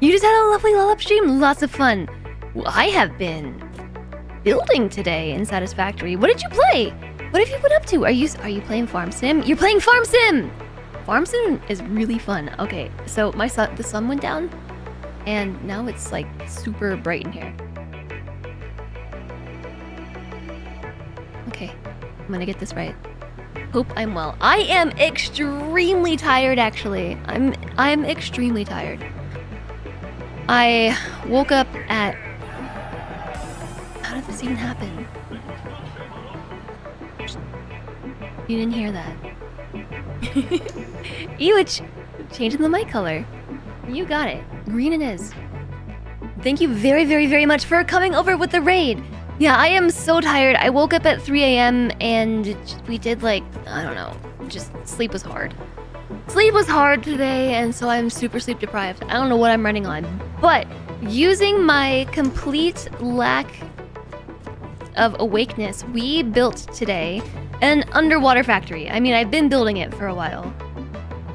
You just had a lovely lull-up stream. Lots of fun. Well, I have been building today in Satisfactory. What did you play? What have you been up to? Are you playing Farm Sim? You're playing Farm Sim! Farm Sim is really fun. Okay, so the sun went down, and now it's like super bright in here. Okay, I'm gonna get this right. Hope I'm well. I am extremely tired, actually. I'm extremely tired. I woke up at... How did this even happen? You didn't hear that. Ewich, changing the mic color. You got it. Green it is. Thank you very, very, very much for coming over with the raid. Yeah, I am so tired. I woke up at 3 a.m. and we did like, I don't know, just sleep was hard. Sleep was hard today, and so I'm super sleep deprived. I don't know what I'm running on, but using my complete lack of awakeness, we built today an underwater factory. I mean, I've been building it for a while,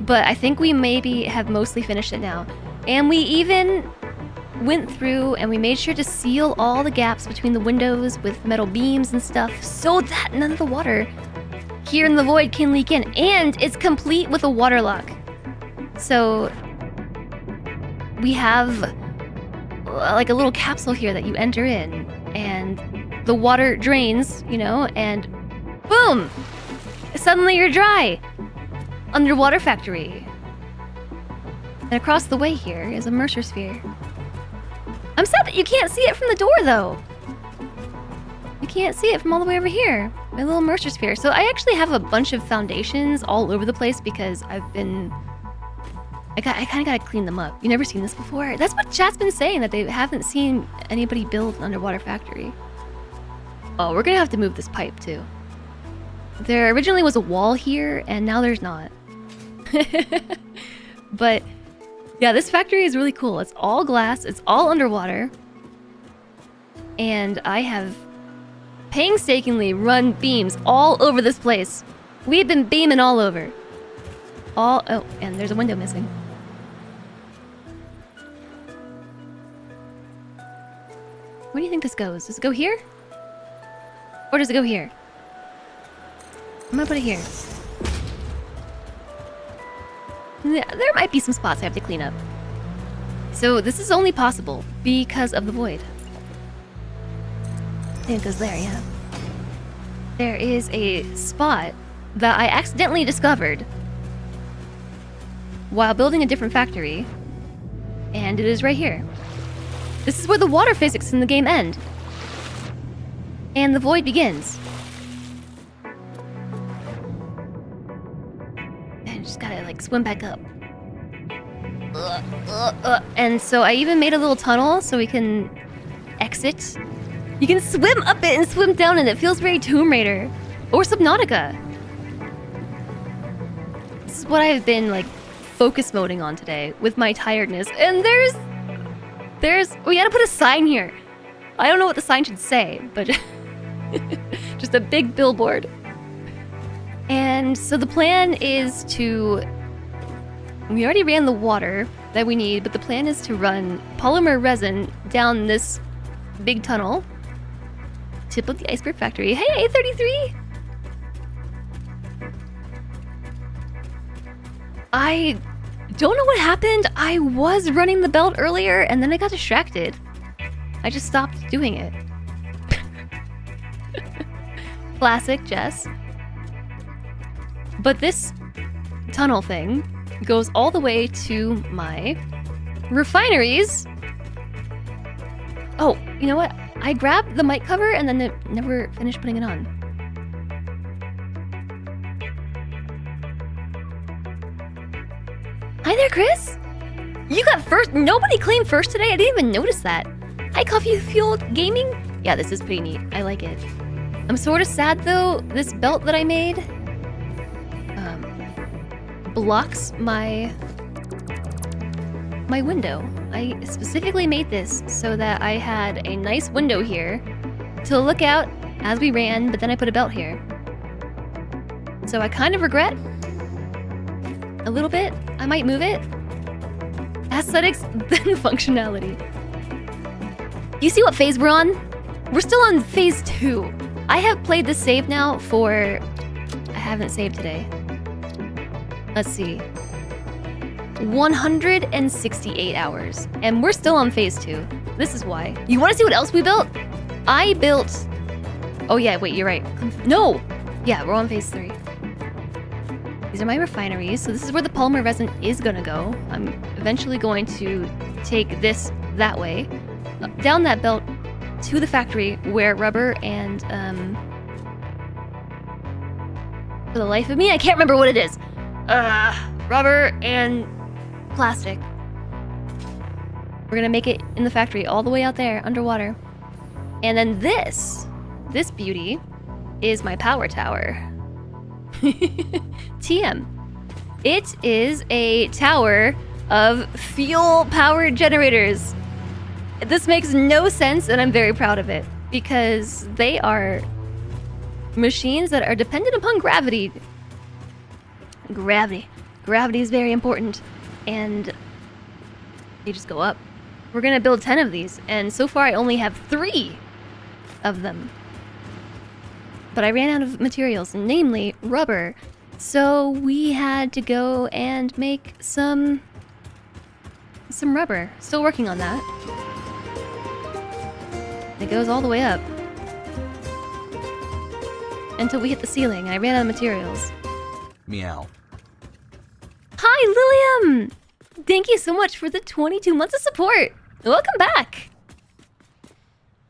but I think we maybe have mostly finished it now. And we even went through and we made sure to seal all the gaps between the windows with metal beams and stuff so that none of the water here in the void can leak in. And it's complete with a water lock. So we have like a little capsule here that you enter in and the water drains, you know, and boom! Suddenly you're dry. Underwater factory. And across the way here is a Mercer sphere. I'm sad that you can't see it from the door, though. You can't see it from all the way over here. My little Mercer sphere. So I actually have a bunch of foundations all over the place because I've been... I kind of gotta clean them up. You never seen this before? That's what chat's been saying, that they haven't seen anybody build an underwater factory. Oh, we're gonna have to move this pipe, too. There originally was a wall here, and now there's not. But... yeah, this factory is really cool. It's all glass, it's all underwater. And I have painstakingly run beams all over this place. We've been beaming all over. Oh, and there's a window missing. Where do you think this goes? Does it go here? Or does it go here? I'm gonna put it here. There might be some spots I have to clean up. So this is only possible because of the void. I think it goes there, yeah. There is a spot that I accidentally discovered while building a different factory, and it is right here. This is where the water physics in the game end, and the void begins. Just gotta like swim back up. And so I even made a little tunnel so we can exit. You can swim up it and swim down it. It feels very Tomb Raider or Subnautica. This is what I've been like focus moding on today with my tiredness. And we gotta put a sign here. I don't know what the sign should say, but just a big billboard. And so the plan is to... we already ran the water that we need, but the plan is to run polymer resin down this big tunnel to build the iceberg factory. Hey, A33! I don't know what happened. I was running the belt earlier, and then I got distracted. I just stopped doing it. Classic Jess. But this tunnel thing goes all the way to my refineries. Oh, you know what? I grabbed the mic cover and then never finished putting it on. Hi there, Chris. You got first. Nobody claimed first today. I didn't even notice that. Hi, Coffee Fueled Gaming. Yeah, this is pretty neat. I like it. I'm sort of sad though. This belt that I made blocks my window. I specifically made this so that I had a nice window here to look out as we ran, but then I put a belt here. So I kind of regret a little bit. I might move it. Aesthetics, then functionality. You see what phase we're on? We're still on phase 2. I have played this save now for... I haven't saved today. Let's see. 168 hours. And we're still on phase 2. This is why. You want to see what else we built? I built... Oh yeah, wait, you're right. No! Yeah, we're on phase 3. These are my refineries. So this is where the polymer resin is gonna go. I'm eventually going to take this that way. Down that belt to the factory where rubber and... For the life of me, I can't remember what it is. Rubber and plastic. We're gonna make it in the factory all the way out there, underwater. And then this beauty is my power tower. TM. It is a tower of fuel-powered generators. This makes no sense, and I'm very proud of it, because they are machines that are dependent upon gravity. Gravity is very important, and you just go up. We're gonna build 10 of these, and so far I only have 3 of them. But I ran out of materials, namely rubber, so we had to go and make some rubber. Still working on that. It goes all the way up until we hit the ceiling, and I ran out of materials. Meow. Hi, Lilium! Thank you so much for the 22 months of support. Welcome back.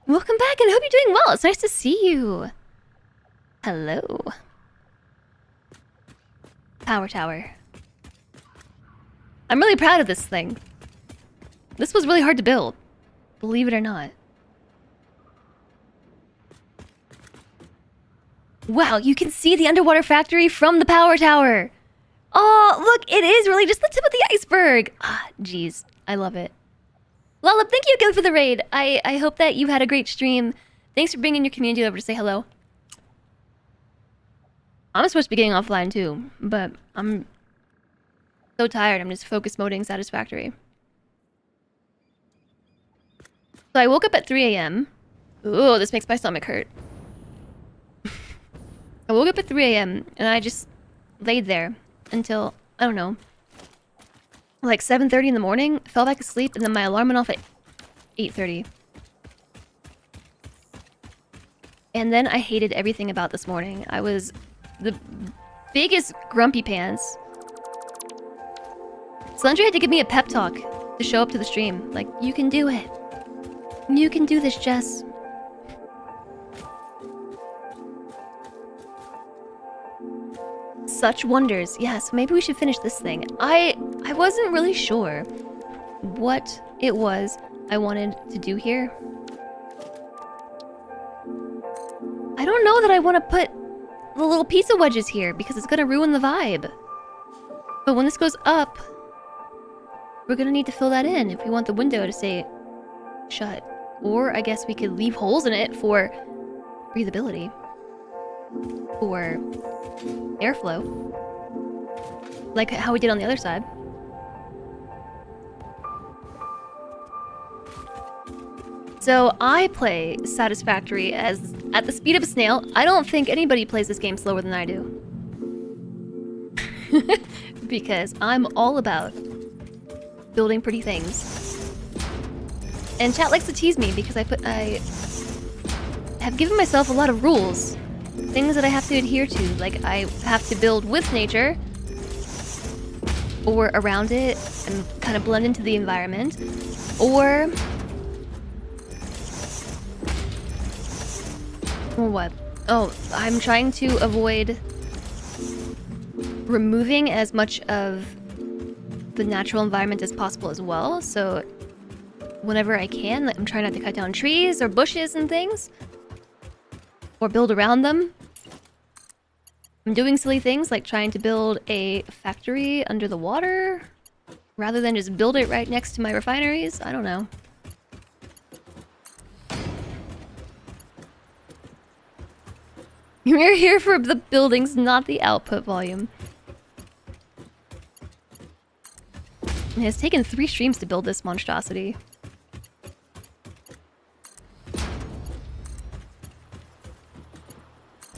Welcome back, and I hope you're doing well. It's nice to see you. Hello. Power tower. I'm really proud of this thing. This was really hard to build, believe it or not. Wow, you can see the underwater factory from the power tower. Oh, look, it is really just the tip of the iceberg. Ah, jeez, I love it. Lollip, thank you again for the raid. I hope that you had a great stream. Thanks for bringing your community over to say hello. I'm supposed to be getting offline too, but I'm so tired. I'm just focus moding Satisfactory. So I woke up at 3 a.m. Ooh, this makes my stomach hurt. I woke up at 3 a.m. and I just laid there until, I don't know, like 7:30 in the morning, fell back asleep, and then my alarm went off at 8:30. And then I hated everything about this morning. I was the biggest grumpy pants. Slendry had to give me a pep talk to show up to the stream. Like, you can do it. You can do this, Jess. Such wonders. Yeah, so maybe we should finish this thing. I wasn't really sure what it was I wanted to do here. I don't know that I want to put the little pizza wedges here because it's gonna ruin the vibe. But when this goes up, we're gonna need to fill that in if we want the window to stay shut. Or I guess we could leave holes in it for breathability. Or airflow. Like how we did on the other side. So I play Satisfactory as at the speed of a snail. I don't think anybody plays this game slower than I do. Because I'm all about building pretty things. And chat likes to tease me because I have given myself a lot of rules. Things that I have to adhere to. Like I have to build with nature or around it and kind of blend into the environment. Or what? Oh, I'm trying to avoid removing as much of the natural environment as possible as well. So whenever I can, I'm trying not to cut down trees or bushes and things. Or build around them. I'm doing silly things like trying to build a factory under the water rather than just build it right next to my refineries. I don't know. We're here for the buildings, not the output volume. It has taken 3 streams to build this monstrosity.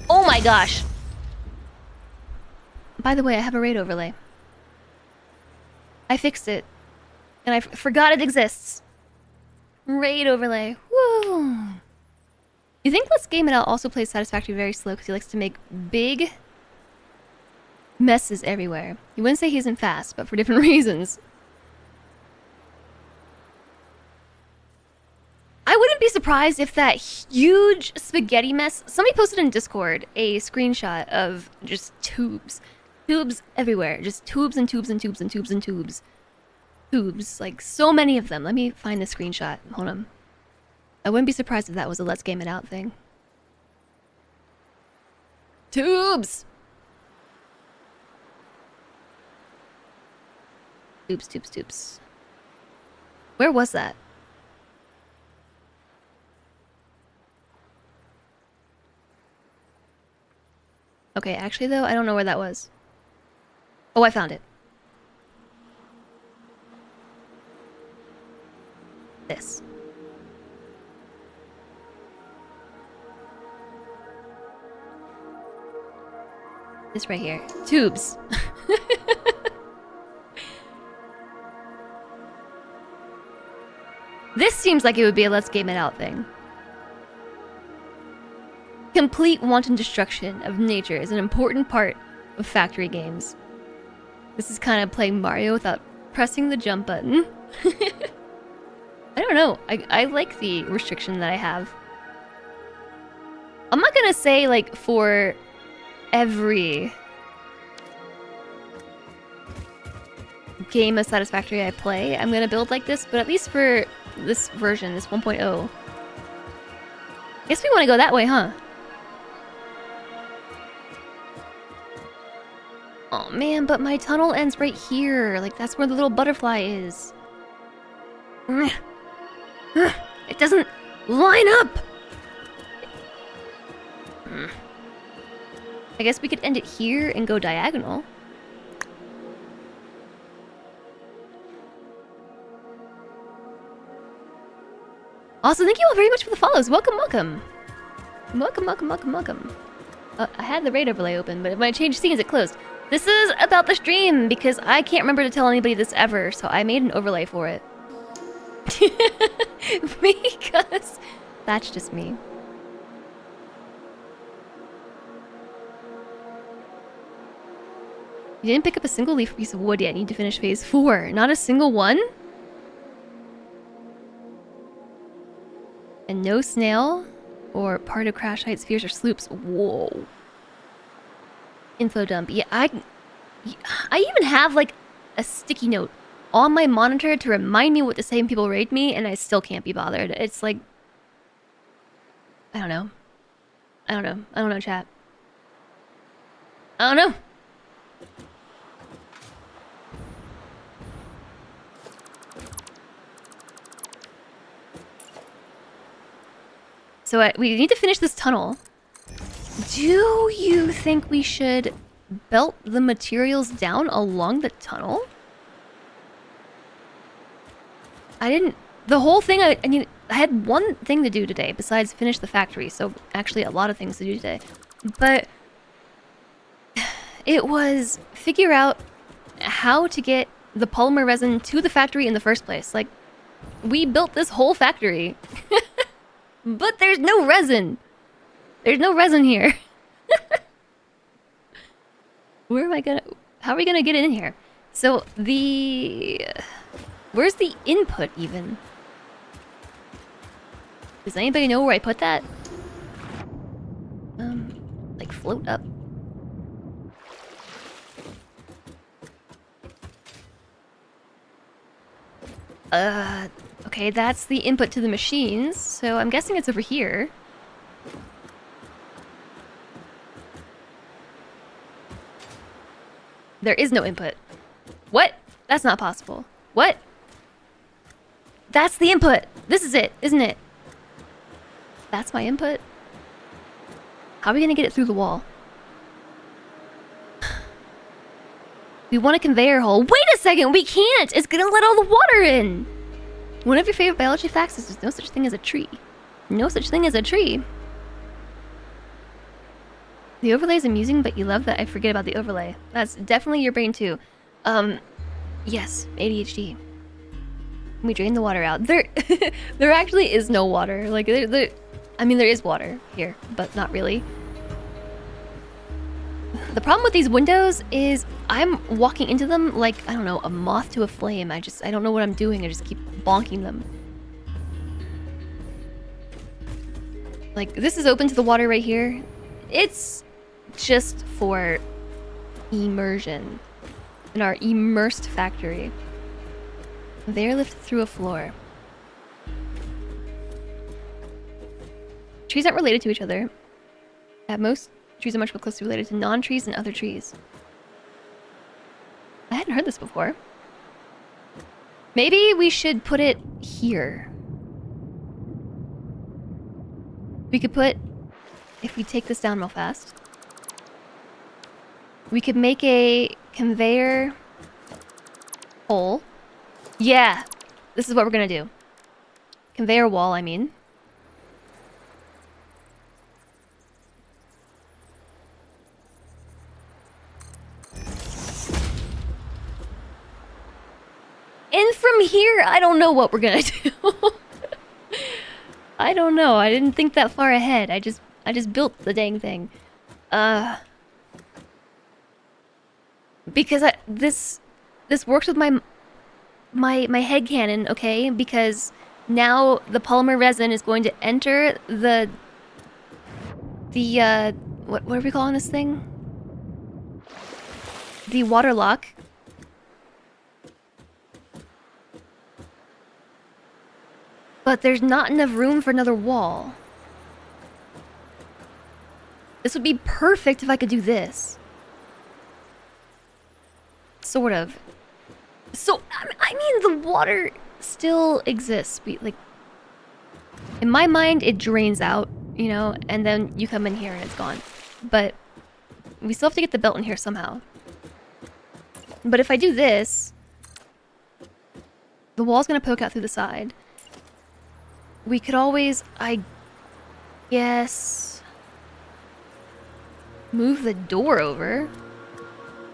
Oh my gosh! By the way, I have a raid overlay. I fixed it. And I forgot it exists. Raid overlay. Woo! You think Let's Game It Out also plays Satisfactory very slow because he likes to make big messes everywhere. You wouldn't say he isn't fast, but for different reasons. I wouldn't be surprised if that huge spaghetti mess... Somebody posted in Discord a screenshot of just tubes. Tubes everywhere. Just tubes and tubes and tubes and tubes and tubes. Tubes. Like, so many of them. Let me find the screenshot. Hold on. I wouldn't be surprised if that was a Let's Game It Out thing. Tubes! Tubes, tubes, tubes. Where was that? Okay, actually though, I don't know where that was. Oh, I found it. This. This right here. Tubes. This seems like it would be a Let's Game It Out thing. Complete wanton destruction of nature is an important part of factory games. This is kind of playing Mario without pressing the jump button. I don't know. I like the restriction that I have. I'm not gonna say, like, for every game of Satisfactory I play, I'm gonna build like this, but at least for this version, this 1.0. Guess we want to go that way, huh? Oh man, but my tunnel ends right here. Like, that's where the little butterfly is. It doesn't line up! I guess we could end it here and go diagonal. Also, thank you all very much for the follows. Welcome, welcome. Welcome, welcome, welcome, welcome. I had the raid overlay open, but when I changed scenes, it closed. This is about the stream, because I can't remember to tell anybody this ever, so I made an overlay for it. Because that's just me. You didn't pick up a single leaf piece of wood yet. Need to finish phase 4. Not a single one? And no snail or part of Crash Heights spheres or sloops. Whoa. Info dump. Yeah, I even have like a sticky note on my monitor to remind me what to say when people raid me, and I still can't be bothered. It's like, I don't know. I don't know. I don't know, chat. I don't know. So we need to finish this tunnel. Do you think we should belt the materials down along the tunnel? I didn't... The whole thing, I had one thing to do today besides finish the factory. So actually a lot of things to do today. But it was figure out how to get the polymer resin to the factory in the first place. Like, we built this whole factory. But there's no resin. There's no resin here. Where am I gonna... How are we gonna get in here? So the... Where's the input even? Does anybody know where I put that? Like float up. Okay, that's the input to the machines, so I'm guessing it's over here. There is no input. What? That's not possible. What? That's the input! This is it, isn't it? That's my input? How are we gonna get it through the wall? We want a conveyor hole. Wait a second. We can't. It's gonna let all the water in. One of your favorite biology facts is there's no such thing as a tree. No such thing as a tree. The overlay is amusing, but you love that I forget about the overlay. That's definitely your brain too. Yes, ADHD. We drain the water out. There actually is no water. Like, I mean, there is water here, but not really. The problem with these windows is I'm walking into them like, I don't know, a moth to a flame. I don't know what I'm doing. I just keep bonking them. Like, this is open to the water right here. It's just for immersion in our immersed factory. They're lifted through a floor. Trees aren't related to each other. At most, trees are much more closely related to non-trees and other trees. I hadn't heard this before. Maybe we should put it here. We could put, if we take this down real fast, we could make a conveyor hole. Yeah, this is what we're gonna do. Conveyor wall, I mean. And from here, I don't know what we're gonna do. I don't know. I didn't think that far ahead. I just built the dang thing. Because this works with my headcanon, okay? Because now the polymer resin is going to enter the what are we calling this thing? The water lock. But there's not enough room for another wall. This would be perfect if I could do this. Sort of. So, I mean, the water still exists. Like, in my mind, it drains out, you know, and then you come in here and it's gone. But we still have to get the belt in here somehow. But if I do this, the wall's gonna poke out through the side. We could always, I guess, move the door over.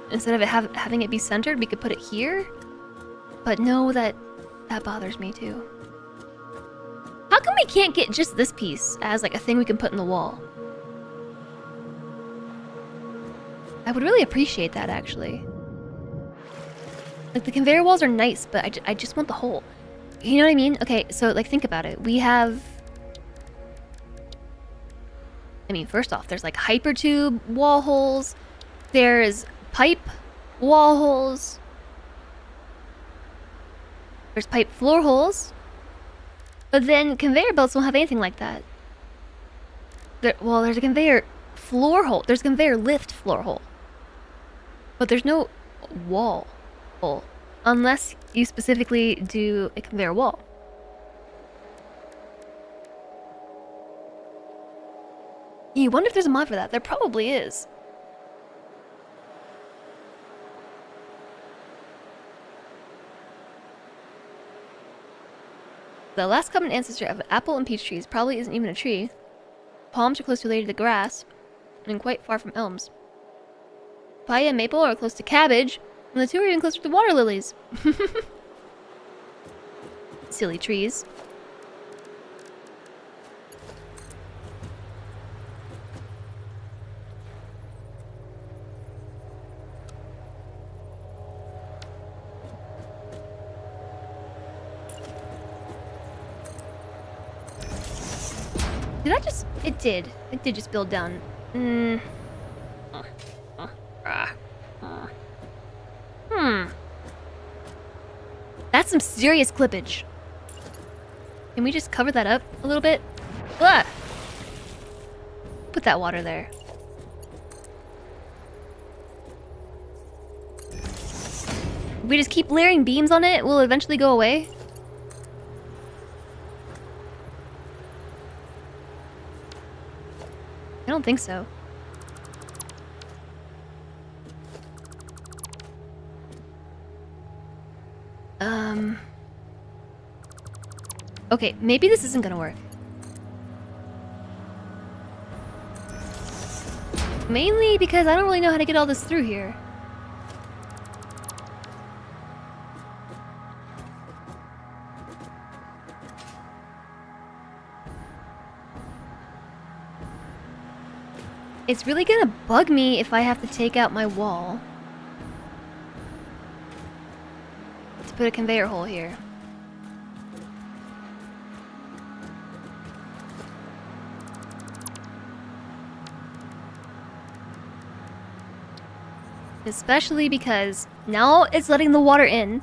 Instead of it having it be centered, we could put it here. But no, that bothers me too. How come we can't get just this piece as like a thing we can put in the wall? I would really appreciate that, actually. Like, the conveyor walls are nice, but I just want the hole. You know what I mean? Okay, so, like, think about it. We have... I mean, first off, there's, like, hypertube wall holes. There's pipe wall holes. There's pipe floor holes. But then conveyor belts don't have anything like that. Well, there's a conveyor floor hole. There's a conveyor lift floor hole. But there's no wall hole. Unless you specifically do a conveyor wall. You wonder if there's a mod for that. There probably is. The last common ancestor of apple and peach trees probably isn't even a tree. Palms are closely related to grass, and quite far from elms. Papaya and maple are close to cabbage, and the two are even closer to water lilies. Silly trees. Did I just... It did. It did just build down. That's some serious clippage. Can we just cover that up a little bit? Ugh. Put that water there. If we just keep layering beams on it, will it eventually go away? I don't think so. Okay, maybe this isn't gonna work. Mainly because I don't really know how to get all this through here. It's really gonna bug me if I have to take out my wall to put a conveyor hole here. Especially because now it's letting the water in.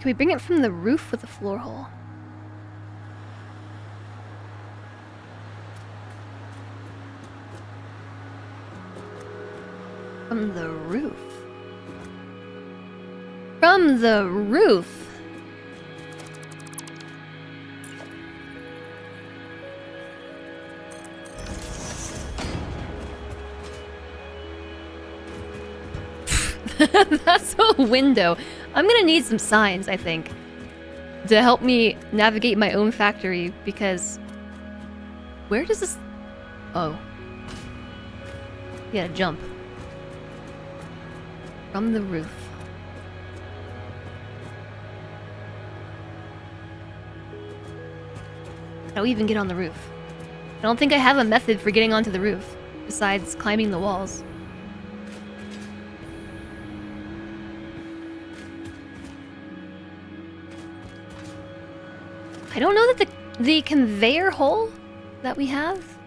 Can we bring it from the roof with a floor hole? From the roof. From the roof. That's a window. I'm gonna need some signs, I think, to help me navigate my own factory, because where does this... Oh. You gotta jump. From the roof. How do we even get on the roof? I don't think I have a method for getting onto the roof, besides climbing the walls. I don't know that the conveyor hole that we have...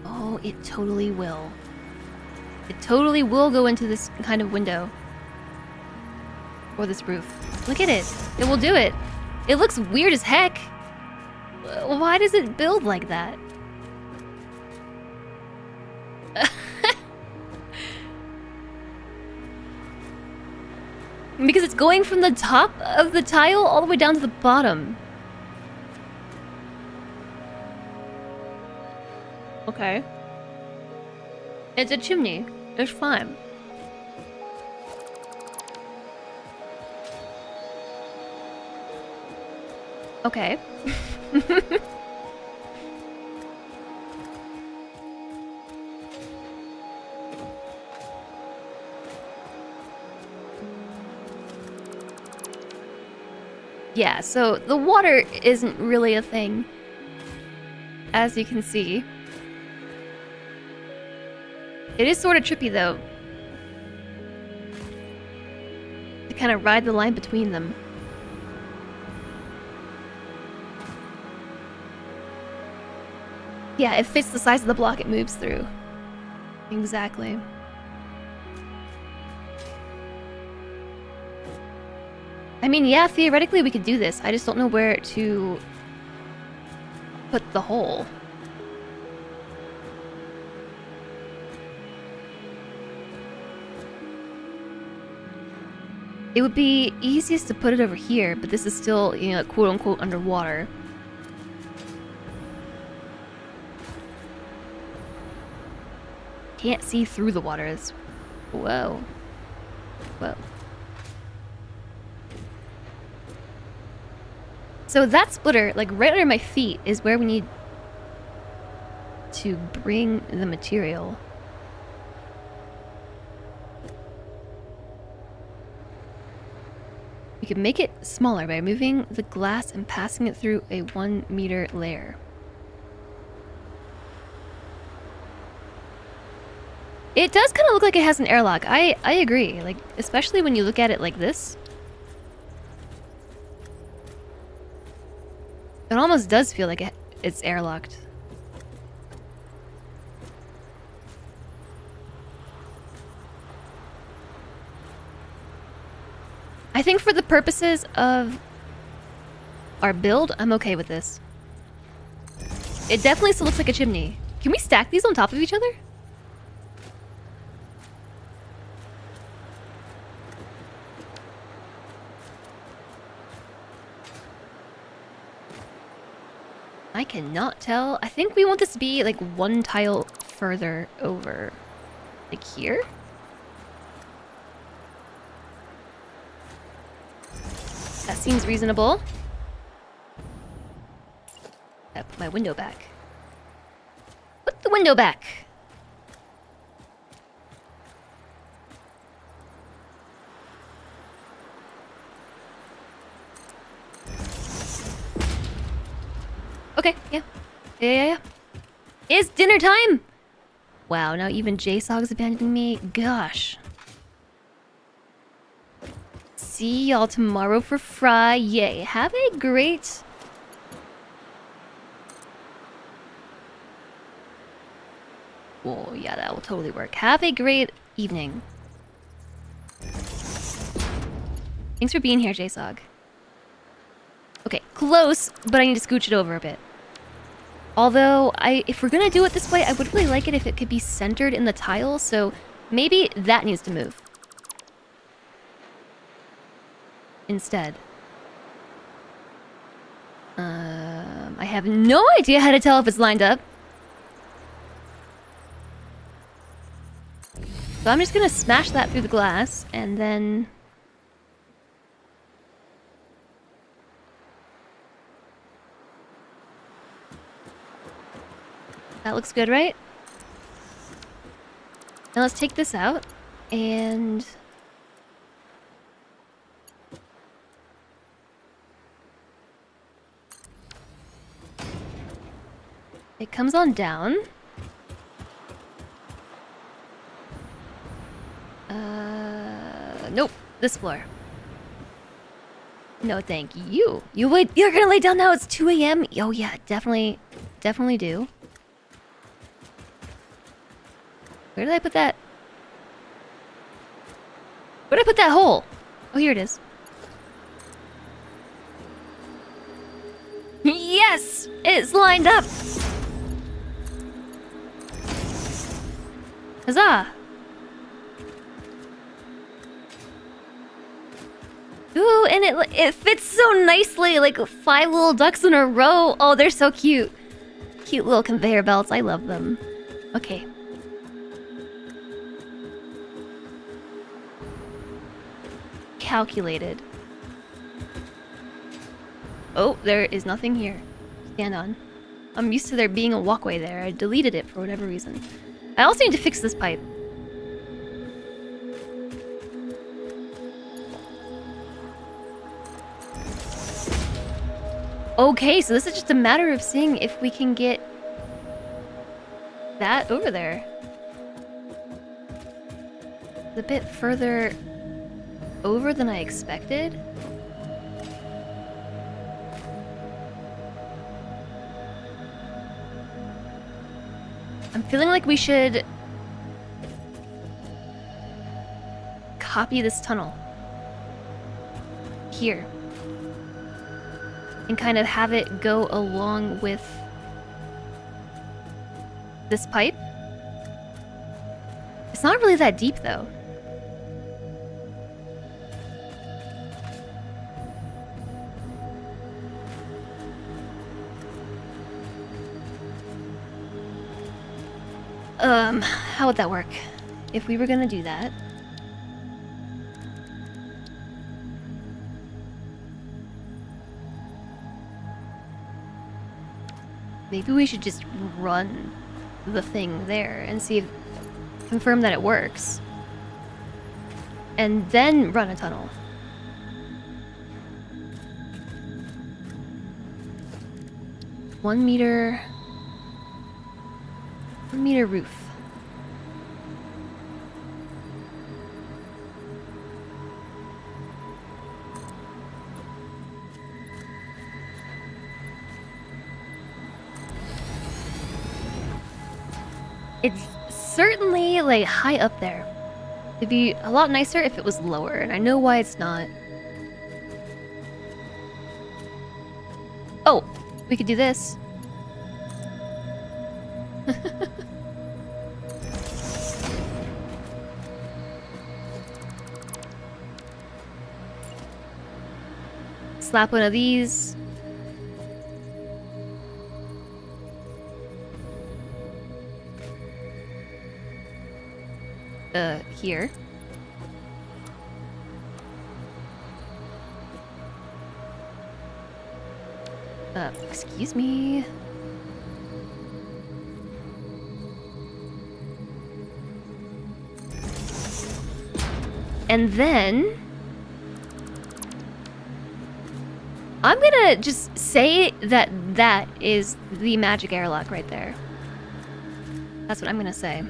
Oh, it totally will. It totally will go into this kind of window. Or this roof. Look at it. It will do it. It looks weird as heck. Why does it build like that? Because it's going from the top of the tile all the way down to the bottom. Okay. It's a chimney. It's fine. Okay. Yeah, so the water isn't really a thing, as you can see. It is sort of trippy, though, to kind of ride the line between them. Yeah, it fits the size of the block it moves through. Exactly. I mean, yeah, theoretically we could do this. I just don't know where to put the hole. It would be easiest to put it over here, but this is still, you know, quote-unquote underwater. Can't see through the water. It's... Whoa. Whoa. So that splitter, like right under my feet, is where we need to bring the material. We can make it smaller by removing the glass and passing it through a 1 meter layer. It does kind of look like it has an airlock. I agree, like, especially when you look at it like this. It almost does feel like it's airlocked. I think for the purposes of our build, I'm okay with this. It definitely still looks like a chimney. Can we stack these on top of each other? I cannot tell. I think we want this to be like one tile further over. Like here? That seems reasonable. I put my window back. Put the window back. Okay, yeah. Yeah. It's dinner time! Wow, now even JSOG's abandoning me? Gosh. See y'all tomorrow for fry. Yay. Have a great... Oh, yeah, that will totally work. Have a great evening. Thanks for being here, JSOG. Okay, close, but I need to scooch it over a bit. Although, if we're gonna do it this way, I would really like it if it could be centered in the tile, so maybe that needs to move. Instead. I have no idea how to tell if it's lined up. So I'm just gonna smash that through the glass, and then... That looks good, right? Now let's take this out, and... It comes on down. Nope. This floor. No, thank you. You're gonna lay down now? It's 2 a.m.? Oh yeah, definitely do. Where did I put that? Where did I put that hole? Oh, here it is. Yes! It's lined up! Huzzah! Ooh, and it fits so nicely, like 5 little ducks in a row. Oh, they're so cute. Cute little conveyor belts. I love them. Okay. Calculated. Oh, there is nothing here. Stand on. I'm used to there being a walkway there. I deleted it for whatever reason. I also need to fix this pipe. Okay, so this is just a matter of seeing if we can get that over there. It's a bit further over than I expected. I'm feeling like we should copy this tunnel here and kind of have it go along with this pipe. It's not really that deep though. How would that work? If we were gonna do that. Maybe we should just run the thing there and see if... confirm that it works. And then run a tunnel. One meter roof. It's certainly like high up there. It'd be a lot nicer if it was lower, and I know why it's not. Oh, we could do this. Slap one of these. here. Excuse me. And then I'm gonna just say that that is the magic airlock right there. That's what I'm gonna say.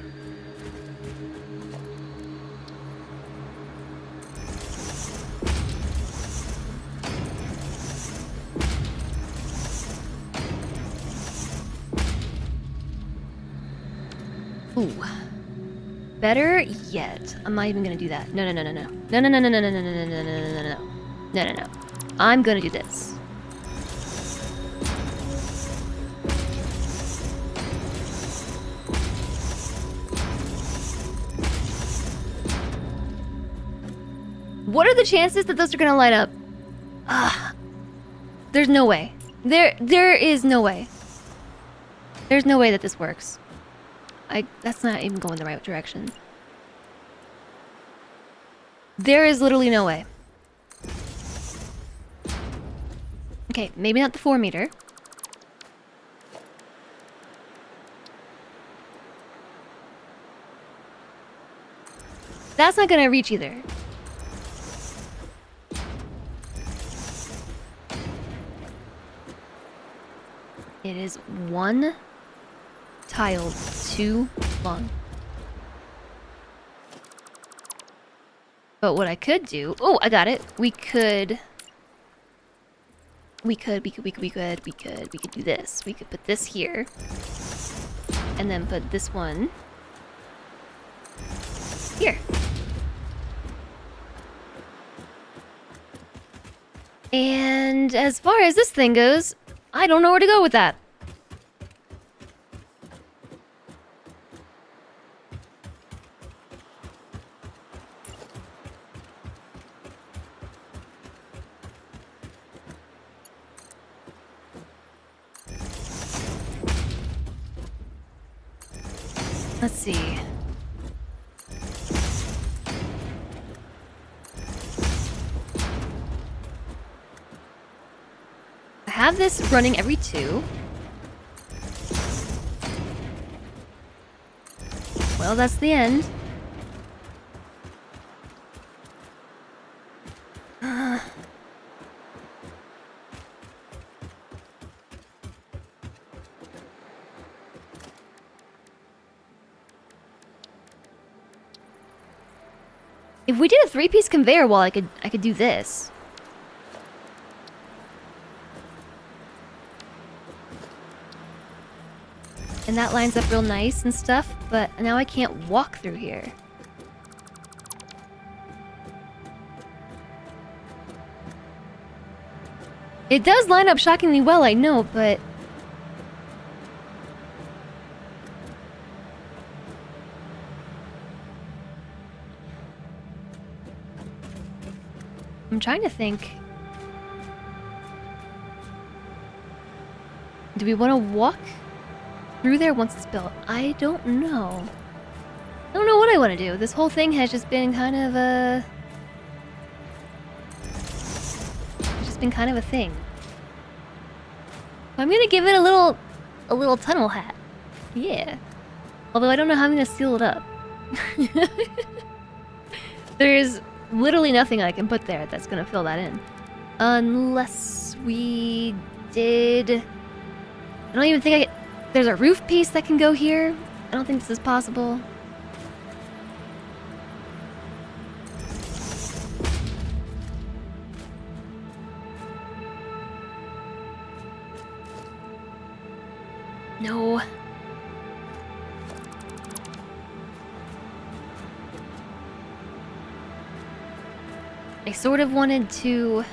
Ooh. Better yet. I'm not even gonna do that. No, no, no, no, no. No, no, no, no, no, no, no, no, no, no, no, no, no. No, no, no. I'm gonna do this. What are the chances that those are gonna light up? There's no way. There is no way. There's no way that this works. That's not even going the right direction. There is literally no way. Okay, maybe not the 4 meter. That's not gonna reach either. It is 1 tile too long. But what I could do... Oh, I got it. We could do this. We could put this here. And then put this one here. And as far as this thing goes, I don't know where to go with that. Let's see. I have this running every 2. Well, that's the end. If we did a 3-piece conveyor wall, I could do this. And that lines up real nice and stuff, but now I can't walk through here. It does line up shockingly well, I know, but... I'm trying to think. Do we want to walk through there once it's built? I don't know. I don't know what I want to do. This whole thing has just been kind of a... It's just been kind of a thing. I'm gonna give it a little tunnel hat. Yeah. Although I don't know how I'm gonna seal it up. There's literally nothing I can put there that's gonna fill that in. Unless we did... I don't even think there's a roof piece that can go here. I don't think this is possible. No. I sort of wanted to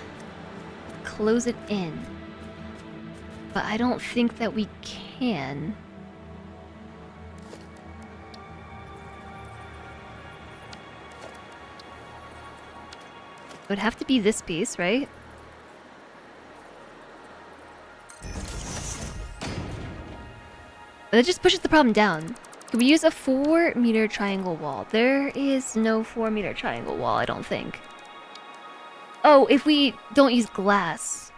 close it in, but I don't think that we can. It would have to be this piece, right? But it just pushes the problem down. Could we use a 4-meter triangle wall? There is no 4-meter triangle wall, I don't think. Oh, if we don't use glass.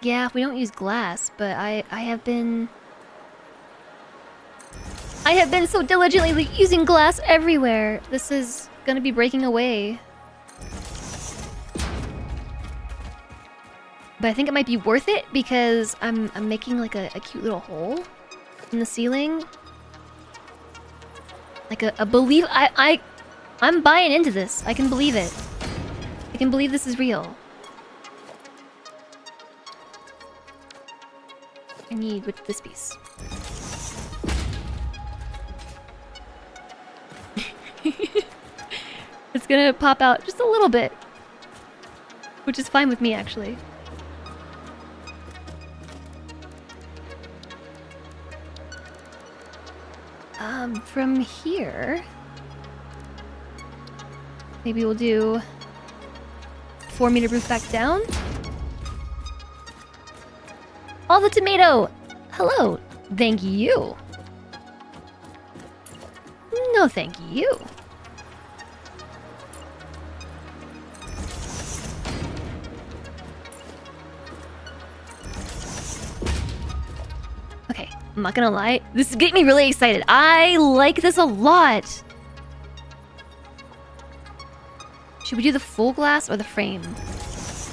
Yeah, if we don't use glass, but I have been so diligently using glass everywhere. This is gonna be breaking away. But I think it might be worth it because I'm making like a cute little hole in the ceiling. Like a belief. I'm buying into this. I can believe it. I can believe this is real. I need with this piece. It's gonna pop out just a little bit, which is fine with me actually. From here, maybe we'll do 4-meter roof back down. All the tomato! Hello! Thank you! No, thank you. Okay, I'm not gonna lie. This is getting me really excited. I like this a lot. Should we do the full glass or the frame?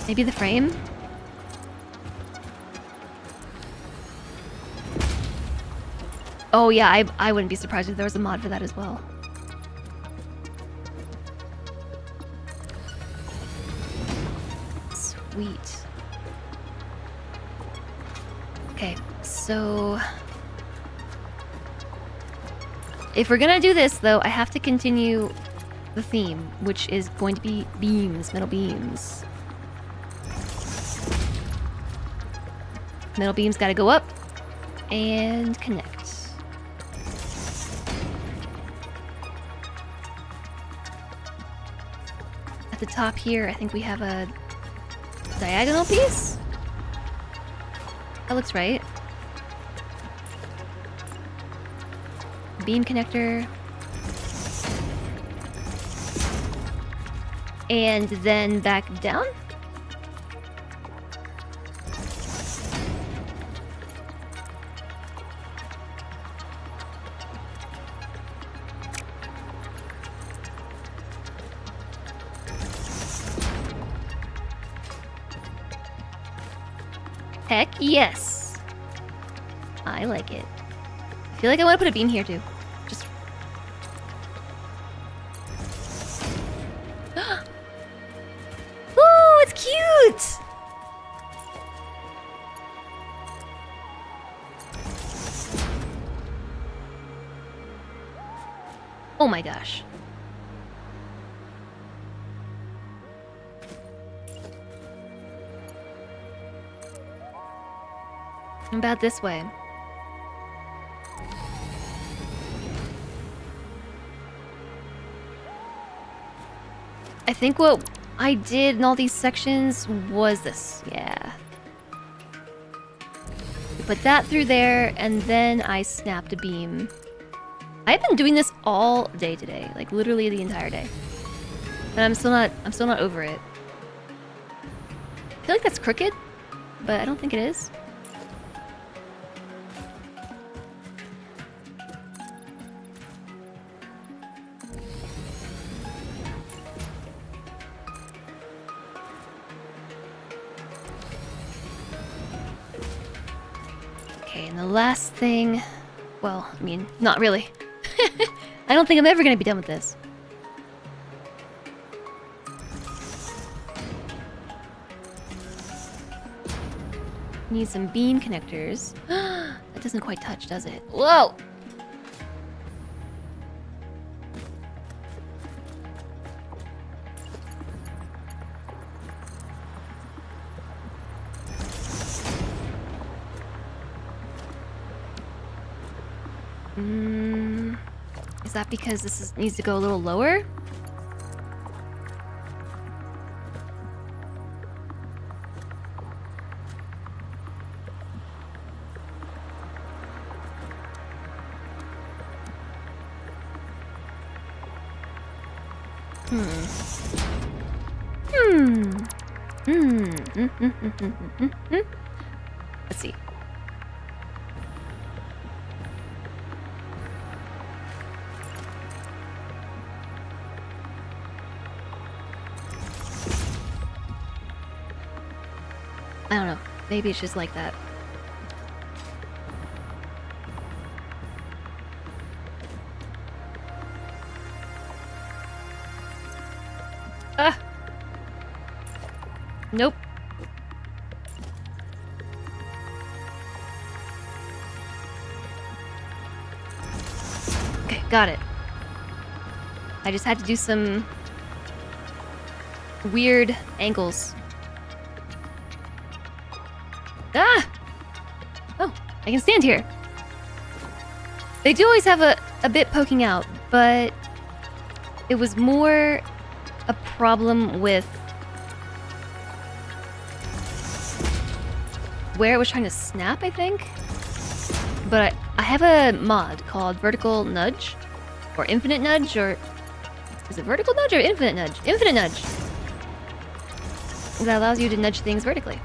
Maybe the frame? Oh yeah, I wouldn't be surprised if there was a mod for that as well. Sweet. Okay, so... if we're gonna do this, though, I have to continue the theme, which is going to be beams, metal beams. Metal beams gotta go up and connect. At the top here, I think we have a diagonal piece? That looks right. Beam connector. And then back down. Heck yes. I like it. I feel like I want to put a beam here too. Just... ooh, it's cute! Oh my gosh. About this way. I think what I did in all these sections was this. Yeah. Put that through there, and then I snapped a beam. I've been doing this all day today, like literally the entire day. And I'm still not over it. I feel like that's crooked, but I don't think it is. Okay, and the last thing... well, I mean, not really. I don't think I'm ever gonna be done with this. Need some beam connectors. That doesn't quite touch, does it? Whoa! Is that because this needs to go a little lower? Let's see. I don't know. Maybe it's just like that. Ah! Nope. Okay, got it. I just had to do some weird angles. Ah! Oh, I can stand here. They do always have a bit poking out, but it was more a problem with where it was trying to snap, I think. But I have a mod called Vertical Nudge, or Infinite Nudge, or is it Vertical Nudge or Infinite Nudge? Infinite Nudge! That allows you to nudge things vertically.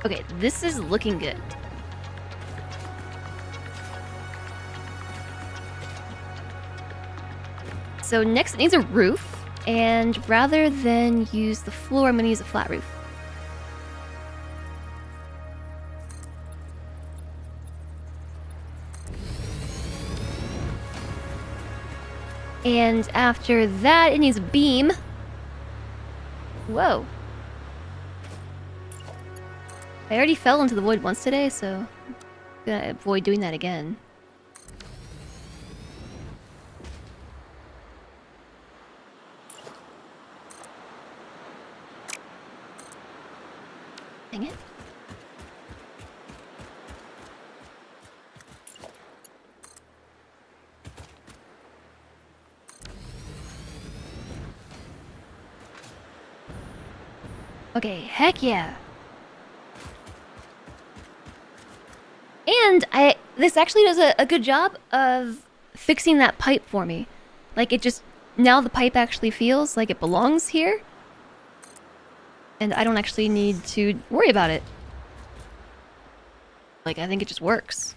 Okay, this is looking good. So next it needs a roof, and rather than use the floor, I'm gonna use a flat roof. And after that, it needs a beam. Whoa. I already fell into the void once today, so I'm gonna avoid doing that again. Dang it. Okay, heck yeah. And this actually does a good job of fixing that pipe for me. Like, it just, now the pipe actually feels like it belongs here. And I don't actually need to worry about it. Like, I think it just works.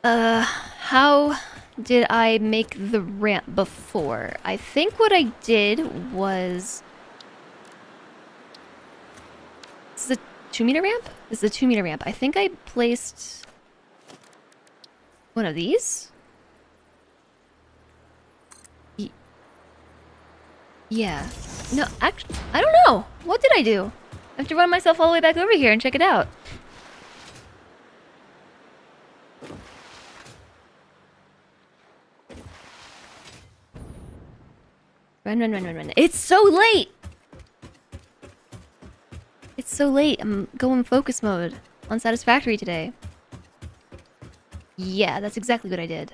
How did I make the ramp before? I think what I did was... This is a 2-meter ramp? This is a 2-meter ramp. I think I placed... one of these? Yeah. No, actually, I don't know. What did I do? I have to run myself all the way back over here and check it out. Run, run, run, run, run. It's so late! It's so late. I'm going focus mode on Satisfactory today. Yeah, that's exactly what I did.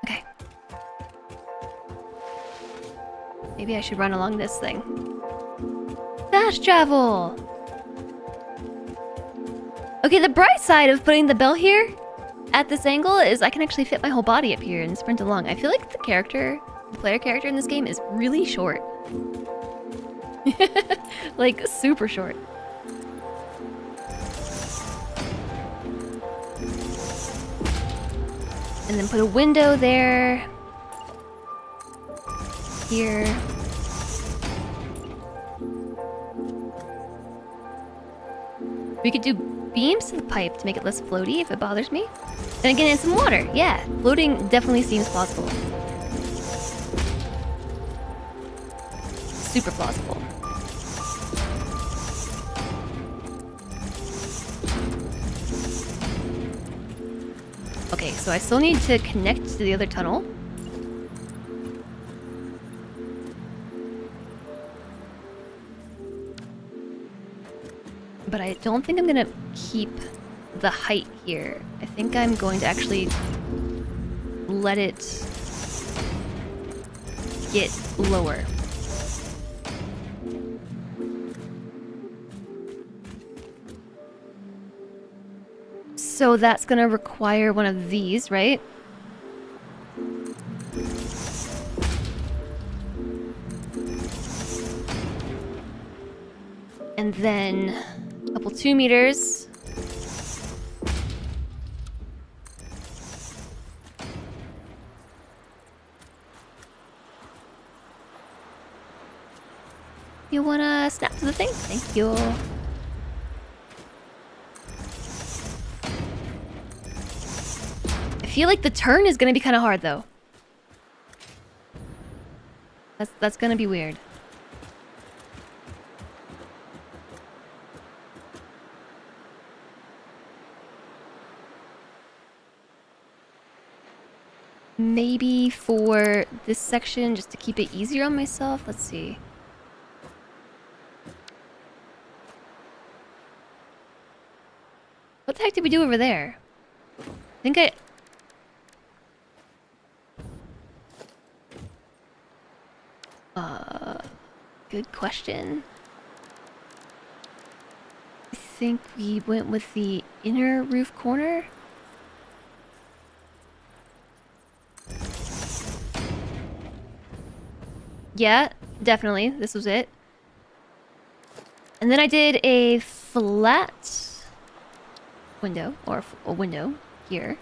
Okay. Maybe I should run along this thing. Fast travel! Okay, the bright side of putting the bell here at this angle is I can actually fit my whole body up here and sprint along. I feel like the player character in this game is really short. Like, super short. And then put a window there. Here. We could do beams to the pipe to make it less floaty if it bothers me. And again, it's some water. Yeah, floating definitely seems plausible. Super plausible. Okay, so I still need to connect to the other tunnel. But I don't think I'm gonna keep the height here. I think I'm going to actually let it get lower. So that's gonna require one of these, right? And then a couple 2 meters. You wanna snap to the thing? Thank you. I feel like the turn is gonna be kind of hard though. That's gonna be weird. Maybe for this section, just to keep it easier on myself. Let's see. What the heck did we do over there? I think good question. I think we went with the inner roof corner. Yeah, definitely. This was it. And then I did a flat window, or a window here.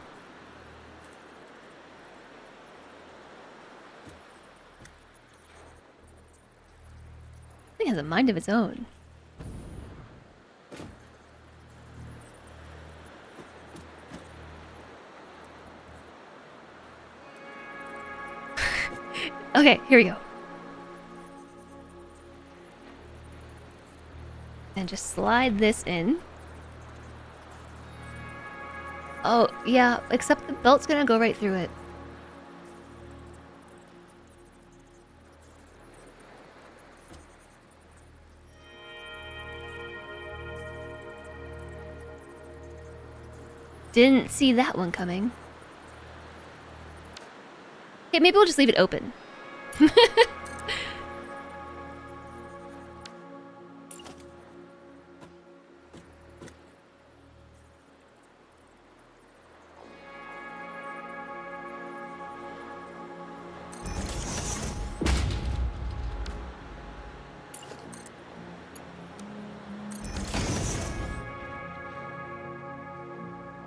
It has a mind of its own. Okay, here we go. And just slide this in. Oh, yeah, except the belt's gonna go right through it. Didn't see that one coming. Okay, maybe we'll just leave it open.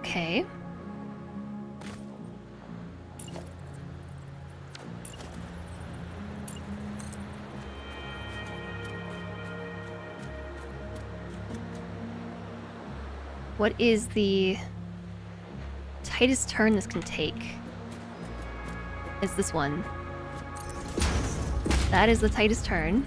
Okay. What is the tightest turn this can take? Is this one. That is the tightest turn.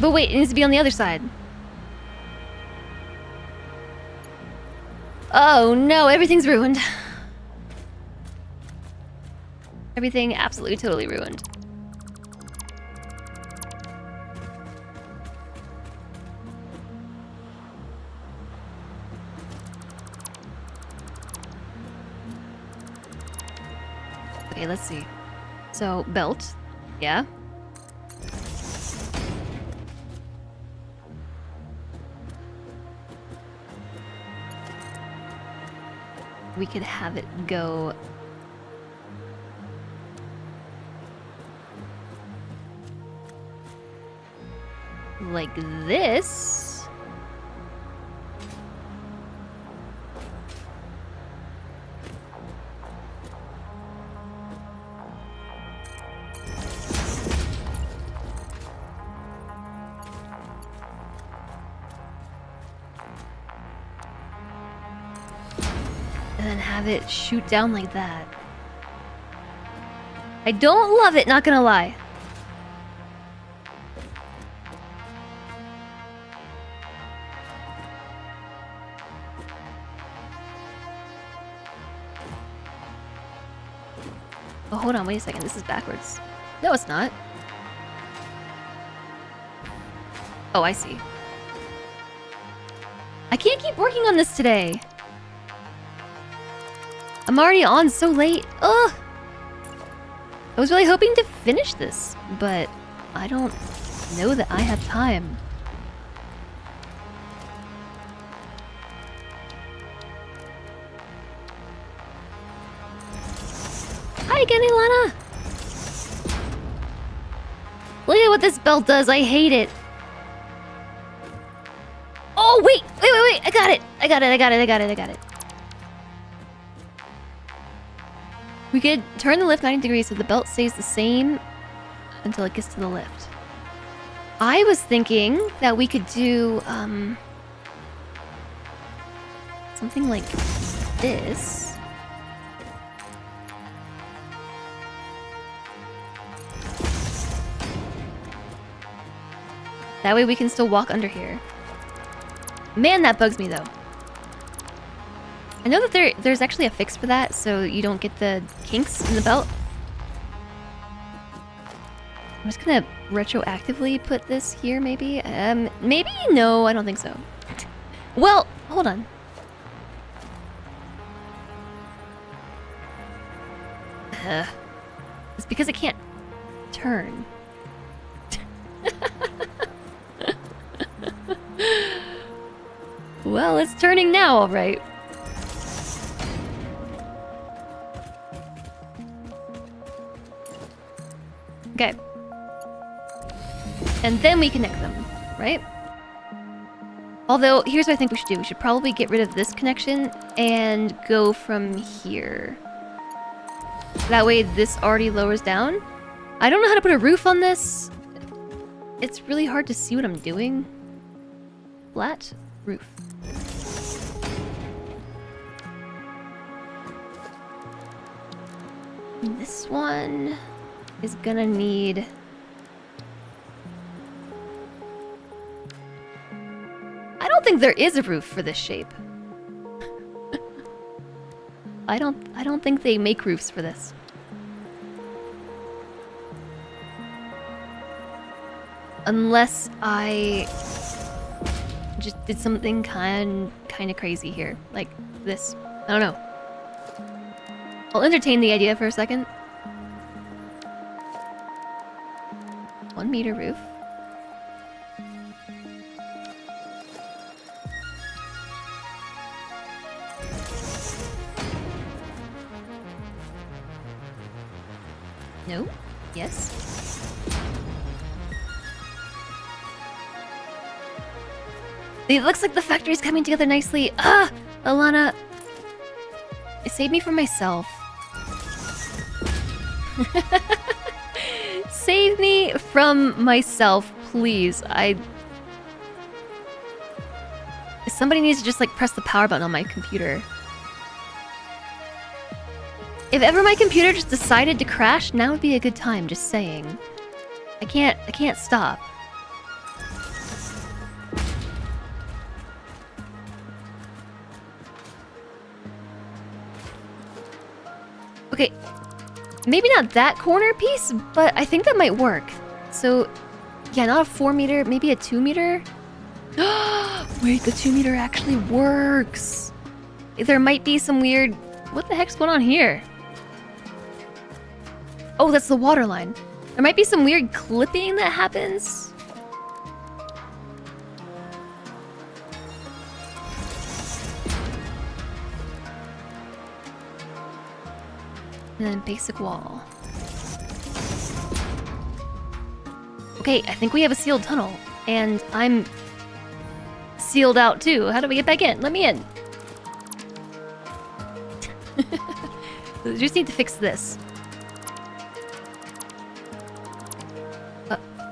But wait, it needs to be on the other side. Oh no, everything's ruined. Everything absolutely totally ruined. Okay, let's see. So, belt. Yeah. We could have it go like this. And then have it shoot down like that. I don't love it, not gonna lie. Oh, hold on, wait a second. This is backwards. No, it's not. Oh, I see. I can't keep working on this today. I'm already on so late. Ugh! I was really hoping to finish this, but I don't know that I have time. Hi again, Ilana! Look at what this belt does, I hate it. Oh, wait! I got it! I got it. We could turn the lift 90 degrees so the belt stays the same until it gets to the lift. I was thinking that we could do, something like this. That way we can still walk under here. Man, that bugs me though. I know that there's actually a fix for that, so you don't get the kinks in the belt. I'm just gonna retroactively put this here, maybe? Maybe? No, I don't think so. Well, hold on. It's because it can't turn. Well, it's turning now, alright. Okay. And then we connect them, right? Although, here's what I think we should do. We should probably get rid of this connection and go from here. That way this already lowers down. I don't know how to put a roof on this. It's really hard to see what I'm doing. Flat roof. And this one is gonna need... I don't think there is a roof for this shape. I don't think they make roofs for this. Unless I just did something kind of crazy here, like this. I don't know. I'll entertain the idea for a second. 1 meter roof. No? Yes? It looks like the factory's coming together nicely. Ah! Alana! Save me from myself. Save me from myself, please. Somebody needs to just like press the power button on my computer. If ever my computer just decided to crash, now would be a good time, just saying. I can't stop. Okay, maybe not that corner piece, but I think that might work. So, yeah, not a 4 meter, maybe a 2 meter. Wait, the 2 meter actually works. There might be some weird... What the heck's going on here? Oh, that's the water line. There might be some weird clipping that happens. And then basic wall. Okay, I think we have a sealed tunnel. And I'm sealed out too. How do we get back in? Let me in. We just need to fix this.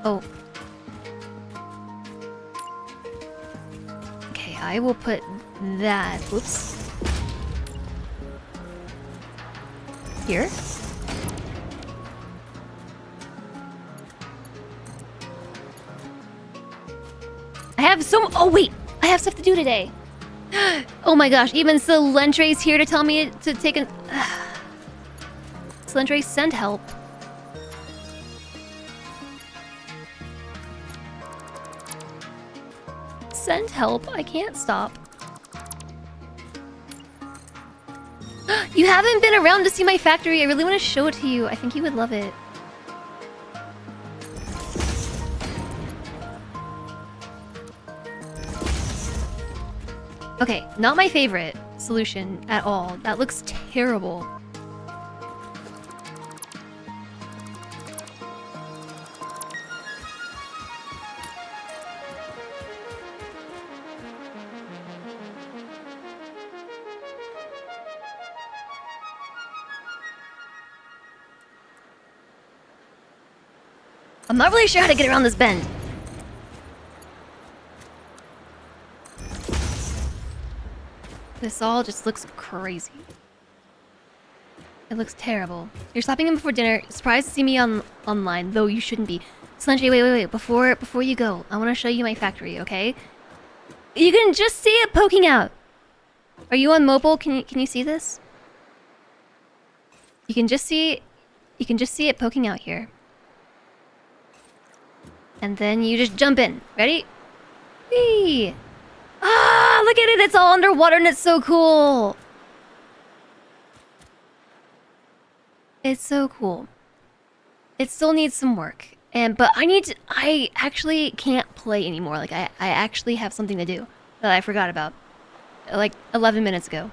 Oh. Okay, I will put that. Whoops. Here. I have some. Oh wait, I have stuff to do today. Oh my gosh, even Selentre's here to tell me to take an. Selentre, send help. Send help. I can't stop. You haven't been around to see my factory. I really want to show it to you. I think you would love it. Okay, not my favorite solution at all. That looks terrible. I'm not really sure how to get around this bend. This all just looks crazy. It looks terrible. You're stopping in before dinner. Surprised to see me online, though you shouldn't be. Slengy, wait. Before you go, I want to show you my factory, okay? You can just see it poking out. Are you on mobile? Can you see this? You can just see it poking out here. And then you just jump in. Ready? Whee! Ah, look at it! It's all underwater and it's so cool! It's so cool. It still needs some work. But I actually can't play anymore. Like, I actually have something to do that I forgot about. Like, 11 minutes ago.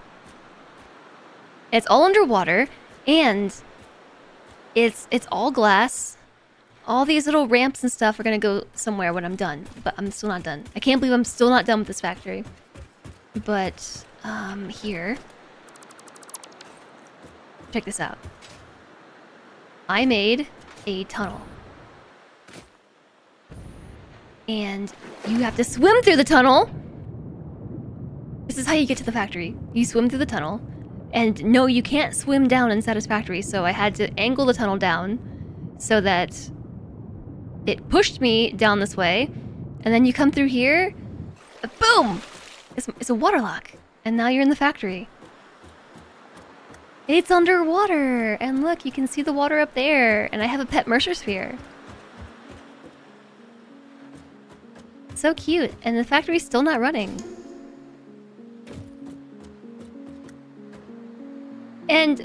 It's all underwater, and it's all glass. All these little ramps and stuff are gonna go somewhere when I'm done, but I'm still not done. I can't believe I'm still not done with this factory. But, here. Check this out. I made a tunnel. And you have to swim through the tunnel! This is how you get to the factory. You swim through the tunnel. And no, you can't swim down in Satisfactory, so I had to angle the tunnel down so that it pushed me down this way, and then you come through here, boom! It's a water lock, and now you're in the factory. It's underwater, and look, you can see the water up there, and I have a pet Mercer sphere. So cute, and the factory's still not running. And,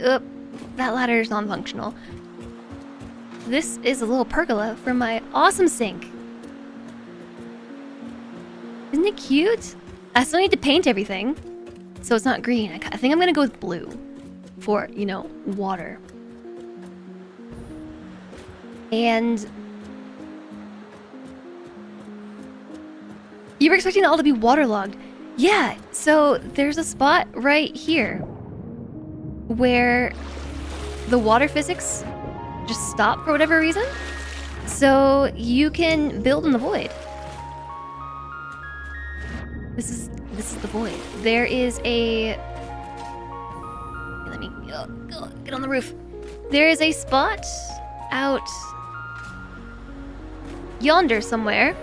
that ladder is non-functional. This is a little pergola for my awesome sink. Isn't it cute? I still need to paint everything, so it's not green. I think I'm gonna go with blue for, you know, water. And you were expecting it all to be waterlogged. Yeah, so there's a spot right here where the water physics just stop for whatever reason. So you can build in the void. This is the void. There is a... Let me get on the roof. There is a spot out yonder somewhere.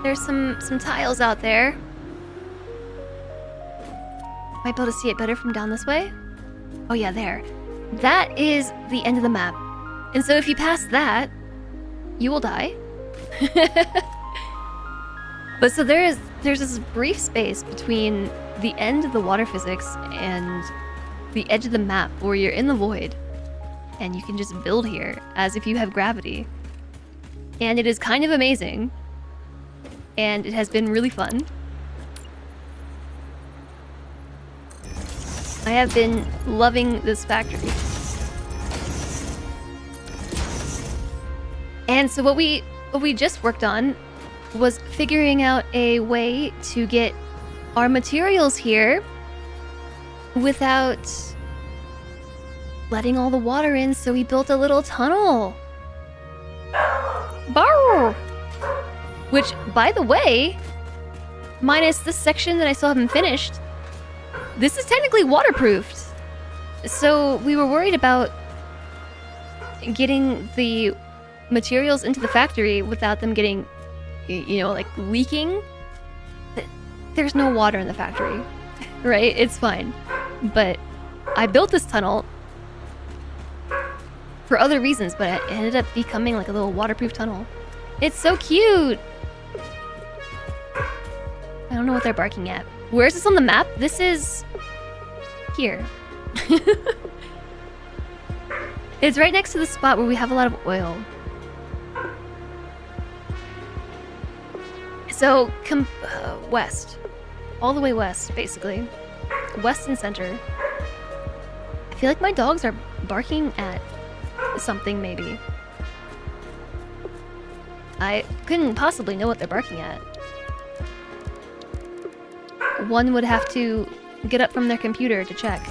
There's some tiles out there. Might be able to see it better from down this way. Oh yeah, there. That is the end of the map. And so if you pass that, you will die. But so there's this brief space between the end of the water physics and the edge of the map where you're in the void. And you can just build here as if you have gravity. And it is kind of amazing. And it has been really fun. I have been loving this factory. And so what we just worked on was figuring out a way to get our materials here without letting all the water in, so we built a little tunnel. Barr! Which, by the way, minus this section that I still haven't finished, this is technically waterproofed. So we were worried about getting the materials into the factory without them getting, you know, like leaking. There's no water in the factory, right? It's fine. But I built this tunnel for other reasons, but it ended up becoming like a little waterproof tunnel. It's so cute. I don't know what they're barking at. Where is this on the map? This is here. It's right next to the spot where we have a lot of oil. So, west. All the way west, basically. West and center. I feel like my dogs are barking at something, maybe. I couldn't possibly know what they're barking at. One would have to get up from their computer to check.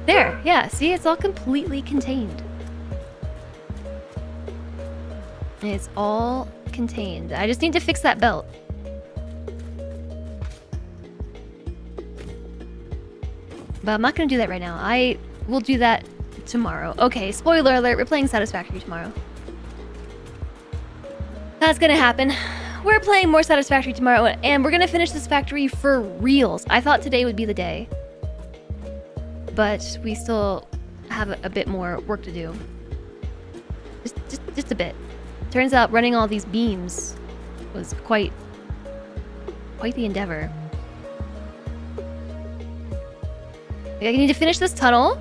There, yeah, see, it's all completely contained. It's all contained. I just need to fix that belt. But I'm not gonna do that right now. I will do that tomorrow. Okay, spoiler alert, we're playing Satisfactory tomorrow. That's gonna happen. We're playing more Satisfactory tomorrow, and we're gonna finish this factory for reals. I thought today would be the day. But we still have a bit more work to do. Just a bit. Turns out running all these beams was quite the endeavor. I need to finish this tunnel.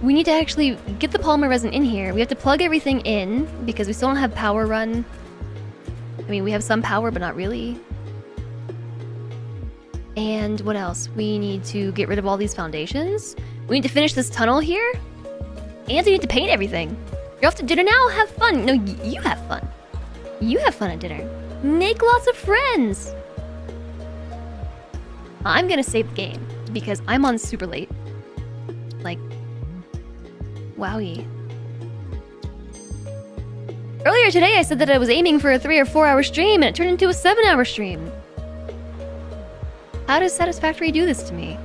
We need to actually get the polymer resin in here. We have to plug everything in because we still don't have power run. I mean, we have some power, but not really. And what else? We need to get rid of all these foundations. We need to finish this tunnel here. And we need to paint everything. You're off to dinner now? Have fun. No, you have fun. You have fun at dinner. Make lots of friends. I'm gonna save the game because I'm on super late. Like, wowie. Earlier today, I said that I was aiming for a 3 or 4 hour stream, and it turned into a 7-hour stream. How does Satisfactory do this to me?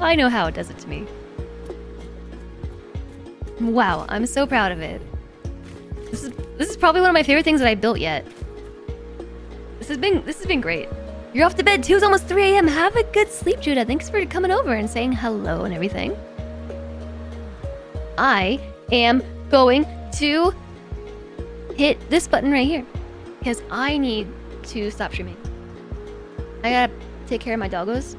I know how it does it to me. Wow, I'm so proud of it. This is probably one of my favorite things that I built yet. This has been great. You're off to bed too. It's almost 3 a.m. Have a good sleep, Judah. Thanks for coming over and saying hello and everything. I am going to hit this button right here because I need to stop streaming. I gotta take care of my doggos.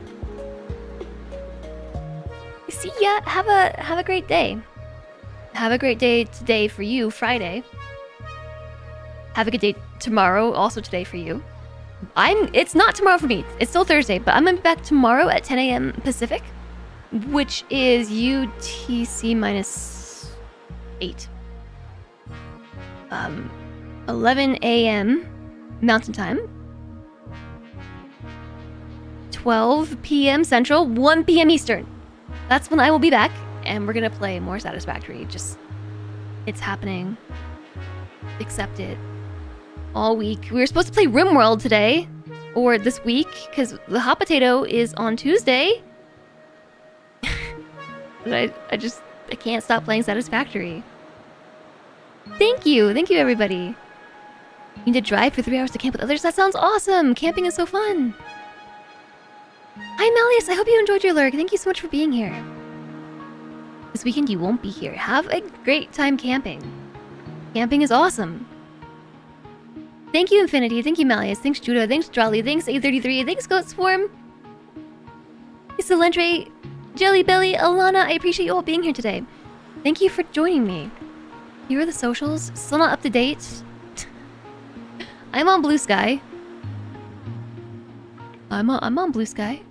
See ya. Have a great day. Have a great day today for you, Friday. Have a good day tomorrow, also today for you. It's not tomorrow for me. It's still Thursday, but I'm gonna be back tomorrow at 10 a.m. Pacific, which is UTC minus 8. 11 a.m. Mountain Time. 12 p.m. Central, 1 p.m. Eastern. That's when I will be back, and we're gonna play more Satisfactory. Just, it's happening. Accept it. All week. We were supposed to play RimWorld today, or this week, because the hot potato is on Tuesday. But I can't stop playing Satisfactory. Thank you everybody. You need to drive for 3 hours to camp with others. That sounds awesome. Camping is so fun. Hi Malleus, I hope you enjoyed your lurk. Thank you so much for being here. This weekend you won't be here. Have a great time camping. Camping is awesome. Thank you, Infinity. Thank you, Malleus. Thanks, Judah. Thanks, Jolly. Thanks, A33. Thanks, Goat Swarm. Thanks, Selendre, Jelly Belly, Alana. I appreciate you all being here today. Thank you for joining me. Here are the socials. Still not up to date. I'm on Blue Sky. I'm on Blue Sky.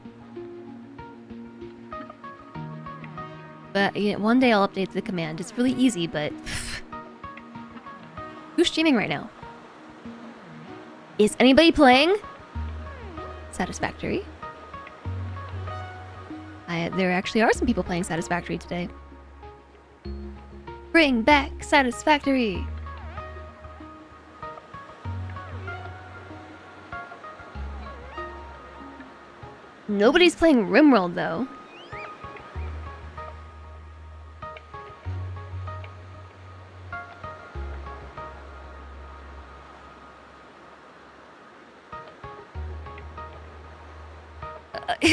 But yeah, one day I'll update the command. It's really easy, but who's streaming right now? Is anybody playing Satisfactory? There actually are some people playing Satisfactory today. Bring back Satisfactory! Nobody's playing RimWorld though.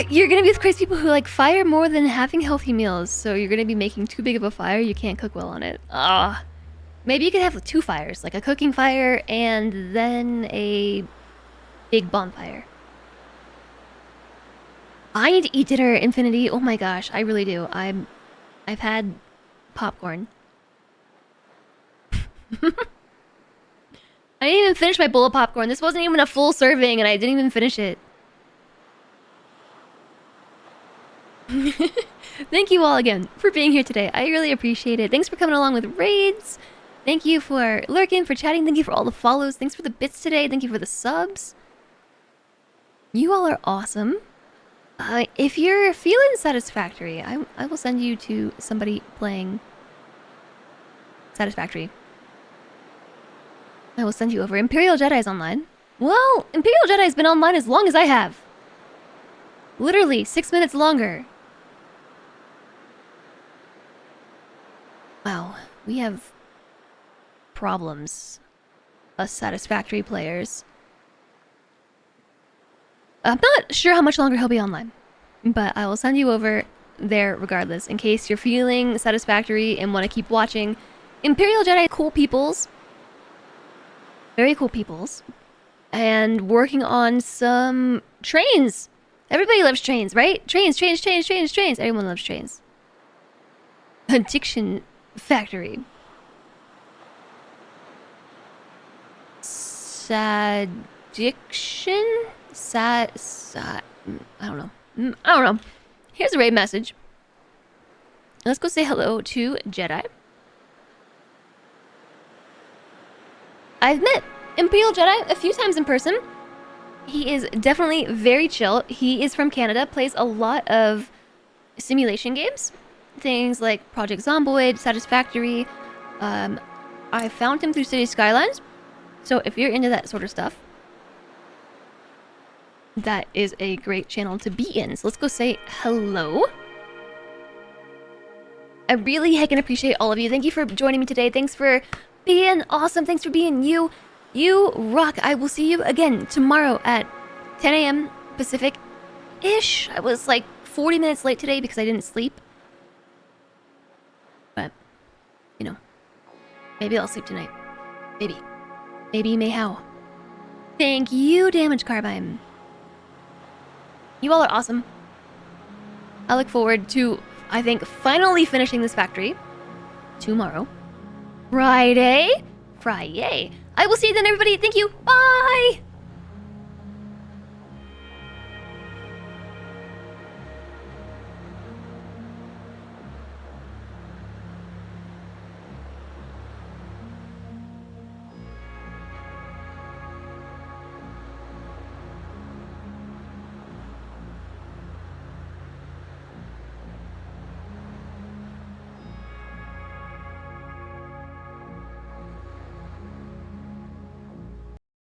You're gonna be with crazy people who like fire more than having healthy meals, so you're gonna be making too big of a fire, you can't cook well on it. Ah. Maybe you could have 2 fires, like a cooking fire and then a big bonfire. I need to eat dinner, Infinity. Oh my gosh, I really do. I've had popcorn. I didn't even finish my bowl of popcorn. This wasn't even a full serving, and I didn't even finish it. Thank you all again for being here today. I really appreciate it. Thanks for coming along with raids. Thank you for lurking, for chatting. Thank you for all the follows. Thanks for the bits today. Thank you for the subs. You all are awesome. If you're feeling Satisfactory, I will send you to somebody playing Satisfactory. I will send you over. Imperial Jedi's online. Well, Imperial Jedi's been online as long as I have. Literally 6 minutes longer. Wow, we have problems. Us Satisfactory players. I'm not sure how much longer he'll be online, but I will send you over there regardless, in case you're feeling Satisfactory and want to keep watching. Imperial Jedi, cool peoples. Very cool peoples. And working on some trains. Everybody loves trains, right? Trains. Everyone loves trains. Addiction Factory. Sadiction? I don't know. Here's a raid message. Let's go say hello to Jedi. I've met Imperial Jedi a few times in person. He is definitely very chill. He is from Canada, plays a lot of simulation games. Things like Project Zomboid, Satisfactory. I found him through City Skylines. So if you're into that sort of stuff, that is a great channel to be in. So let's go say hello. I really heckin' appreciate all of you. Thank you for joining me today. Thanks for being awesome. Thanks for being you. You rock. I will see you again tomorrow at 10 a.m. Pacific-ish. I was like 40 minutes late today because I didn't sleep. But, you know, maybe I'll sleep tonight. Maybe. Maybe, may how. Thank you, Damage Carbine. You all are awesome. I look forward to, I think, finally finishing this factory tomorrow. Friday. I will see you then, everybody. Thank you. Bye.